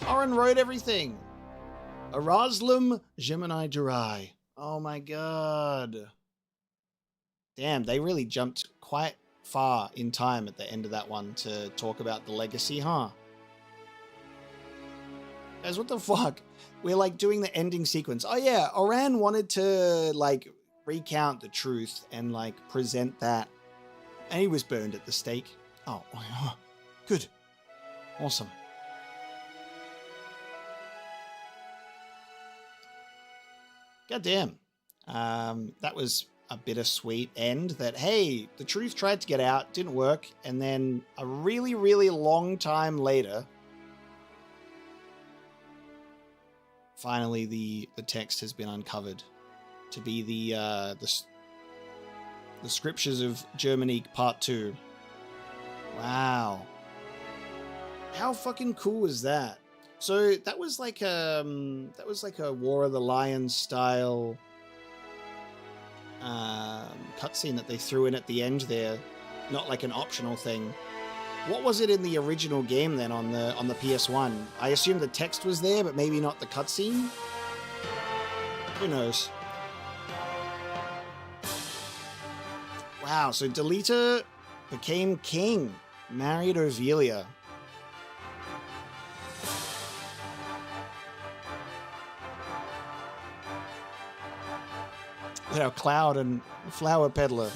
Oren wrote everything. Eraslim Gemini Durai. Oh my god. Damn, they really jumped quite far in time at the end of that one to talk about the legacy, huh? Guys, what the fuck? We're like doing the ending sequence. Oh yeah, Oran wanted to like recount the truth and like present that. And he was burned at the stake. Oh, good. Awesome. Goddamn. That was a bittersweet end that, hey, the truth tried to get out, didn't work, and then a really, really long time later, finally the text has been uncovered to be the Scriptures of Germanique Part 2. Wow. How fucking cool is that? So that was like a War of the Lions style cutscene that they threw in at the end there, not like an optional thing. What was it in the original game then on the PS1? I assume the text was there, but maybe not the cutscene. Who knows? Wow, so Delita became king, married Ovelia. Our Cloud and Flower Peddler.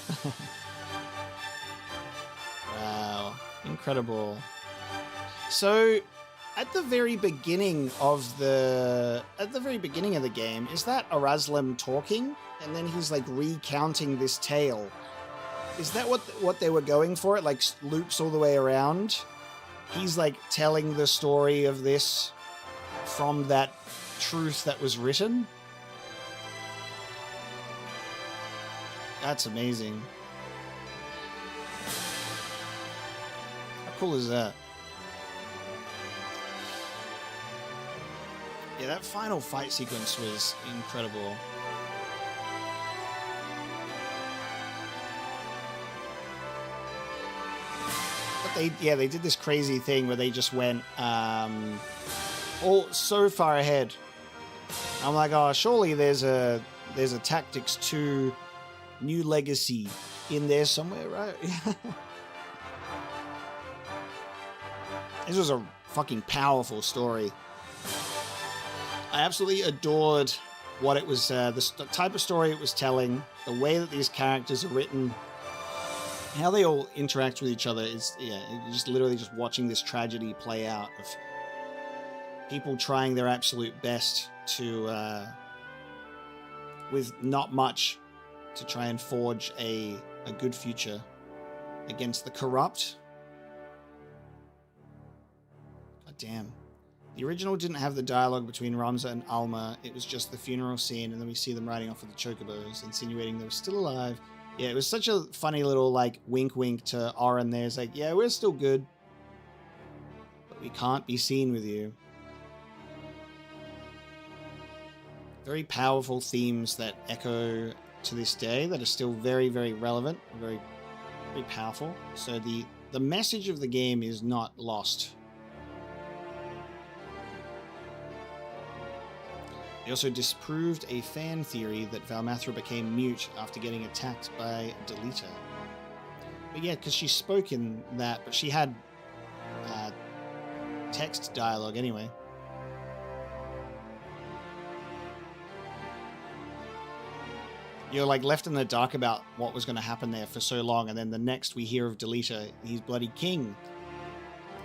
Wow, incredible. So, at the very beginning of the game, is that Eraslim talking, and then he's like recounting this tale? Is that what they were going for? It like loops all the way around. He's like telling the story of this from that truth that was written. That's amazing. How cool is that? Yeah, that final fight sequence was incredible. But they did this crazy thing where they just went all so far ahead. I'm like, oh, surely there's a Tactics 2 New Legacy in there somewhere, right? This was a fucking powerful story. I absolutely adored what it was, the type of story it was telling, the way that these characters are written, how they all interact with each other is, yeah, just literally just watching this tragedy play out of people trying their absolute best to, with not much, to try and forge a good future against the corrupt. God damn. The original didn't have the dialogue between Ramza and Alma. It was just the funeral scene, and then we see them riding off with the chocobos, insinuating they were still alive. Yeah, it was such a funny little, like, wink-wink to Oren there. It's like, yeah, we're still good, but we can't be seen with you. Very powerful themes that echo to this day that are still very, very relevant, very, very powerful. So the message of the game is not lost. They also disproved a fan theory that Valmathra became mute after getting attacked by Delita. But yeah, because she spoke in that, but she had text dialogue anyway. You're like left in the dark about what was going to happen there for so long, and then the next we hear of Delita, he's bloody king.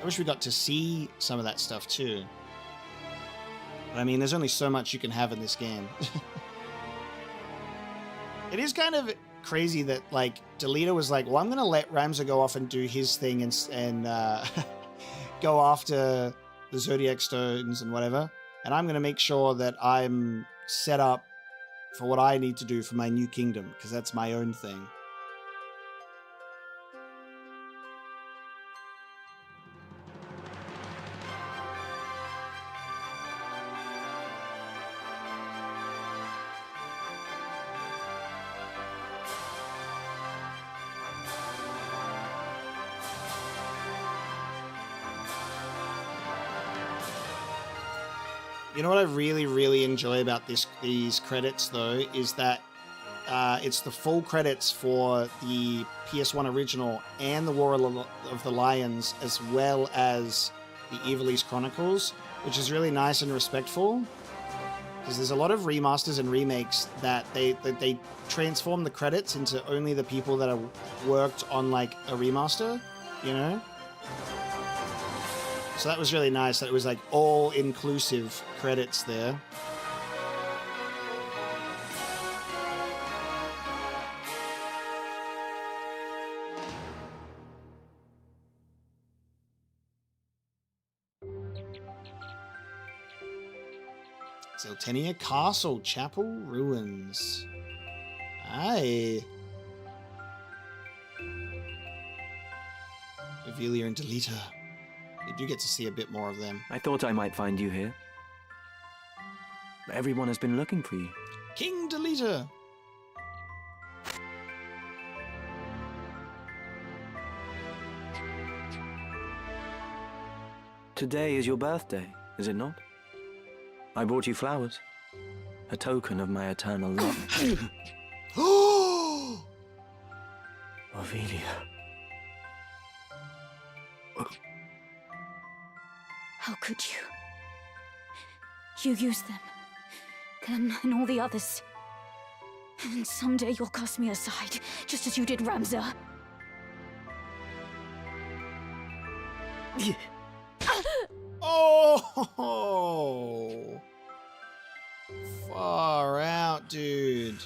I wish we got to see some of that stuff too. But I mean, there's only so much you can have in this game. It is kind of crazy that like Delita was like, well, I'm going to let Ramza go off and do his thing and go after the Zodiac Stones and whatever. And I'm going to make sure that I'm set up for what I need to do for my new kingdom, because that's my own thing. You know what I really, really enjoy about these credits, though, is that it's the full credits for the PS1 original and the War of the Lions, as well as the Ivalice Chronicles, which is really nice and respectful. Because there's a lot of remasters and remakes that they transform the credits into only the people that have worked on like a remaster, you know? So that was really nice that it was like all-inclusive credits there. Zeltenia Castle, Chapel Ruins. Aye. Revelia and Delita. You do get to see a bit more of them. I thought I might find you here. Everyone has been looking for you. King Delita! Today is your birthday, is it not? I brought you flowers. A token of my eternal love. Oh! Ophelia. How could you? You use them and all the others. And someday you'll cast me aside, just as you did Ramza. Oh! Far out, dude.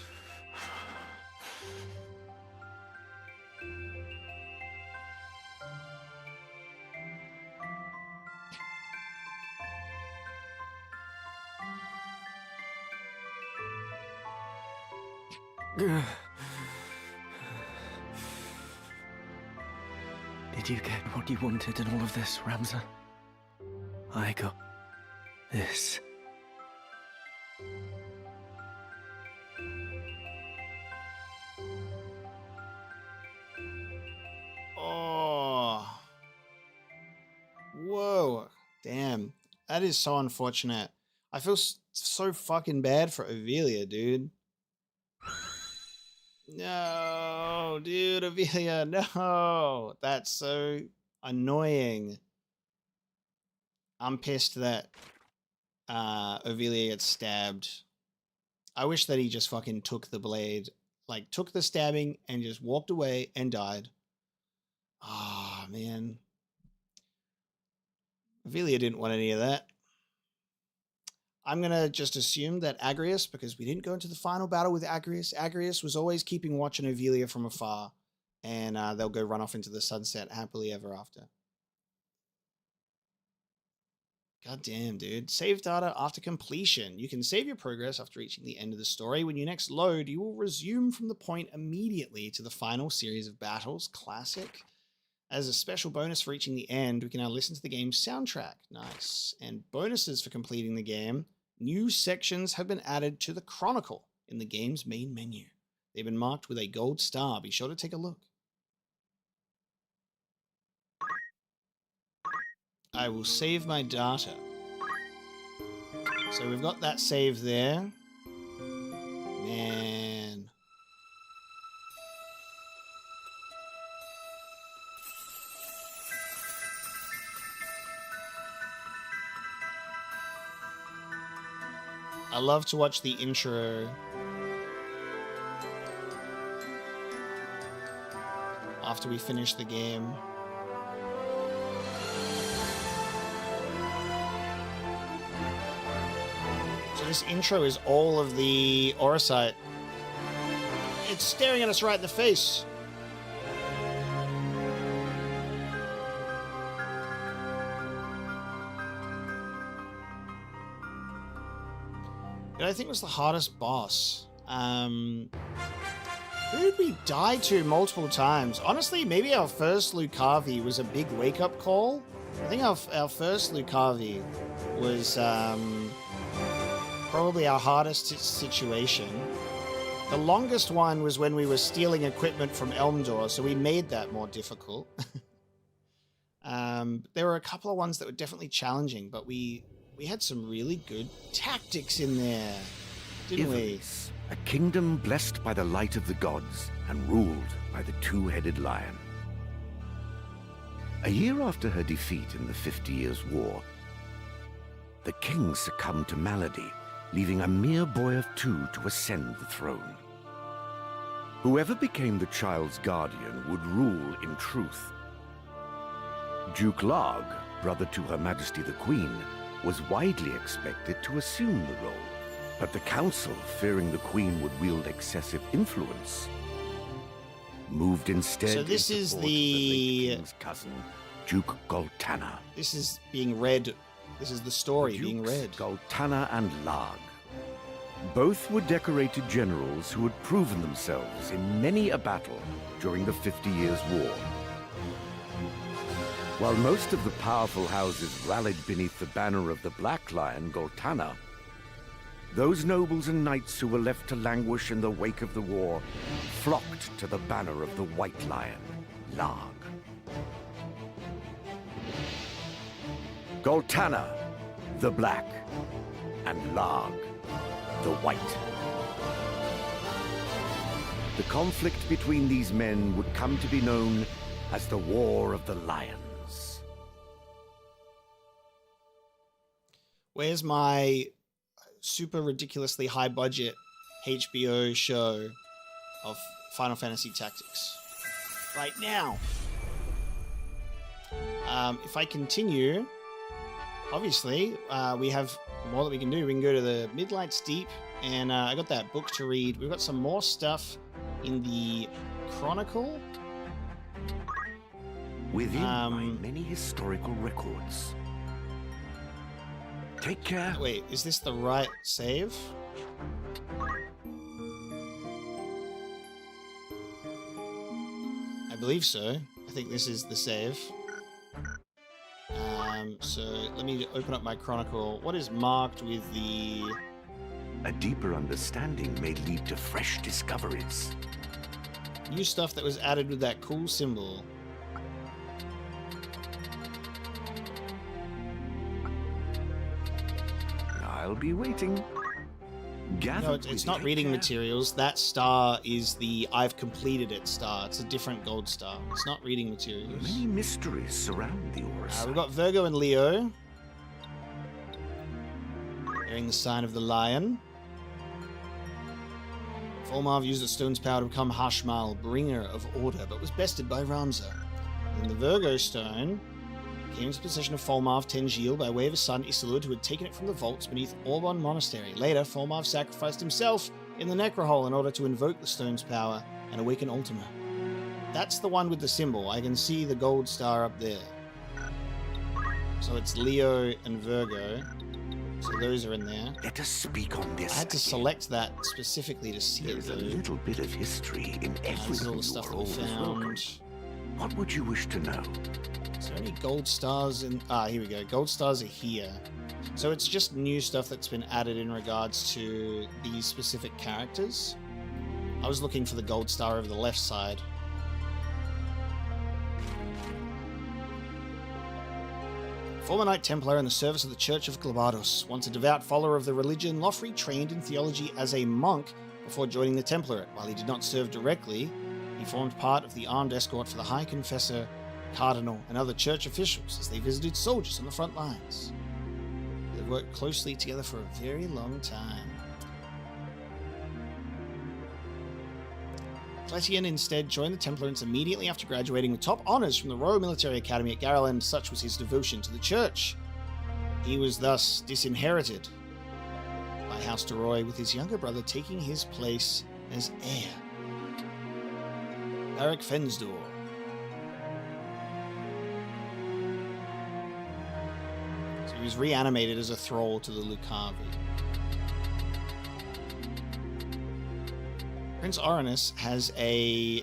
Did you get what you wanted in all of this, Ramza? I got this. Oh. Whoa. Damn. That is so unfortunate. I feel so fucking bad for Ivalice, dude. No, dude, Ivalice, no. That's so annoying. I'm pissed that Ivalice gets stabbed. I wish that he just fucking took the blade, like took the stabbing and just walked away and died. Ah, man. Ivalice didn't want any of that. I'm going to just assume that Agrius, because we didn't go into the final battle with Agrius, Agrius was always keeping watch on Ivalice from afar, and they'll go run off into the sunset happily ever after. God damn, dude. Save data after completion. You can save your progress after reaching the end of the story. When you next load, you will resume from the point immediately to the final series of battles. Classic. As a special bonus for reaching the end, we can now listen to the game's soundtrack. Nice. And bonuses for completing the game. New sections have been added to the Chronicle in the game's main menu. They've been marked with a gold star. Be sure to take a look. I will save my data. So we've got that save there. Man. I love to watch the intro after we finish the game. So this intro is all of the Orsite. It's staring at us right in the face. I think was the hardest boss. Who did we die to multiple times? Honestly, maybe our first Lucavi was a big wake-up call. I think our first Lucavi was probably our hardest situation. The longest one was when we were stealing equipment from Elmdor, so we made that more difficult. There were a couple of ones that were definitely challenging, but we had some really good tactics in there, didn't Ivalice, a kingdom blessed by the light of the gods and ruled by the two-headed lion. A year after her defeat in the 50 Years' War, the king succumbed to malady, leaving a mere boy of 2 to ascend the throne. Whoever became the child's guardian would rule in truth. Duke Larg, brother to Her Majesty the Queen, was widely expected to assume the role, but the council, fearing the queen would wield excessive influence, moved instead. So this is the king's cousin, Duke Goltana. This is being read. This is the story being read. Goltana and Larg. Both were decorated generals who had proven themselves in many a battle during the 50 Years' War. While most of the powerful houses rallied beneath the banner of the Black Lion, Goltana, those nobles and knights who were left to languish in the wake of the war flocked to the banner of the White Lion, Larg. Goltana, the Black, and Larg, the White. The conflict between these men would come to be known as the War of the Lions. Where's my super ridiculously high budget HBO show of Final Fantasy Tactics? Right now. If I continue, obviously, we have more that we can do. We can go to the Midlight's Deep, and I got that book to read. We've got some more stuff in the Chronicle. Within my many historical records. Take care. Wait, is this the right save? I believe so. I think this is the save. So let me open up my Chronicle. What is marked with the... A deeper understanding may lead to fresh discoveries. New stuff that was added with that cool symbol. I'll be waiting. No, it's not reading materials. That star is the I've completed it star. It's a different gold star. It's not reading materials. Many mysteries surround the Orsite. We've got Virgo and Leo. Bearing the sign of the lion. Folmarv used the stone's power to become Hashmal, bringer of order, but was bested by Ramza. And the Virgo stone came into possession of Folmarv Tengil by way of his son Isilud, who had taken it from the vaults beneath Orbon Monastery. Later, Folmarv sacrificed himself in the Necrohol in order to invoke the stone's power and awaken Ultima. That's the one with the symbol. I can see the gold star up there. So it's Leo and Virgo. So those are in there. Let us speak on this. I had to select that specifically to see There's it. a little bit of history in everything. All the stuff that we found. What would you wish to know? Is there any gold stars in... here we go. Gold stars are here. So it's just new stuff that's been added in regards to these specific characters. I was looking for the gold star over the left side. Former Knight Templar in the service of the Church of Glabados. Once a devout follower of the religion, Loffrey trained in theology as a monk before joining the Template. While he did not serve directly, he formed part of the armed escort for the High Confessor, Cardinal, and other church officials as they visited soldiers on the front lines. They worked closely together for a very long time. Cletian instead joined the Templars immediately after graduating with top honours from the Royal Military Academy at Garland. Such was his devotion to the church. He was thus disinherited by House de Roy, with his younger brother taking his place as heir. Eric Fensdor. So he was reanimated as a thrall to the Lucavi. Prince Orinus has a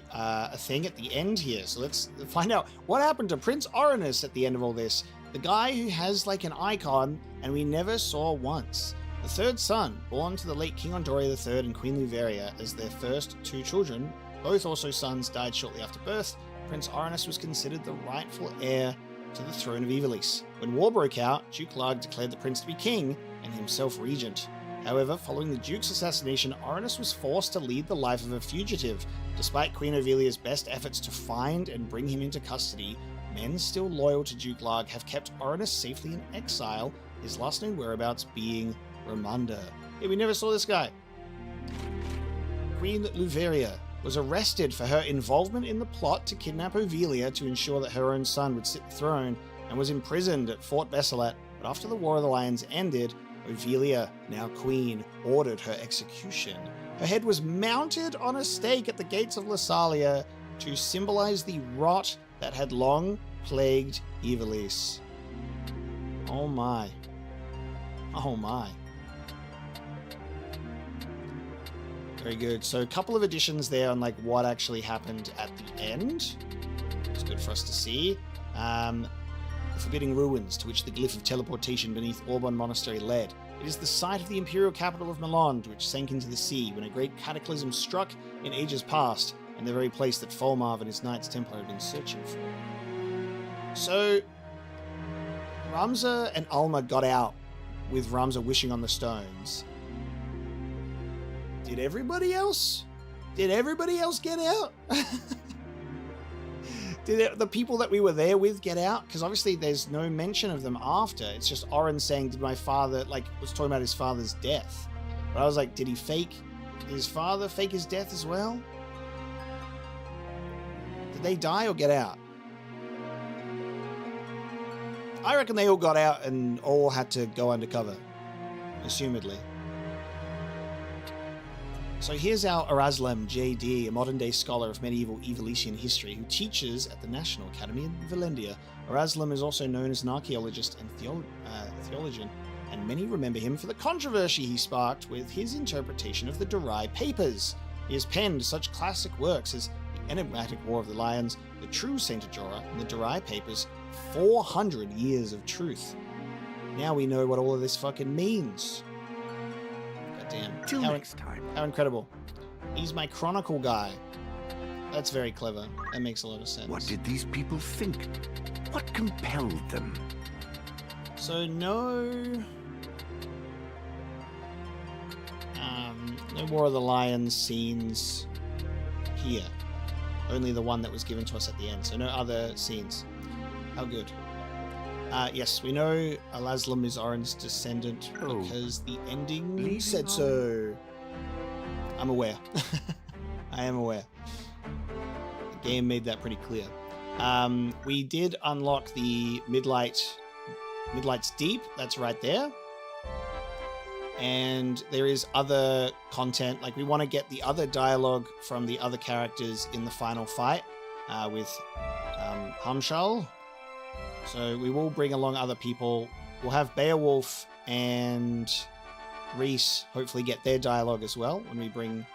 thing at the end here, so let's find out what happened to Prince Orinus at the end of all this. The guy who has like an icon and we never saw once. The third son, born to the late King Ondoria III and Queen Luveria as their first two children, both also sons, died shortly after birth. Prince Orinus was considered the rightful heir to the throne of Ivalice. When war broke out, Duke Larg declared the prince to be king and himself regent. However, following the Duke's assassination, Orinus was forced to lead the life of a fugitive. Despite Queen Ovilia's best efforts to find and bring him into custody, men still loyal to Duke Larg have kept Orinus safely in exile, his last known whereabouts being Ramonda. Yeah, we never saw this guy. Queen Luveria was arrested for her involvement in the plot to kidnap Ovilia to ensure that her own son would sit the throne, and was imprisoned at Fort Besselet. But after the War of the Lions ended, Ovilia, now queen, ordered her execution. Her head was mounted on a stake at the gates of Lassalia to symbolize the rot that had long plagued Ivalice. Oh my. Oh my. Very good. So a couple of additions there on like what actually happened at the end. It's good for us to see. The forbidding ruins to which the glyph of teleportation beneath Orbon Monastery led. It is the site of the imperial capital of Mullonde, which sank into the sea when a great cataclysm struck in ages past, and the very place that Folmarv and his Knights Templar had been searching for. So, Ramza and Alma got out with Ramza wishing on the stones. Did everybody else? Did everybody else get out? Did the people that we were there with get out? Because obviously there's no mention of them after. It's just Oren saying, did my father, like, was talking about his father's death. But I was like, did he fake his father, fake his death as well? Did they die or get out? I reckon they all got out and all had to go undercover. Assumedly. So here's our Eraslam, J.D., a modern-day scholar of medieval Ivalician history who teaches at the National Academy in Valendia. Eraslam is also known as an archaeologist and theologian, and many remember him for the controversy he sparked with his interpretation of the Durai Papers. He has penned such classic works as The Enigmatic War of the Lions, The True Saint Ajora, and the Durai Papers, 400 Years of Truth. Now we know what all of this fucking means. Damn. Till next time. How incredible. He's my Chronicle guy. That's very clever. That makes a lot of sense. What did these people think? What compelled them? So no War of the Lions scenes here. Only the one that was given to us at the end. So no other scenes. How good. Yes, we know Eraslam is Oren's descendant because the ending said so. I'm aware. I am aware. The game made that pretty clear. We did unlock the Midlight's Deep. That's right there. And there is other content. Like, we want to get the other dialogue from the other characters in the final fight with Hamshal. So we will bring along other people. We'll have Beowulf and Reese hopefully get their dialogue as well when we bring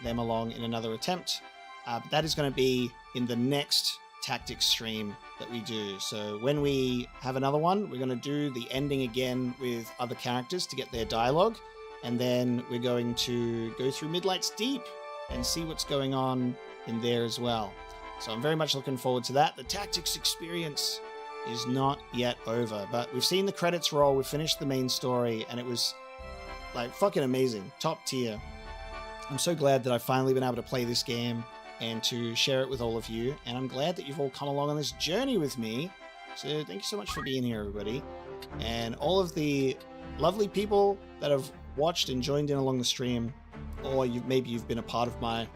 them along in another attempt. But that is going to be in the next tactics stream that we do. So when we have another one, we're going to do the ending again with other characters to get their dialogue. And then we're going to go through Midlight's Deep and see what's going on in there as well. So I'm very much looking forward to that. The tactics experience is not yet over. But we've seen the credits roll, we've finished the main story, and it was like fucking amazing. Top tier. I'm so glad that I've finally been able to play this game and to share it with all of you. And I'm glad that you've all come along on this journey with me. So thank you so much for being here, everybody. And all of the lovely people that have watched and joined in along the stream, or maybe you've been a part of my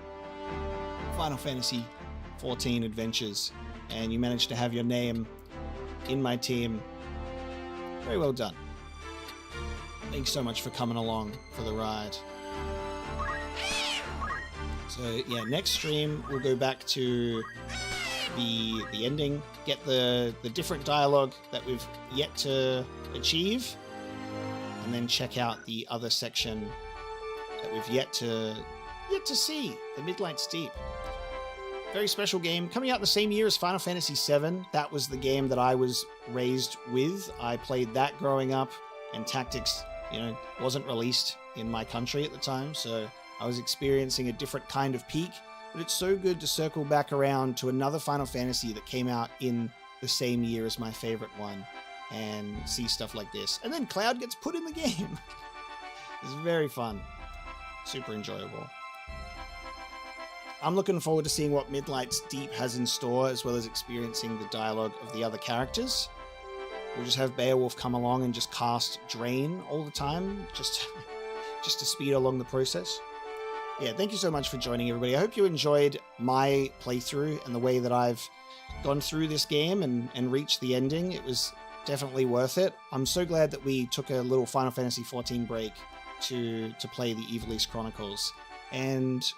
Final Fantasy 14 adventures and you managed to have your name in my team. Very well done. Thanks so much for coming along for the ride. So yeah, next stream we'll go back to the ending, get the different dialogue that we've yet to achieve, and then check out the other section that we've yet to see, the Midlight's Deep. Very special game, coming out the same year as Final Fantasy VII. That was the game that I was raised with. I played that growing up, and Tactics, wasn't released in my country at the time, so I was experiencing a different kind of peak. But it's so good to circle back around to another Final Fantasy that came out in the same year as my favorite one and see stuff like this. And then Cloud gets put in the game. It's very fun. Super enjoyable. I'm looking forward to seeing what Midlight's Deep has in store, as well as experiencing the dialogue of the other characters. We'll just have Beowulf come along and just cast Drain all the time, just to speed along the process. Yeah, thank you so much for joining, everybody. I hope you enjoyed my playthrough and the way that I've gone through this game and reached the ending. It was definitely worth it. I'm so glad that we took a little Final Fantasy XIV break to play the Ivalice Chronicles. And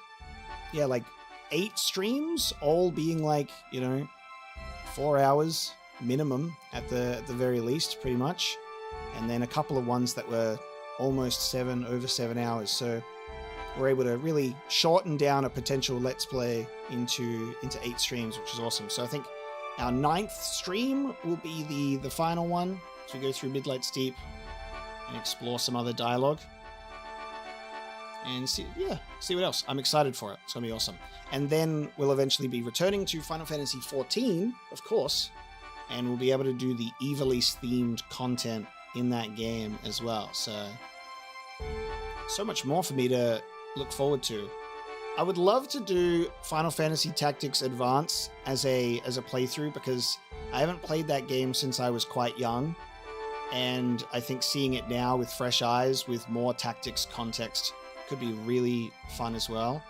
yeah, like 8 streams, all being like, 4 hours minimum at the very least, pretty much. And then a couple of ones that were almost over 7 hours. So we're able to really shorten down a potential Let's Play into 8 streams, which is awesome. So I think our 9th stream will be the final one as we go through Midlight's Deep and explore some other dialogue. And see what else. I'm excited for it. It's going to be awesome. And then we'll eventually be returning to Final Fantasy XIV, of course, and we'll be able to do the Ivalice-themed content in that game as well. So much more for me to look forward to. I would love to do Final Fantasy Tactics Advance as a playthrough, because I haven't played that game since I was quite young, and I think seeing it now with fresh eyes, with more tactics context, could be really fun as well.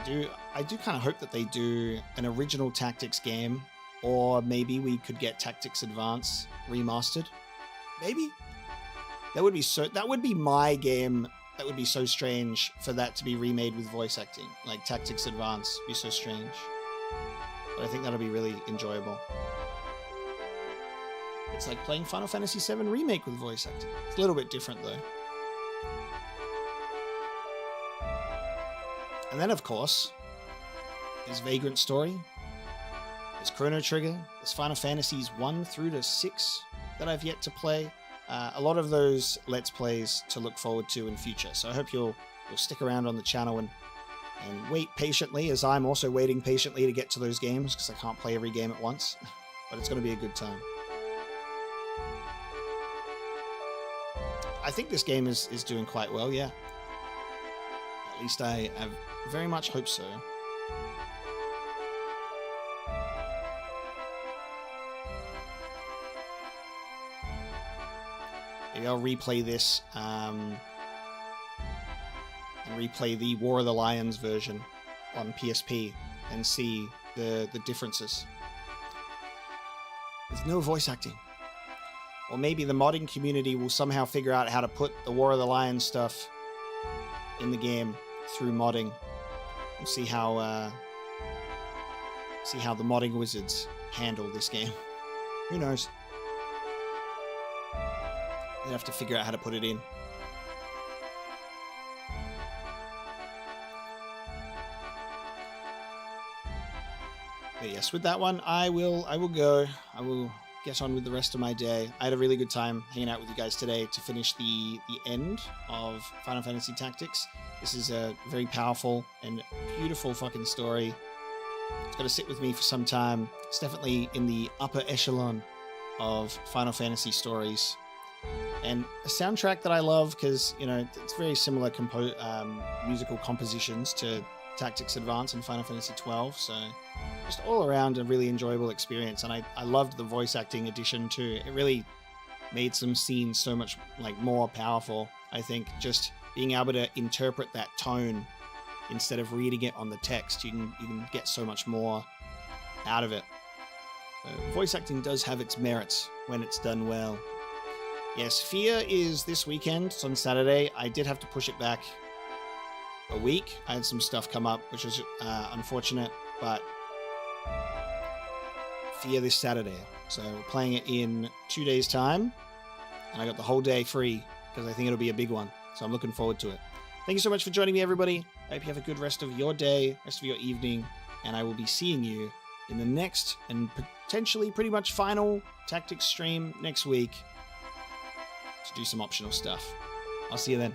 I do kind of hope that they do an original Tactics game, or maybe we could get Tactics Advance remastered. Maybe that would be my game. That would be so strange for that to be remade with voice acting. Like Tactics Advance would be so strange. But I think that'll be really enjoyable. It's like playing Final Fantasy VII Remake with voice acting. It's a little bit different though. And then, of course, there's Vagrant Story, there's Chrono Trigger, there's Final Fantasies 1 through to 6 that I've yet to play. A lot of those Let's Plays to look forward to in future. So I hope you'll stick around on the channel and wait patiently, as I'm also waiting patiently to get to those games, because I can't play every game at once. But it's going to be a good time. I think this game is doing quite well, yeah. At least I very much hope so. Maybe I'll replay this and replay the War of the Lions version on PSP and see the differences. With no voice acting. Or maybe the modding community will somehow figure out how to put the War of the Lions stuff in the game through modding. We'll see how the modding wizards handle this game. Who knows? They have to figure out how to put it in. But yes, with that one, I will go. I will get on with the rest of my day. I had a really good time hanging out with you guys today to finish the end of Final Fantasy Tactics. This is a very powerful and beautiful fucking story. It's going to sit with me for some time. It's definitely in the upper echelon of Final Fantasy stories. And a soundtrack that I love because, you know, it's very similar musical compositions to Tactics Advance and Final Fantasy XII. So just all around a really enjoyable experience. And I loved the voice acting addition too. It really made some scenes so much like more powerful. I think just being able to interpret that tone instead of reading it on the text, you can get so much more out of it. So voice acting does have its merits when it's done well. Yes, Fear is this weekend. It's on Saturday. I did have to push it back a week. I had some stuff come up, which was unfortunate, but Fear this Saturday. So we're playing it in 2 days' time, and I got the whole day free because I think it'll be a big one. So I'm looking forward to it. Thank you so much for joining me, everybody. I hope you have a good rest of your day, rest of your evening, and I will be seeing you in the next and potentially pretty much final Tactics stream next week to do some optional stuff. I'll see you then.